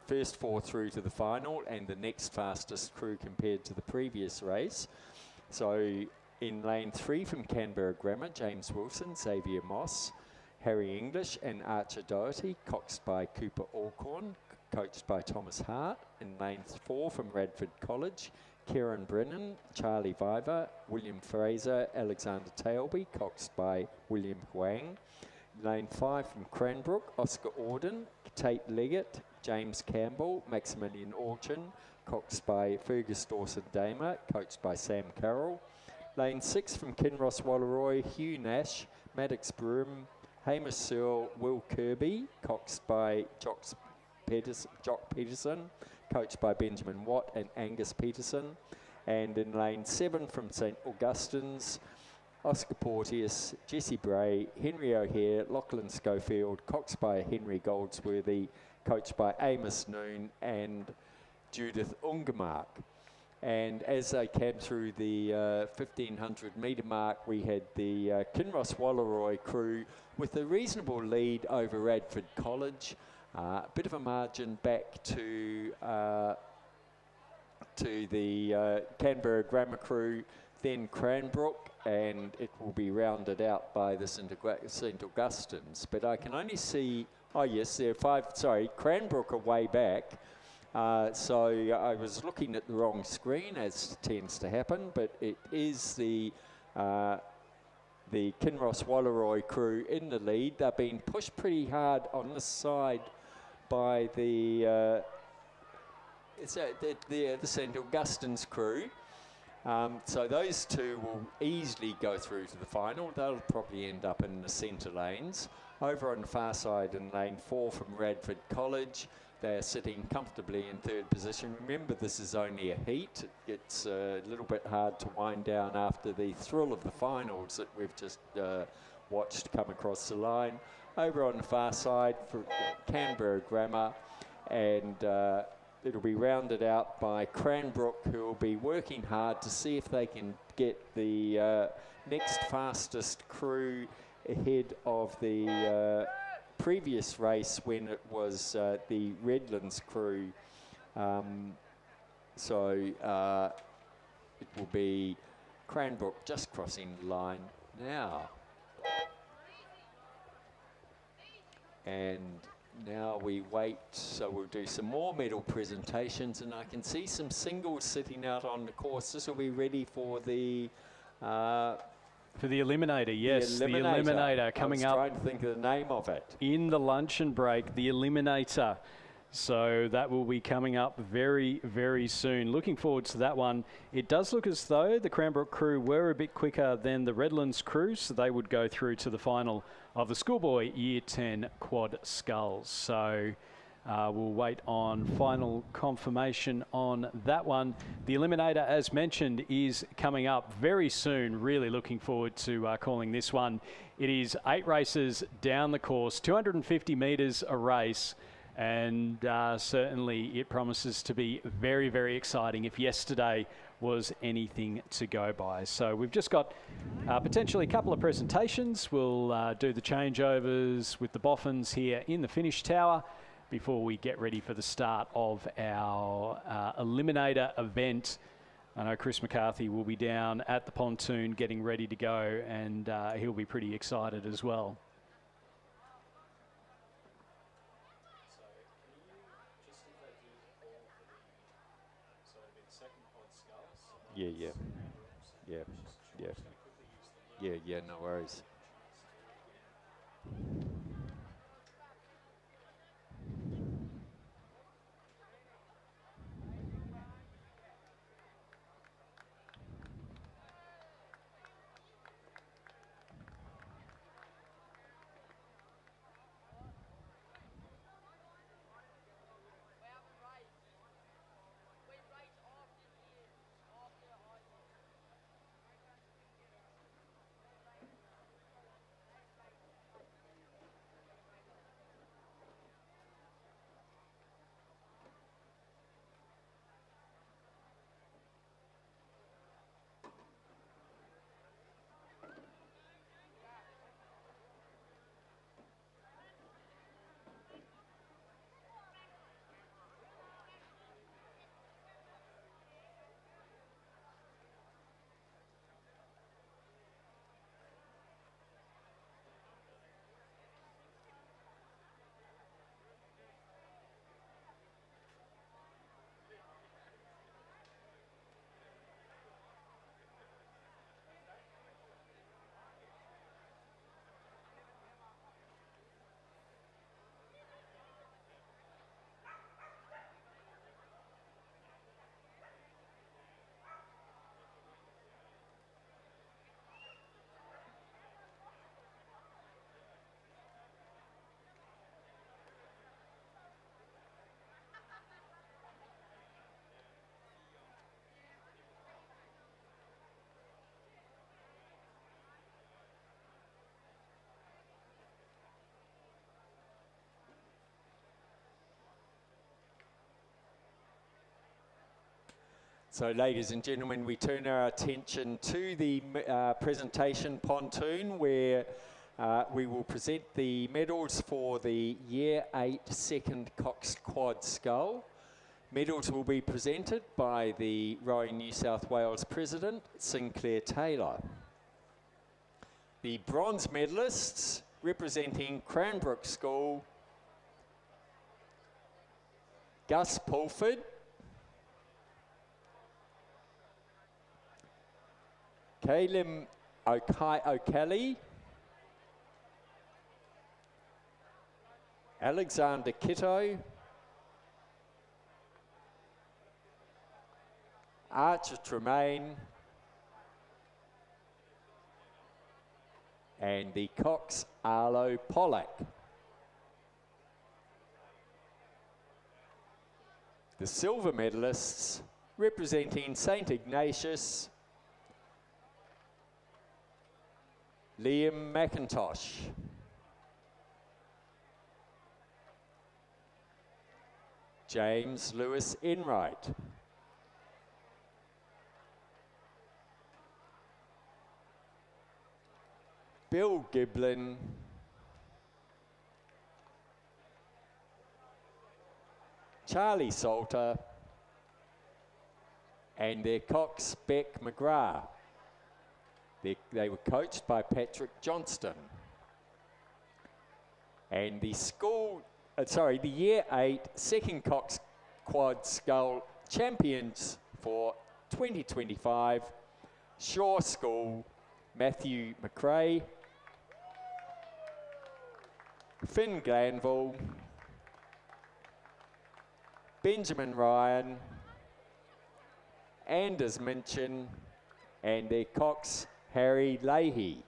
first 4 through to the final, and the next fastest crew compared to the previous race. So in lane 3 from Canberra Grammar, James Wilson, Xavier Moss, Harry English and Archer Doherty, coxed by Cooper Alcorn, coached by Thomas Hart. In lane 4 from Radford College, Kieran Brennan, Charlie Viver, William Fraser, Alexander Tailby, coxed by William Huang. Lane 5 from Cranbrook, Oscar Auden, Tate Leggett, James Campbell, Maximilian Orchin, coxed by Fergus Dawson Damer, coached by Sam Carroll. Lane 6 from Kinross Wallaroy, Hugh Nash, Maddox Broom, Hamish Searle, Will Kirby, coxed by Jock Peterson, coached by Benjamin Watt and Angus Peterson. And in lane 7 from St Augustine's, Oscar Porteous, Jesse Bray, Henry O'Hare, Lachlan Schofield, coxed by Henry Goldsworthy, coached by Amos Noon and Judith Ungemark. And as they came through the 1500 metre mark, we had the Kinross Wallaroy crew with a reasonable lead over Radford College. A bit of a margin back to the Canberra Grammar crew, then Cranbrook, and it will be rounded out by the St Augustine's. But I can only see, oh yes, there are 5, sorry, Cranbrook are way back. So I was looking at the wrong screen, as tends to happen, but it is the Kinross Wallaroy crew in the lead. They're being pushed pretty hard on this side by the St Augustine's crew. So those two will easily go through to the final. They'll probably end up in the centre lanes. Over on the far side in lane 4 from Radford College, they're sitting comfortably in 3rd position. Remember, this is only a heat. It's a little bit hard to wind down after the thrill of the finals that we've just watched come across the line. Over on the far side for Canberra Grammar, and it'll be rounded out by Cranbrook, who will be working hard to see if they can get the next fastest crew ahead of the previous race when it was the Redlands crew. So it will be Cranbrook just crossing the line now. And now we wait, so we'll do some more medal presentations, and I can see some singles sitting out on the course. This will be ready for the eliminator, yes, the eliminator coming up. I was trying to think of the name of it. In the luncheon break, the eliminator. So that will be coming up very, very soon. Looking forward to that one. It does look as though the Cranbrook crew were a bit quicker than the Redlands crew, so they would go through to the final of the Schoolboy Year 10 Quad Sculls. So we'll wait on final confirmation on that one. The eliminator, as mentioned, is coming up very soon. Really looking forward to calling this one. It is 8 races down the course, 250 metres a race. and certainly it promises to be very, very exciting if yesterday was anything to go by. So we've just got potentially a couple of presentations. We'll do the changeovers with the boffins here in the finish tower before we get ready for the start of our eliminator event. I know Chris McCarthy will be down at the pontoon getting ready to go, and he'll be pretty excited as well. Yeah, no worries. So, ladies and gentlemen, we turn our attention to the presentation pontoon, where we will present the medals for the Year 8 Second Cox Quad Scull. Medals will be presented by the Rowing New South Wales President, Sinclair Taylor. The bronze medalists, representing Cranbrook School, Gus Pulford, Kalim O'Kelly, Alexander Kitto, Archer Tremaine, and the Cox Arlo Pollack. The silver medalists, representing St Ignatius, Liam McIntosh, James Lewis Enright, Bill Giblin, Charlie Salter, and their Cox Beck McGrath. They were coached by Patrick Johnston. And the the Year 8 Second Cox Quad Scull champions for 2025, Shaw School, Matthew McRae, Finn Glanville, Benjamin Ryan, Anders Minchin, and their Cox Harry Leahy.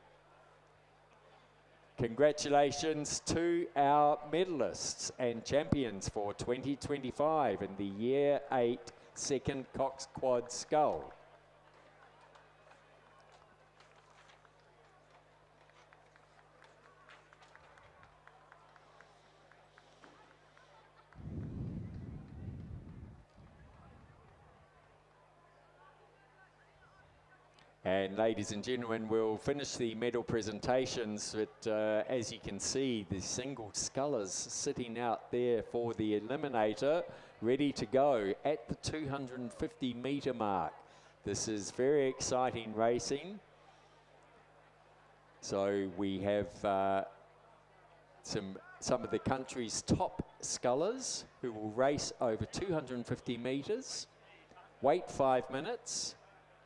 Congratulations to our medalists and champions for 2025 in the Year 8 Second Cox Quad Scull. And ladies and gentlemen, we'll finish the medal presentations, but as you can see, the single scullers sitting out there for the eliminator, ready to go at the 250 metre mark. This is very exciting racing. So we have some of the country's top scullers who will race over 250 metres, wait 5 minutes,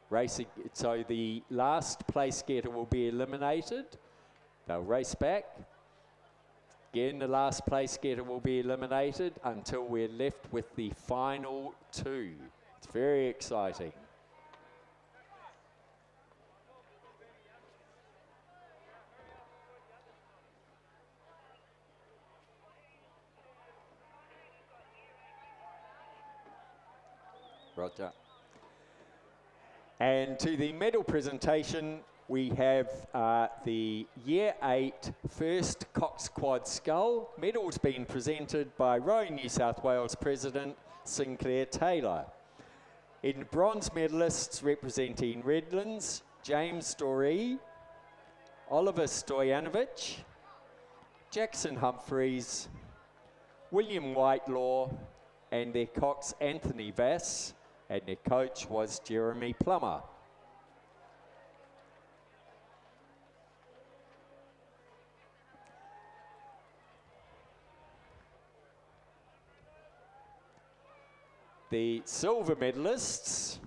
racing. So the last place getter will be eliminated. They'll race back. Again, the last place getter will be eliminated until we're left with the final 2. It's very exciting. Roger. And to the medal presentation, we have the Year 8 first Cox Quad Scull. Medals being presented by Rowing New South Wales President Sinclair Taylor. In bronze medalists representing Redlands, James Storey, Oliver Stojanovic, Jackson Humphreys, William Whitelaw, and their cox Anthony Vass, and their coach was Jeremy Plummer. The silver medalists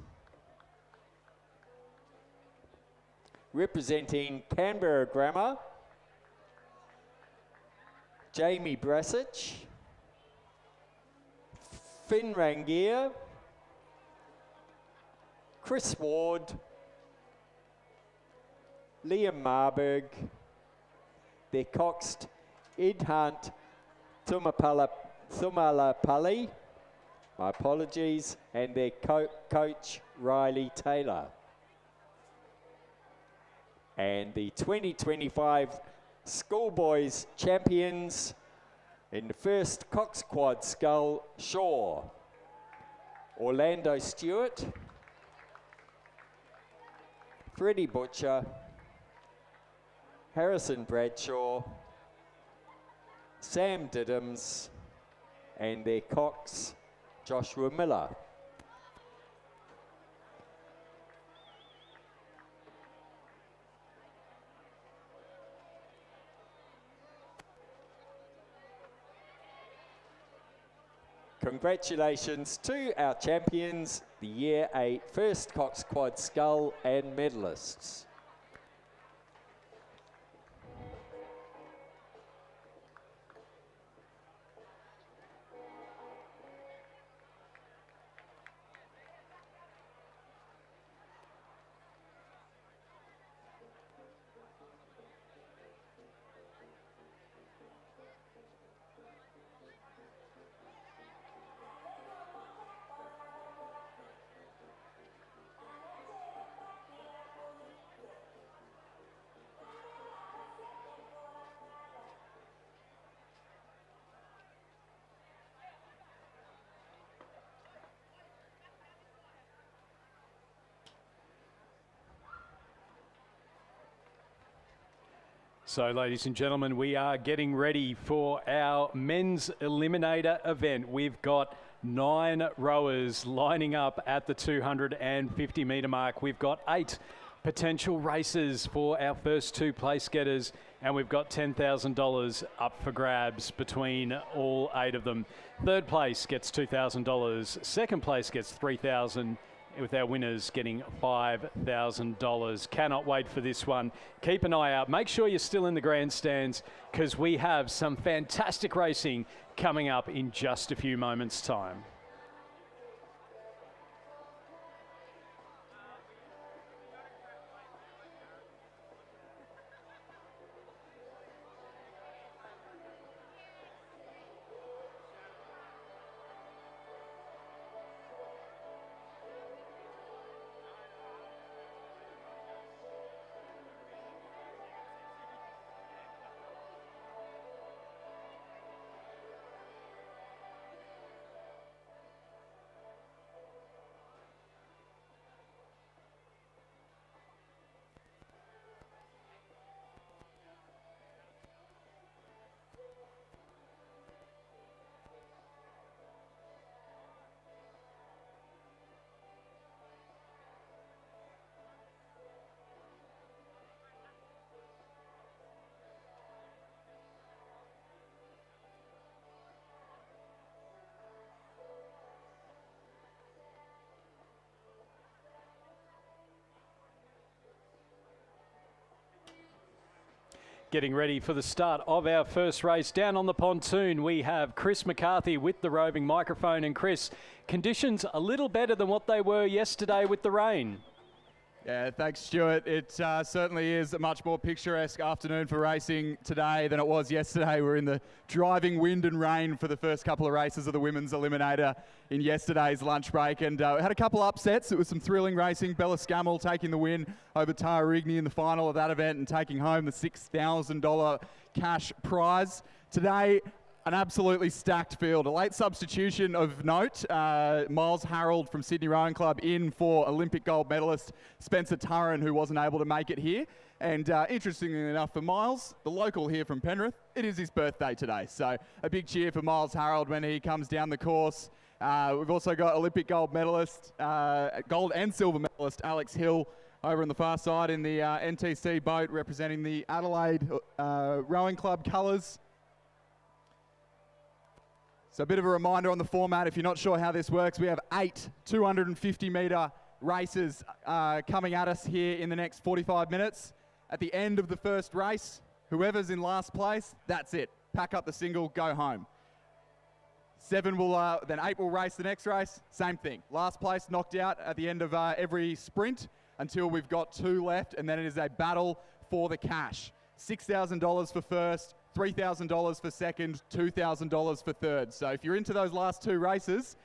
representing Canberra Grammar, Jamie Brasich, Finn Rangier, Chris Ward, Liam Marburg, their coxed Ed Hunt, Thumalapalli, my apologies, and their coach Riley Taylor. And the 2025 Schoolboys champions in the first Cox Quad Scull, Shaw, Orlando Stewart, Freddie Butcher, Harrison Bradshaw, Sam Diddams, and their cox Joshua Miller. Congratulations to our champions, the Year 8 first Cox Quad Scull and medalists. So, ladies and gentlemen, we are getting ready for our men's eliminator event. We've got 9 rowers lining up at the 250 metre mark. We've got 8 potential races for our first 2 place getters, and we've got $10,000 up for grabs between all 8 of them. Third place gets $2,000. Second place gets $3,000. With our winners getting $5,000. Cannot wait for this one. Keep an eye out. Make sure you're still in the grandstands because we have some fantastic racing coming up in just a few moments' time. Getting ready for the start of our first race. Down on the pontoon, we have Chris McCarthy with the roving microphone. And Chris, conditions a little better than what they were yesterday with the rain. Yeah, thanks, Stuart. It certainly is a much more picturesque afternoon for racing today than it was yesterday. We're in the driving wind and rain for the first couple of races of the women's eliminator in yesterday's lunch break, and we had a couple upsets. It was some thrilling racing. Bella Scammell taking the win over Tara Rigney in the final of that event and taking home the $6,000 cash prize. Today, an absolutely stacked field. A late substitution of note, Miles Harold from Sydney Rowing Club in for Olympic gold medalist Spencer Turren, who wasn't able to make it here. And interestingly enough for Miles, the local here from Penrith, it is his birthday today. So a big cheer for Miles Harold when he comes down the course. We've also got Olympic gold medalist, gold and silver medalist Alex Hill over on the far side in the NTC boat representing the Adelaide Rowing Club colours. So a bit of a reminder on the format, if you're not sure how this works, we have 8 250-metre races coming at us here in the next 45 minutes. At the end of the first race, whoever's in last place, that's it. Pack up the single, go home. 7 will, then 8 will race the next race, same thing. Last place knocked out at the end of every sprint until we've got 2 left, and then it is a battle for the cash. $6,000 for first, $3,000 for second, $2,000 for third. So if you're into those last 2 races,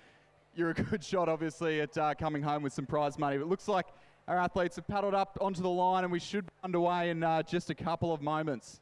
you're a good shot, obviously, at coming home with some prize money. But it looks like our athletes have paddled up onto the line, and we should be underway in just a couple of moments.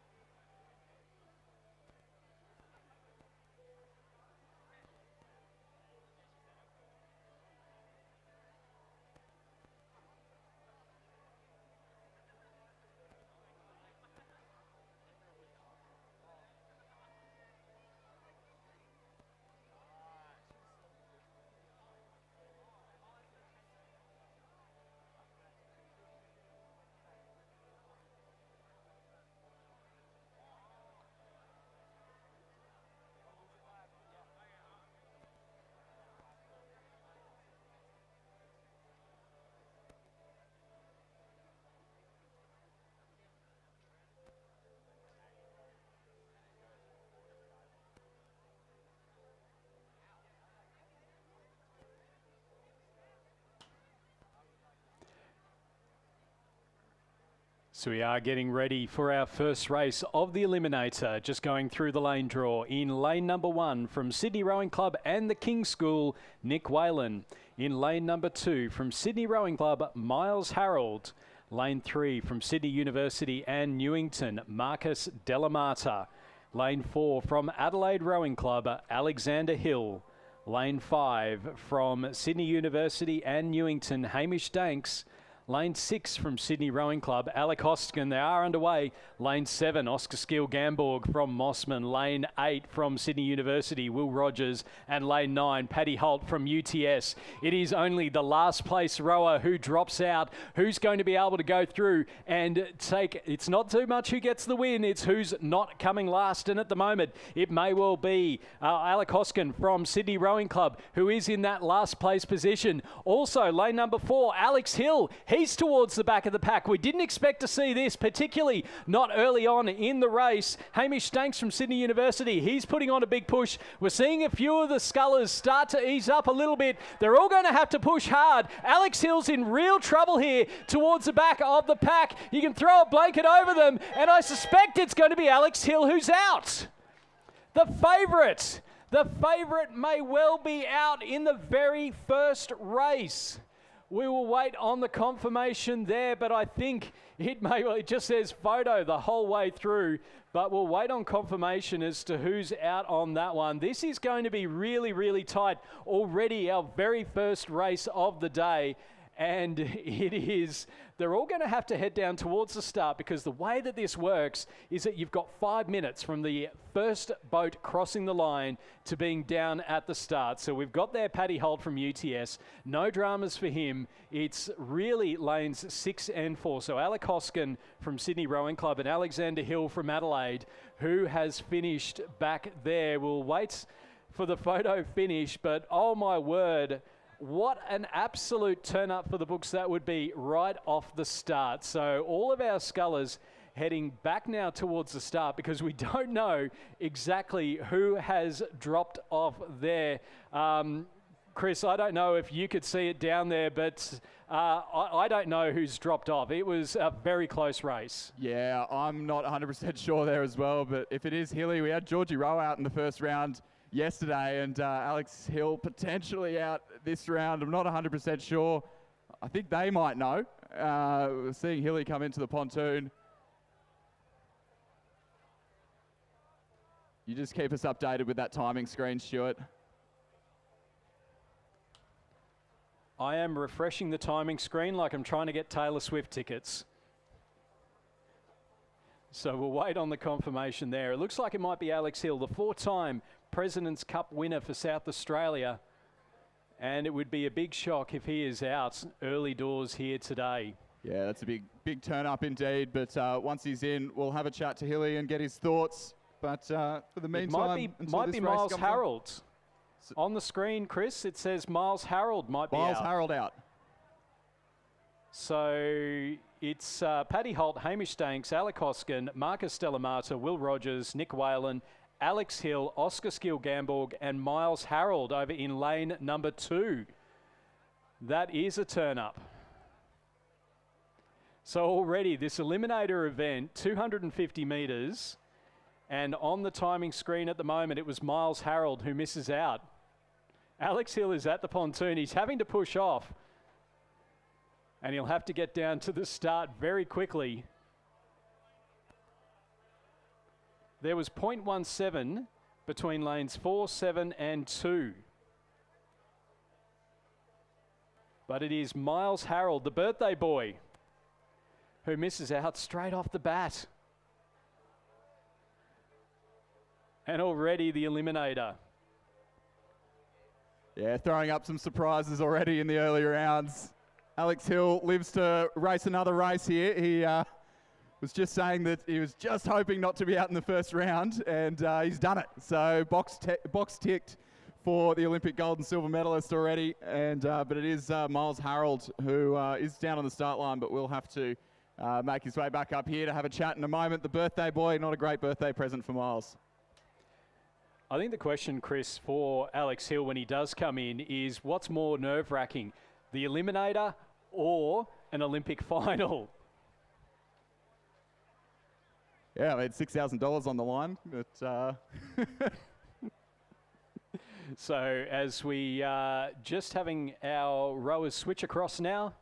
So we are getting ready for our first race of the eliminator, just going through the lane draw. In lane number 1 from Sydney Rowing Club and the King's School, Nick Whalen. In lane number 2 from Sydney Rowing Club, Miles Harold. Lane 3 from Sydney University and Newington, Marcus Delamata. Lane 4 from Adelaide Rowing Club, Alexander Hill. Lane 5 from Sydney University and Newington, Hamish Danks. Lane 6 from Sydney Rowing Club, Alec Hoskin. They are underway. Lane 7, Oscar Skeel Gamborg from Mossman. Lane 8 from Sydney University, Will Rogers. And lane 9, Paddy Holt from UTS. It is only the last place rower who drops out, who's going to be able to go through and take, it's not too much who gets the win, it's who's not coming last. And at the moment, it may well be Alec Hoskin from Sydney Rowing Club, who is in that last place position. Also, lane number 4, Alex Hill. He's towards the back of the pack. We didn't expect to see this, particularly not early on in the race. Hamish Danks from Sydney University, he's putting on a big push. We're seeing a few of the scullers start to ease up a little bit. They're all going to have to push hard. Alex Hill's in real trouble here towards the back of the pack. You can throw a blanket over them, and I suspect it's going to be Alex Hill who's out. The favourite may well be out in the very first race. We will wait on the confirmation there, but I think it just says photo the whole way through, but we'll wait on confirmation as to who's out on that one. This is going to be really, really tight already, our very first race of the day. And they're all going to have to head down towards the start, because the way that this works is that you've got 5 minutes from the first boat crossing the line to being down at the start. So we've got there Paddy Holt from UTS. No dramas for him. It's really lanes 6 and 4. So Alec Hoskin from Sydney Rowing Club and Alexander Hill from Adelaide, who has finished back there. We'll wait for the photo finish, but oh my word, what an absolute turn up for the books that would be right off the start. So all of our scullers heading back now towards the start because we don't know exactly who has dropped off there. Chris, I don't know if you could see it down there, but I don't know who's dropped off. It was a very close race. Yeah, I'm not 100% sure there as well, but if it is Hilly, we had Georgie Rowe out in the first round yesterday, and Alex Hill potentially out this round. I'm not 100% sure. I think they might know. Seeing Hilly come into the pontoon. You just keep us updated with that timing screen, Stuart. I am refreshing the timing screen like I'm trying to get Taylor Swift tickets. So we'll wait on the confirmation there. It looks like it might be Alex Hill, the 4-time President's Cup winner for South Australia. And it would be a big shock if he is out early doors here today. Yeah, that's a big turn up indeed. But once he's in, we'll have a chat to Hilly and get his thoughts. But for the meantime, it might be Miles Harold. On the screen, Chris, it says Miles Harold might be out. Miles Harold out. So it's Paddy Holt, Hamish Stanks, Alec Hoskin, Marcus Delamata, Will Rogers, Nick Whalen, Alex Hill, Oscar Skill-Gamborg, and Miles Harold over in lane number 2. That is a turn-up. So already this eliminator event, 250 metres, and on the timing screen at the moment, it was Miles Harold who misses out. Alex Hill is at the pontoon. He's having to push off. And he'll have to get down to the start very quickly. There was 0.17 between lanes 4, 7 and 2. But it is Miles Harold, the birthday boy, who misses out straight off the bat. And already the eliminator. Yeah, throwing up some surprises already in the early rounds. Alex Hill lives to race another race here. He was just saying that he was just hoping not to be out in the first round, and he's done it. So box ticked for the Olympic gold and silver medalist already. And but it is Miles Harold who is down on the start line, but will have to make his way back up here to have a chat in a moment. The birthday boy, not a great birthday present for Miles. I think the question, Chris, for Alex Hill when he does come in is what's more nerve-wracking, the eliminator or an Olympic final? Yeah, I had $6,000 on the line, but... So as we just having our rowers switch across now,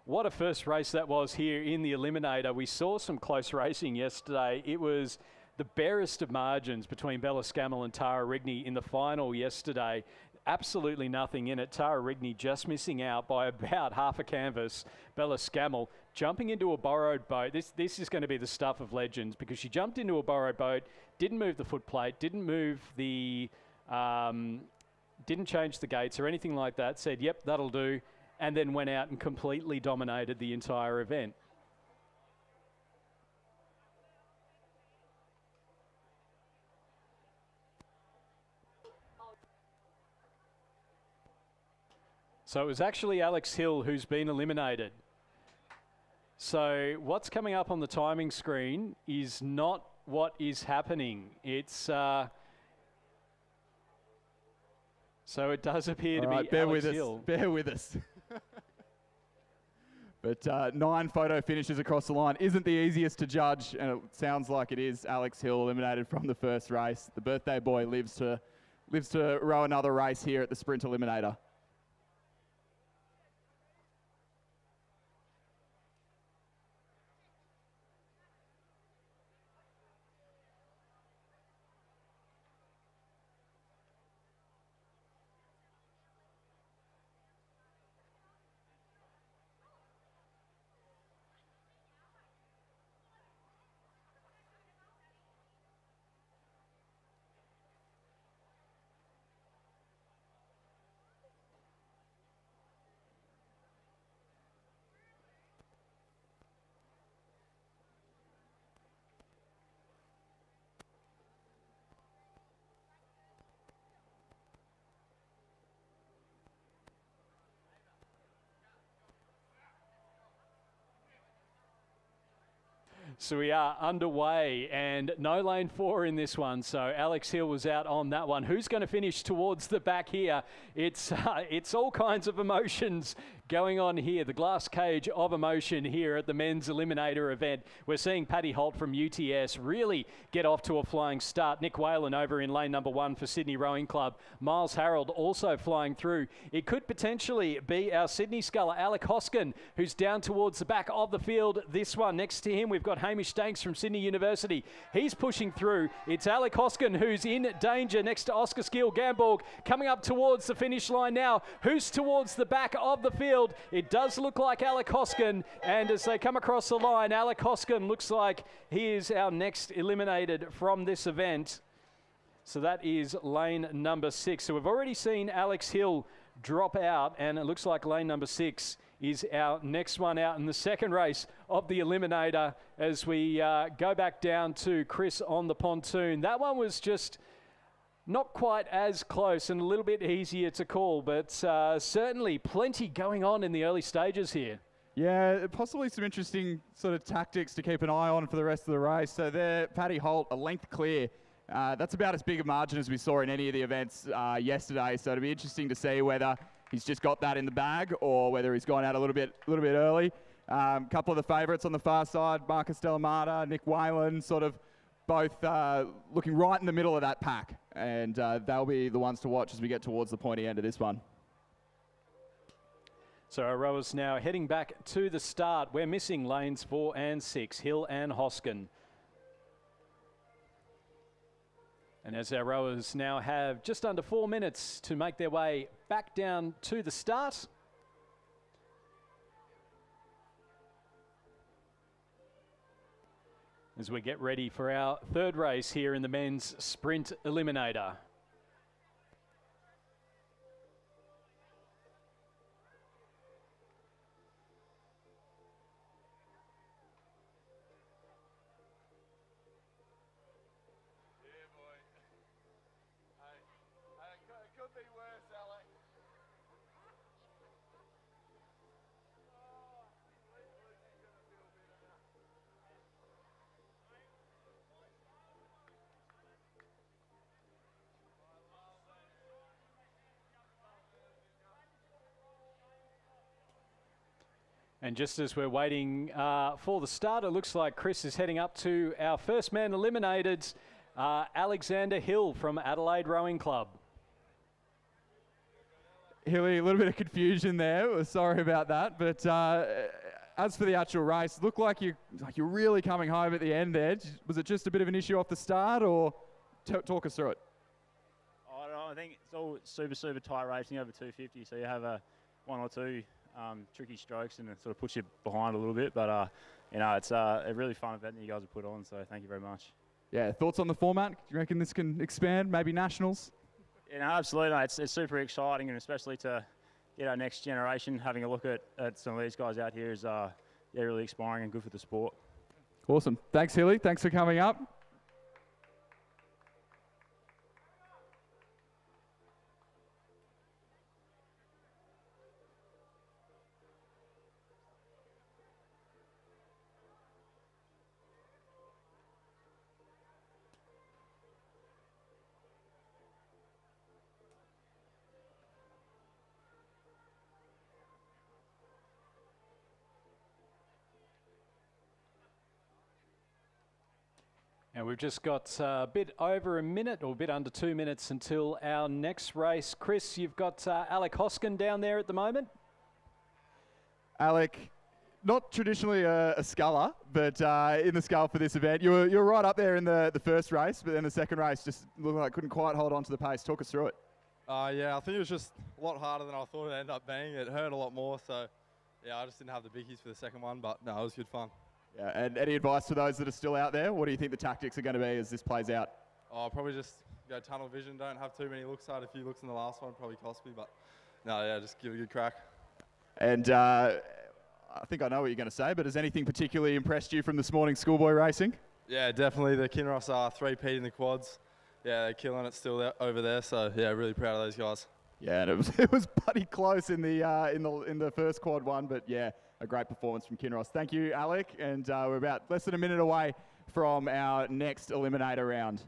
what a first race that was here in the eliminator. We saw some close racing yesterday. It was the barest of margins between Bella Scammell and Tara Rigney in the final yesterday. Absolutely nothing in it. Tara Rigney just missing out by about half a canvas. Bella Scammell jumping into a borrowed boat. This is going to be the stuff of legends because she jumped into a borrowed boat, didn't move the footplate, didn't move the, didn't change the gates or anything like that, said, yep, that'll do, and then went out and completely dominated the entire event. So it was actually Alex Hill who's been eliminated. So what's coming up on the timing screen is not what is happening. It's so it does appear to be Alex Hill. Bear with us. But 9 photo finishes across the line isn't the easiest to judge, and it sounds like it is Alex Hill eliminated from the first race. The birthday boy lives to row another race here at the Sprint Eliminator. So we are underway, and no lane 4 in this one. So Alex Hill was out on that one. Who's going to finish towards the back here? It's all kinds of emotions going on here. The glass cage of emotion here at the men's eliminator event. We're seeing Paddy Holt from UTS really get off to a flying start. Nick Whalen over in lane number 1 for Sydney Rowing Club. Miles Harold also flying through. It could potentially be our Sydney sculler, Alec Hoskin, who's down towards the back of the field. This one next to him, we've got Hamish Danks from Sydney University. He's pushing through. It's Alec Hoskin who's in danger next to Oscar Skill Gamborg, coming up towards the finish line now. Who's towards the back of the field? It does look like Alec Hoskin, and as they come across the line, Alec Hoskin looks like he is our next eliminated from this event. So that is lane number 6. So we've already seen Alex Hill drop out, and it looks like lane number 6 is our next one out in the second race of the eliminator as we go back down to Chris on the pontoon. That one was just not quite as close and a little bit easier to call, but certainly plenty going on in the early stages here. Yeah, possibly some interesting sort of tactics to keep an eye on for the rest of the race. So there, Paddy Holt, a length clear. That's about as big a margin as we saw in any of the events yesterday. So it'll be interesting to see whether he's just got that in the bag or whether he's gone out a little bit early. Couple of the favourites on the far side, Marcus Delamata, Nick Whalen, sort of both looking right in the middle of that pack. And they'll be the ones to watch as we get towards the pointy end of this one. So our rowers now heading back to the start. We're missing lanes 4 and 6, Hill and Hoskin. And as our rowers now have just under 4 minutes to make their way back down to the start. As we get ready for our third race here in the men's sprint eliminator. And just as we're waiting for the start, it looks like Chris is heading up to our first man eliminated, Alexander Hill from Adelaide Rowing Club. Hilly, a little bit of confusion there. We're sorry about that. But as for the actual race, it looked like you're really coming home at the end there. Was it just a bit of an issue off the start, or talk us through it? I don't know. I think it's all super tight racing over 250, so you have one or two tricky strokes and it sort of puts you behind a little bit. But you know, it's a really fun event that you guys have put on. So thank you very much. Yeah, thoughts on the format? Do you reckon this can expand, maybe nationals? You know, absolutely. No, it's super exciting, and especially to get our next generation having a look at some of these guys out here is really inspiring and good for the sport. Awesome. Thanks, Hilly. Thanks for coming up. And we've just got a bit over a minute or a bit under 2 minutes until our next race. Chris, you've got Alec Hoskin down there at the moment. Alec, not traditionally a sculler, but in the scull for this event. You were right up there in the first race, but then the second race just looked like couldn't quite hold on to the pace. Talk us through it. Yeah, I think it was just a lot harder than I thought it ended up being. It hurt a lot more, so yeah, I just didn't have the biggies for the second one, but no, it was good fun. Yeah, and any advice to those that are still out there? What do you think the tactics are going to be as this plays out? Oh, probably just go tunnel vision. Don't have too many looks. I had a few looks in the last one, probably cost me, but no, yeah, just give it a good crack. And I think I know what you're going to say, but has anything particularly impressed you from this morning's schoolboy racing? Yeah, definitely. The Kinross are 3-peat in the quads. Yeah, they're killing it still over there. So yeah, really proud of those guys. Yeah, and it was bloody close in the first quad one, but yeah, a great performance from Kinross. Thank you, Alec, and we're about less than a minute away from our next eliminator round.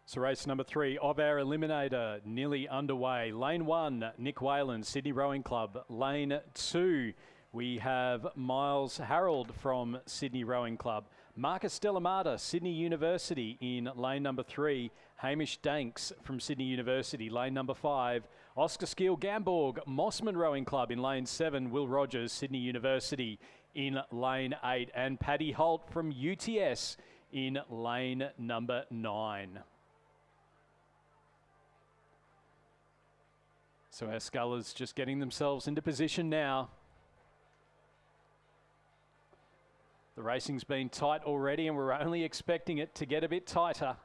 So race number 3 of our eliminator nearly underway. Lane 1, Nick Whalen, Sydney Rowing Club. Lane 2, we have Miles Harold from Sydney Rowing Club. Marcus Delamata, Sydney University in lane number 3. Hamish Danks from Sydney University, lane number 5. Oscar Skeel Gamborg, Mossman Rowing Club in lane 7. Will Rogers, Sydney University in lane 8. And Paddy Holt from UTS in lane number 9. So our scullers just getting themselves into position now. The racing's been tight already and we're only expecting it to get a bit tighter.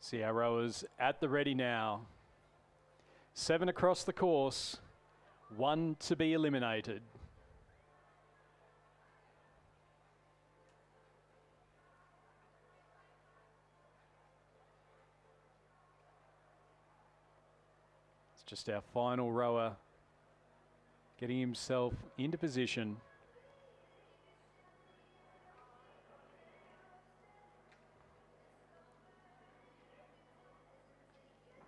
See our rowers at the ready now. 7 across the course, 1 to be eliminated. It's just our final rower getting himself into position.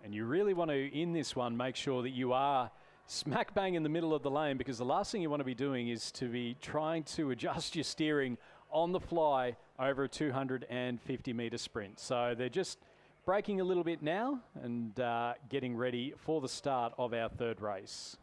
And you really want to, in this one, make sure that you are smack bang in the middle of the lane, because the last thing you want to be doing is to be trying to adjust your steering on the fly over a 250 metre sprint. So they're just braking a little bit now and getting ready for the start of our third race.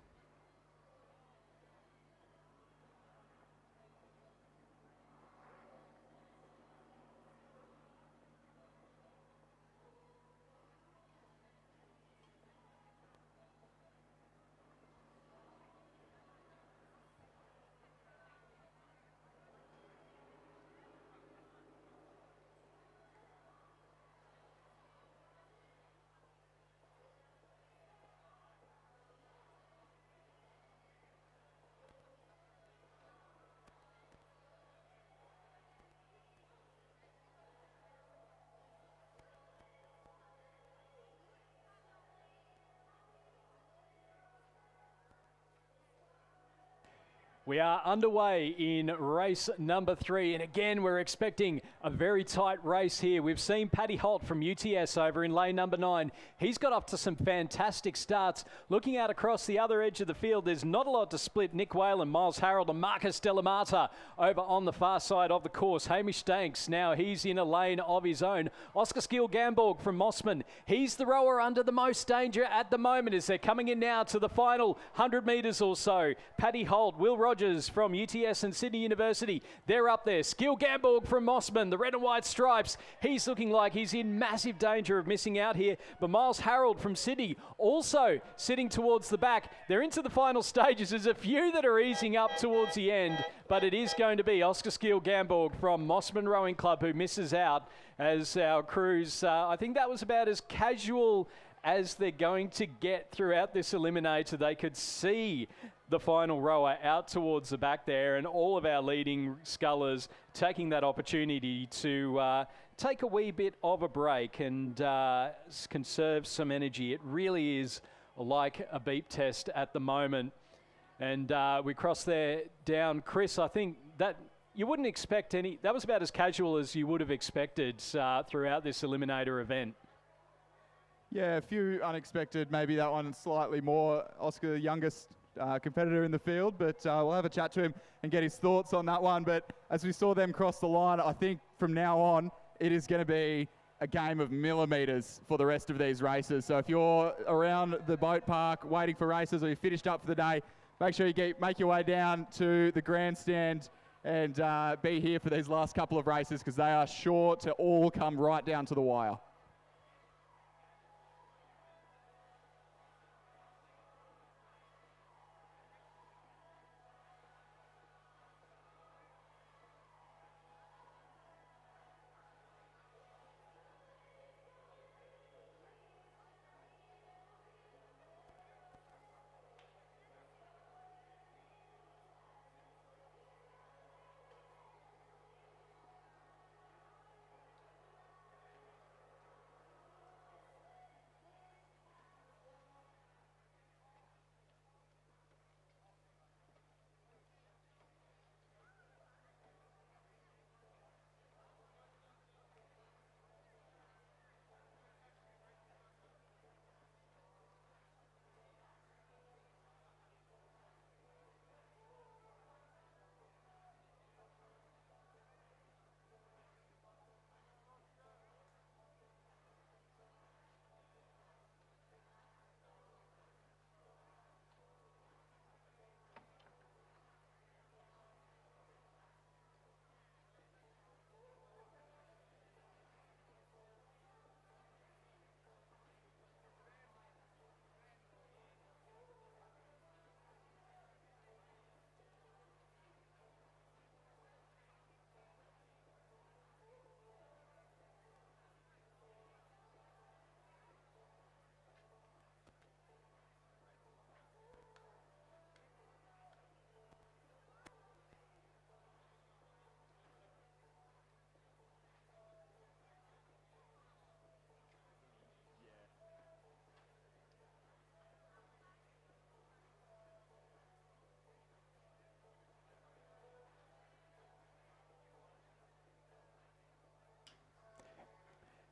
We are underway in race number 3, and again we're expecting a very tight race here. We've seen Paddy Holt from UTS over in lane number 9. He's got up to some fantastic starts. Looking out across the other edge of the field, there's not a lot to split. Nick Whalen, Miles Harold and Marcus Delamata over on the far side of the course. Hamish Danks, now he's in a lane of his own. Oscar Skeel Gamborg from Mossman, he's the rower under the most danger at the moment as they're coming in now to the final 100 metres or so. Paddy Holt, Will Rogers from UTS and Sydney University, they're up there. Skeel Gamborg from Mossman, the red and white stripes, he's looking like he's in massive danger of missing out here. But Miles Harold from Sydney also sitting towards the back. They're into the final stages. There's a few that are easing up towards the end, but it is going to be Oscar Skeel Gamborg from Mossman Rowing Club who misses out as our crews, I think that was about as casual as they're going to get throughout this eliminator. They could see the final rower out towards the back there, and all of our leading scullers taking that opportunity to take a wee bit of a break and conserve some energy. It really is like a beep test at the moment. And we cross there down. Chris, I think that you wouldn't expect any, that was about as casual as you would have expected throughout this eliminator event. Yeah, a few unexpected, maybe that one slightly more. Oscar, the youngest competitor in the field, but we'll have a chat to him and get his thoughts on that one. But as we saw them cross the line, I think from now on, it is going to be a game of millimeters for the rest of these races. So if you're around the boat park waiting for races, or you're finished up for the day, make sure you make your way down to the grandstand and be here for these last couple of races, because they are sure to all come right down to the wire.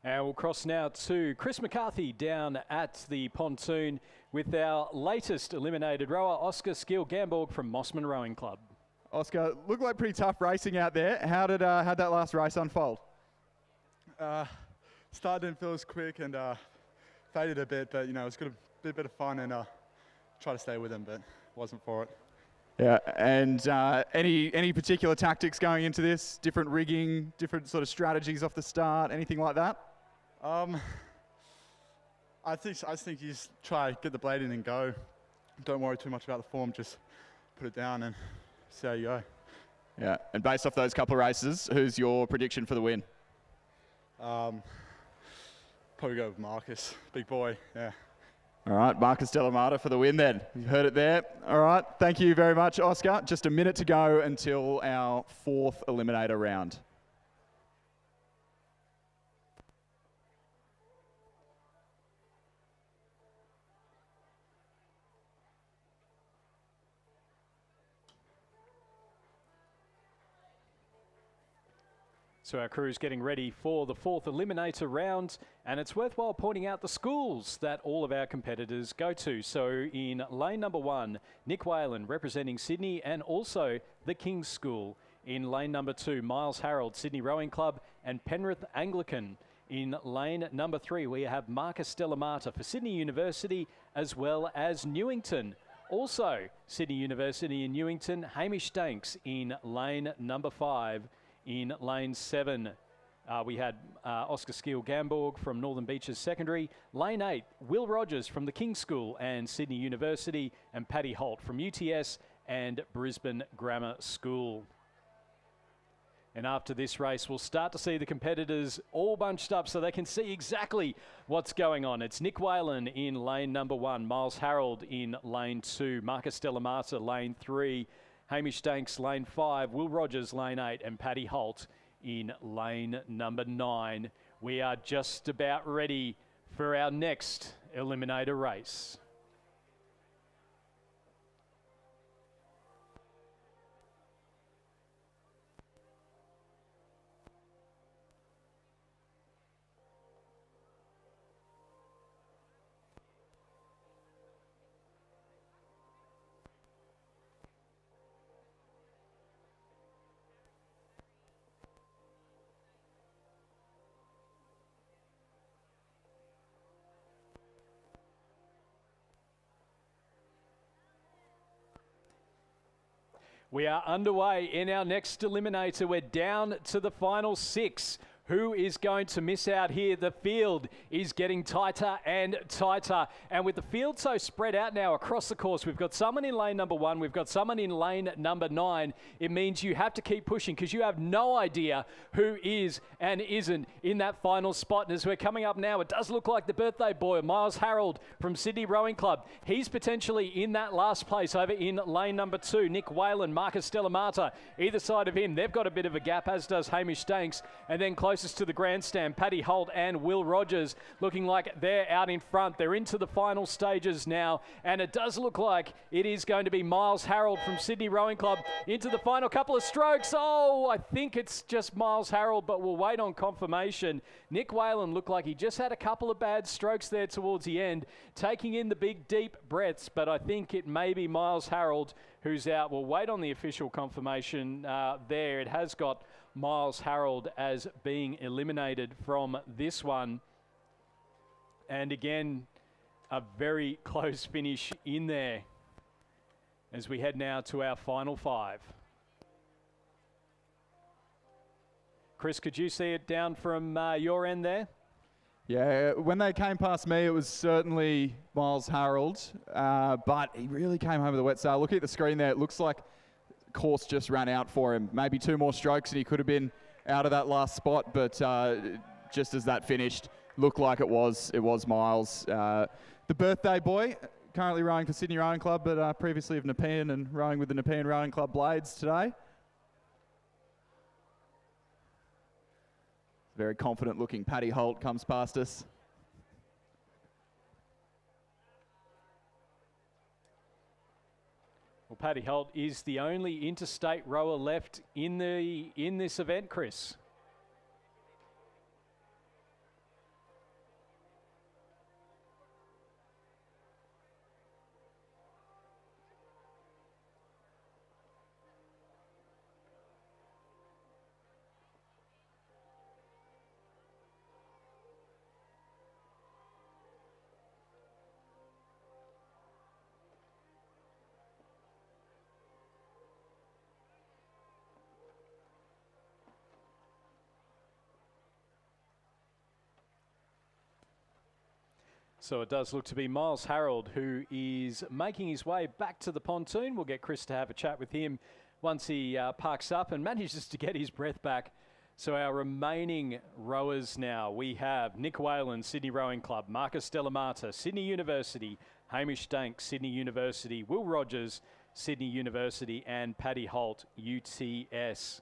And we'll cross now to Chris McCarthy down at the pontoon with our latest eliminated rower, Oscar Skill-Gamborg from Mossman Rowing Club. Oscar, looked like pretty tough racing out there. How'd that last race unfold? Start didn't feel as quick and faded a bit, but, you know, it was good, a bit of fun, and try to stay with him, but wasn't for it. Yeah, and any particular tactics going into this? Different rigging, different sort of strategies off the start, anything like that? I just think you just try get the blade in and go. Don't worry too much about the form. Just put it down and see how you go. Yeah, and based off those couple of races, who's your prediction for the win? Probably go with Marcus, big boy. Yeah. All right, Marcus Delamata for the win then. You heard it there. All right, thank you very much, Oscar. Just a minute to go until our fourth eliminator round. So our crew's getting ready for the fourth eliminator round, and it's worthwhile pointing out the schools that all of our competitors go to. So in lane number 1, Nick Whalen representing Sydney and also the King's School. In lane number 2, Miles Harold, Sydney Rowing Club and Penrith Anglican. In lane number 3, we have Marcus Delamata for Sydney University as well as Newington. Also, Sydney University and Newington, Hamish Danks in lane number 5. In lane 7, we had Oscar Skill-Gamborg from Northern Beaches Secondary. Lane 8, Will Rogers from the King's School and Sydney University, and Paddy Holt from UTS and Brisbane Grammar School. And after this race, we'll start to see the competitors all bunched up so they can see exactly what's going on. It's Nick Whalen in lane number 1, Miles Harold in lane 2, Marcus Delamata lane 3, Hamish Danks lane 5, Will Rogers lane 8 and Paddy Holt in lane number 9. We are just about ready for our next eliminator race. We are underway in our next eliminator. We're down to the final 6. Who is going to miss out here? The field is getting tighter and tighter. And with the field so spread out now across the course, we've got someone in lane number 1, we've got someone in lane number 9. It means you have to keep pushing because you have no idea who is and isn't in that final spot. And as we're coming up now, it does look like the birthday boy, Miles Harold from Sydney Rowing Club. He's potentially in that last place over in lane number 2. Nick Whalen, Marcus Delamata, either side of him. They've got a bit of a gap, as does Hamish Stanks. And then closest to the grandstand, Paddy Holt and Will Rogers looking like they're out in front. They're into the final stages now, and it does look like it is going to be Miles Harold from Sydney Rowing Club into the final couple of strokes. Oh, I think it's just Miles Harold, but we'll wait on confirmation. Nick Whalen looked like he just had a couple of bad strokes there towards the end, taking in the big deep breaths, but I think it may be Miles Harold who's out. We'll wait on the official confirmation there. It has got Miles Harold as being eliminated from this one. And again, a very close finish in there as we head now to our final 5. Chris, could you see it down from your end there? Yeah, when they came past me, it was certainly Miles Harold, but he really came home with a wet sail. Look at the screen there. It looks like course just ran out for him. Maybe 2 more strokes and he could have been out of that last spot, but just as that finished, looked like it was Miles. The birthday boy, currently rowing for Sydney Rowing Club, but previously of Nepean and rowing with the Nepean Rowing Club Blades today. Very confident looking Paddy Holt comes past us. Well, Paddy Holt is the only interstate rower left in this event, Chris. So it does look to be Miles Harold who is making his way back to the pontoon. We'll get Chris to have a chat with him once he parks up and manages to get his breath back. So our remaining rowers now, we have Nick Whalen, Sydney Rowing Club, Marcus Delamata, Sydney University, Hamish Stank, Sydney University, Will Rogers, Sydney University, and Paddy Holt, UTS.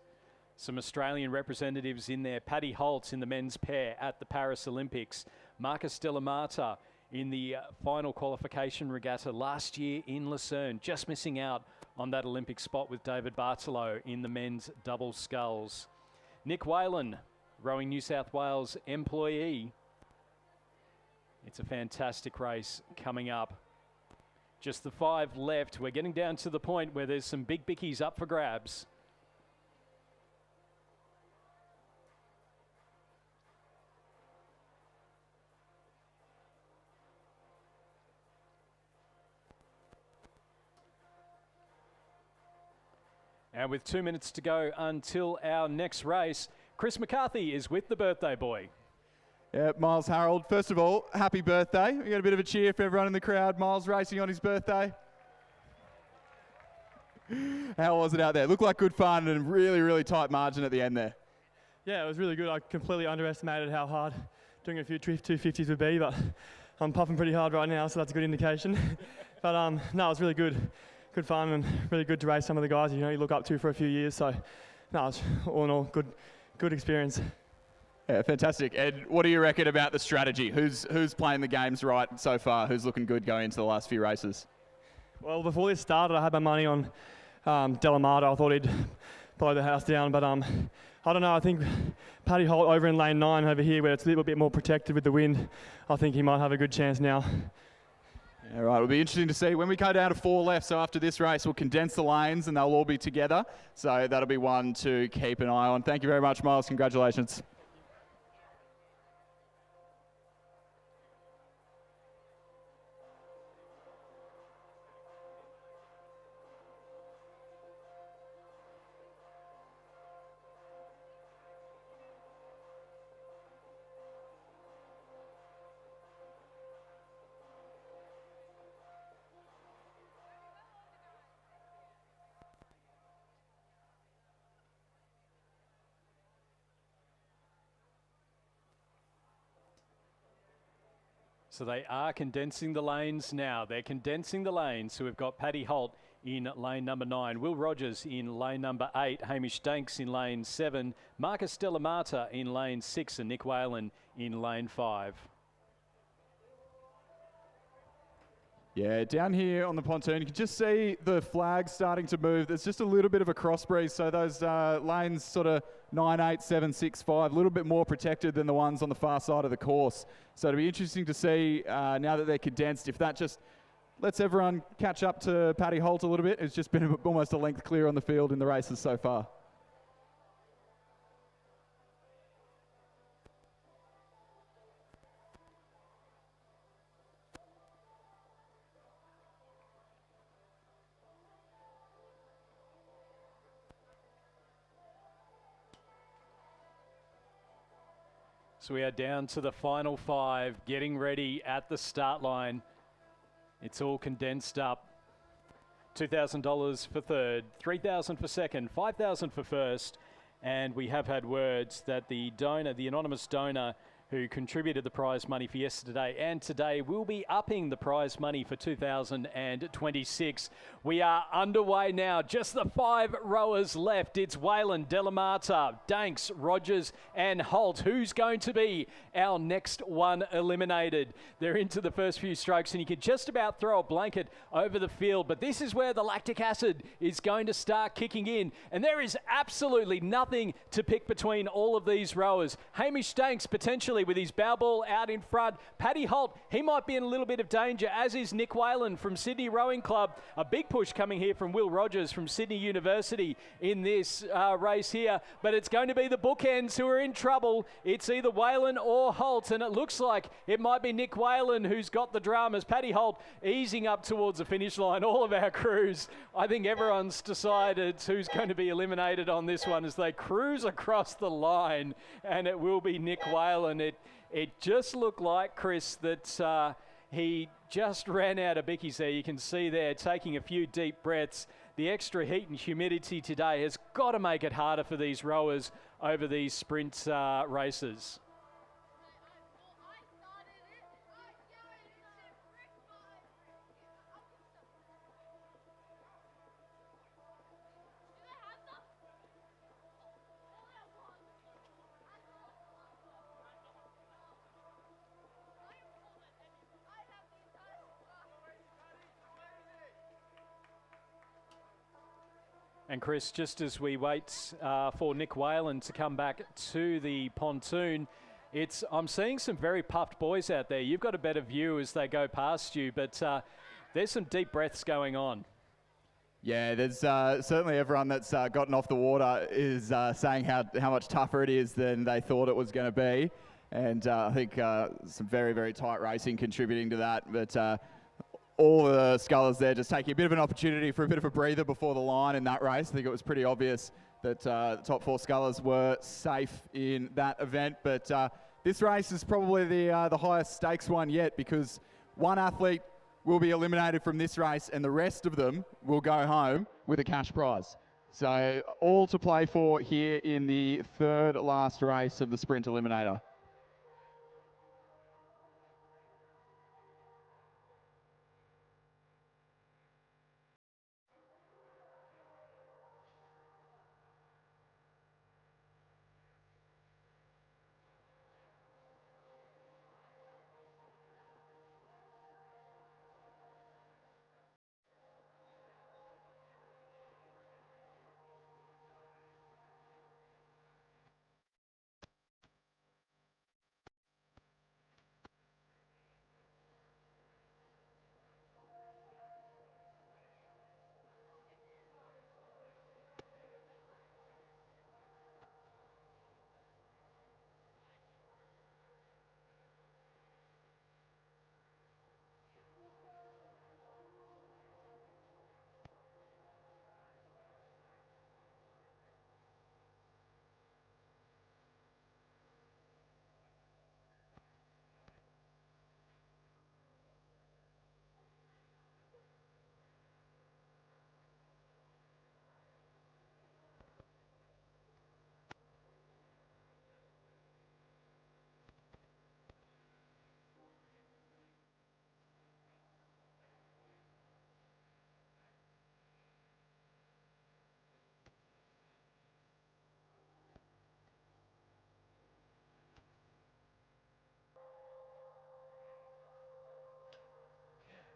Some Australian representatives in there. Paddy Holt in the men's pair at the Paris Olympics. Marcus Delamata in the final qualification regatta last year in Lucerne, just missing out on that Olympic spot with David Bartolo in the men's double sculls. Nick Whalen, Rowing New South Wales employee. It's a fantastic race coming up. Just the 5 left. We're getting down to the point where there's some big bickies up for grabs. And with 2 minutes to go until our next race, Chris McCarthy is with the birthday boy. Yeah, Miles Harold. First of all, happy birthday. We got a bit of a cheer for everyone in the crowd. Miles racing on his birthday. How was it out there? Looked like good fun and really, really tight margin at the end there. Yeah, it was really good. I completely underestimated how hard doing a few 250s would be, but I'm puffing pretty hard right now, so that's a good indication. But no, it was really good. Good fun and really good to race some of the guys you look up to for a few years. So, no, it's all in all good experience. Yeah, fantastic. Ed, what do you reckon about the strategy? Who's playing the games right so far? Who's looking good going into the last few races? Well, before this started, I had my money on Delamata. I thought he'd blow the house down, but I don't know. I think Paddy Holt over in lane 9 over here, where it's a little bit more protected with the wind, I think he might have a good chance now. All right, it'll be interesting to see when we go down to 4 left. So after this race, we'll condense the lanes and they'll all be together. So that'll be one to keep an eye on. Thank you very much, Miles. Congratulations. So they are condensing the lanes now. They're condensing the lanes. So we've got Paddy Holt in lane number 9, Will Rogers in lane number 8, Hamish Danks in lane 7, Marcus Delamata in lane 6, and Nick Whalen in lane 5. Yeah, down here on the pontoon, you can just see the flag starting to move. There's just a little bit of a cross breeze, so those lanes sort of 9, 8, 7, 6, 5, a little bit more protected than the ones on the far side of the course. So it'll be interesting to see now that they're condensed, if that just lets everyone catch up to Paddy Holt a little bit. It's just been almost a length clear on the field in the races so far. So we are down to the final 5, getting ready at the start line. It's all condensed up. $2,000 for third, $3,000 for second, $5,000 for first. And we have had words that the donor, the anonymous donor who contributed the prize money for yesterday and today, will be upping the prize money for 2026. We are underway now. Just the 5 rowers left. It's Whalen, Delamata, Danks, Rogers and Holt. Who's going to be our next one eliminated? They're into the first few strokes, and you could just about throw a blanket over the field, but this is where the lactic acid is going to start kicking in, and there is absolutely nothing to pick between all of these rowers. Hamish Danks potentially with his bow ball out in front. Paddy Holt, he might be in a little bit of danger, as is Nick Whalen from Sydney Rowing Club. A big push coming here from Will Rogers from Sydney University in this race here, but it's going to be the bookends who are in trouble. It's either Whalen or Holt, and it looks like it might be Nick Whalen who's got the dramas. Paddy Holt easing up towards the finish line. All of our crews, I think everyone's decided who's going to be eliminated on this one as they cruise across the line, and it will be Nick Whalen. It just looked like, Chris, that he just ran out of bickies there. You can see there taking a few deep breaths. The extra heat and humidity today has got to make it harder for these rowers over these sprint races. And Chris, just as we wait for Nick Whalen to come back to the pontoon, I'm seeing some very puffed boys out there. You've got a better view as they go past you, but there's some deep breaths going on. Yeah, there's certainly everyone that's gotten off the water is saying how much tougher it is than they thought it was going to be. And I think some very, very tight racing contributing to that. But all the scullers there just taking a bit of an opportunity for a bit of a breather before the line in that race. I think it was pretty obvious that the top 4 scullers were safe in that event. But this race is probably the highest stakes one yet, because one athlete will be eliminated from this race and the rest of them will go home with a cash prize. So all to play for here in the third last race of the Sprint Eliminator.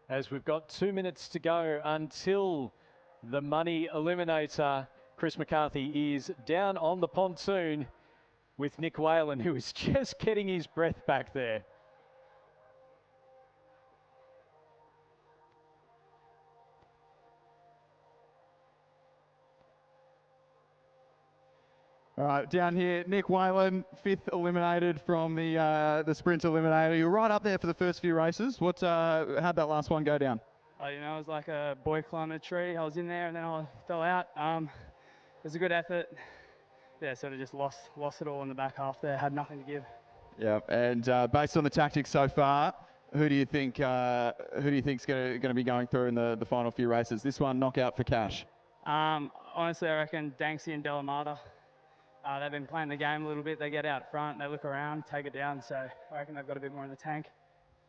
as we've got 2 minutes to go until the money eliminator. Chris McCarthy is down on the pontoon with Nick Whalen, who is just getting his breath back there. All right, down here, Nick Whalen, 5th eliminated from the sprint eliminator. You're right up there for the first few races. How'd that last one go down? It was like a boy climbing a tree. I was in there and then I fell out. It was a good effort. Yeah, sort of just lost it all in the back half there. Had nothing to give. Yeah, and based on the tactics so far, who do you think's going to be going through in the final few races? This one, knockout for cash. Honestly, I reckon Danksy and Delamata. They've been playing the game a little bit. They get out front, they look around, take it down. So I reckon they've got a bit more in the tank.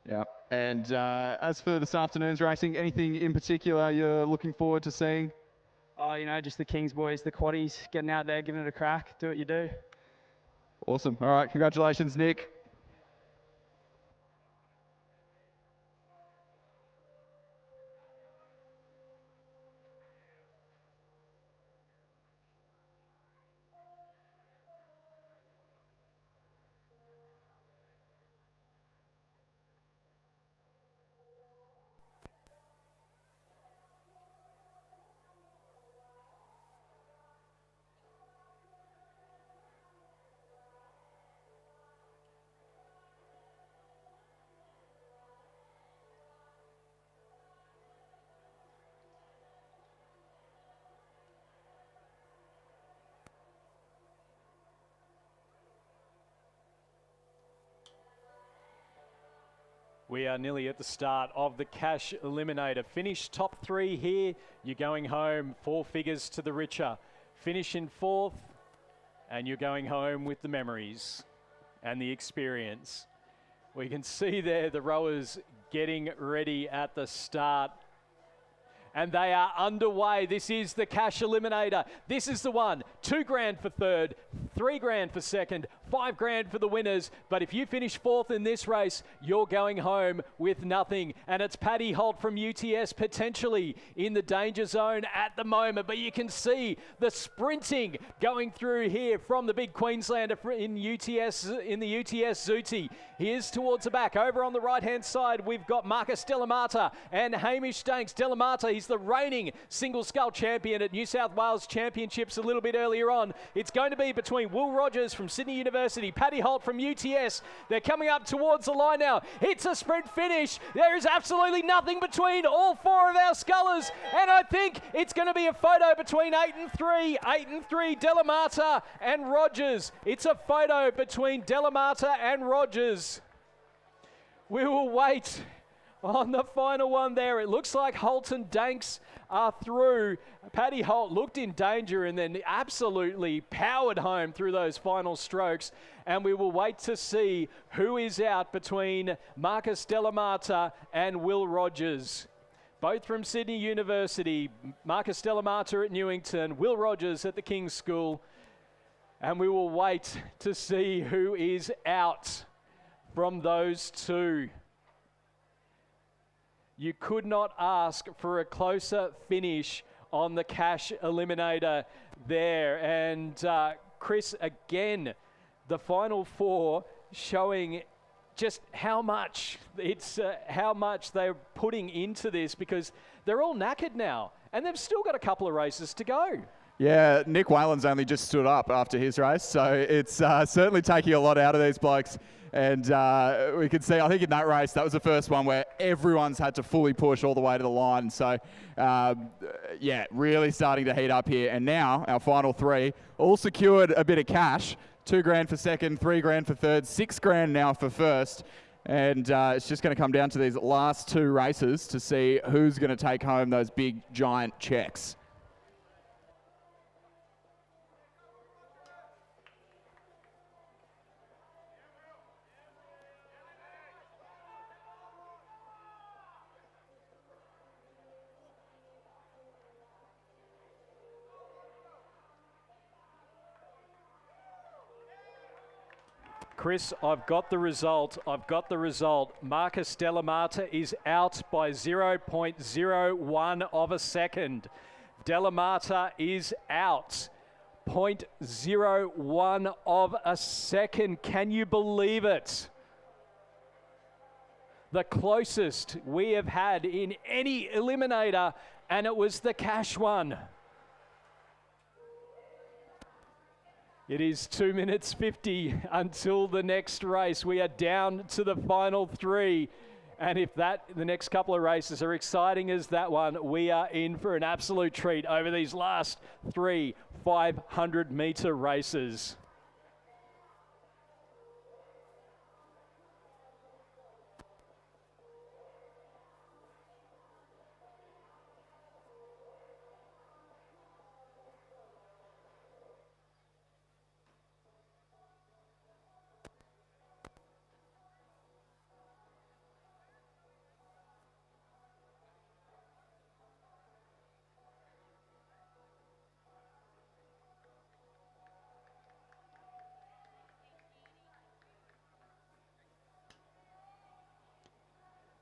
Yeah, and as for this afternoon's racing, anything in particular you're looking forward to seeing? Just the Kings boys, the quaddies, getting out there, giving it a crack, do what you do. Awesome. All right, congratulations, Nick. We are nearly at the start of the cash eliminator. Finish top 3 here. You're going home 4 figures to the richer. Finish in 4th and you're going home with the memories and the experience. We can see there the rowers getting ready at the start. And they are underway. This is the cash eliminator. This is the one. $2,000 for 3rd, $3,000 for 2nd, $5,000 for the winners. But if you finish 4th in this race, you're going home with nothing. And it's Paddy Holt from UTS potentially in the danger zone at the moment. But you can see the sprinting going through here from the big Queenslander in the UTS Zooty. Here's towards the back. Over on the right-hand side, we've got Marcus Delamata and Hamish Stanks. Delamata, he's the reigning single scull champion at New South Wales Championships a little bit earlier on. It's going to be between Will Rogers from Sydney University, Paddy Holt from UTS. They're coming up towards the line now. It's a sprint finish. There is absolutely nothing between all 4 of our scullers. And I think it's going to be a photo between 8 and 3. 8 and 3, Delamata and Rogers. It's a photo between Delamata and Rogers. We will wait on the final one there. It looks like Holt and Danks are through. Paddy Holt looked in danger and then absolutely powered home through those final strokes. And we will wait to see who is out between Marcus Delamata and Will Rogers. Both from Sydney University. Marcus Delamata at Newington, Will Rogers at the King's School. And we will wait to see who is out from those two. You could not ask for a closer finish on the cash eliminator there. And Chris, again, the final 4 showing just how much they're putting into this, because they're all knackered now and they've still got a couple of races to go. Yeah, Nick Whalen's only just stood up after his race, so it's certainly taking a lot out of these blokes. And we could see, I think in that race, that was the first one where everyone's had to fully push all the way to the line. So, yeah, really starting to heat up here. And now, our final 3, all secured a bit of cash. $2,000 for 2nd, $3,000 for 3rd, $6,000 now for 1st. And it's just going to come down to these last 2 races to see who's going to take home those big, giant checks. Chris, I've got the result. Marcus Delamata is out by 0.01 of a second. Delamata is out. 0.01 of a second. Can you believe it? The closest we have had in any eliminator, and it was the cash one. It is 2 minutes 50 until the next race. We are down to the final three. And if the next couple of races are exciting as that one, we are in for an absolute treat over these last 3 500-metre races.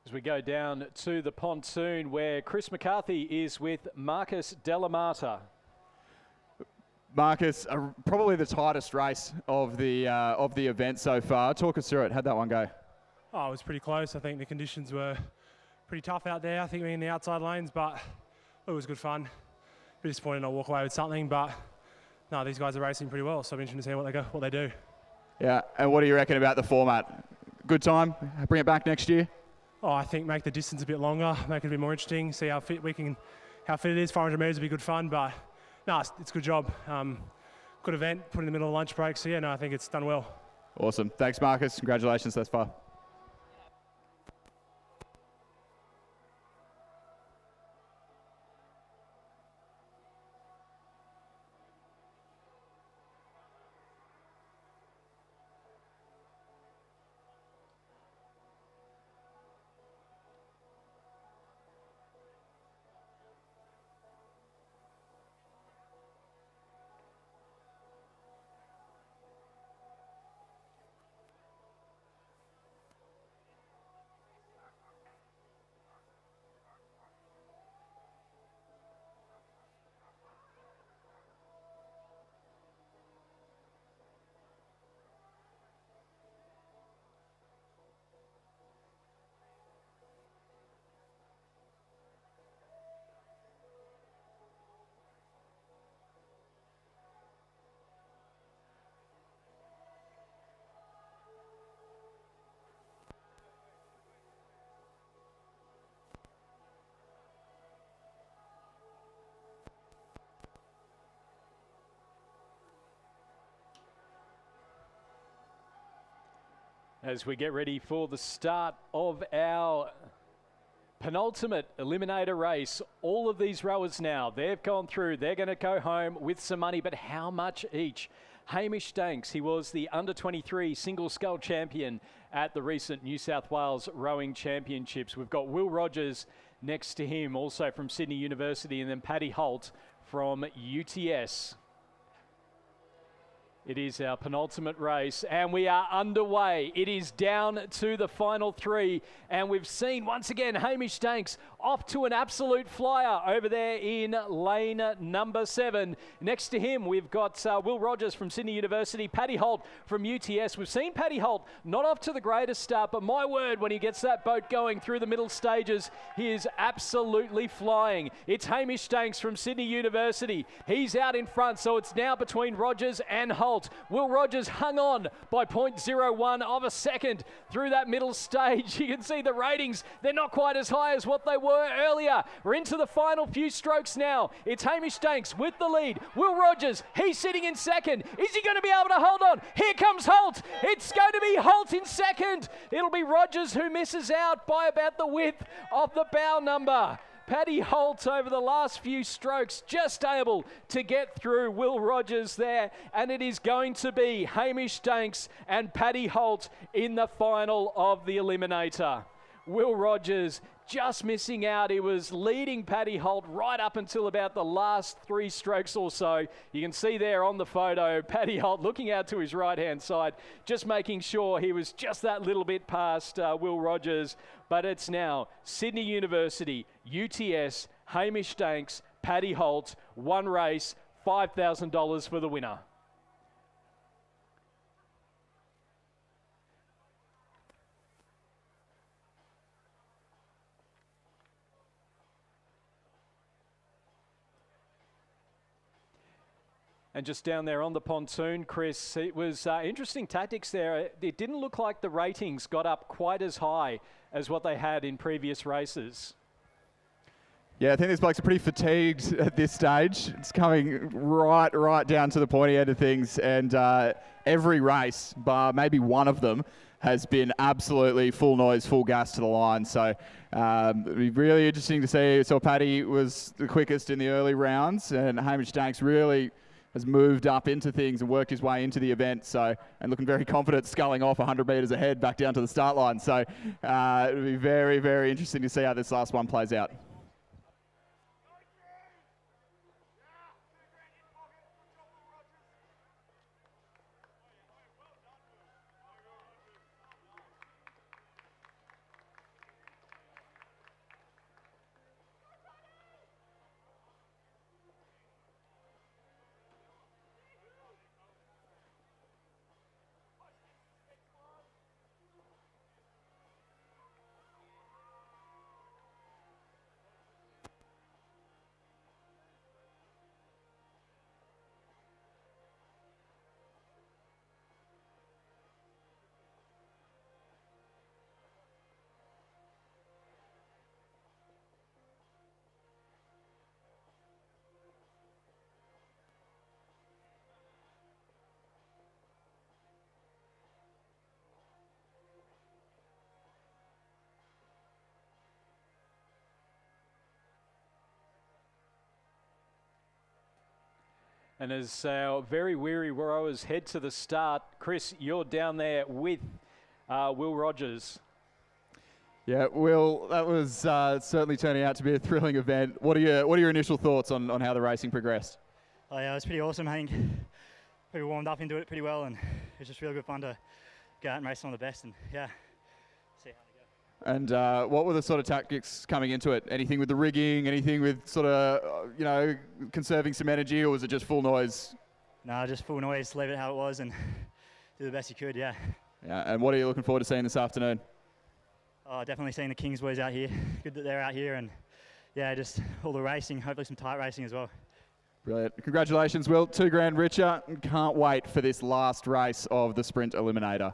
As we go down to the pontoon where Chris McCarthy is with Marcus Delamata. Marcus, probably the tightest race of the event so far. Talk us through it. How'd that one go? Oh, it was pretty close. I think the conditions were pretty tough out there. I think we're in the outside lanes, but it was good fun. Pretty disappointed not walk away with something, but no, these guys are racing pretty well, so I'm interested to see what they do. Yeah, and what do you reckon about the format? Good time? Bring it back next year? Oh, I think make the distance a bit longer, make it a bit more interesting, see how fit it is. 500 metres would be good fun, but no, it's a good job. Good event, put in the middle of lunch break, so yeah, no, I think it's done well. Awesome. Thanks, Marcus. Congratulations thus far. As we get ready for the start of our penultimate eliminator race, all of these rowers now, they've gone through, they're going to go home with some money, but how much each? Hamish Danks, he was the under-23 single scull champion at the recent New South Wales Rowing Championships. We've got Will Rogers next to him, also from Sydney University, and then Paddy Holt from UTS. It is our penultimate race, and we are underway. It is down to the final three, and we've seen, once again, Hamish Danks off to an absolute flyer over there in lane number 7. Next to him, we've got Will Rogers from Sydney University, Paddy Holt from UTS. We've seen Paddy Holt not off to the greatest start, but my word, when he gets that boat going through the middle stages, he is absolutely flying. It's Hamish Danks from Sydney University. He's out in front, so it's now between Rogers and Holt. Will Rogers hung on by 0.01 of a second through that middle stage. You can see the ratings, they're not quite as high as what they were earlier. We're into the final few strokes now. It's Hamish Danks with the lead. Will Rogers, he's sitting in second. Is he going to be able to hold on? Here comes Holt. It's going to be Holt in second. It'll be Rogers who misses out by about the width of the bow number. Paddy Holt over the last few strokes just able to get through Will Rogers there, and it is going to be Hamish Danks and Paddy Holt in the final of the eliminator. Will Rogers just missing out. He was leading Paddy Holt right up until about the last 3 strokes or so. You can see there on the photo, Paddy Holt looking out to his right-hand side, just making sure he was just that little bit past Will Rogers. But it's now Sydney University, UTS, Hamish Danks, Paddy Holt, one race, $5,000 for the winner. And just down there on the pontoon, Chris, it was interesting tactics there. It didn't look like the ratings got up quite as high as what they had in previous races. Yeah, I think these blokes are pretty fatigued at this stage. It's coming right down to the pointy end of things, and every race, bar maybe one of them, has been absolutely full noise, full gas to the line. So it'll be really interesting to see. So Paddy was the quickest in the early rounds, and Hamish Danks really has moved up into things and worked his way into the event. So, and looking very confident, sculling off 100 metres ahead back down to the start line. So it'll be very, very interesting to see how this last one plays out. And as our very weary rowers head to the start, Chris, you're down there with Will Rogers. Yeah, Will, that was certainly turning out to be a thrilling event. What are your initial thoughts on how the racing progressed? Oh yeah, it was pretty awesome. I think we warmed up into it pretty well, and it was just really good fun to go out and race some of the best, and yeah, see how they go. And what were the sort of tactics coming into it? Anything with the rigging? Anything with sort of, conserving some energy, or was it just full noise? No, just full noise, leave it how it was, and do the best you could, yeah. Yeah, and what are you looking forward to seeing this afternoon? Oh, definitely seeing the Kings boys out here. Good that they're out here, and yeah, just all the racing, hopefully some tight racing as well. Brilliant. Congratulations, Will. $2,000 richer. Can't wait for this last race of the Sprint Eliminator.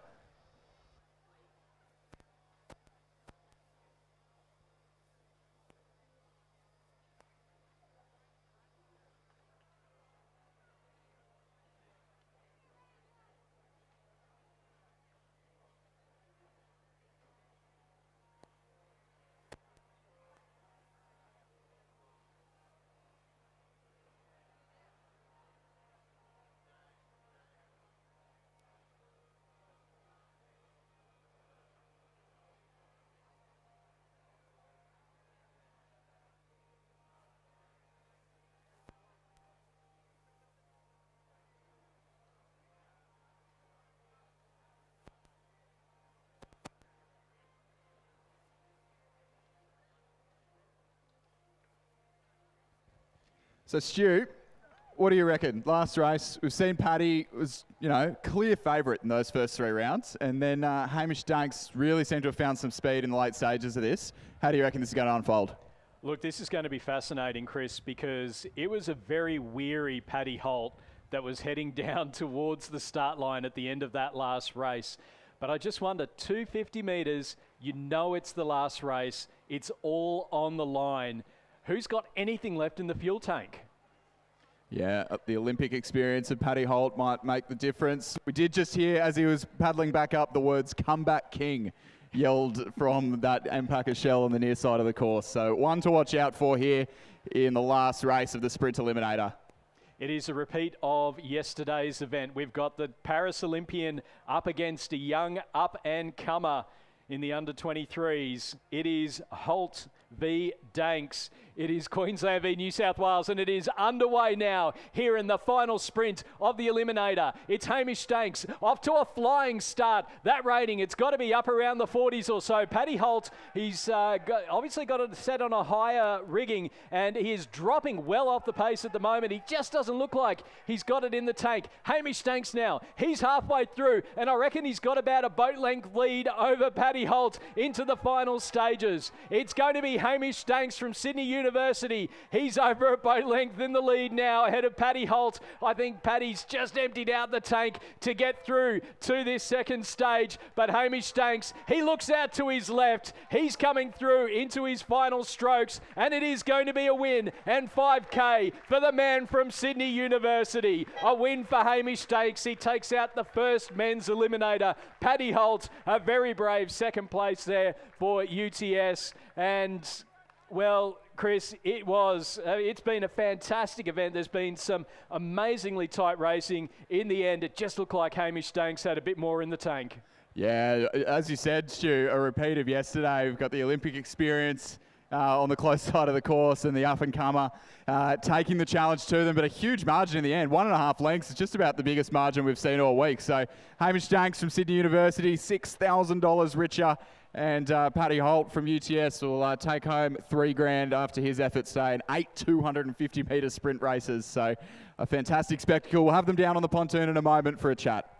So Stu, what do you reckon? Last race, we've seen Paddy was, clear favourite in those first 3 rounds, and then Hamish Danks really seemed to have found some speed in the late stages of this. How do you reckon this is going to unfold? Look, this is going to be fascinating, Chris, because it was a very weary Paddy Holt that was heading down towards the start line at the end of that last race. But I just wonder, 250 metres, it's the last race. It's all on the line. Who's got anything left in the fuel tank? Yeah, the Olympic experience of Paddy Holt might make the difference. We did just hear, as he was paddling back up, the words "Comeback King" yelled from that Empacher shell on the near side of the course. So one to watch out for here in the last race of the Sprint Eliminator. It is a repeat of yesterday's event. We've got the Paris Olympian up against a young up-and-comer in the under-23s. It is Holt v Danks. It is Queensland v New South Wales, and it is underway now here in the final sprint of the Eliminator. It's Hamish Danks off to a flying start. That rating, it's got to be up around the 40s or so. Paddy Holt, he's obviously got it set on a higher rigging, and he is dropping well off the pace at the moment. He just doesn't look like he's got it in the tank. Hamish Danks now, he's halfway through, and I reckon he's got about a boat length lead over Paddy Holt into the final stages. It's going to be Hamish Danks from Sydney University. He's over a boat length in the lead now ahead of Paddy Holt. I think Paddy's just emptied out the tank to get through to this second stage, but Hamish Danks, he looks out to his left. He's coming through into his final strokes, and it is going to be a win and 5K for the man from Sydney University. A win for Hamish Danks. He takes out the first men's eliminator. Paddy Holt, a very brave second place there for UTS. And, well, Chris, it's been a fantastic event. There's been some amazingly tight racing. In the end, it just looked like Hamish Danks had a bit more in the tank. Yeah, as you said, Stu, a repeat of yesterday. We've got the Olympic experience on the close side of the course, and the up-and-comer taking the challenge to them, but a huge margin in the end. 1.5 lengths is just about the biggest margin we've seen all week. So Hamish Danks from Sydney University, $6,000 richer, and Paddy Holt from UTS will take home $3,000 after his efforts today in 8 250-metre sprint races. So a fantastic spectacle. We'll have them down on the pontoon in a moment for a chat.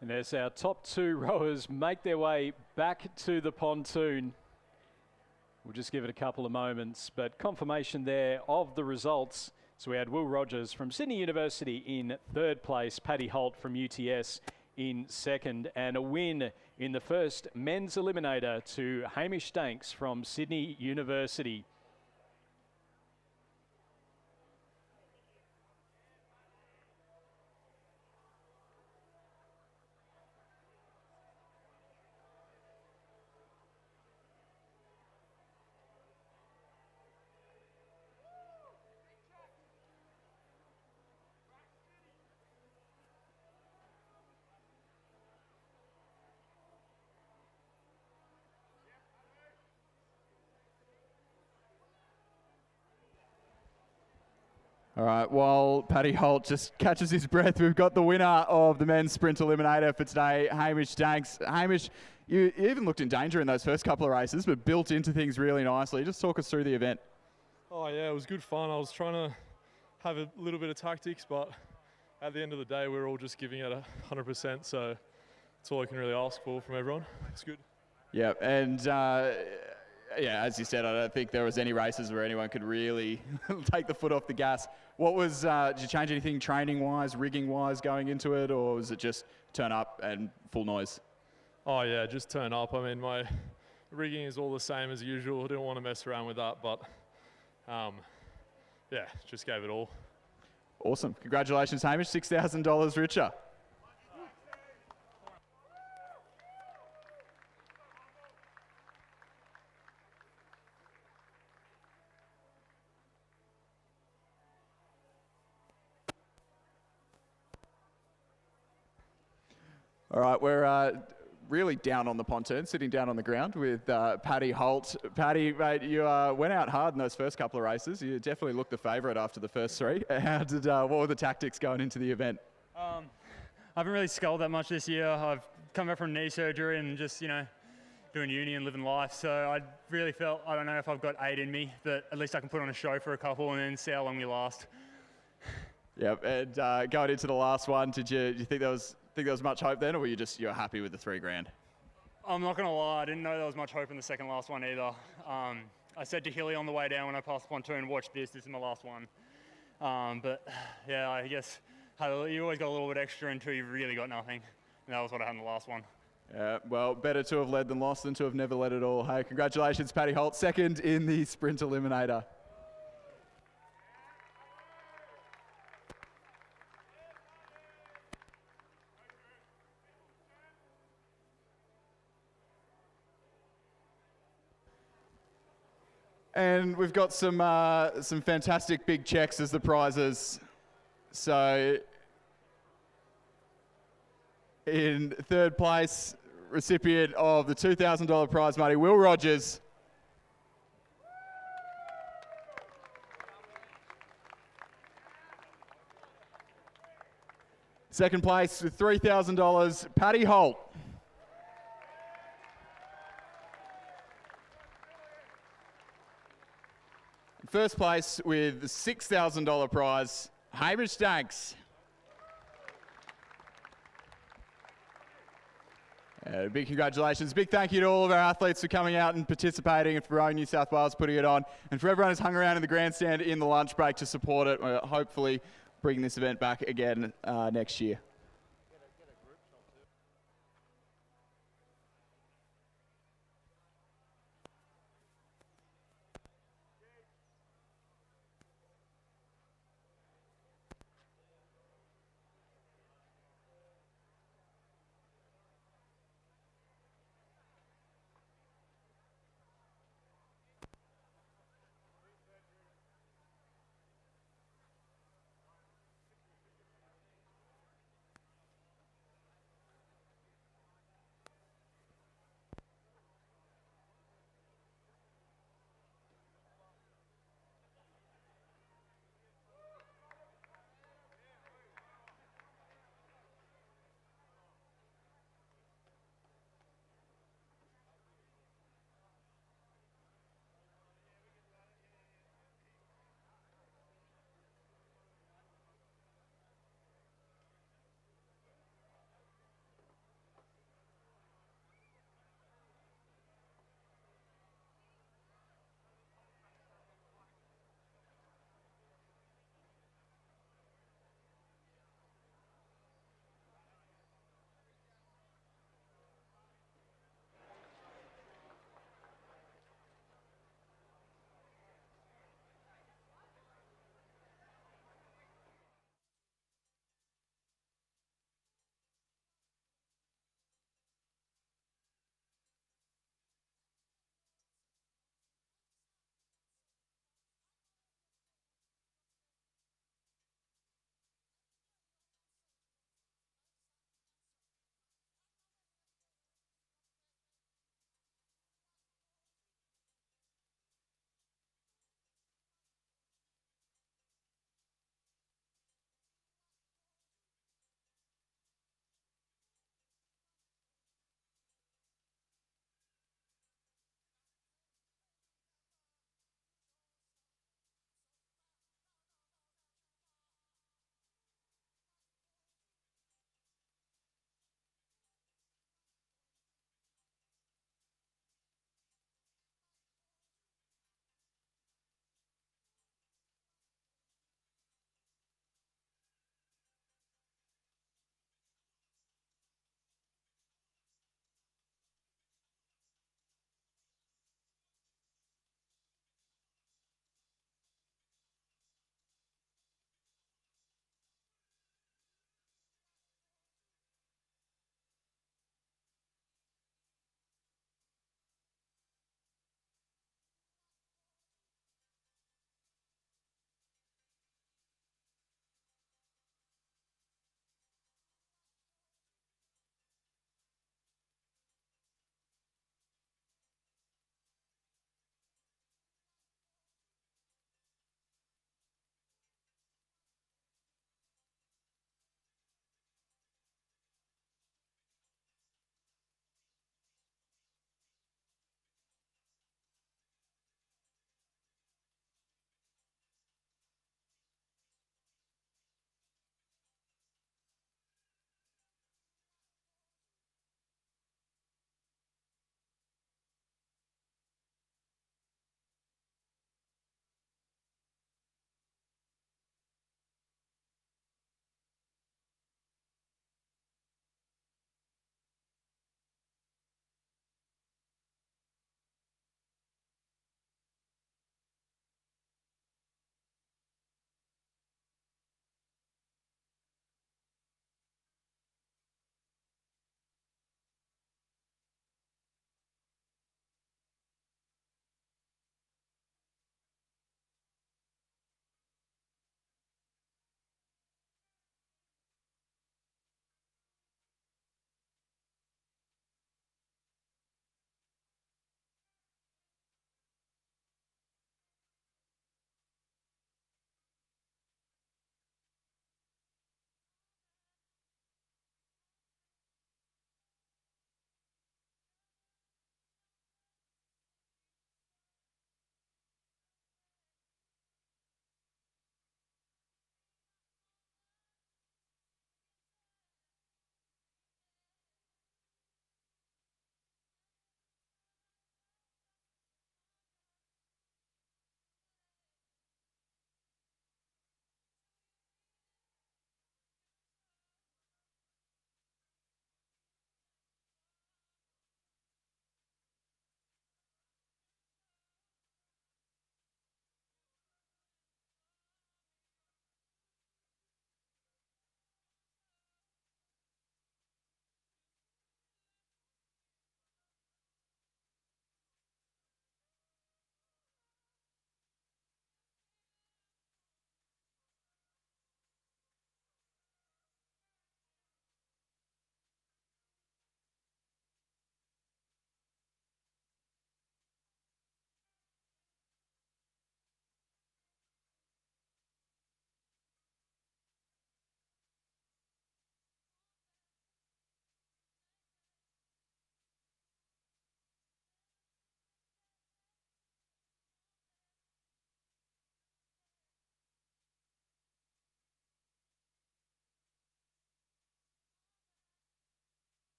And as our top two rowers make their way back to the pontoon, we'll just give it a couple of moments, but confirmation there of the results. So we had Will Rogers from Sydney University in third place, Paddy Holt from UTS in second, and a win in the first men's eliminator to Hamish Danks from Sydney University. All right, while Paddy Holt just catches his breath, we've got the winner of the men's sprint eliminator for today, Hamish Danks. Hamish, you even looked in danger in those first couple of races, but built into things really nicely. Just talk us through the event. Oh yeah, it was good fun. I was trying to have a little bit of tactics, but at the end of the day, we're all just giving it 100%, so that's all I can really ask for from everyone. It's good. Yeah, and yeah, as you said, I don't think there was any races where anyone could really take the foot off the gas. What was, did you change anything training-wise, rigging-wise going into it, or was it just turn up and full noise? Oh yeah, just turn up. I mean, my rigging is all the same as usual. I didn't want to mess around with that, but yeah, just gave it all. Awesome. Congratulations, Hamish. $6,000 richer. All right, we're really down on the pontoon, sitting down on the ground with Paddy Holt. Paddy, mate, you went out hard in those first couple of races. You definitely looked the favourite after the first three. What were the tactics going into the event? I haven't really sculled that much this year. I've come back from knee surgery and just, doing uni and living life. So I really felt, I don't know if I've got 8 in me, but at least I can put on a show for a couple and then see how long we last. Yep, and going into the last one, did you think there was much hope then, or were you're happy with the $3,000? I'm not going to lie, I didn't know there was much hope in the second last one either. I said to Hilly on the way down when I passed the pontoon, watch this is my last one. But yeah, I guess you always got a little bit extra until you've really got nothing. And that was what I had in the last one. Yeah, well, better to have led than lost than to have never led at all. Hey, congratulations, Paddy Holt, second in the sprint eliminator. And we've got some fantastic big checks as the prizes. So in third place, recipient of the $2,000 prize money, Will Rogers. Second place with $3,000, Paddy Holt. First place with the $6,000 prize, Hamish Danks. Big congratulations. Big thank you to all of our athletes for coming out and participating, and for Rowing New South Wales putting it on, and for everyone who's hung around in the grandstand in the lunch break to support it. We're hopefully bringing this event back again next year.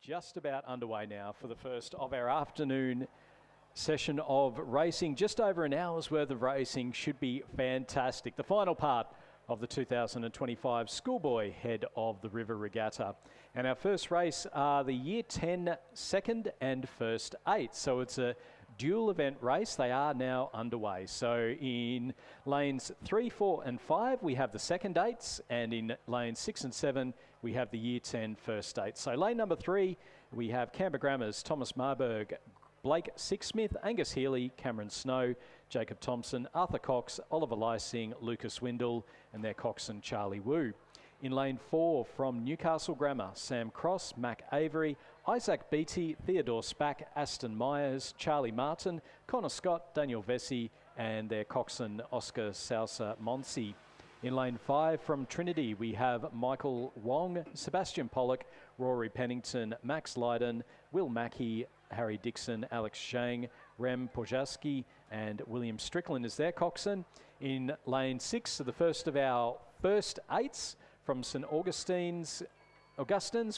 just about underway now for the first of our afternoon session of racing. Just over an hour's worth of racing should be fantastic. The final part of the 2025 Schoolboy Head of the River Regatta. And our first race are the Year 10 second and first 8. So it's a dual event race. They are now underway. So in lanes 3, 4 and 5 we have the second 8s, and in lanes 6 and 7 we have the Year 10 first 8. So lane number 3 we have Canberra Grammar's Thomas Marburg, Blake Sixsmith, Angus Healy, Cameron Snow, Jacob Thompson, Arthur Cox, Oliver Lysing, Lucas Windle, and their coxswain Charlie Wu. In lane 4 from Newcastle Grammar, Sam Cross, Mac Avery, Isaac Beattie, Theodore Spack, Aston Myers, Charlie Martin, Connor Scott, Daniel Vesey, and their coxswain Oscar Sousa Monsi. In lane 5 from Trinity, we have Michael Wong, Sebastian Pollock, Rory Pennington, Max Lydon, Will Mackey, Harry Dixon, Alex Shang, Rem Pojaski, and William Strickland is their coxswain. In lane 6, so the first of our first 8s from St Augustins,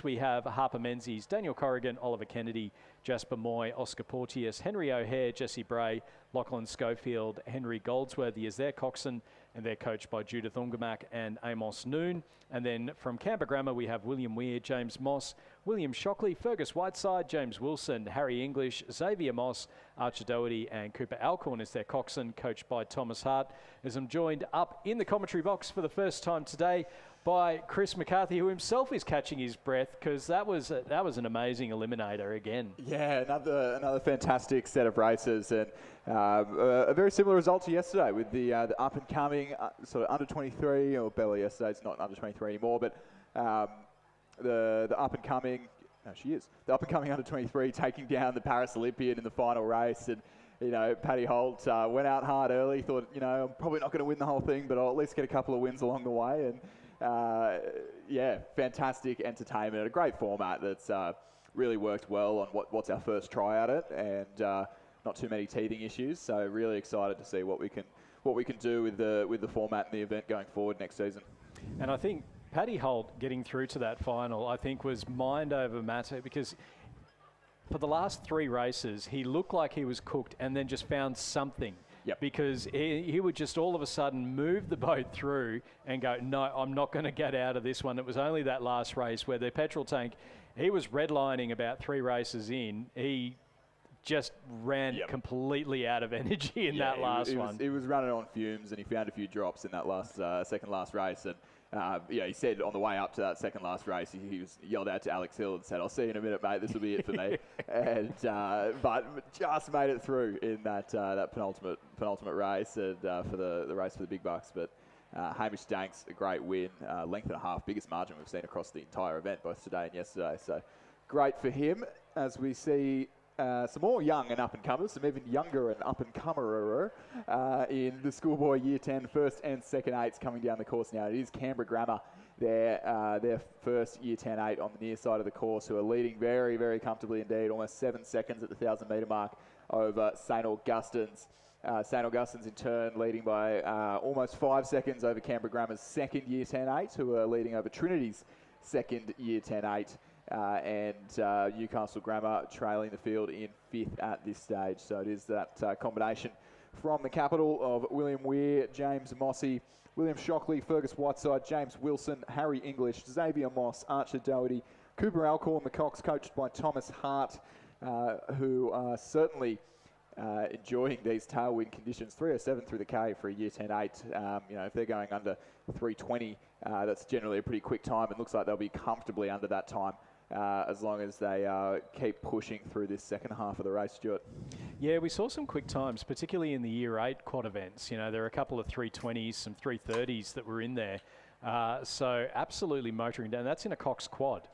we have Harper Menzies, Daniel Corrigan, Oliver Kennedy, Jasper Moy, Oscar Porteous, Henry O'Hare, Jesse Bray, Lachlan Schofield, Henry Goldsworthy is their coxswain, and they're coached by Judith Ungamak and Amos Noon. And then from Canberra Grammar, we have William Weir, James Moss, William Shockley, Fergus Whiteside, James Wilson, Harry English, Xavier Moss, Archer Doherty, and Cooper Alcorn is their coxswain, coached by Thomas Hart. As I'm joined up in the commentary box for the first time today by Chris McCarthy, who himself is catching his breath because that was an amazing eliminator again. Yeah, another fantastic set of races, and a very similar result to yesterday with the up and coming sort of under 23, or Bella yesterday. It's not under 23 anymore, but the up and coming. No, she is the up and coming under 23, taking down the Paris Olympian in the final race. And you know, Paddy Holt went out hard early. Thought, you know, I'm probably not going to win the whole thing, but I'll at least get a couple of wins along the way. And yeah, fantastic entertainment. A great format that's really worked well on what's our first try at it, and not too many teething issues. So really excited to see what we can do with the format and the event going forward next season. And I think Paddy Holt getting through to that final, I think, was mind over matter, because for the last 3 races he looked like he was cooked, and then just found something. Yep. Because he would just all of a sudden move the boat through and go, no, I'm not going to get out of this one. It was only that last race where the petrol tank, he was redlining about 3 races in. He just ran completely out of energy in that last one. He was running on fumes, and he found a few drops in that last second last race. And he said on the way up to that second last race, he yelled out to Alex Hill and said, "I'll see you in a minute, mate. This will be it for me." And but just made it through in that penultimate race, and for the race for the big bucks. But Hamish Danks, a great win, length and a half, biggest margin we've seen across the entire event, both today and yesterday. So great for him, as we see some more young and up-and-comers, some even younger and up-and-comer in the Schoolboy Year 10 first and second 8s coming down the course now. It is Canberra Grammar, their first Year 10 8 on the near side of the course, who are leading very, very comfortably indeed, almost 7 seconds at the 1,000-metre mark over St Augustins. St Augustins in turn leading by almost 5 seconds over Canberra Grammar's second Year 10 8, who are leading over Trinity's second Year 10 8. And Newcastle Grammar trailing the field in 5th at this stage. So it is that combination from the capital of William Weir, James Mossy, William Shockley, Fergus Whiteside, James Wilson, Harry English, Xavier Moss, Archer Doherty, Cooper Alcorn, the Cox, coached by Thomas Hart, who are certainly enjoying these tailwind conditions. 3:07 through the K for a Year 10 8. You know, if they're going under 3:20, that's generally a pretty quick time. It looks like they'll be comfortably under that time, as long as they keep pushing through this second half of the race, Stuart. Yeah, we saw some quick times, particularly in the Year 8 quad events. You know, there are a couple of 3:20s, some 3:30s that were in there. So absolutely motoring down. That's in a Cox quad.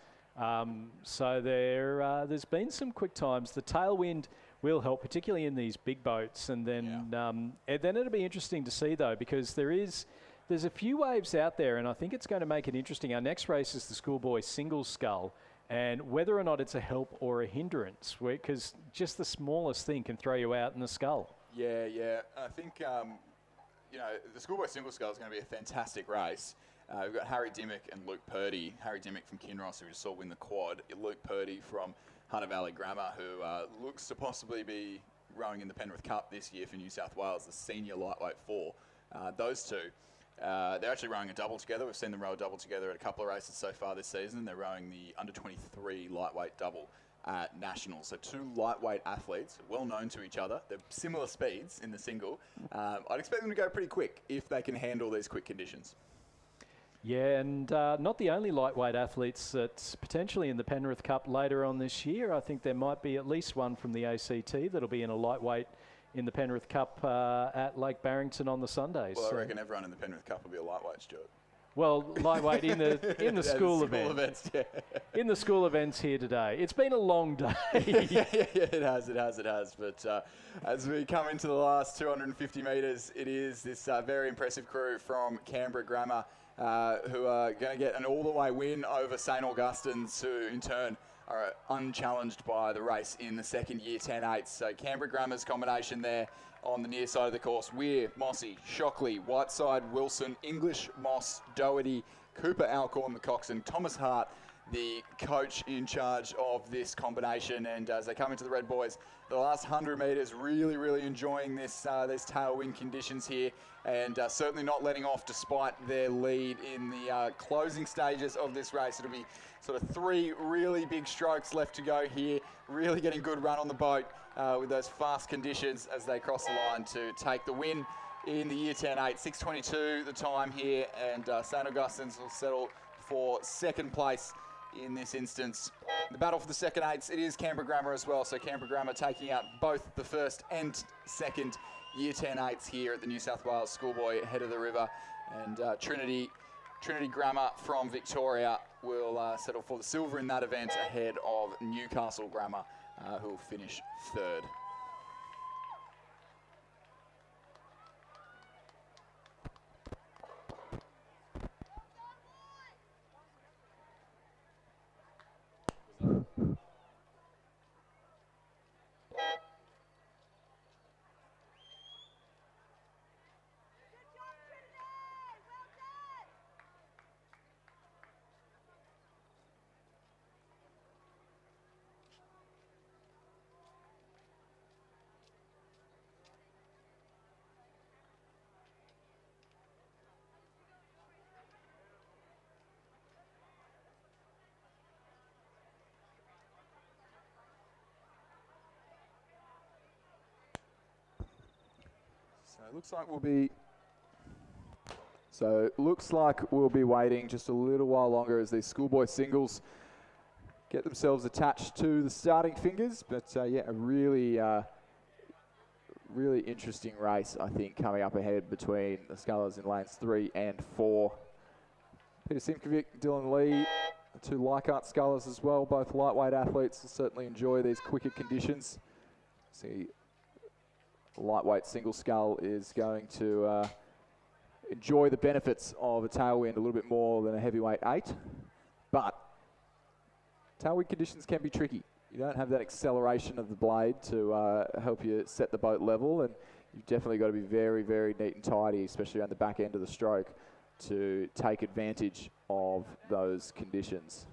So there's been some quick times. The tailwind will help, particularly in these big boats. And then then it'll be interesting to see, though, because there's a few waves out there, and I think it's going to make it interesting. Our next race is the Schoolboy single scull, and whether or not it's a help or a hindrance, because just the smallest thing can throw you out in the scull. Yeah. I think, you know, the Schoolboy single scull is going to be a fantastic race. We've got Harry Dimmock and Luke Purdy. Harry Dimmock from Kinross, who we just saw win the quad. Luke Purdy from Hunter Valley Grammar, who looks to possibly be rowing in the Penrith Cup this year for New South Wales, the senior lightweight 4. Those two, they're actually rowing a double together. We've seen them row a double together at a couple of races so far this season. They're rowing the under-23 lightweight double at Nationals. So two lightweight athletes, well known to each other. They're similar speeds in the single. I'd expect them to go pretty quick if they can handle these quick conditions. Yeah, and not the only lightweight athletes that's potentially in the Penrith Cup later on this year. I think there might be at least one from the ACT that'll be in a lightweight in the Penrith Cup at Lake Barrington on the Sundays. Well, I reckon everyone in the Penrith Cup will be a lightweight, Stuart. Well, lightweight in the school events, yeah. In the school events here today. It's been a long day. yeah, it has. But as we come into the last 250 metres, it is this very impressive crew from Canberra Grammar who are going to get an all-the-way win over St Augustine's, who in turn are unchallenged by the race in the second year 10-8. So Canberra Grammar's combination there on the near side of the course: Weir, Mossy, Shockley, Whiteside, Wilson, English, Moss, Doherty, Cooper, Alcorn, the coxswain, Thomas Hart, the coach in charge of this combination. And as they come into the Red Boys, the last 100 metres, really enjoying this these tailwind conditions here, and certainly not letting off despite their lead in the closing stages of this race. It'll be sort of 3 really big strokes left to go here, really getting good run on the boat with those fast conditions as they cross the line to take the win in the year 10-8. 6:22 the time here, and St Augustine's will settle for second place in this instance. The battle for the second 8s, it is Canberra Grammar as well, so Canberra Grammar taking out both the first and second year 10-8s here at the New South Wales Schoolboy head of the river, and Trinity Grammar from Victoria will settle for the silver in that event ahead of Newcastle Grammar, who will finish third. Looks like we'll be waiting just a little while longer as these Schoolboy singles get themselves attached to the starting fingers. But yeah, a really interesting race, I think, coming up ahead between the scullers in lanes 3 and 4. Peter Simkovic, Dylan Lee, the 2 Leichhardt scullers as well, both lightweight athletes, will certainly enjoy these quicker conditions. See, lightweight single scull is going to enjoy the benefits of a tailwind a little bit more than a heavyweight 8, but tailwind conditions can be tricky. You don't have that acceleration of the blade to help you set the boat level, and you've definitely got to be very neat and tidy, especially around the back end of the stroke, to take advantage of those conditions.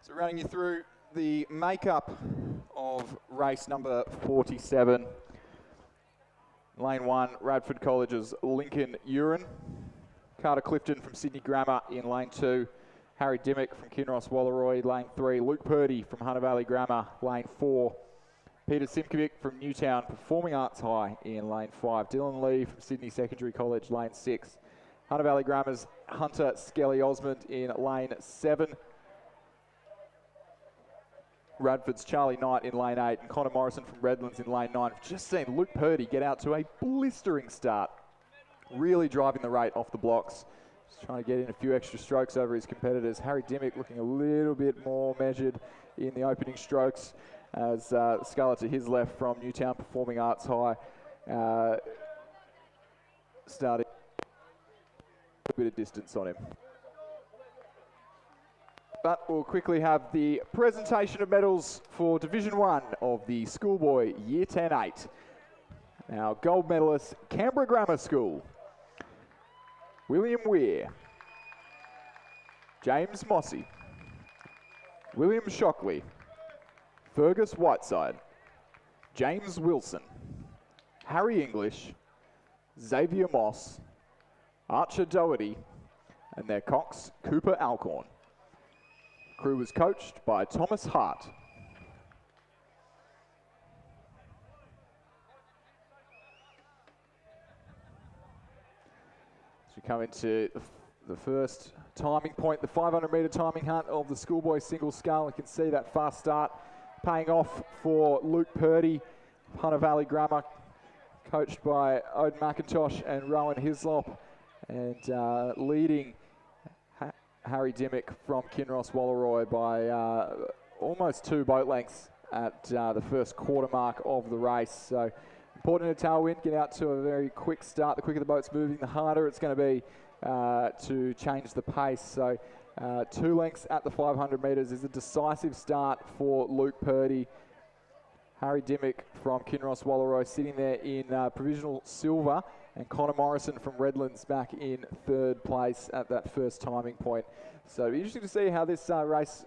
So running you through the makeup of race number 47. Lane 1, Radford College's Lincoln Uren. Carter Clifton from Sydney Grammar in lane 2. Harry Dimmock from Kinross Walleroy, lane 3. Luke Purdy from Hunter Valley Grammar, lane 4. Peter Simkovic from Newtown Performing Arts High in lane 5. Dylan Lee from Sydney Secondary College, lane 6. Hunter Valley Grammar's Hunter Skelly Osmond in lane 7. Radford's Charlie Knight in lane 8 and Connor Morrison from Redlands in lane 9. We've just seen Luke Purdy get out to a blistering start, really driving the rate off the blocks. Just trying to get in a few extra strokes over his competitors. Harry Dimmock looking a little bit more measured in the opening strokes as Sculler to his left from Newtown Performing Arts High starting a bit of distance on him. But we'll quickly have the presentation of medals for Division 1 of the Schoolboy Year 10-8. Now, gold medalist, Canberra Grammar School. William Weir. James Mossy. William Shockley. Fergus Whiteside. James Wilson. Harry English. Xavier Moss. Archer Doherty. And their cox, Cooper Alcorn. Crew was coached by Thomas Hart. As we come into the first timing point, the 500-metre timing hunt of the Schoolboy single scull. You can see that fast start paying off for Luke Purdy, Hunter Valley Grammar, coached by Oden McIntosh and Rowan Hislop, and leading Harry Dimmock from Kinross Walleroy by almost 2 boat lengths at the first quarter mark of the race. So important in a tailwind, get out to a very quick start. The quicker the boat's moving, the harder it's going to be to change the pace. So 2 lengths at the 500 metres is a decisive start for Luke Purdy. Harry Dimmock from Kinross Walleroy sitting there in provisional silver, and Connor Morrison from Redlands back in 3rd place at that first timing point. So it'll be interesting to see how this race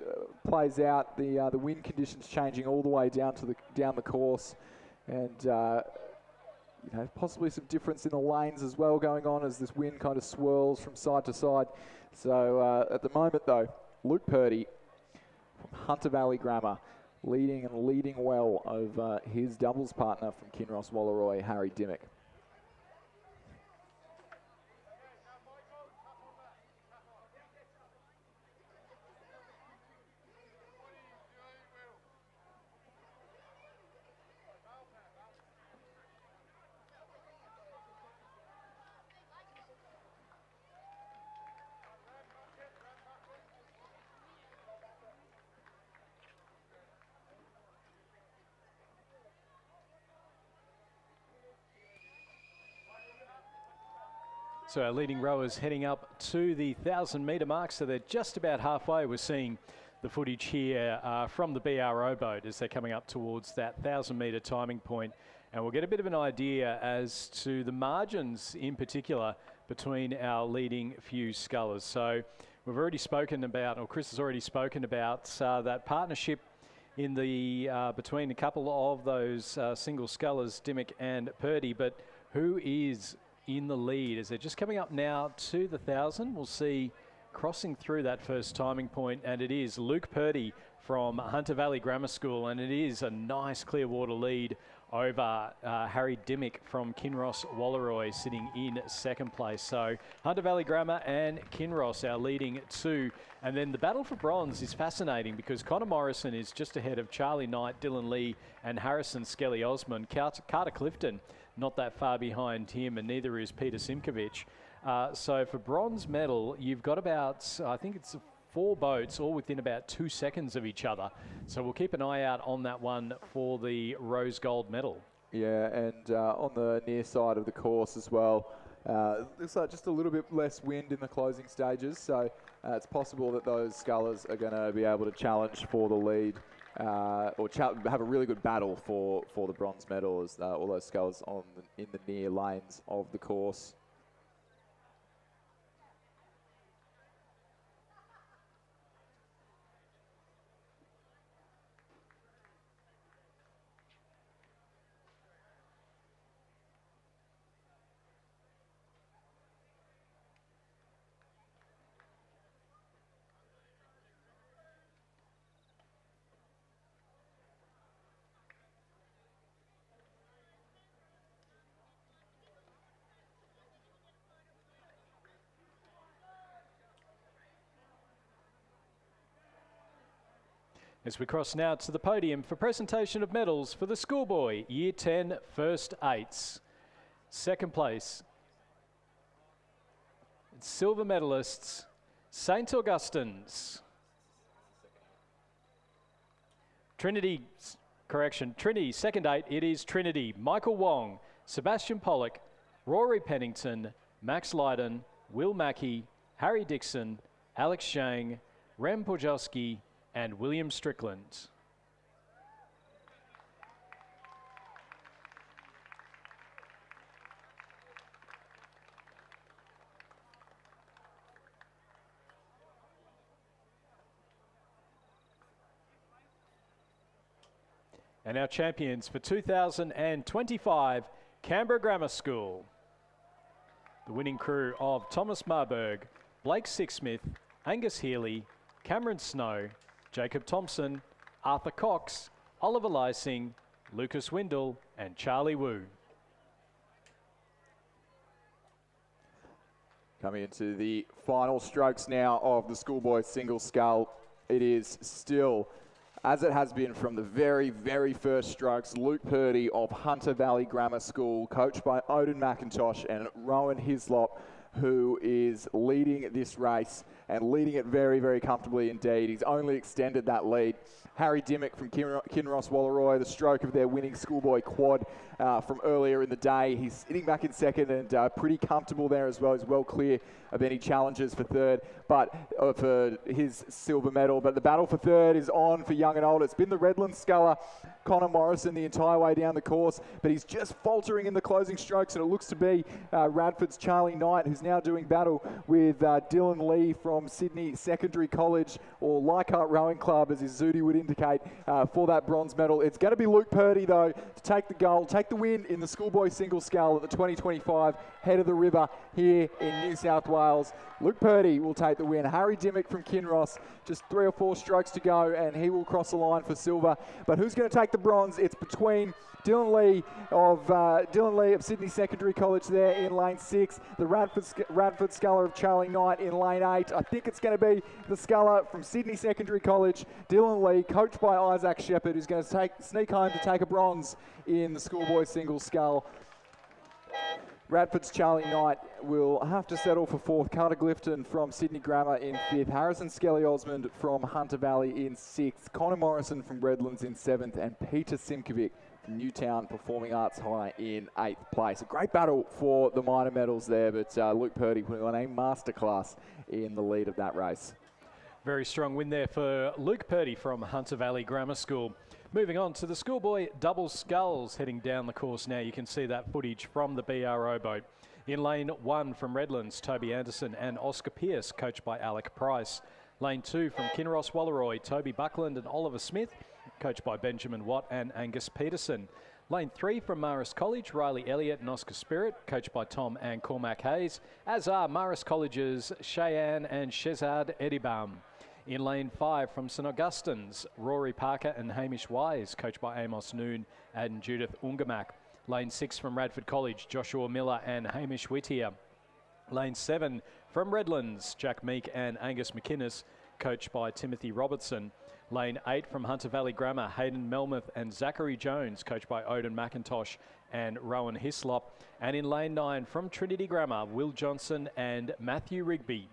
plays out. The wind conditions changing all the way down to down the course, and possibly some difference in the lanes as well going on as this wind kind of swirls from side to side. So at the moment though, Luke Purdy from Hunter Valley Grammar leading well over his doubles partner from Kinross Walleroy, Harry Dimmock. So our leading rowers heading up to the 1,000-metre mark, so they're just about halfway. We're seeing the footage here from the BRO boat as they're coming up towards that 1,000-metre timing point, and we'll get a bit of an idea as to the margins in particular between our leading few scullers. So we've already spoken about, or Chris has already spoken about that partnership in the between a couple of those single scullers, Dimmock and Purdy, but who is in the lead as they're just coming up now to the 1,000. We'll see crossing through that first timing point, and it is Luke Purdy from Hunter Valley Grammar School, and it is a nice clear water lead over Harry Dimmock from Kinross Walleroy sitting in 2nd place. So Hunter Valley Grammar and Kinross our leading 2. And then the battle for bronze is fascinating because Connor Morrison is just ahead of Charlie Knight, Dylan Lee and Harrison Skelly Osmond. Carter Clifton not that far behind him, and neither is Peter Simkovic. So for bronze medal, you've got about, I think it's 4 boats, all within about 2 seconds of each other. So we'll keep an eye out on that one for the rose gold medal. Yeah, and on the near side of the course as well, looks like just a little bit less wind in the closing stages. So it's possible that those scullers are going to be able to challenge for the lead. Or have a really good battle for the bronze medal as all those scullers in the near lanes of the course. As we cross now to the podium for presentation of medals for the Schoolboy Year 10 First Eights. Second place, silver medalists, St. Augustine's. Trinity, second eight, it is Trinity, Michael Wong, Sebastian Pollock, Rory Pennington, Max Lydon, Will Mackey, Harry Dixon, Alex Shang, Rem Pojowski, and William Strickland. And our champions for 2025, Canberra Grammar School. The winning crew of Thomas Marburg, Blake Sixsmith, Angus Healy, Cameron Snow, Jacob Thompson, Arthur Cox, Oliver Lysing, Lucas Windle, and Charlie Wu. Coming into the final strokes now of the Schoolboy single scull. It is still, as it has been from the very, very first strokes, Luke Purdy of Hunter Valley Grammar School, coached by Odin McIntosh and Rowan Hislop, who is leading this race and leading it very, very comfortably indeed. He's only extended that lead. Harry Dimmock from Kinross Walleroy, the stroke of their winning Schoolboy quad from earlier in the day. He's sitting back in second and pretty comfortable there as well. He's well clear of any challenges for third, but for his silver medal. But the battle for third is on for young and old. It's been the Redlands sculler, Connor Morrison, the entire way down the course, but he's just faltering in the closing strokes, and it looks to be Radford's Charlie Knight, who's now doing battle with Dylan Lee from Sydney Secondary College, or Leichhardt Rowing Club, as his Zudi would indicate, for that bronze medal. It's going to be Luke Purdy, though, to take the gold, take the win in the Schoolboy single scull at the 2025 Head of the River here in New South Wales. Luke Purdy will take the win. Harry Dimmock from Kinross, just 3 or 4 strokes to go, and he will cross the line for silver. But who's going to take the bronze? It's between Dylan Lee of Sydney Secondary College there in lane 6, the Radford sculler of Charlie Knight in lane 8. I think it's going to be the sculler from Sydney Secondary College, Dylan Lee, coached by Isaac Shepherd, who's going to sneak home to take a bronze in the Schoolboy single scull. Radford's Charlie Knight will have to settle for 4th. Carter Clifton from Sydney Grammar in 5th. Harrison Skelly Osmond from Hunter Valley in 6th. Connor Morrison from Redlands in 7th. And Peter Simkovic from Newtown Performing Arts High in 8th place. A great battle for the minor medals there, but Luke Purdy putting on a masterclass in the lead of that race. Very strong win there for Luke Purdy from Hunter Valley Grammar School. Moving on to the Schoolboy double sculls heading down the course now. You can see that footage from the BRO boat. In lane 1 from Redlands, Toby Anderson and Oscar Pearce, coached by Alec Price. Lane 2 from Kinross Walleroy, Toby Buckland and Oliver Smith, coached by Benjamin Watt and Angus Peterson. Lane 3 from Marist College, Riley Elliott and Oscar Spirit, coached by Tom and Cormac Hayes, as are Marist College's Cheyenne and Shezad Edibam. In lane 5 from St Augustine's, Rory Parker and Hamish Wise, coached by Amos Noon and Judith Ungamak. Lane 6 from Radford College, Joshua Miller and Hamish Whittier. Lane 7 from Redlands, Jack Meek and Angus McInnes, coached by Timothy Robertson. Lane 8 from Hunter Valley Grammar, Hayden Melmoth and Zachary Jones, coached by Odin McIntosh and Rowan Hislop. And in lane 9 from Trinity Grammar, Will Johnson and Matthew Rigby.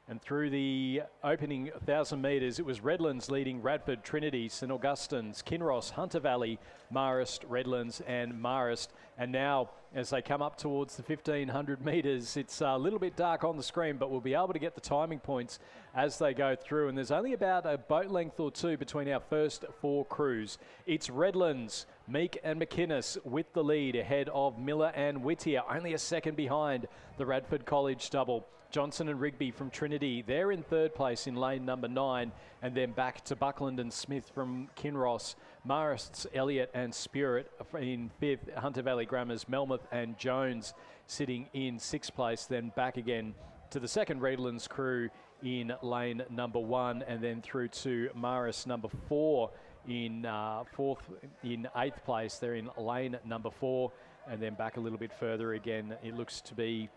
And through the opening 1,000 metres, it was Redlands leading Radford, Trinity, St Augustine's, Kinross, Hunter Valley, Marist, Redlands and Marist. And now, as they come up towards the 1,500 metres, it's a little bit dark on the screen, but we'll be able to get the timing points as they go through. And there's only about a boat length or 2 between our first 4 crews. It's Redlands, Meek and McInnes with the lead ahead of Miller and Whittier, only a second behind the Radford College double. Johnson and Rigby from Trinity, they're in 3rd place in lane number 9, and then back to Buckland and Smith from Kinross. Marist's Elliott and Spirit in 5th, Hunter Valley Grammar's Melmoth and Jones sitting in 6th place, then back again to the second Redlands crew in lane number 1, and then through to Marist number 4 in 8th place. They're in lane number 4, and then back a little bit further again. It looks to be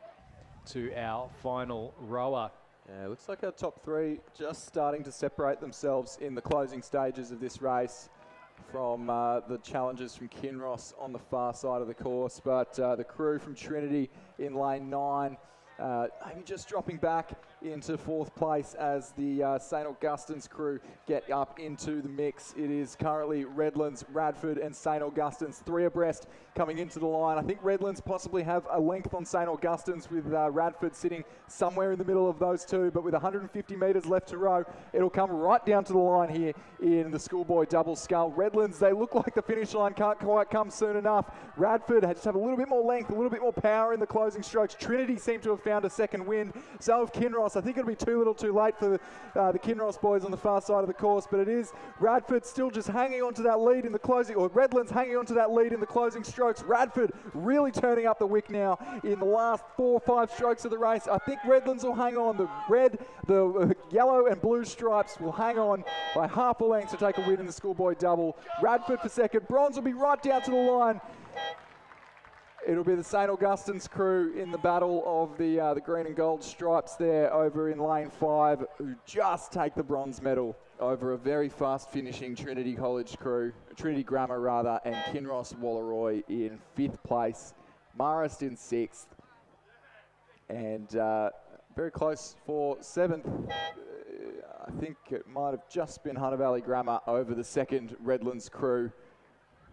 to our final rower Yeah, looks like our top three just starting to separate themselves in the closing stages of this race from the challengers from Kinross on the far side of the course. But the crew from Trinity in lane 9, maybe just dropping back into 4th place as the St. Augustine's crew get up into the mix. It is currently Redlands, Radford and St. Augustine's 3 abreast coming into the line. I think Redlands possibly have a length on St. Augustine's, with Radford sitting somewhere in the middle of those two, but with 150 metres left to row, it'll come right down to the line here in the Schoolboy double scull. Redlands, they look like the finish line can't quite come soon enough. Radford just have a little bit more length, a little bit more power in the closing strokes. Trinity seem to have found a second wind. So have Kinross. I think it'll be too little too late for the Kinross boys on the far side of the course, but it is Radford still just hanging on to that lead in the closing, or Redlands hanging on to that lead in the closing strokes. Radford really turning up the wick now in the last 4 or 5 strokes of the race. I think Redlands will hang on. The red, the yellow and blue stripes will hang on by half a length to take a win in the Schoolboy double. Radford for second. Bronze will be right down to the line. It'll be the St. Augustine's crew in the battle of the green and gold stripes there over in lane 5, who just take the bronze medal over a very fast finishing Trinity College crew, Trinity Grammar rather, and Kinross Walleroy in 5th place, Marist in 6th, and very close for 7th. I think it might have just been Hunter Valley Grammar over the second Redlands crew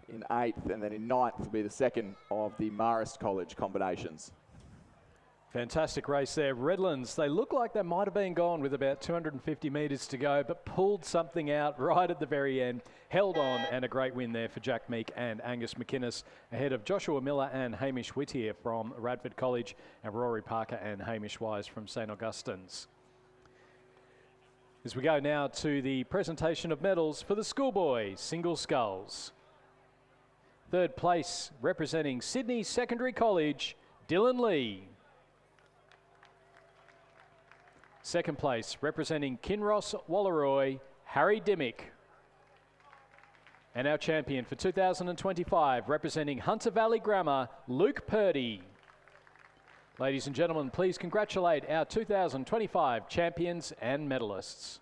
in 8th, and then in 9th will be the second of the Marist College combinations. Fantastic race there. Redlands, they look like they might have been gone with about 250 metres to go, but pulled something out right at the very end, held on, and a great win there for Jack Meek and Angus McInnes, ahead of Joshua Miller and Hamish Whittier from Radford College, and Rory Parker and Hamish Wise from St. Augustine's. As we go now to the presentation of medals for the Schoolboy single sculls. 3rd place, representing Sydney Secondary College, Dylan Lee. 2nd place, representing Kinross Walleroy, Harry Dimmick. And our champion for 2025, representing Hunter Valley Grammar, Luke Purdy. Ladies and gentlemen, please congratulate our 2025 champions and medalists.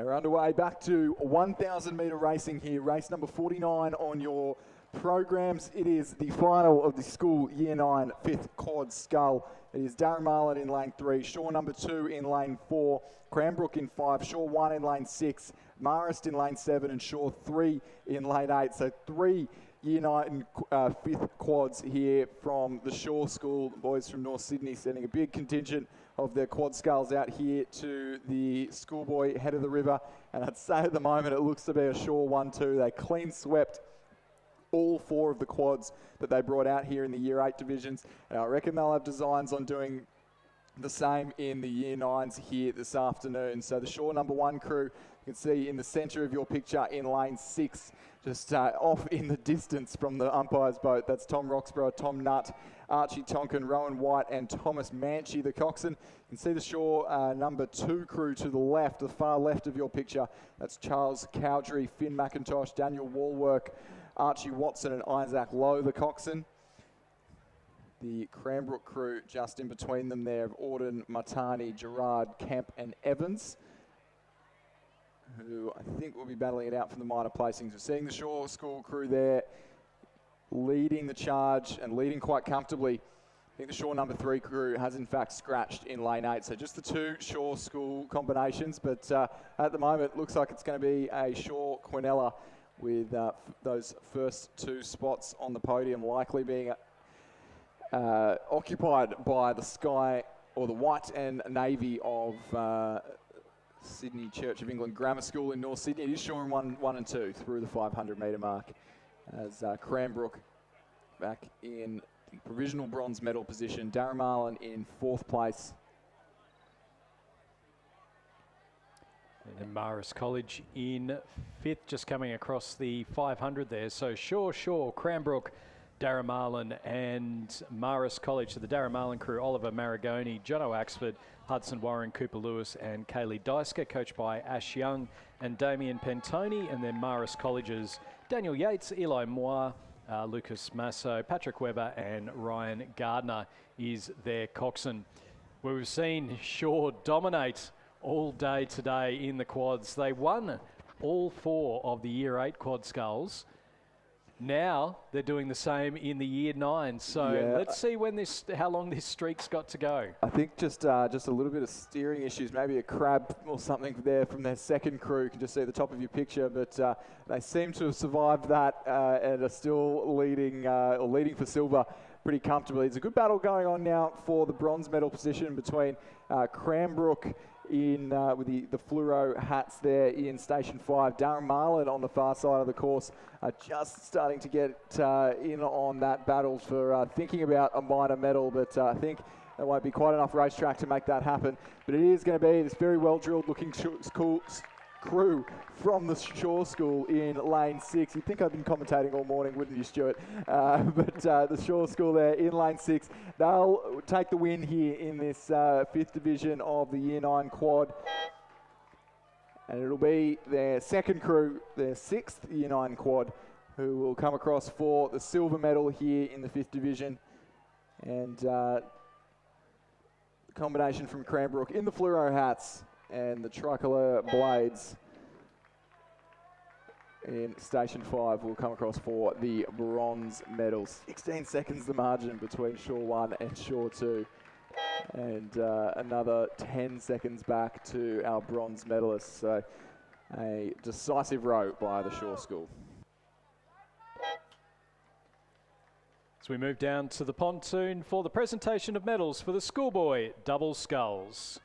We're underway back to 1,000 metre racing here. Race number 49 on your programs. It is the final of the school Year 9 5th quad scull. It is Darren Marlin in lane 3, Shaw number 2 in lane 4, Cranbrook in 5, Shaw 1 in lane 6, Marist in lane 7 and Shaw 3 in lane 8. So 3 Year 9 5th quads here from the Shaw School. The boys from North Sydney sending a big contingent of their quad sculls out here to the Schoolboy head of the river. And I'd say at the moment it looks to be a Shaw 1-2. They clean swept all 4 of the quads that they brought out here in the Year 8 divisions. And I reckon they'll have designs on doing the same in the Year 9s here this afternoon. So the Shaw number 1 crew, you can see in the centre of your picture in lane 6, just off in the distance from the umpire's boat. That's Tom Roxburgh, Tom Nutt, Archie Tonkin, Rowan White and Thomas Manchie, the coxswain. You can see the Shaw number 2 crew to the left, the far left of your picture. That's Charles Cowdrey, Finn McIntosh, Daniel Wallwork, Archie Watson and Isaac Lowe, the coxswain. The Cranbrook crew just in between them there of Auden, Matani, Gerard, Kemp and Evans, who I think will be battling it out for the minor placings. We're seeing the Shaw School crew there leading the charge and leading quite comfortably. I think the Shaw number 3 crew has in fact scratched in lane 8. So just the 2 Shaw School combinations, but at the moment looks like it's going to be a Shaw Quinella with those first 2 spots on the podium likely being occupied by the Sky or the white and navy of Sydney Church of England Grammar School in North Sydney. It is Shaw in 1 and 2 through the 500 metre mark, as Cranbrook back in the provisional bronze medal position. Darren Marlin in 4th place. And then Marist College in 5th, just coming across the 500 there. So Shaw, Cranbrook, Darramarlin and Marist College. So the Darramarlin crew, Oliver Maragoni, Jono Axford, Hudson Warren, Cooper Lewis and Kaylee Deisker, coached by Ash Young and Damien Pentoni. And then Marist College's Daniel Yates, Eli Moir, Lucas Masso, Patrick Webber and Ryan Gardner is their coxswain. We've seen Shaw dominate all day today in the quads. They won all 4 of the Year 8 quad sculls. Now they're doing the same in the Year 9. So let's see how long this streak's got to go. I think just a little bit of steering issues, maybe a crab or something there from their second crew. You can just see the top of your picture, but they seem to have survived that and are still leading for silver pretty comfortably. It's a good battle going on now for the bronze medal position between Cranbrook in with the fluoro hats there in Station 5. Darren Marlin on the far side of the course, just starting to get in on that battle for thinking about a minor medal, but I think there won't be quite enough racetrack to make that happen. But it is going to be this very well-drilled looking crew from the Shaw School in lane 6. You'd think I've been commentating all morning, wouldn't you, Stuart? But the Shaw School there in lane 6, they'll take the win here in this 5th division of the Year 9 quad. And it'll be their second crew, their 6th Year 9 quad, who will come across for the silver medal here in the 5th division. And the combination from Cranbrook in the fluoro hats and the tricolour blades in Station 5 will come across for the bronze medals. 16 seconds the margin between Shaw 1 and Shaw 2. And another 10 seconds back to our bronze medalists. So a decisive row by the Shaw School. As we move down to the pontoon for the presentation of medals for the Schoolboy double sculls.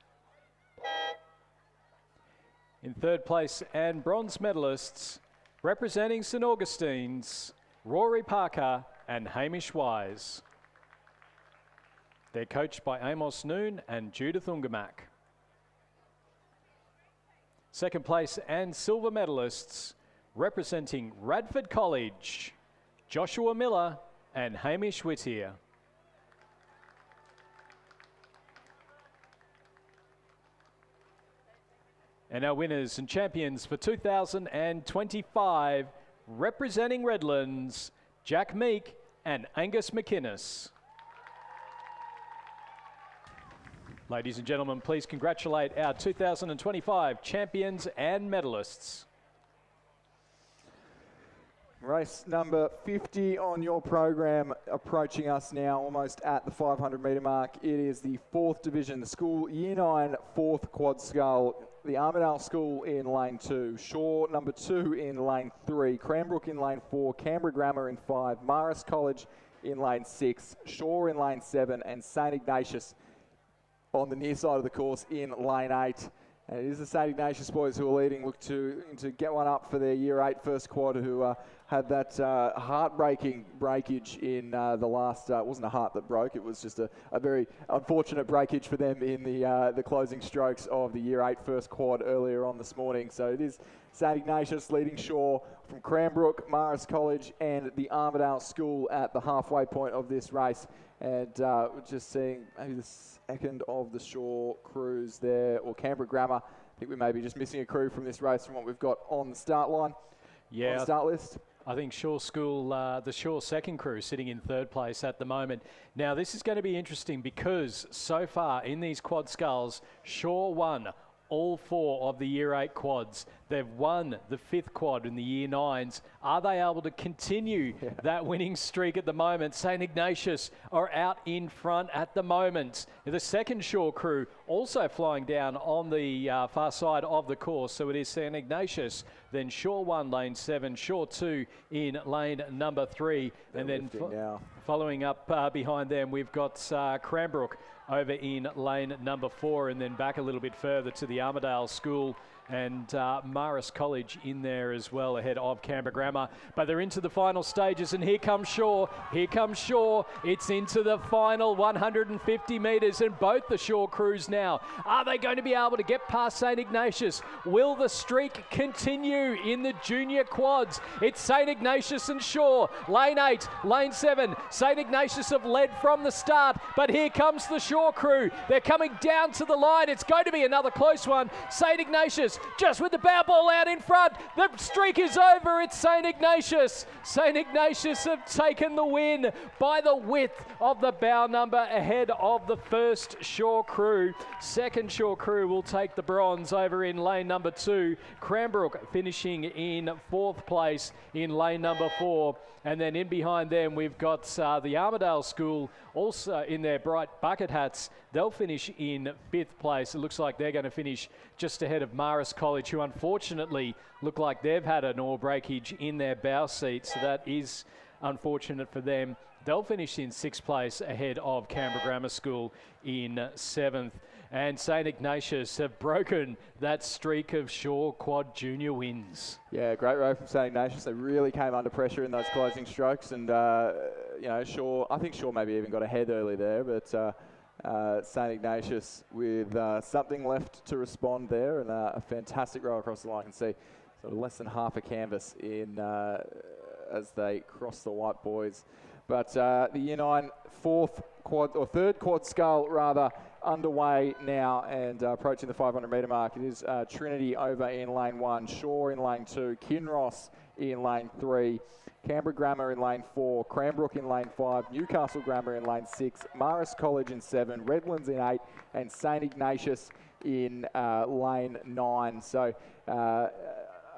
In 3rd place and bronze medalists, representing St Augustine's, Rory Parker and Hamish Wise. They're coached by Amos Noon and Judith Ungamak. 2nd place and silver medalists, representing Radford College, Joshua Miller and Hamish Whittier. And our winners and champions for 2025, representing Redlands, Jack Meek and Angus McInnes. Ladies and gentlemen, please congratulate our 2025 champions and medalists. Race number 50 on your program, approaching us now almost at the 500 metre mark. It is the 4th division, the school Year 9 4th quad scull. The Armidale School in lane 2, Shaw number 2 in lane 3, Cranbrook in lane 4, Canberra Grammar in 5, Marist College in lane 6, Shaw in lane 7 and St Ignatius on the near side of the course in lane 8. And it is the St Ignatius boys who are leading, look to get one up for their Year 8 first quad, who had that heartbreaking breakage in the last, it wasn't a heart that broke, it was just a very unfortunate breakage for them in the closing strokes of the Year 8 first quad earlier on this morning. So it is St Ignatius leading Shaw from Cranbrook, Marist College and the Armidale School at the halfway point of this race. And we're just seeing maybe the second of the Shaw crews there, or Canberra Grammar. I think we may be just missing a crew from this race from what we've got on the start line, on the start list. I think Shaw School, the Shaw second crew sitting in 3rd place at the moment. Now this is going to be interesting because so far in these quad sculls, Shaw won all 4 of the Year 8 quads. They've won the 5th quad in the Year 9s. Are they able to continue that winning streak at the moment? St Ignatius are out in front at the moment. The second Shaw crew also flying down on the far side of the course. So it is St Ignatius, then Shaw 1, lane 7, Shaw 2 in lane number 3. And then following up behind them, we've got Cranbrook over in lane number 4, and then back a little bit further to the Armidale School and Marist College in there as well, ahead of Canberra Grammar. But they're into the final stages, and here comes Shaw. Here comes Shaw. It's into the final 150 metres, and both the Shaw crews now. Are they going to be able to get past St Ignatius? Will the streak continue in the junior quads? It's St Ignatius and Shaw. Lane 8, lane 7. St Ignatius have led from the start, but here comes the Shaw crew. They're coming down to the line. It's going to be another close one. St Ignatius just with the bow ball out in front. The streak is over. It's St Ignatius. St Ignatius have taken the win by the width of the bow number ahead of the first Shaw crew. Second Shaw crew will take the bronze over in lane number 2. Cranbrook finishing in 4th place in lane number 4. And then in behind them, we've got the Armidale School also in their bright bucket hats. They'll finish in 5th place. It looks like they're going to finish just ahead of Marist College, who unfortunately look like they've had an oar breakage in their bow seat. So that is unfortunate for them. They'll finish in 6th place ahead of Canberra Grammar School in 7th. And St Ignatius have broken that streak of Shaw Quad Junior wins. Yeah, great row from St Ignatius. They really came under pressure in those closing strokes, and you know, Shaw. I think Shaw maybe even got ahead early there, but St Ignatius with something left to respond there, and a fantastic row across the line. You can see sort of less than half a canvas in as they cross the white boys. But the Year 9 third quad scull rather underway now and approaching the 500 metre mark. It is Trinity over in lane 1, Shaw in lane 2, Kinross in lane 3, Canberra Grammar in lane 4, Cranbrook in lane 5, Newcastle Grammar in lane 6, Marist College in 7, Redlands in 8, and St Ignatius in lane 9. So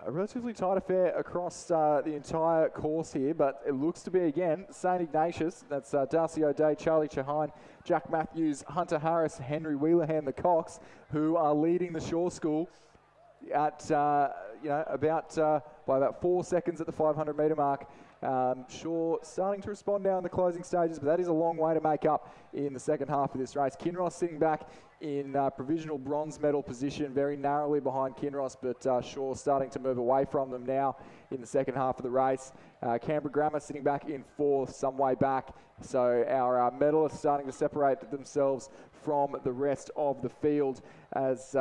a relatively tight affair across the entire course here, but it looks to be, again, St Ignatius. That's Darcy O'Day, Charlie Chahine, Jack Matthews, Hunter Harris, Henry Wheelerhan, the Cox, who are leading the Shaw School at, by about 4 seconds at the 500 metre mark. Shaw starting to respond now in the closing stages, but that is a long way to make up in the second half of this race. Kinross sitting back in provisional bronze medal position, very narrowly behind Kinross, but Shaw starting to move away from them now in the second half of the race. Canberra Grammar sitting back in 4th, some way back. So our medalists starting to separate themselves from the rest of the field as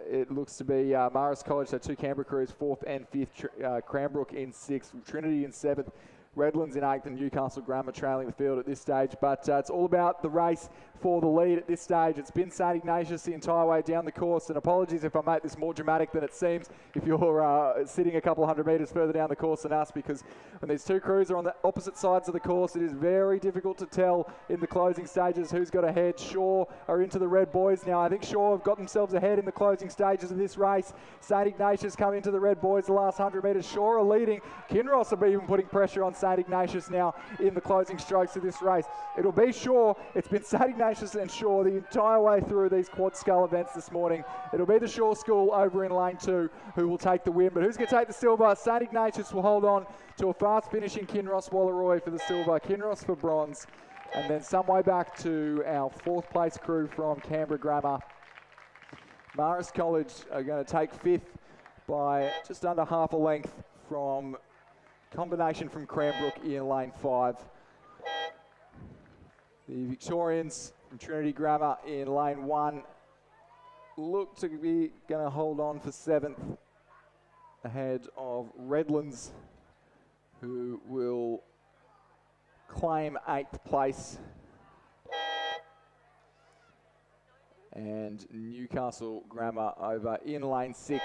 it looks to be Marist College, so 2 Canberra crews, 4th and 5th, Cranbrook in 6th, Trinity in 7th, Redlands in 8th, and Newcastle Grammar trailing the field at this stage. But it's all about the race for the lead at this stage. It's been St Ignatius the entire way down the course, and apologies if I make this more dramatic than it seems if you're sitting a couple hundred metres further down the course than us, because when these two crews are on the opposite sides of the course, it is very difficult to tell in the closing stages who's got ahead. Shaw are into the red boys now. I think Shaw have got themselves ahead in the closing stages of this race. St Ignatius come into the red boys the last 100 metres. Shaw are leading. Kinross are even putting pressure on St Ignatius now in the closing strokes of this race. It'll be Shaw. It's been St Ignatius and Shaw the entire way through these quad scull events this morning. It'll be the Shaw School over in lane 2 who will take the win, but who's going to take the silver? St Ignatius will hold on to a fast finishing Kinross Wallaroi for the silver, Kinross for bronze, and then some way back to our 4th place crew from Canberra Grammar. Marist College are going to take 5th by just under half a length from combination from Cranbrook in lane 5. The Victorians from Trinity Grammar in lane 1 look to be going to hold on for 7th ahead of Redlands, who will claim 8th place, and Newcastle Grammar over in lane 6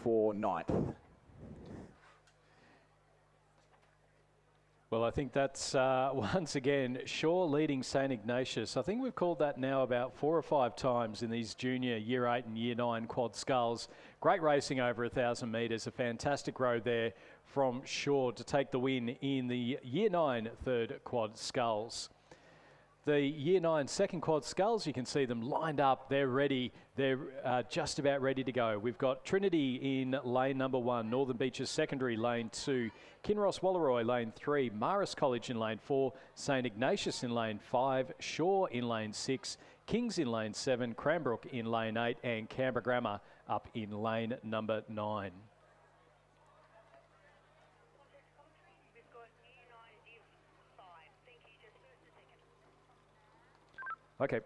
for 9th. Well, I think that's once again Shaw leading St Ignatius. I think we've called that now about 4 or 5 times in these junior Year 8 and Year 9 quad sculls. Great racing over 1,000 metres. A fantastic row there from Shaw to take the win in the Year 9 third quad sculls. The Year 9 second quad sculls, you can see them lined up. They're ready. They're just about ready to go. We've got Trinity in lane number 1, Northern Beaches Secondary lane 2, Kinross Wallaroi lane 3, Marist College in lane 4, St Ignatius in lane 5, Shaw in lane 6, Kings in lane 7, Cranbrook in lane 8, and Canberra Grammar up in lane number 9. Okay.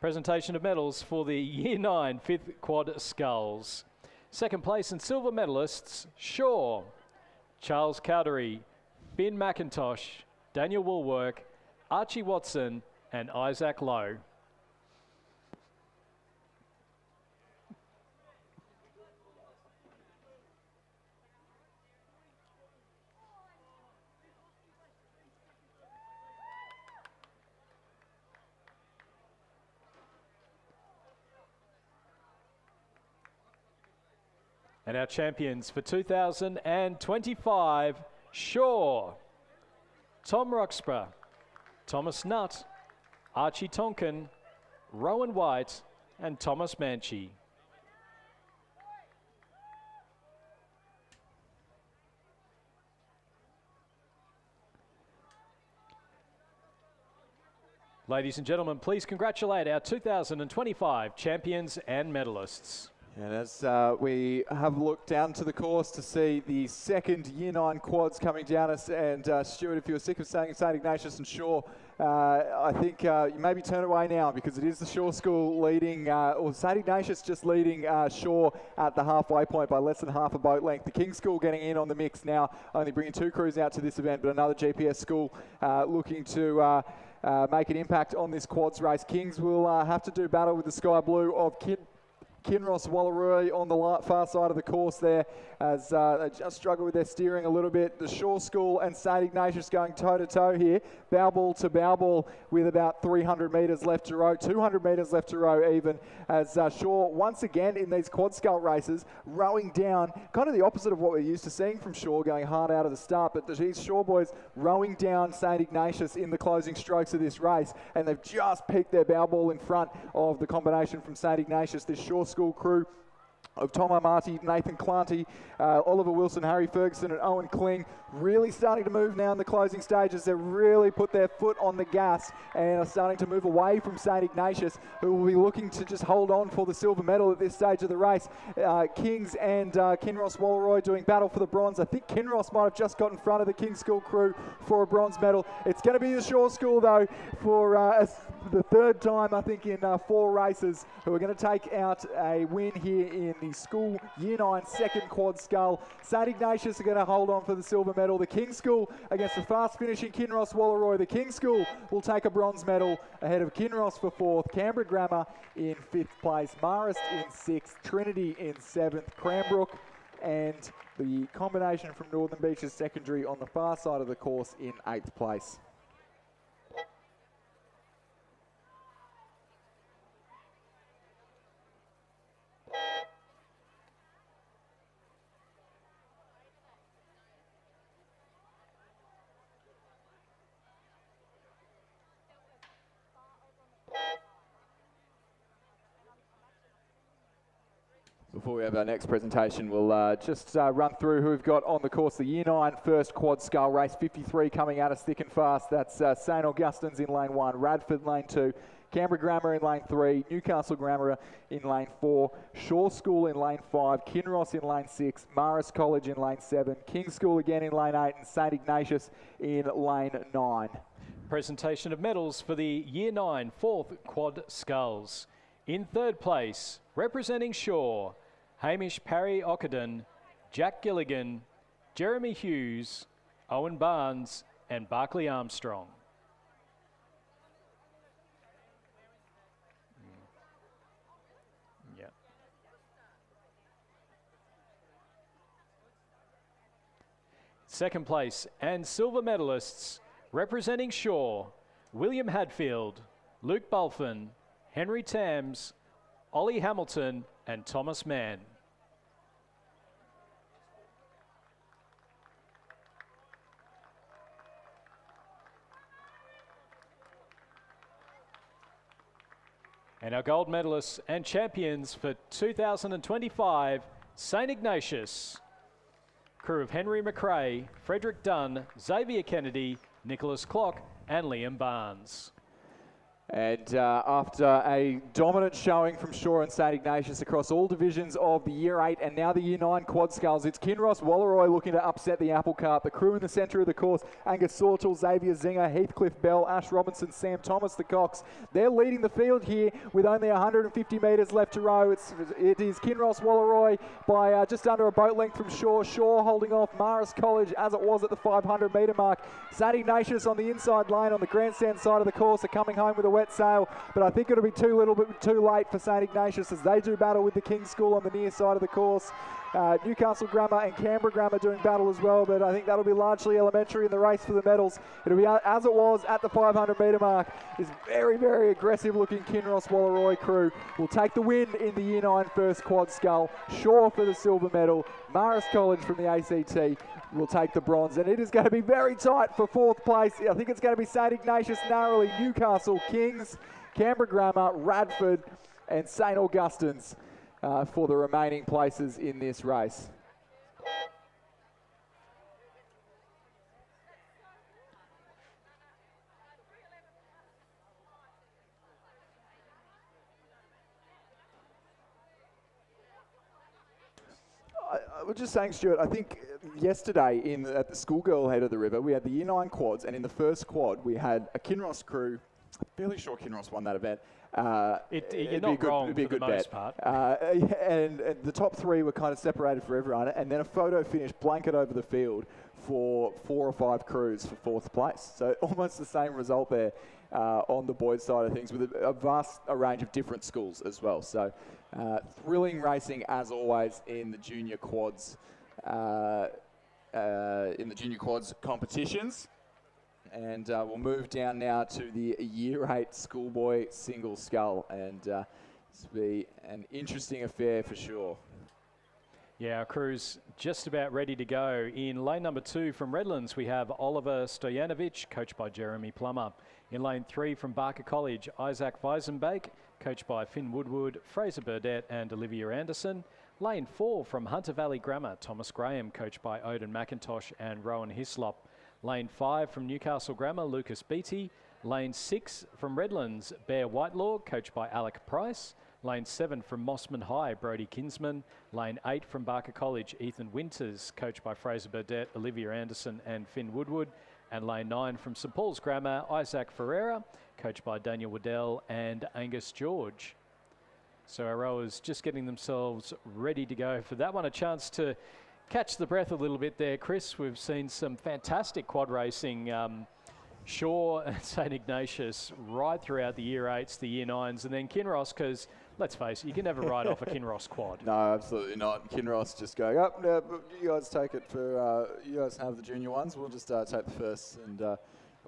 Presentation of medals for the Year 9 fifth quad sculls. Second place and silver medalists, Shaw, Charles Cowdery, Finn McIntosh, Daniel Woolwork, Archie Watson, and Isaac Lowe. And our champions for 2025, Shaw, Tom Roxburgh, Thomas Nutt, Archie Tonkin, Rowan White, and Thomas Manchie. Ladies and gentlemen, please congratulate our 2025 champions and medalists. And as we have looked down to the course to see the second Year 9 quads coming down us, and Stuart, if you were sick of saying St Ignatius and Shaw, I think you maybe turn away now, because it is the Shaw School leading, or St Ignatius just leading Shaw at the halfway point by less than half a boat length. The King School getting in on the mix now, only bringing 2 crews out to this event, but another GPS school looking to make an impact on this quads race. Kings will have to do battle with the Sky Blue of Kinross Wallaroi on the far side of the course there, as they just struggle with their steering a little bit. The Shaw School and St Ignatius going toe-to-toe here, bow ball to bow ball, with about 300 metres left to row, 200 metres left to row even, as Shaw once again in these quad scull races rowing down, kind of the opposite of what we're used to seeing from Shaw, going hard out of the start, but these Shaw boys rowing down St Ignatius in the closing strokes of this race, and they've just peaked their bow ball in front of the combination from St Ignatius. This Shaw School crew of Tom Amati, Nathan Clanty, Oliver Wilson, Harry Ferguson and Owen Kling really starting to move now in the closing stages. They've really put their foot on the gas and are starting to move away from St Ignatius, who will be looking to just hold on for the silver medal at this stage of the race. Kings and Kinross Wallaroi doing battle for the bronze. I think Kinross might have just got in front of the King School crew for a bronze medal. It's going to be the Shaw School though for the third time I think in 4 races, who are going to take out a win here in the school Year 9 second quad scull. St Ignatius are going to hold on for the silver medal. The King School against the fast finishing Kinross Wallaroi. The King School will take a bronze medal ahead of Kinross for 4th, Canberra Grammar in 5th place, Marist in 6th, Trinity in 7th, Cranbrook and the combination from Northern Beaches Secondary on the far side of the course in 8th place. Before we have our next presentation, we'll just run through who we've got on the course. The Year 9 first quad scull race, 53 coming at us thick and fast. That's St Augustine's in lane 1, Radford lane 2, Canberra Grammar in lane 3, Newcastle Grammar in lane 4, Shaw School in lane 5, Kinross in lane 6, Marist College in lane 7, King School again in lane 8 and St Ignatius in lane 9. Presentation of medals for the Year 9 fourth quad sculls. In third place, representing Shaw, Hamish Parry Ockenden, Jack Gilligan, Jeremy Hughes, Owen Barnes and Barclay Armstrong. Second place and silver medalists representing Shaw, William Hadfield, Luke Bulfin, Henry Tams, Ollie Hamilton and Thomas Mann. And our gold medalists and champions for 2025, St Ignatius. Crew of Henry McRae, Frederick Dunn, Xavier Kennedy, Nicholas Clock and Liam Barnes. And after a dominant showing from Shaw and St Ignatius across all divisions of the Year 8 and now the Year 9 quad sculls, it's Kinross Walleroy looking to upset the apple cart. The crew in the centre of the course, Angus Sorchel, Xavier Zinger, Heathcliff Bell, Ash Robinson, Sam Thomas, the Cox. They're leading the field here with only 150 metres left to row. It is Kinross Walleroy by just under a boat length from Shaw. Shaw holding off Marist College as it was at the 500 metre mark. St Ignatius on the inside lane on the grandstand side of the course are coming home with a wet sail, but I think it'll be little bit too late for St Ignatius as they do battle with the King's School on the near side of the course. Newcastle Grammar and Canberra Grammar doing battle as well, but I think that'll be largely elementary in the race for the medals. It'll be as it was at the 500 metre mark. This very, very aggressive looking Kinross Walleroy crew will take the win in the Year 9 first quad scull. Shaw for the silver medal. Marist College from the ACT will take the bronze, and it is going to be very tight for fourth place. I think it's going to be St Ignatius narrowly, Newcastle, Kings, Canberra Grammar, Radford and St Augustine's for the remaining places in this race. I was just saying, Stuart, I think yesterday at the schoolgirl head of the river, we had the Year 9 quads, and in the first quad, we had a Kinross crew. I'm fairly sure Kinross won that event. You're not wrong for the most part. And the top three were kind of separated for everyone, and then a photo finish blanket over the field for 4 or 5 crews for fourth place. So almost the same result there on the boys' side of things, with a vast range of different schools as well. So thrilling racing as always in the junior quads, competitions. And we'll move down now to the Year 8 Schoolboy single scull, and this will be an interesting affair for sure. Yeah, our crew's just about ready to go. In lane number 2 from Redlands, we have Oliver Stojanovic, coached by Jeremy Plummer. In lane 3 from Barker College, Isaac Weisenbake, coached by Finn Woodward, Fraser Burdett and Olivia Anderson. Lane 4 from Hunter Valley Grammar, Thomas Graham, coached by Odin McIntosh and Rowan Hislop. Lane 5 from Newcastle Grammar, Lucas Beattie. Lane 6 from Redlands, Bear Whitelaw, coached by Alec Price. Lane 7 from Mossman High, Brody Kinsman. Lane 8 from Barker College, Ethan Winters, coached by Fraser Burdett, Olivia Anderson and Finn Woodward. And lane 9 from St Paul's Grammar, Isaac Ferreira, coached by Daniel Waddell and Angus George. So our rowers just getting themselves ready to go for that one. A chance to catch the breath a little bit there, Chris. We've seen some fantastic quad racing. Shaw and St Ignatius right throughout the Year 8s, the Year 9s, and then Kinross, because let's face it, you can never ride off a Kinross quad. No, absolutely not. Kinross just going up. No, you guys take it for, you guys have the junior ones. We'll just take the first, and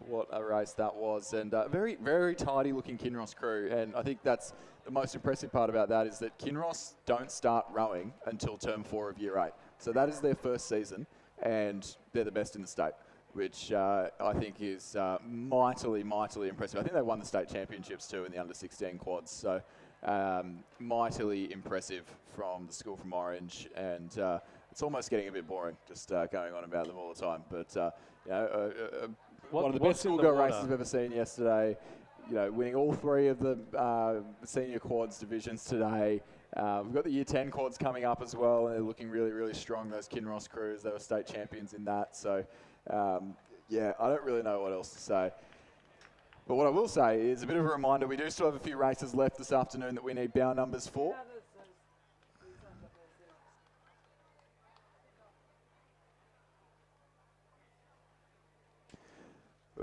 what a race that was. And very, very tidy looking Kinross crew. And I think that's the most impressive part about that, is that Kinross don't start rowing until term 4 of Year 8. So that is their first season, and they're the best in the state, which I think is mightily, mightily impressive. I think they won the state championships too in the under-16 quads. So mightily impressive from the school from Orange, and it's almost getting a bit boring just going on about them all the time. But one of the best schoolgirl races I've ever seen yesterday. You know, winning all 3 of the senior quads divisions today. We've got the Year 10 quads coming up as well, and they're looking really, really strong, those Kinross crews. They were state champions in that. So, yeah, I don't really know what else to say. But what I will say is a bit of a reminder, we do still have a few races left this afternoon that we need bow numbers for.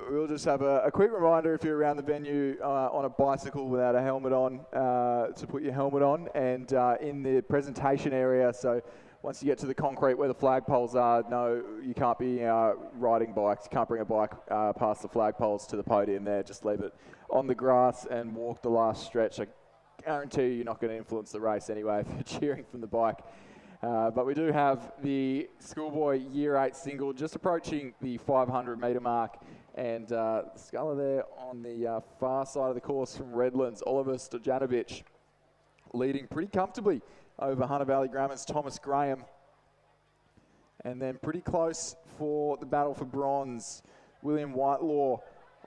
We'll just have a quick reminder, if you're around the venue on a bicycle without a helmet on, to put your helmet on. And in the presentation area, so once you get to the concrete where the flagpoles are, no, you can't be riding bikes. You can't bring a bike past the flagpoles to the podium there. Just leave it on the grass and walk the last stretch. I guarantee you're not going to influence the race anyway if you're cheering from the bike. But we do have the Schoolboy Year 8 single just approaching the 500 metre mark. And the sculler there on the far side of the course from Redlands, Oliver Stojanovic, leading pretty comfortably over Hunter Valley Grammar's Thomas Graham. And then pretty close for the battle for bronze, William Whitelaw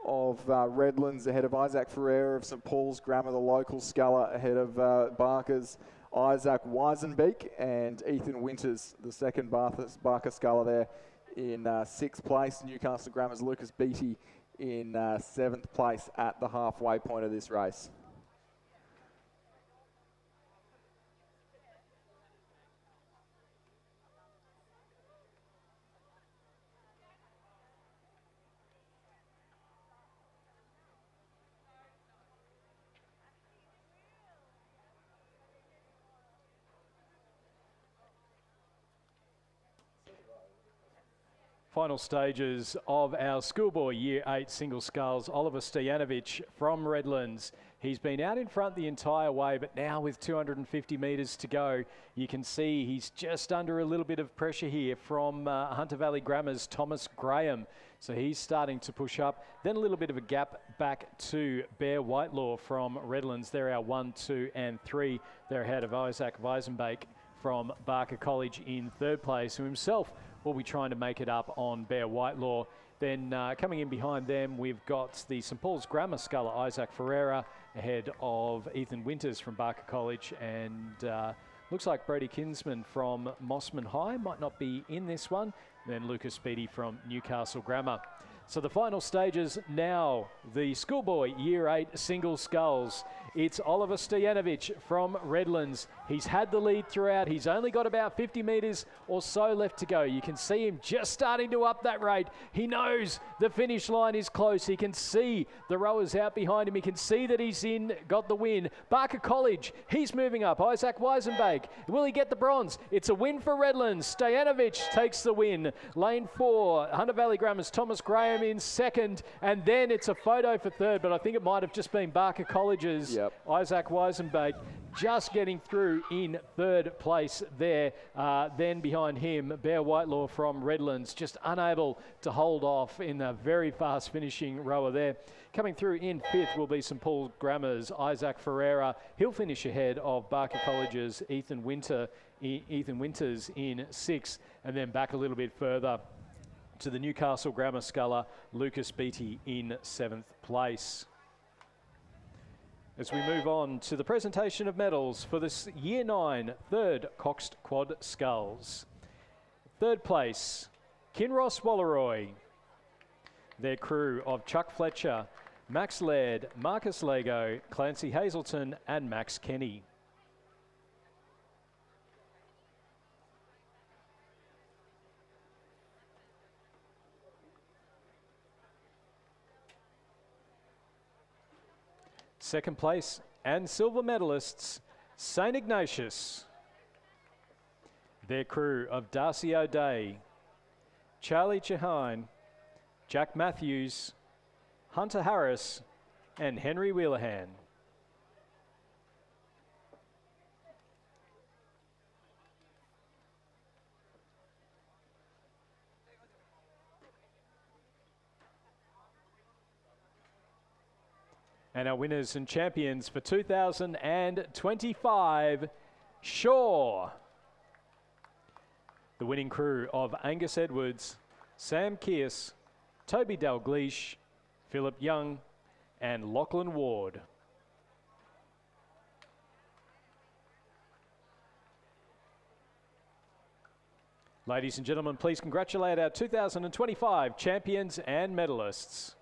of Redlands ahead of Isaac Ferreira of St Paul's Grammar, the local sculler ahead of Barker's Isaac Weisenbeek, and Ethan Winters, the second Barker sculler there in 6th place. Newcastle Grammar's Lucas Beattie in 7th place at the halfway point of this race. Final stages of our Schoolboy Year 8 single sculls. Oliver Stojanovic from Redlands. He's been out in front the entire way, but now with 250 metres to go, you can see he's just under a little bit of pressure here from Hunter Valley Grammar's Thomas Graham. So he's starting to push up. Then a little bit of a gap back to Bear Whitelaw from Redlands. They're our 1, 2 and 3. They're ahead of Isaac Weisenbeek from Barker College in 3rd place, who himself will be trying to make it up on Bear Whitelaw. Then coming in behind them, we've got the St Paul's Grammar sculler Isaac Ferreira ahead of Ethan Winters from Barker College, and looks like Brady Kinsman from Mossman High might not be in this one. And then Lucas Beattie from Newcastle Grammar. So the final stages now, the Schoolboy Year 8 single sculls. It's Oliver Stojanovic from Redlands. He's had the lead throughout. He's only got about 50 metres or so left to go. You can see him just starting to up that rate. He knows the finish line is close. He can see the rowers out behind him. He can see that he's got the win. Barker College, he's moving up. Isaac Weisenbeek, will he get the bronze? It's a win for Redlands. Stojanovic takes the win. Lane 4, Hunter Valley Grammar's Thomas Graham in 2nd, and then it's a photo for 3rd, but I think it might have just been Barker College's Isaac Weisenbeek just getting through in 3rd place there. Then behind him, Bear Whitelaw from Redlands, just unable to hold off in a very fast finishing rower there. Coming through in 5th will be St Paul Grammar's Isaac Ferreira. He'll finish ahead of Barker College's Ethan Winters in 6th, and then back a little bit further to the Newcastle Grammar sculler Lucas Beattie in 7th place. As we move on to the presentation of medals for this Year 9 3rd Coxed Quad Sculls. 3rd place, Kinross Walleroy. Their crew of Chuck Fletcher, Max Laird, Marcus Lego, Clancy Hazelton and Max Kenny. Second place and silver medalists, St Ignatius. Their crew of Darcy O'Day, Charlie Chahine, Jack Matthews, Hunter Harris and Henry Wheelahan. And our winners and champions for 2025, Shaw. The winning crew of Angus Edwards, Sam Kearse, Toby Dalgleish, Philip Young, and Lachlan Ward. Ladies and gentlemen, please congratulate our 2025 champions and medalists.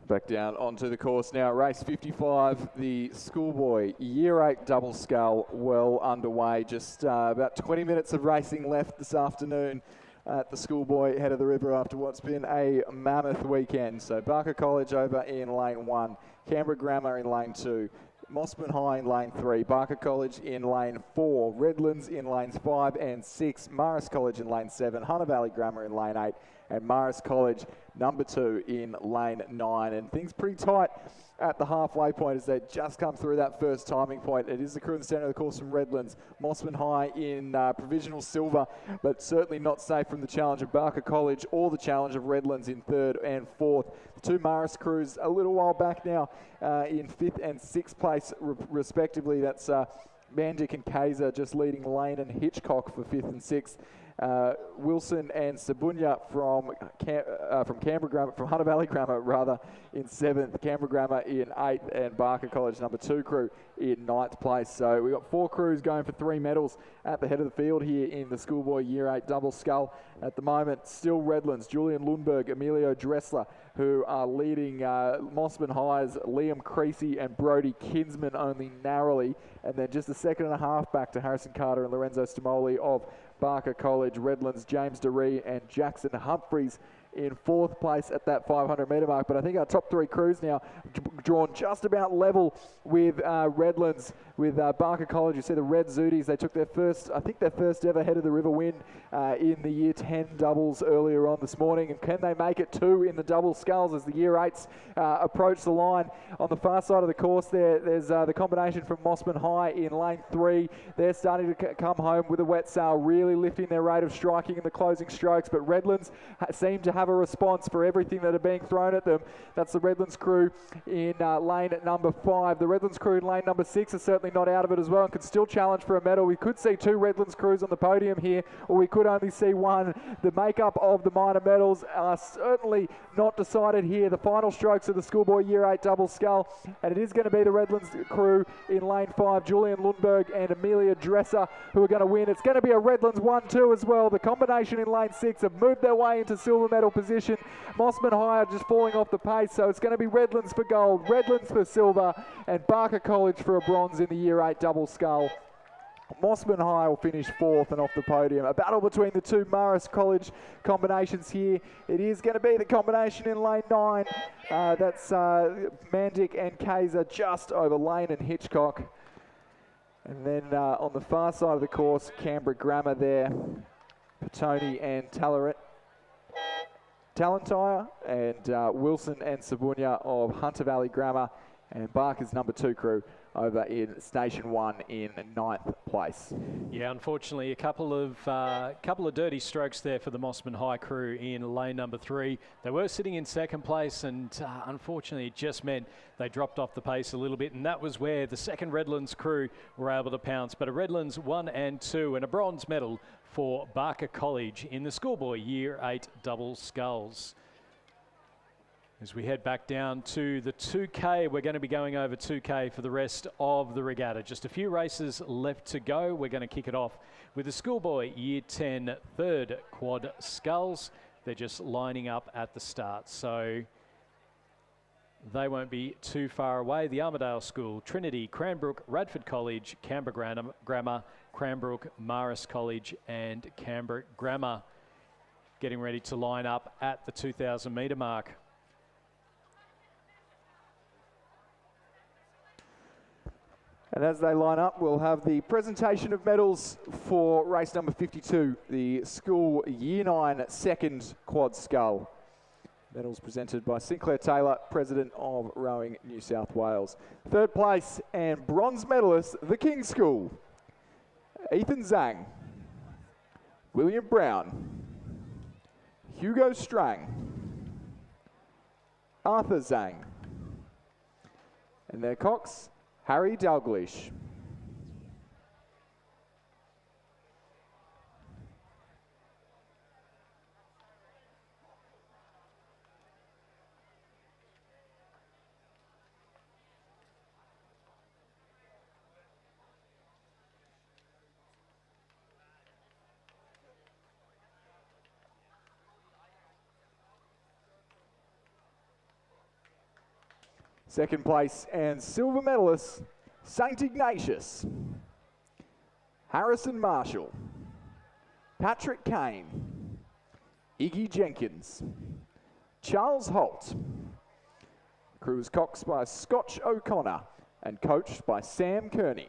Back down onto the course now. Race 55, the Schoolboy Year 8 double scull well underway. Just about 20 minutes of racing left this afternoon. at the Schoolboy head of the river after what's been a mammoth weekend. So Barker College over in lane 1, Canberra Grammar in lane 2, Mossman High in lane 3, Barker College in lane 4, Redlands in lanes 5 and 6, Morris College in lane 7, Hunter Valley Grammar in lane 8, and Morris College number 2 in lane 9. And things pretty tight at the halfway point as they just come through that first timing point. It is the crew in the centre of the course from Redlands. Mossman High in provisional silver, but certainly not safe from the challenge of Barker College or the challenge of Redlands in 3rd and 4th. The two Morris crews a little while back now in 5th and 6th place respectively. That's Mandic and Kaiser just leading Lane and Hitchcock for 5th and 6th. Wilson and Sabunya from Canberra Grammar, from Hunter Valley Grammar rather, in 7th, Canberra Grammar in 8th, and Barker College number 2 crew in 9th place. So we've got 4 crews going for 3 medals at the head of the field here in the Schoolboy Year 8 double scull. At the moment, still Redlands, Julian Lundberg, Emilio Dressler, who are leading Mossman High's Liam Creasy and Brody Kinsman only narrowly, and then just a second and a half back to Harrison Carter and Lorenzo Stimoli of Barker College. Redlands, James DeRee and Jackson Humphreys in 4th place at that 500 metre mark. But I think our top 3 crews now drawn just about level with Redlands, with Barker College. You see the Red Zooties, they took their first ever head of the river win in the Year 10 doubles earlier on this morning. And can they make it 2 in the double sculls as the Year 8s approach the line? On the far side of the course there's the combination from Mossman High in lane 3. They're starting to come home with a wet sail, really lifting their rate of striking in the closing strokes. But Redlands seem to have a response for everything that are being thrown at them. That's the Redlands crew in lane number 5. The Redlands crew in lane number 6 are certainly not out of it as well and could still challenge for a medal. We could see 2 Redlands crews on the podium here, or we could only see 1. The makeup of the minor medals are certainly not decided here. The final strokes of the Schoolboy Year 8 double scull, and it is going to be the Redlands crew in lane 5, Julian Lundberg and Amelia Dresser, who are going to win. It's going to be a Redlands 1-2 as well. The combination in lane 6 have moved their way into silver medal position. Mossman High are just falling off the pace, so it's going to be Redlands for gold, Redlands for silver, and Barker College for a bronze in the Year 8 double scull. Mossman High will finish 4th and off the podium. A battle between the 2 Morris College combinations here. It is going to be the combination in lane 9. That's Mandic and Kaiser just over Lane and Hitchcock. And then on the far side of the course, Canberra Grammar there. Petone and Talentire, and Wilson and Sabunya of Hunter Valley Grammar, and Barker's number 2 crew over in Station 1 in 9th place. Yeah, unfortunately, a couple of dirty strokes there for the Mossman High crew in lane number 3. They were sitting in 2nd place, and unfortunately, it just meant they dropped off the pace a little bit, and that was where the 2nd Redlands crew were able to pounce. But a Redlands 1 and 2, and a bronze medal for Barker College in the Schoolboy Year 8 double sculls. As we head back down to the 2K, we're going to be going over 2K for the rest of the regatta. Just a few races left to go. We're going to kick it off with the Schoolboy Year 10 3rd quad sculls. They're just lining up at the start, so they won't be too far away. The Armidale School, Trinity, Cranbrook, Radford College, Canberra Grammar, Cranbrook, Morris College and Canberra Grammar getting ready to line up at the 2,000 metre mark. And as they line up, we'll have the presentation of medals for race number 52, the School Year 9 2nd quad scull. Medals presented by Sinclair Taylor, President of Rowing New South Wales. 3rd place and bronze medalist, the King School. Ethan Zhang, William Brown, Hugo Strang, Arthur Zhang, and their cocks, Harry Dalglish. Second place and silver medalist, St. Ignatius, Harrison Marshall, Patrick Kane, Iggy Jenkins. Charles Holt. Crew is coxed by Scotch O'Connor and coached by Sam Kearney.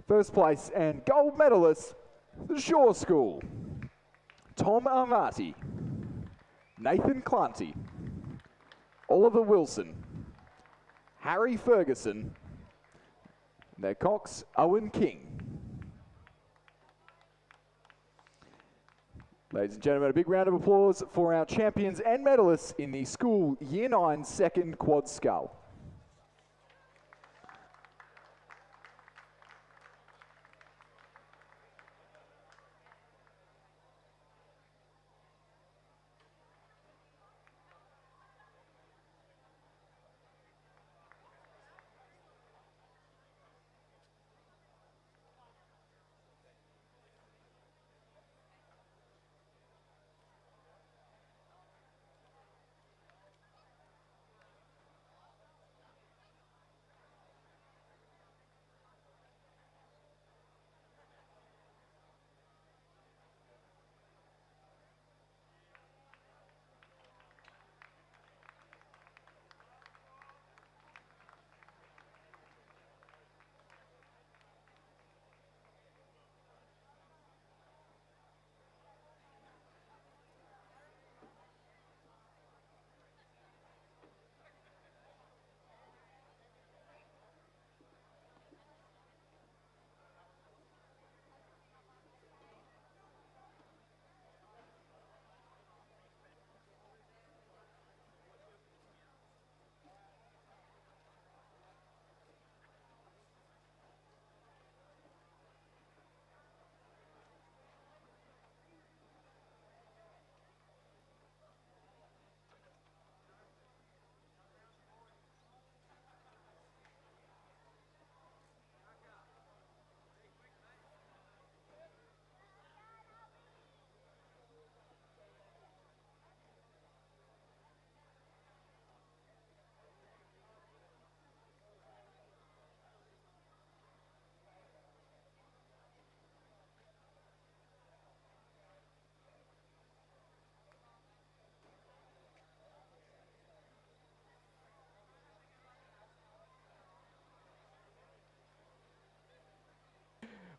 First place and gold medalist, the Shaw School. Tom Armati, Nathan Clanty, Oliver Wilson, Harry Ferguson, and their cox, Owen King. Ladies and gentlemen, a big round of applause for our champions and medalists in the school Year 9 second quad scull.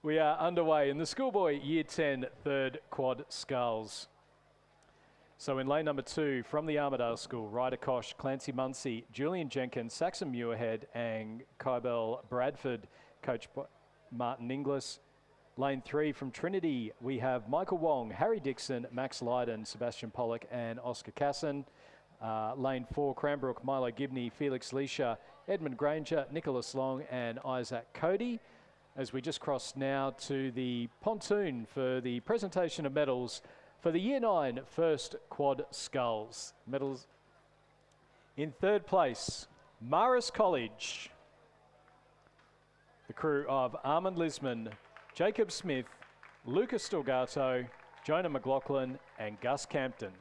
We are underway in the Schoolboy Year 10 third quad sculls. So in lane number 2, from the Armidale School, Ryder Kosh, Clancy Munsey, Julian Jenkins, Saxon Muirhead and Kybel Bradford, coached by Martin Inglis. Lane 3, from Trinity, we have Michael Wong, Harry Dixon, Max Lydon, Sebastian Pollock and Oscar Casson. Lane 4, Cranbrook, Milo Gibney, Felix Leisha, Edmund Granger, Nicholas Long and Isaac Cody. As we just cross now to the pontoon for the presentation of medals for the Year 9 first quad sculls. Medals in third place, Marist College. The crew of Armand Lisman, Jacob Smith, Lucas Stilgato, Jonah McLaughlin and Gus Campton.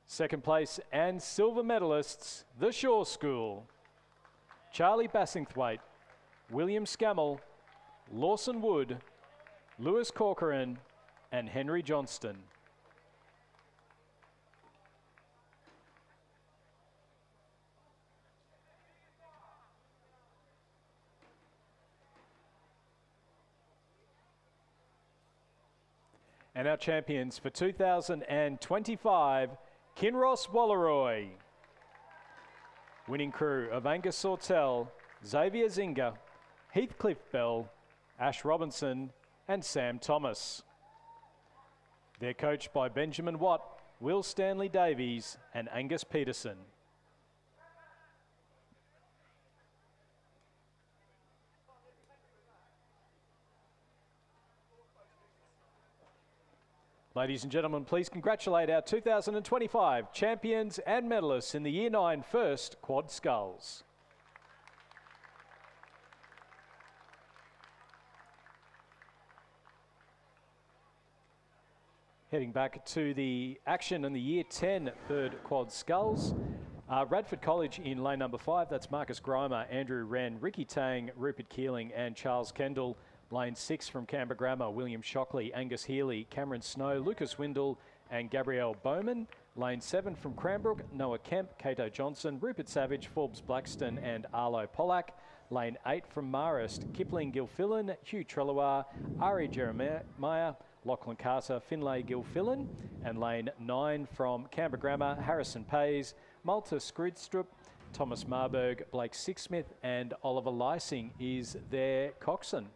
Second place and silver medalists, the Shaw School. Charlie Bassingthwaite, William Scammell, Lawson Wood, Lewis Corcoran and Henry Johnston. And our champions for 2025, Kinross Wallaroy. Winning crew of Angus Sawtell, Xavier Zinga, Heathcliff Bell, Ash Robinson and Sam Thomas. They're coached by Benjamin Watt, Will Stanley Davies and Angus Peterson. Ladies and gentlemen, please congratulate our 2025 champions and medalists in the Year 9 first quad sculls. Heading back to the action in the Year 10 third quad sculls. Radford College in lane number 5, that's Marcus Grimer, Andrew Wren, Ricky Tang, Rupert Keeling and Charles Kendall. Lane 6 from Canberra Grammar, William Shockley, Angus Healy, Cameron Snow, Lucas Windle and Gabrielle Bowman. Lane 7 from Cranbrook, Noah Kemp, Cato Johnson, Rupert Savage, Forbes Blackston and Arlo Pollack. Lane 8 from Marist, Kipling Gilfillan, Hugh Trelawar, Ari Jeremiah, Lachlan Carter, Finlay Gilfillan. And lane 9 from Canberra Grammar, Harrison Pays, Malta Skridstrup, Thomas Marburg, Blake Sixsmith and Oliver Lysing is their coxswain.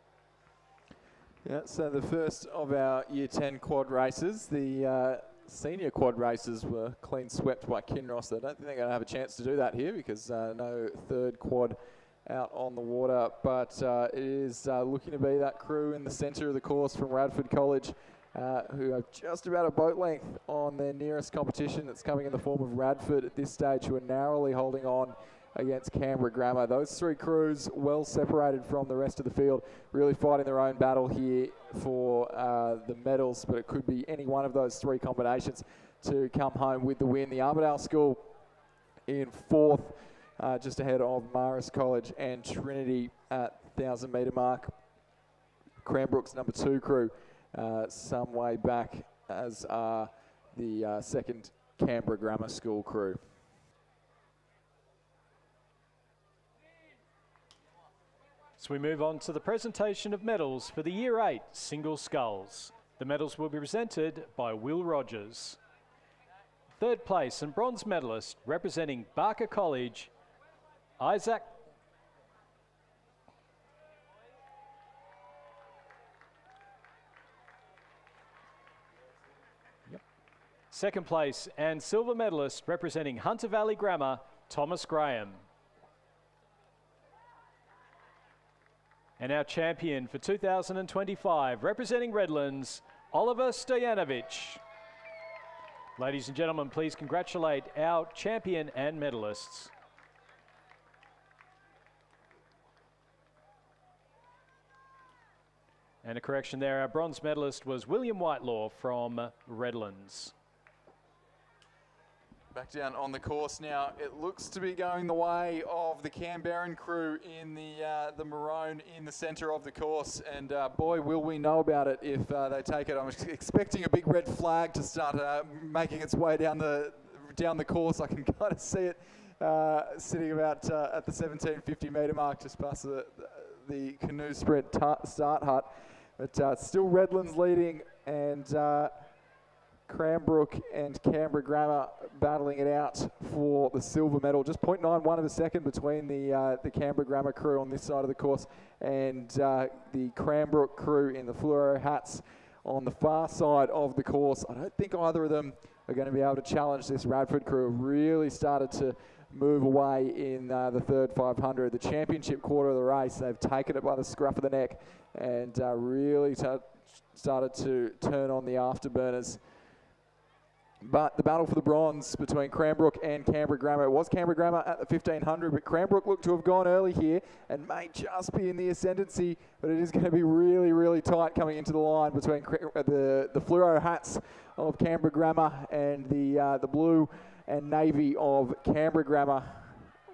Yeah, so the first of our Year 10 quad races, the senior quad races were clean swept by Kinross. I don't think they're going to have a chance to do that here because no third quad out on the water, but it is looking to be that crew in the centre of the course from Radford College who are just about a boat length on their nearest competition that's coming in the form of Radford at this stage, who are narrowly holding on against Canberra Grammar. Those three crews well separated from the rest of the field, really fighting their own battle here for the medals, but it could be any one of those three combinations to come home with the win. The Armidale School in 4th, just ahead of Marist College and Trinity at 1,000 metre mark. Cranbrook's number 2 crew some way back, as are the second Canberra Grammar School crew. So we move on to the presentation of medals for the Year 8 single sculls. The medals will be presented by Will Rogers. Third place and bronze medalist representing Barker College, Isaac Second place and silver medalist representing Hunter Valley Grammar, Thomas Graham. And our champion for 2025, representing Redlands, Oliver Stojanovic. Ladies and gentlemen, please congratulate our champion and medalists. And a correction there, our bronze medalist was William Whitelaw from Redlands. Back down on the course now. It looks to be going the way of the Canberran crew in the maroon in the centre of the course. And boy, will we know about it if they take it. I'm expecting a big red flag to start making its way down the course. I can kind of see it sitting about at the 1750 metre mark, just past the canoe sprint start hut. But still Redlands leading, and Cranbrook and Canberra Grammar battling it out for the silver medal. Just 0.91 of a second between the Canberra Grammar crew on this side of the course and the Cranbrook crew in the fluoro hats on the far side of the course. I don't think either of them are going to be able to challenge this Radford crew. Really started to move away in the third 500. The championship quarter of the race, they've taken it by the scruff of the neck and really started to turn on the afterburners. But the battle for the bronze between Cranbrook and Canberra Grammar. It was Canberra Grammar at the 1500, but Cranbrook looked to have gone early here and may just be in the ascendancy, but it is going to be really, really tight coming into the line between the fluoro hats of Canberra Grammar and the blue and navy of Canberra Grammar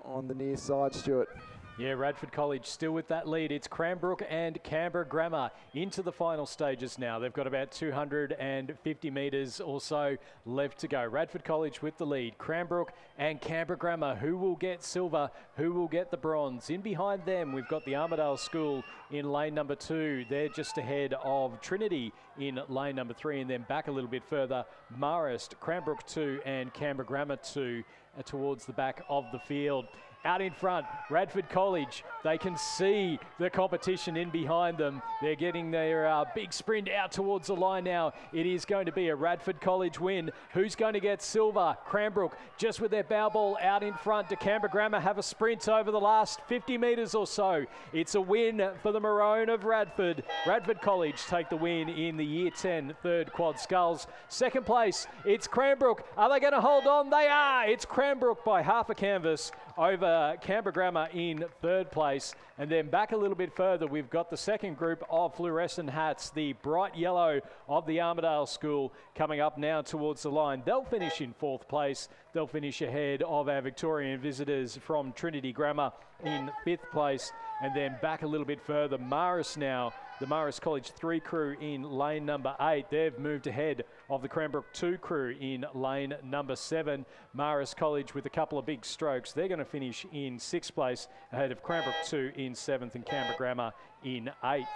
on the near side, Stuart. Yeah, Radford College still with that lead. It's Cranbrook and Canberra Grammar into the final stages now. They've got about 250 metres or so left to go. Radford College with the lead. Cranbrook and Canberra Grammar. Who will get silver? Who will get the bronze? In behind them, we've got the Armidale School in lane number 2. They're just ahead of Trinity in lane number 3, and then back a little bit further, Marist, Cranbrook 2 and Canberra Grammar 2 towards the back of the field. Out in front, Radford College. They can see the competition in behind them. They're getting their big sprint out towards the line now. It is going to be a Radford College win. Who's going to get silver? Cranbrook just with their bow ball out in front. Do Canberra Grammar have a sprint over the last 50 metres or so? It's a win for the Maroon of Radford. Radford College take the win in the Year 10 third quad sculls. Second place, it's Cranbrook. Are they going to hold on? They are. It's Cranbrook by half a canvas over Canberra Grammar in third place. And then back a little bit further, we've got the second group of fluorescent hats, the bright yellow of the Armidale School, coming up now towards the line. They'll finish in fourth place. They'll finish ahead of our Victorian visitors from Trinity Grammar in fifth place. And then back a little bit further, Marist now, the Marist College 3 crew in lane number 8. They've moved ahead of the Cranbrook 2 crew in lane number 7. Marist College with a couple of big strokes. They're going to finish in 6th place ahead of Cranbrook 2 in 7th and Canberra Grammar in 8th.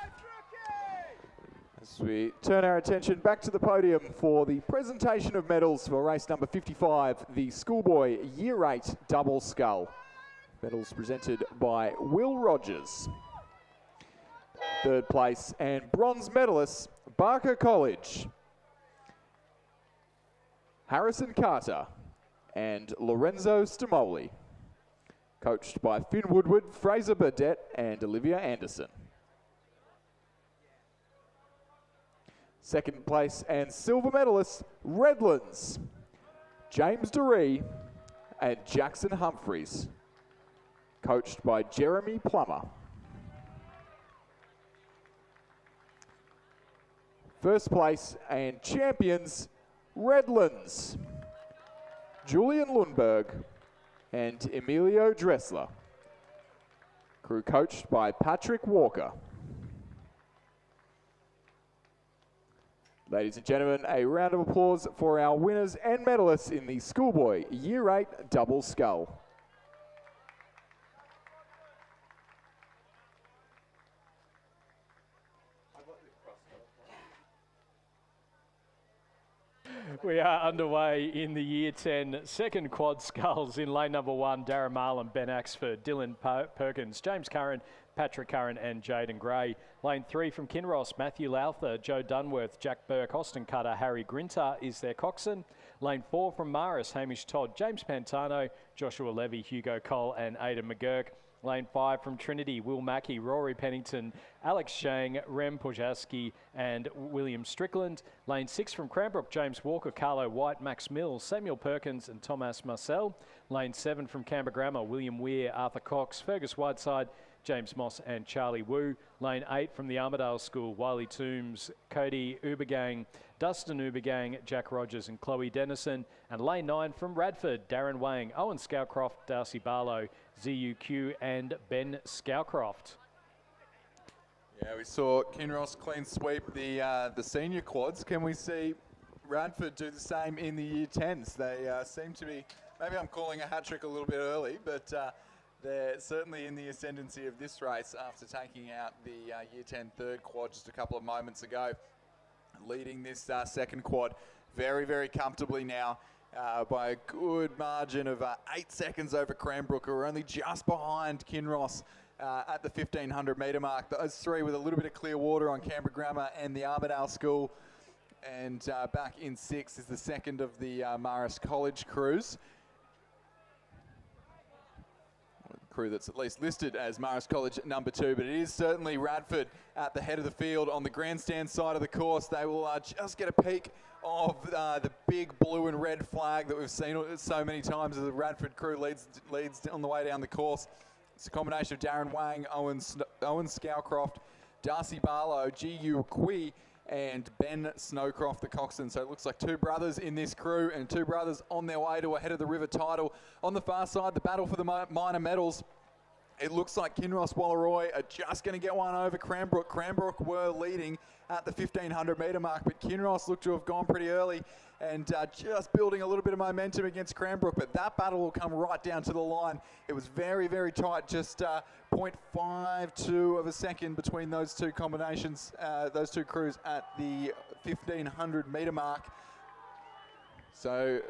As we turn our attention back to the podium for the presentation of medals for race number 55, the Schoolboy Year 8 Double Scull. Medals presented by Will Rogers. Third place and bronze medalists, Barker College, Harrison Carter and Lorenzo Stimoli. Coached by Finn Woodward, Fraser Burdett and Olivia Anderson. Second place and silver medalists, Redlands, James Duree and Jackson Humphreys. Coached by Jeremy Plummer. First place and champions, Redlands, Julian Lundberg and Emilio Dressler. Crew coached by Patrick Walker. Ladies and gentlemen, a round of applause for our winners and medalists in the Schoolboy Year 8 Double Scull. We are underway in the Year 10 second quad sculls in lane number 1. Darren Marlin, Ben Axford, Dylan Perkins, James Curran, Patrick Curran and Jaden Gray. Lane 3 from Kinross, Matthew Lowther, Joe Dunworth, Jack Burke, Austin Cutter, Harry Grinter is their coxswain. Lane 4 from Maris, Hamish Todd, James Pantano, Joshua Levy, Hugo Cole and Aidan McGurk. Lane 5 from Trinity, Will Mackey, Rory Pennington, Alex Shang, Rem Pojaski and William Strickland. Lane 6 from Cranbrook, James Walker, Carlo White, Max Mills, Samuel Perkins and Thomas Marcel. Lane 7 from Canberra Grammar, William Weir, Arthur Cox, Fergus Whiteside, James Moss and Charlie Wu. Lane 8 from the Armidale School, Wiley Toombs, Cody Ubergang, Dustin Ubergang, Jack Rogers and Chloe Dennison. And lane 9 from Radford, Darren Wang, Owen Scowcroft, Darcy Barlow, ZUQ and Ben Scowcroft. Yeah, we saw Kinross clean sweep the senior quads. Can we see Radford do the same in the Year 10s? They seem to be, maybe I'm calling a hat-trick a little bit early, but they're certainly in the ascendancy of this race after taking out the Year 10 third quad just a couple of moments ago. Leading this second quad very, very comfortably now by a good margin of 8 seconds over Cranbrook, who are only just behind Kinross at the 1500 metre mark. Those three with a little bit of clear water on Canberra Grammar and the Armidale School. And back in 6th is the second of the Marist College crews. Crew that's at least listed as Marist College number 2, but it is certainly Radford at the head of the field on the grandstand side of the course. They will just get a peek of the big blue and red flag that we've seen so many times as the Radford crew leads on the way down the course. It's a combination of Darren Wang, Owen Scowcroft, Darcy Barlow, G.U. Kui, and Ben Snowcroft, the coxswain. So it looks like 2 brothers in this crew and 2 brothers on their way to a Head of the River title. On the far side, the battle for the minor medals. It looks like Kinross Wallaroi are just going to get one over Cranbrook. Cranbrook were leading at the 1500 metre mark, but Kinross looked to have gone pretty early and just building a little bit of momentum against Cranbrook, but that battle will come right down to the line. It was very, very tight, just 0.52 of a second between those two combinations, those two crews at the 1500 metre mark. So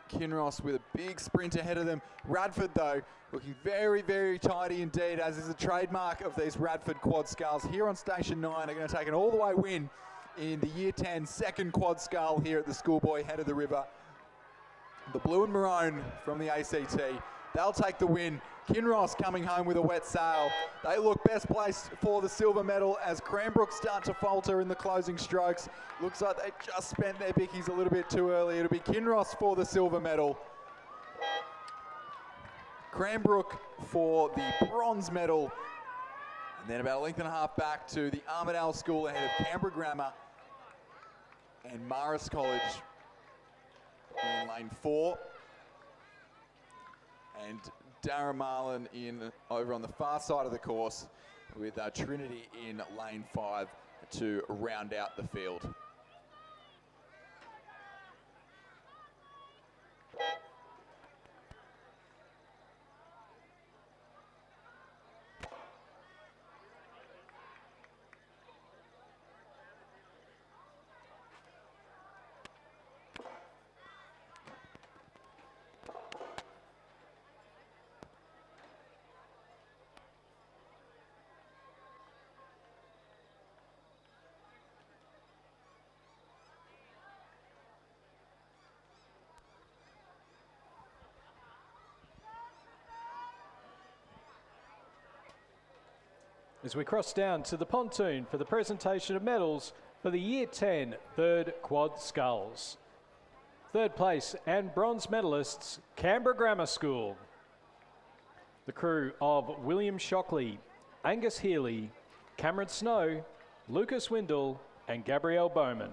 Kinross with a big sprint ahead of them. Radford, though, looking very, very tidy indeed, as is the trademark of these Radford quad sculls. Here on Station 9 are going to take an all-the-way win in the Year 10 second quad scull here at the Schoolboy head of the river. The blue and maroon from the ACT, they'll take the win. Kinross coming home with a wet sail. They look best placed for the silver medal as Cranbrook start to falter in the closing strokes. Looks like they just spent their bickies a little bit too early. It'll be Kinross for the silver medal. Cranbrook for the bronze medal. And then about a length and a half back to the Armidale School ahead of Canberra Grammar and Marist College in lane 4. And Darren Marlin in over on the far side of the course with Trinity in lane 5 to round out the field. As we cross down to the pontoon for the presentation of medals for the Year 10 third quad sculls. Third place and bronze medalists, Canberra Grammar School. The crew of William Shockley, Angus Healy, Cameron Snow, Lucas Windle and Gabrielle Bowman.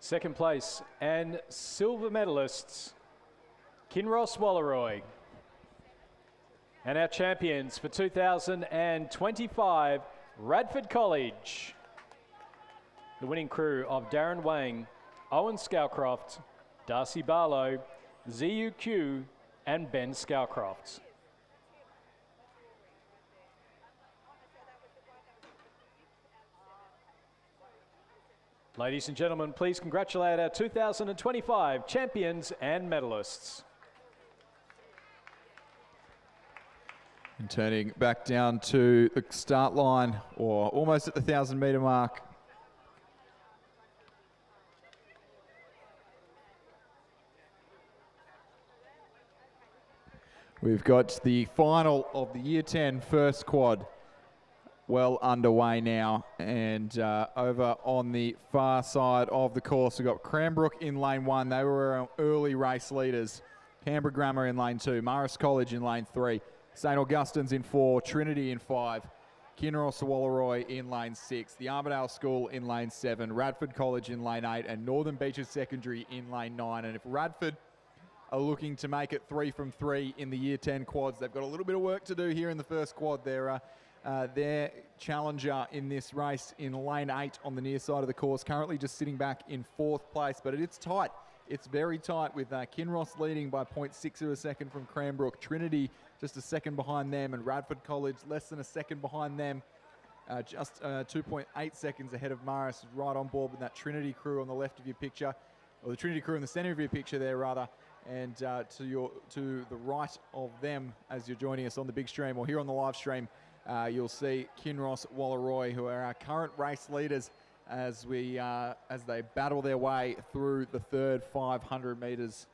Second place and silver medalists, Kinross Walleroy. And our champions for 2025, Radford College. The winning crew of Darren Wang, Owen Scowcroft, Darcy Barlow, ZUQ and Ben Scowcroft. Ladies and gentlemen, please congratulate our 2025 champions and medalists. And turning back down to the start line, or almost at the 1,000 metre mark. We've got the final of the Year 10 first quad well underway now, and over on the far side of the course we've got Cranbrook in lane 1. They were our early race leaders. Canberra Grammar in lane 2, Marist College in lane 3, St Augustine's in 4, Trinity in 5, Kinross Walleroy in lane 6, the Armidale School in lane 7, Radford College in lane 8 and Northern Beaches Secondary in lane 9. And if Radford are looking to make it 3 from 3 in the Year 10 quads, they've got a little bit of work to do here in the first quad. Their challenger in this race in lane 8 on the near side of the course, currently just sitting back in 4th place, but it's tight. It's very tight with Kinross leading by 0.6 of a second from Cranbrook, Trinity just a second behind them, and Radford College less than a second behind them, just 2.8 seconds ahead of Marist, right on board with that Trinity crew on the left of your picture, or the Trinity crew in the centre of your picture there rather, and to the right of them as you're joining us on the big stream or here on the live stream. You'll see Kinross Walleroy, who are our current race leaders as they battle their way through the third 500 metres.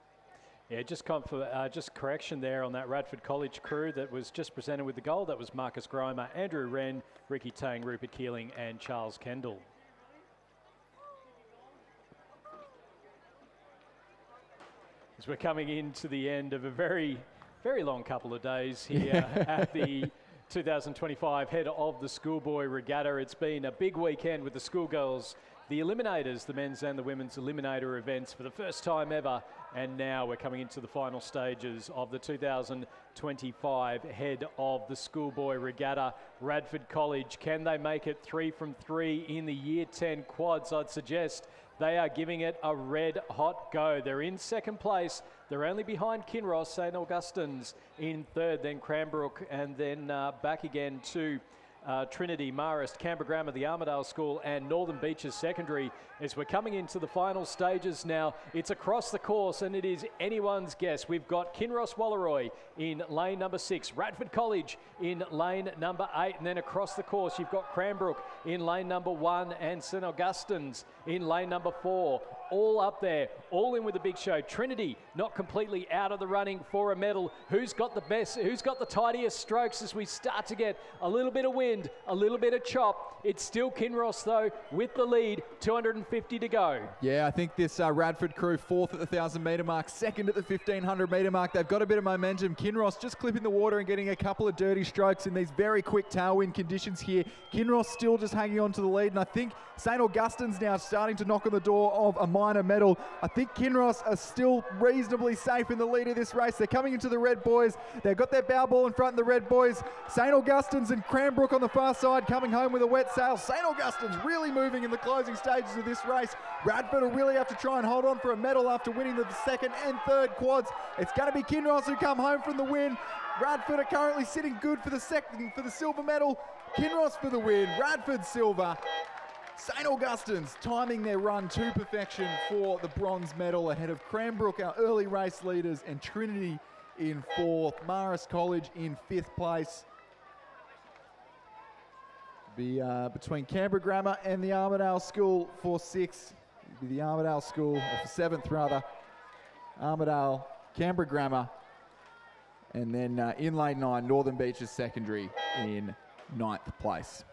Yeah, just correction there on that Radford College crew that was just presented with the gold. That was Marcus Grimer, Andrew Wren, Ricky Tang, Rupert Keeling and Charles Kendall. As we're coming into the end of a very, very long couple of days here at the 2025 head of the Schoolboy Regatta. It's been a big weekend with the schoolgirls the eliminators, the men's and the women's eliminator events for the first time ever. And now we're coming into the final stages of the 2025 head of the Schoolboy Regatta. Radford College, can they make it 3 from 3 in the Year 10 quads? I'd suggest they are giving it a red hot go. They're in second place. They're only behind Kinross, St. Augustine's in third, then Cranbrook, and then back again to Trinity, Marist, Canberra Grammar, the Armidale School, and Northern Beaches Secondary. As we're coming into the final stages now, it's across the course, and it is anyone's guess. We've got Kinross Walleroy in lane number 6, Radford College in lane number 8, and then across the course you've got Cranbrook in lane number 1 and St. Augustine's in lane number 4. All up there, all in with the big show. Trinity not completely out of the running for a medal. Who's got the best, who's got the tidiest strokes as we start to get a little bit of wind, a little bit of chop? It's still Kinross though with the lead, 250 to go. Yeah, I think this Radford crew, 4th at the 1,000 metre mark, 2nd at the 1,500 metre mark. They've got a bit of momentum. Kinross just clipping the water and getting a couple of dirty strokes in these very quick tailwind conditions here. Kinross still just hanging on to the lead, and I think St. Augustine's now starting to knock on the door of a minor medal. I think Kinross are still reasonably safe in the lead of this race. They're coming into the red boys. They've got their bow ball in front of the red boys. St. Augustine's and Cranbrook on the far side coming home with a wet sail. St. Augustine's really moving in the closing stages of this race. Radford will really have to try and hold on for a medal after winning the 2nd and 3rd quads. It's going to be Kinross who come home from the win. Radford are currently sitting good for the silver medal. Kinross for the win. Radford silver. St. Augustine's timing their run to perfection for the bronze medal ahead of Cranbrook, our early race leaders, and Trinity in 4th. Marist College in 5th place. Be between Canberra Grammar and the Armidale School for 6th. Be the Armidale School, or for 7th rather. Armidale, Canberra Grammar, and then in lane 9, Northern Beaches Secondary in 9th place.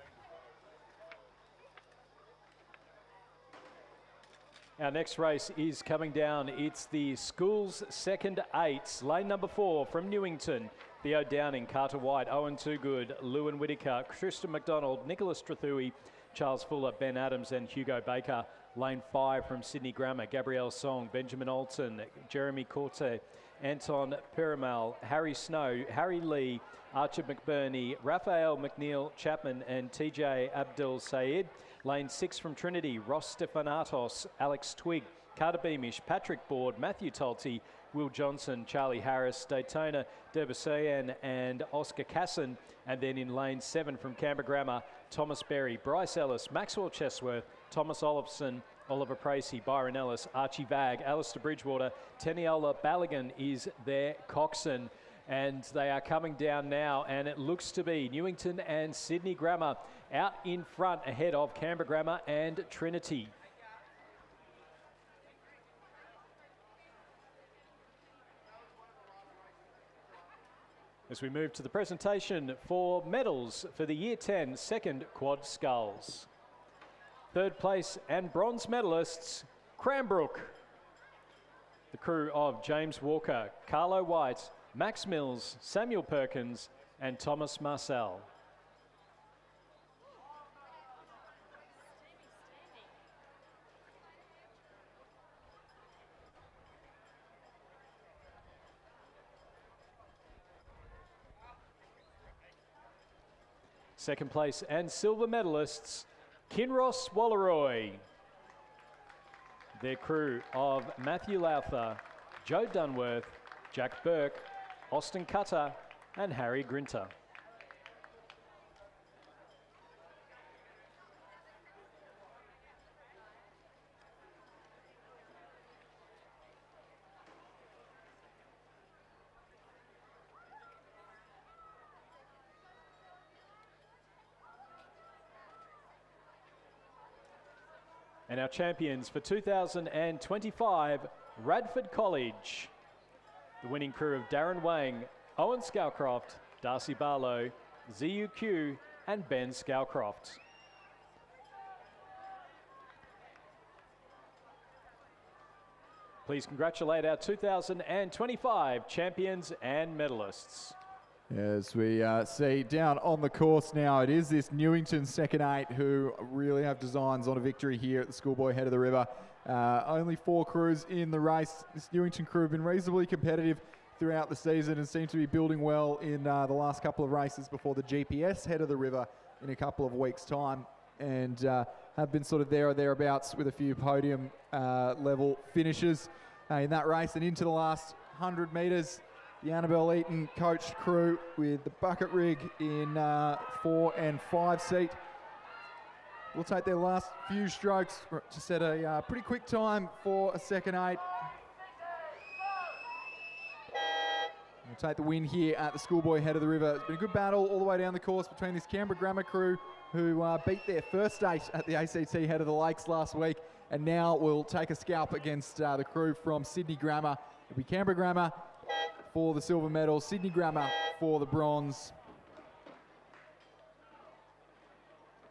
Our next race is coming down. It's the school's second 8s. Lane number 4 from Newington. Theo Downing, Carter White, Owen Toogood, Lewin Whitaker, Tristan McDonald, Nicholas Strathui, Charles Fuller, Ben Adams and Hugo Baker. Lane 5 from Sydney Grammar, Gabrielle Song, Benjamin Alton, Jeremy Corte, Anton Perimal, Harry Snow, Harry Lee, Archer McBurney, Raphael McNeil Chapman and TJ Abdel Sayed. Lane 6 from Trinity, Ross Stefanatos, Alex Twig, Carter Beamish, Patrick Board, Matthew Tolte, Will Johnson, Charlie Harris, Daytona Derbyshire and Oscar Casson. And then in lane 7 from Canberra Grammar, Thomas Berry, Bryce Ellis, Maxwell Chesworth, Thomas Olofsson, Oliver Pracey, Byron Ellis, Archie Vag, Alistair Bridgewater, Teniola Ballaghan is their coxswain. And they are coming down now, and it looks to be Newington and Sydney Grammar out in front ahead of Canberra Grammar and Trinity. As we move to the presentation for medals for the Year 10 second quad sculls. 3rd place and bronze medalists, Cranbrook. The crew of James Walker, Carlo White, Max Mills, Samuel Perkins and Thomas Marcel. Second place and silver medalists, Kinross Walleroy. Their crew of Matthew Lowther, Joe Dunworth, Jack Burke, Austin Cutter and Harry Grinter. And our champions for 2025, Radford College. The winning crew of Darren Wang, Owen Scowcroft, Darcy Barlow, ZUQ and Ben Scowcroft. Please congratulate our 2025 champions and medalists. As we see down on the course now, it is this Newington second 8 who really have designs on a victory here at the Schoolboy Head of the River. Only 4 crews in the race. This Newington crew have been reasonably competitive throughout the season and seem to be building well in the last couple of races before the GPS Head of the River in a couple of weeks' time, and have been sort of there or thereabouts with a few podium level finishes in that race. And into the last 100 metres, the Annabelle Eaton coached crew with the bucket rig in 4 and 5 seat will take their last few strokes to set a pretty quick time for a second 8. We'll take the win here at the Schoolboy Head of the River. It's been a good battle all the way down the course between this Canberra Grammar crew who beat their first 8 at the ACT Head of the Lakes last week, and now will take a scalp against the crew from Sydney Grammar. It'll be Canberra Grammar for the silver medal, Sydney Grammar for the bronze.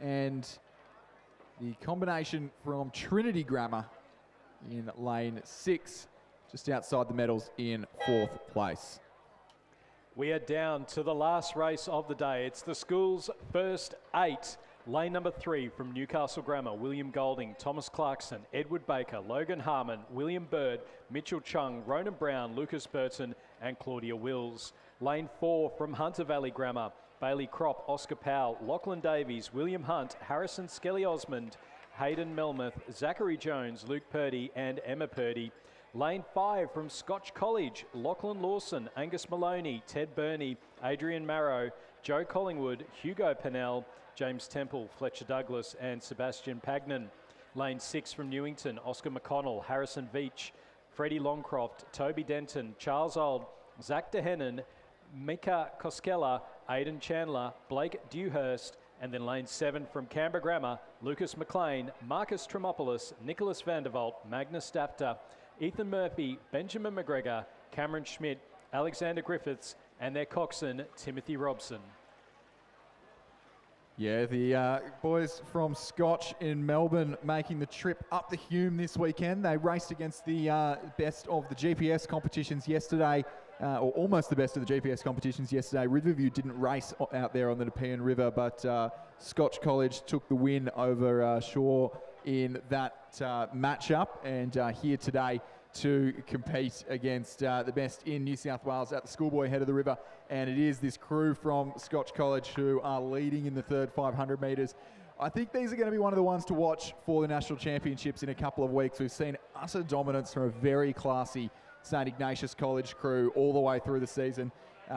And the combination from Trinity Grammar in lane 6, just outside the medals in 4th place. We are down to the last race of the day. It's the school's first 8. Lane number 3 from Newcastle Grammar, William Golding, Thomas Clarkson, Edward Baker, Logan Harmon, William Bird, Mitchell Chung, Ronan Brown, Lucas Burton and Claudia Wills. Lane 4 from Hunter Valley Grammar, Bailey Crop, Oscar Powell, Lachlan Davies, William Hunt, Harrison Skelly Osmond, Hayden Melmoth, Zachary Jones, Luke Purdy and Emma Purdy. Lane 5 from Scotch College, Lachlan Lawson, Angus Maloney, Ted Burney, Adrian Marrow, Joe Collingwood, Hugo Pennell, James Temple, Fletcher Douglas and Sebastian Pagnan. Lane 6 from Newington, Oscar McConnell, Harrison Veach, Freddie Longcroft, Toby Denton, Charles Old, Zach DeHennon, Mika Koskela, Aidan Chandler, Blake Dewhurst, and then lane 7 from Canberra Grammar, Lucas McLean, Marcus Tremopoulos, Nicholas Vandervolt, Magnus Stafter, Ethan Murphy, Benjamin McGregor, Cameron Schmidt, Alexander Griffiths, and their coxswain, Timothy Robson. Yeah, the boys from Scotch in Melbourne making the trip up the Hume this weekend. They raced against the best of the GPS competitions yesterday, or almost the best of the GPS competitions yesterday. Riverview didn't race out there on the Nepean River, but Scotch College took the win over Shaw in that matchup, and here today to compete against the best in New South Wales at the Schoolboy Head of the River. And it is this crew from Scotch College who are leading in the third 500 metres. I think these are going to be one of the ones to watch for the National Championships in a couple of weeks. We've seen utter dominance from a very classy St Ignatius College crew all the way through the season.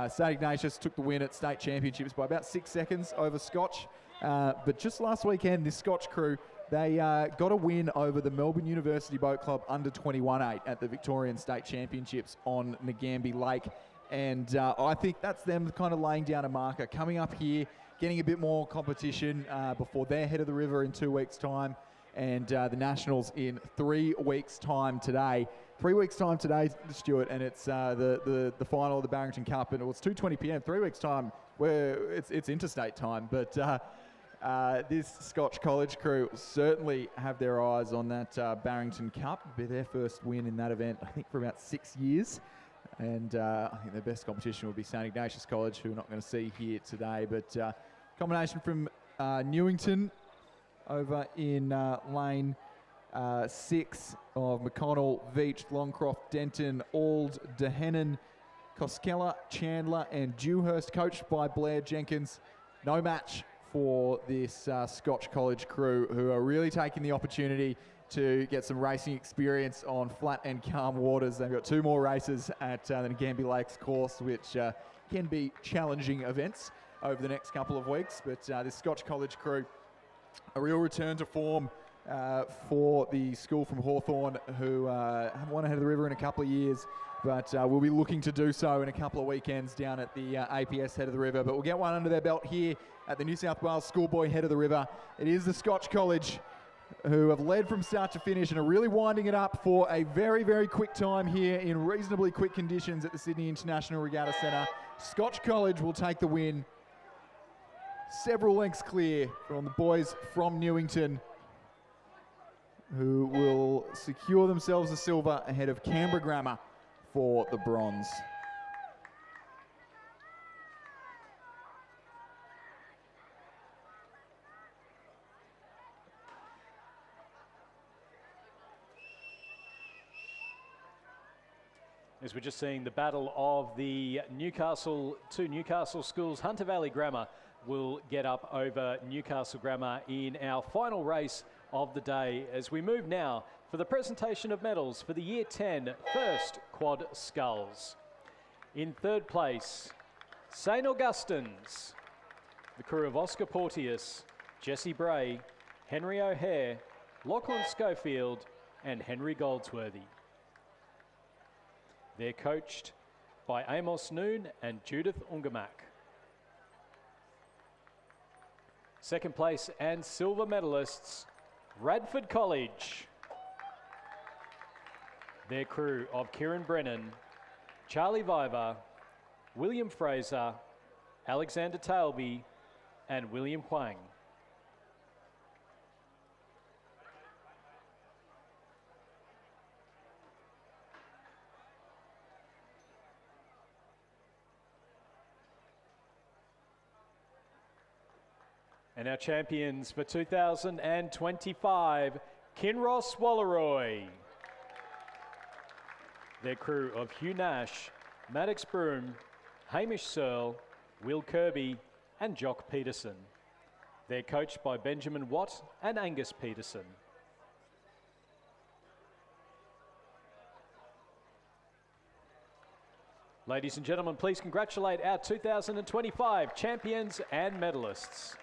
St Ignatius took the win at state championships by about 6 seconds over Scotch. But just last weekend, this Scotch crew, they got a win over the Melbourne University Boat Club under 21-8 at the Victorian State Championships on Ngambie Lake. And I think that's them kind of laying down a marker, coming up here, getting a bit more competition before their Head of the River in 2 weeks' time, and the Nationals in 3 weeks' time today. 3 weeks' time today, Stuart, and it's the final of the Barrington Cup, and it's 2:20 p.m. 3 weeks' time, where it's interstate time, but this Scotch College crew certainly have their eyes on that Barrington Cup. It'll be their first win in that event, I think, for about 6 years. And I think their best competition will be St Ignatius College, who we're not going to see here today. But combination from Newington over in lane 6 of McConnell, Veach, Longcroft, Denton, Auld, DeHennon, Koskela, Chandler and Dewhurst, coached by Blair Jenkins. No match for this Scotch College crew, who are really taking the opportunity to get some racing experience on flat and calm waters. They've got 2 more races at the Ngambie Lakes course, which can be challenging events over the next couple of weeks. But this Scotch College crew, a real return to form for the school from Hawthorn, who haven't won Head of the River in a couple of years, but we'll be looking to do so in a couple of weekends down at the APS Head of the River. But we'll get one under their belt here at the New South Wales Schoolboy Head of the River. It is the Scotch College who have led from start to finish and are really winding it up for a very, very quick time here in reasonably quick conditions at the Sydney International Regatta Centre. Scotch College will take the win, several lengths clear from the boys from Newington, who will secure themselves the silver ahead of Canberra Grammar for the bronze. as we're just seeing the battle of the two Newcastle schools. Hunter Valley Grammar will get up over Newcastle Grammar in our final race of the day, as we move now for the presentation of medals for the Year 10 First Quad Sculls. In third place, St Augustine's, the crew of Oscar Porteous, Jesse Bray, Henry O'Hare, Lachlan Schofield and Henry Goldsworthy. They're coached by Amos Noon and Judith Ungamak. Second place and silver medalists, Radford College. Their crew of Kieran Brennan, Charlie Viver, William Fraser, Alexander Tailby and William Huang. And our champions for 2025, Kinross Wallaroy. Their crew of Hugh Nash, Maddox Broom, Hamish Searle, Will Kirby and Jock Peterson. They're coached by Benjamin Watt and Angus Peterson. Ladies and gentlemen, please congratulate our 2025 champions and medalists.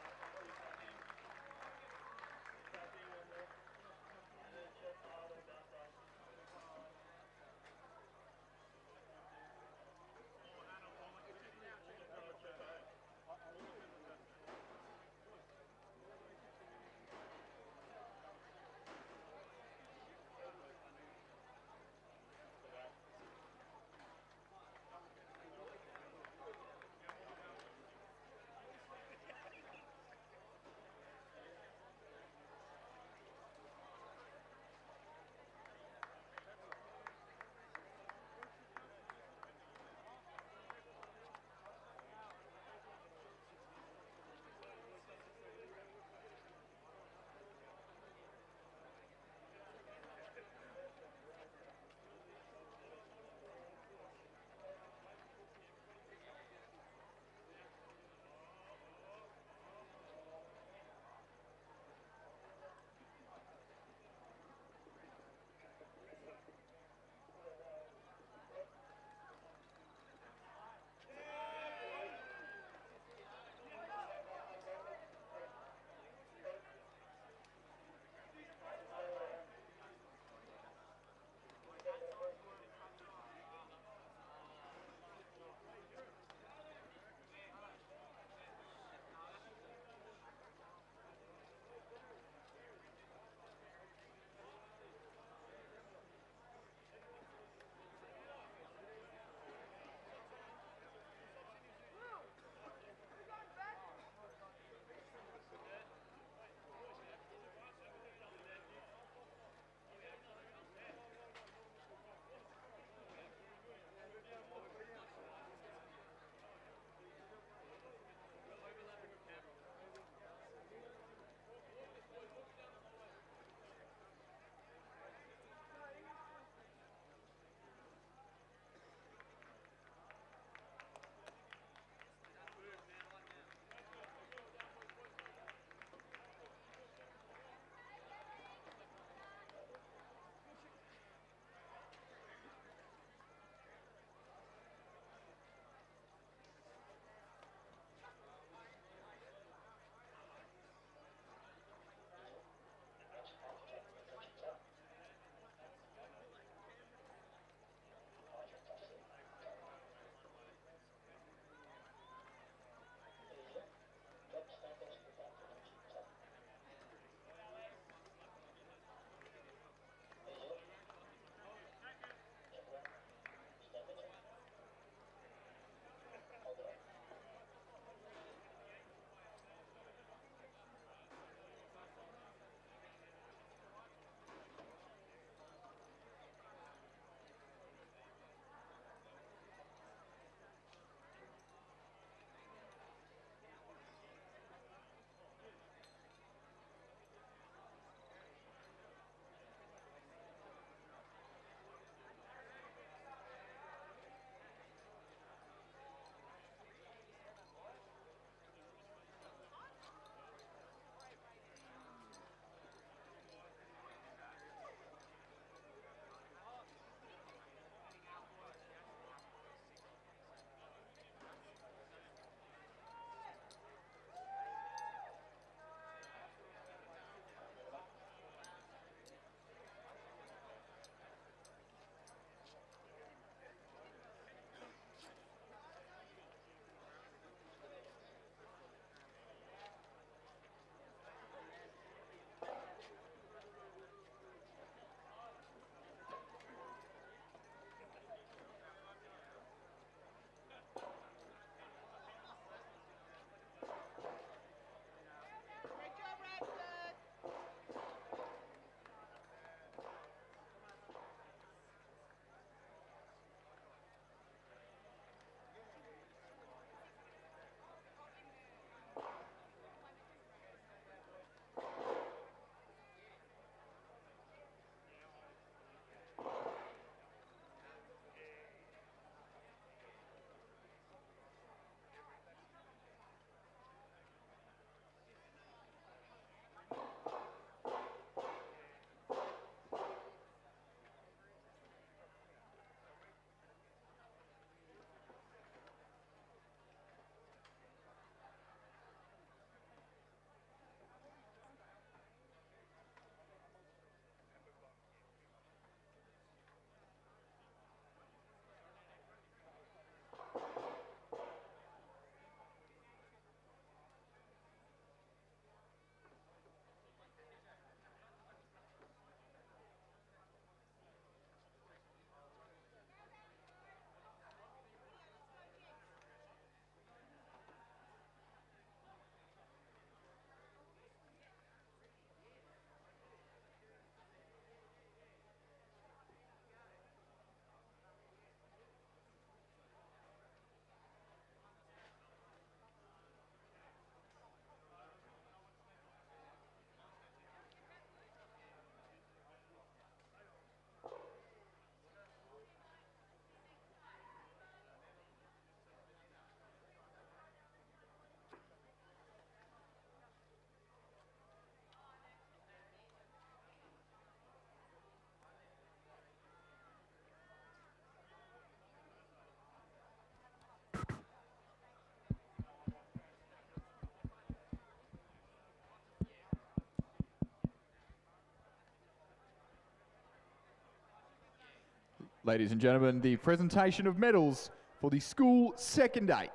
Ladies and gentlemen, the presentation of medals for the school second 8.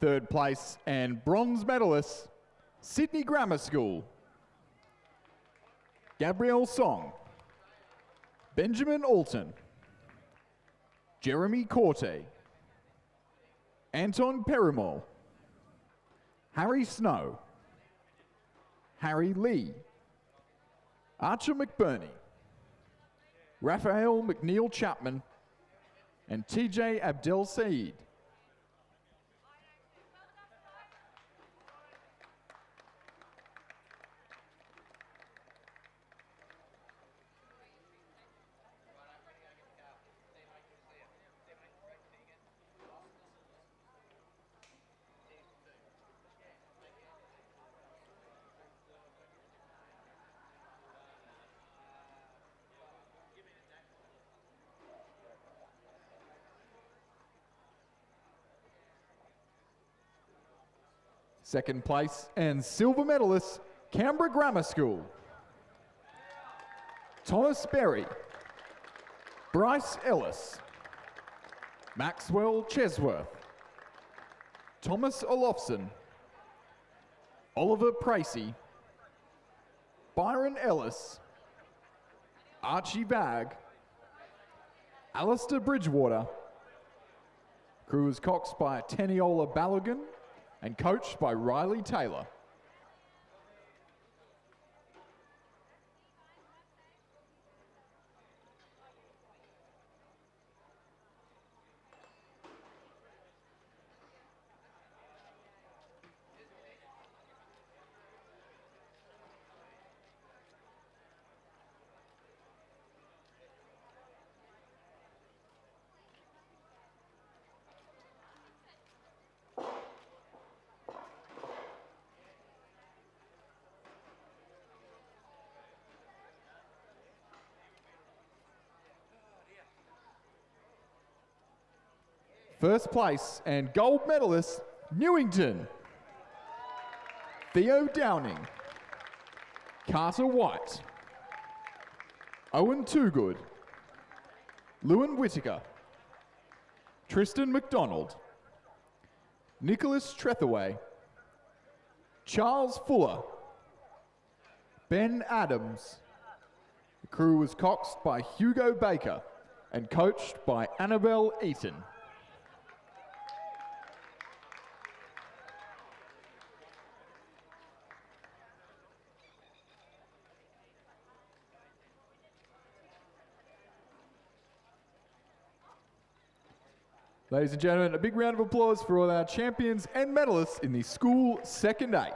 Third place and bronze medalists, Sydney Grammar School. Gabrielle Song, Benjamin Alton, Jeremy Corte, Anton Perumal, Harry Snow, Harry Lee, Archer McBurney, Raphael McNeil Chapman, and TJ Abdel Saeed. Second place and silver medalist, Canberra Grammar School. Thomas Berry, Bryce Ellis, Maxwell Chesworth, Thomas Olofsson, Oliver Pracey, Byron Ellis, Archie Bagg, Alistair Bridgewater. Crew is coxed by Teniola Balogun and coached by Riley Taylor. First place and gold medalist, Newington. Theo Downing, Carter White, Owen Toogood, Lewin Whittaker, Tristan McDonald, Nicholas Trethaway, Charles Fuller, Ben Adams. The crew was coxed by Hugo Baker and coached by Annabelle Eaton. Ladies and gentlemen, a big round of applause for all our champions and medalists in the school second 8.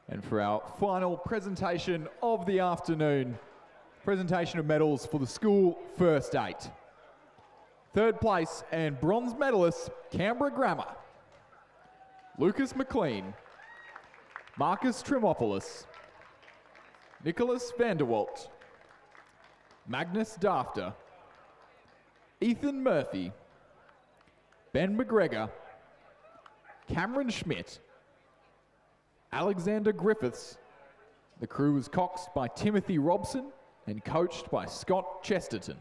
And for our final presentation of the afternoon, presentation of medals for the school first 8. Third place and bronze medalists, Canberra Grammar. Lucas McLean, Marcus Tremopoulos, Nicholas Vanderwalt, Magnus Dafter, Ethan Murphy, Ben McGregor, Cameron Schmidt, Alexander Griffiths. The crew was coxed by Timothy Robson and coached by Scott Chesterton.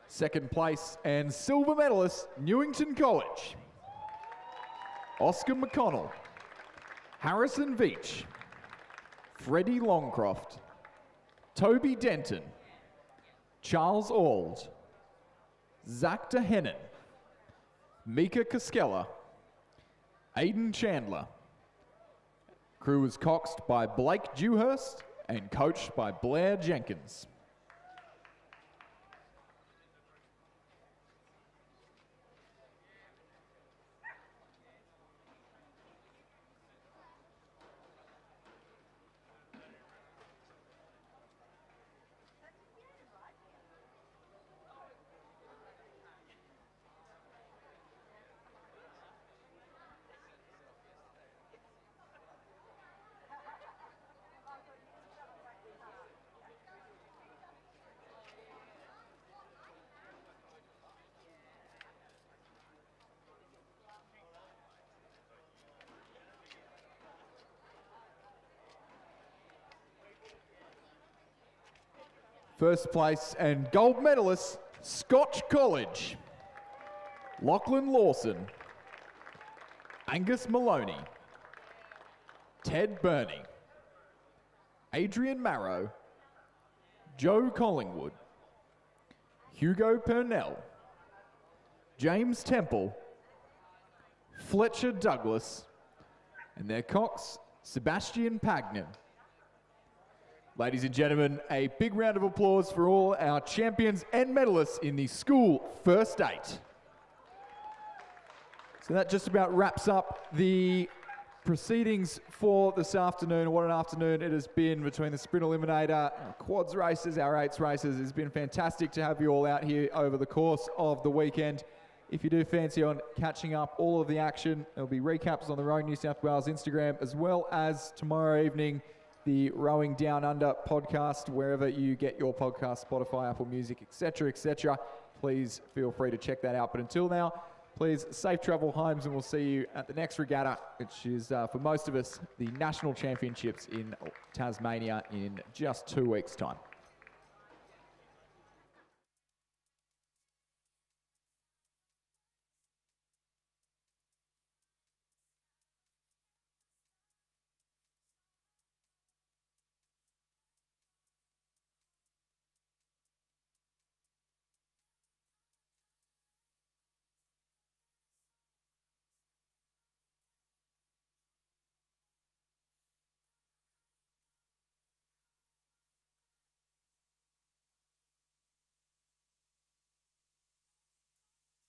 Second place and silver medalist, Newington College. Oscar McConnell, Harrison Veach, Freddie Longcroft, Toby Denton, Charles Auld, Zach DeHennen, Mika Koskela, Aidan Chandler. Crew was coxed by Blake Dewhurst and coached by Blair Jenkins. First place and gold medalist, Scotch College. Lachlan Lawson, Angus Maloney, Ted Burney, Adrian Marrow, Joe Collingwood, Hugo Purnell, James Temple, Fletcher Douglas, and their cox, Sebastian Pagnan. Ladies and gentlemen, a big round of applause for all our champions and medalists in the school first 8. So that just about wraps up the proceedings for this afternoon. What an afternoon it has been between the Sprint Eliminator, our quads races, our 8s races. It's been fantastic to have you all out here over the course of the weekend. If you do fancy on catching up all of the action, there'll be recaps on the Rowing New South Wales Instagram, as well as tomorrow evening, the Rowing Down Under podcast, wherever you get your podcast, Spotify, Apple Music, etc., etc. Please feel free to check that out. But until now, please safe travel homes, and we'll see you at the next regatta, which is, for most of us, the National Championships in Tasmania in just 2 weeks' time.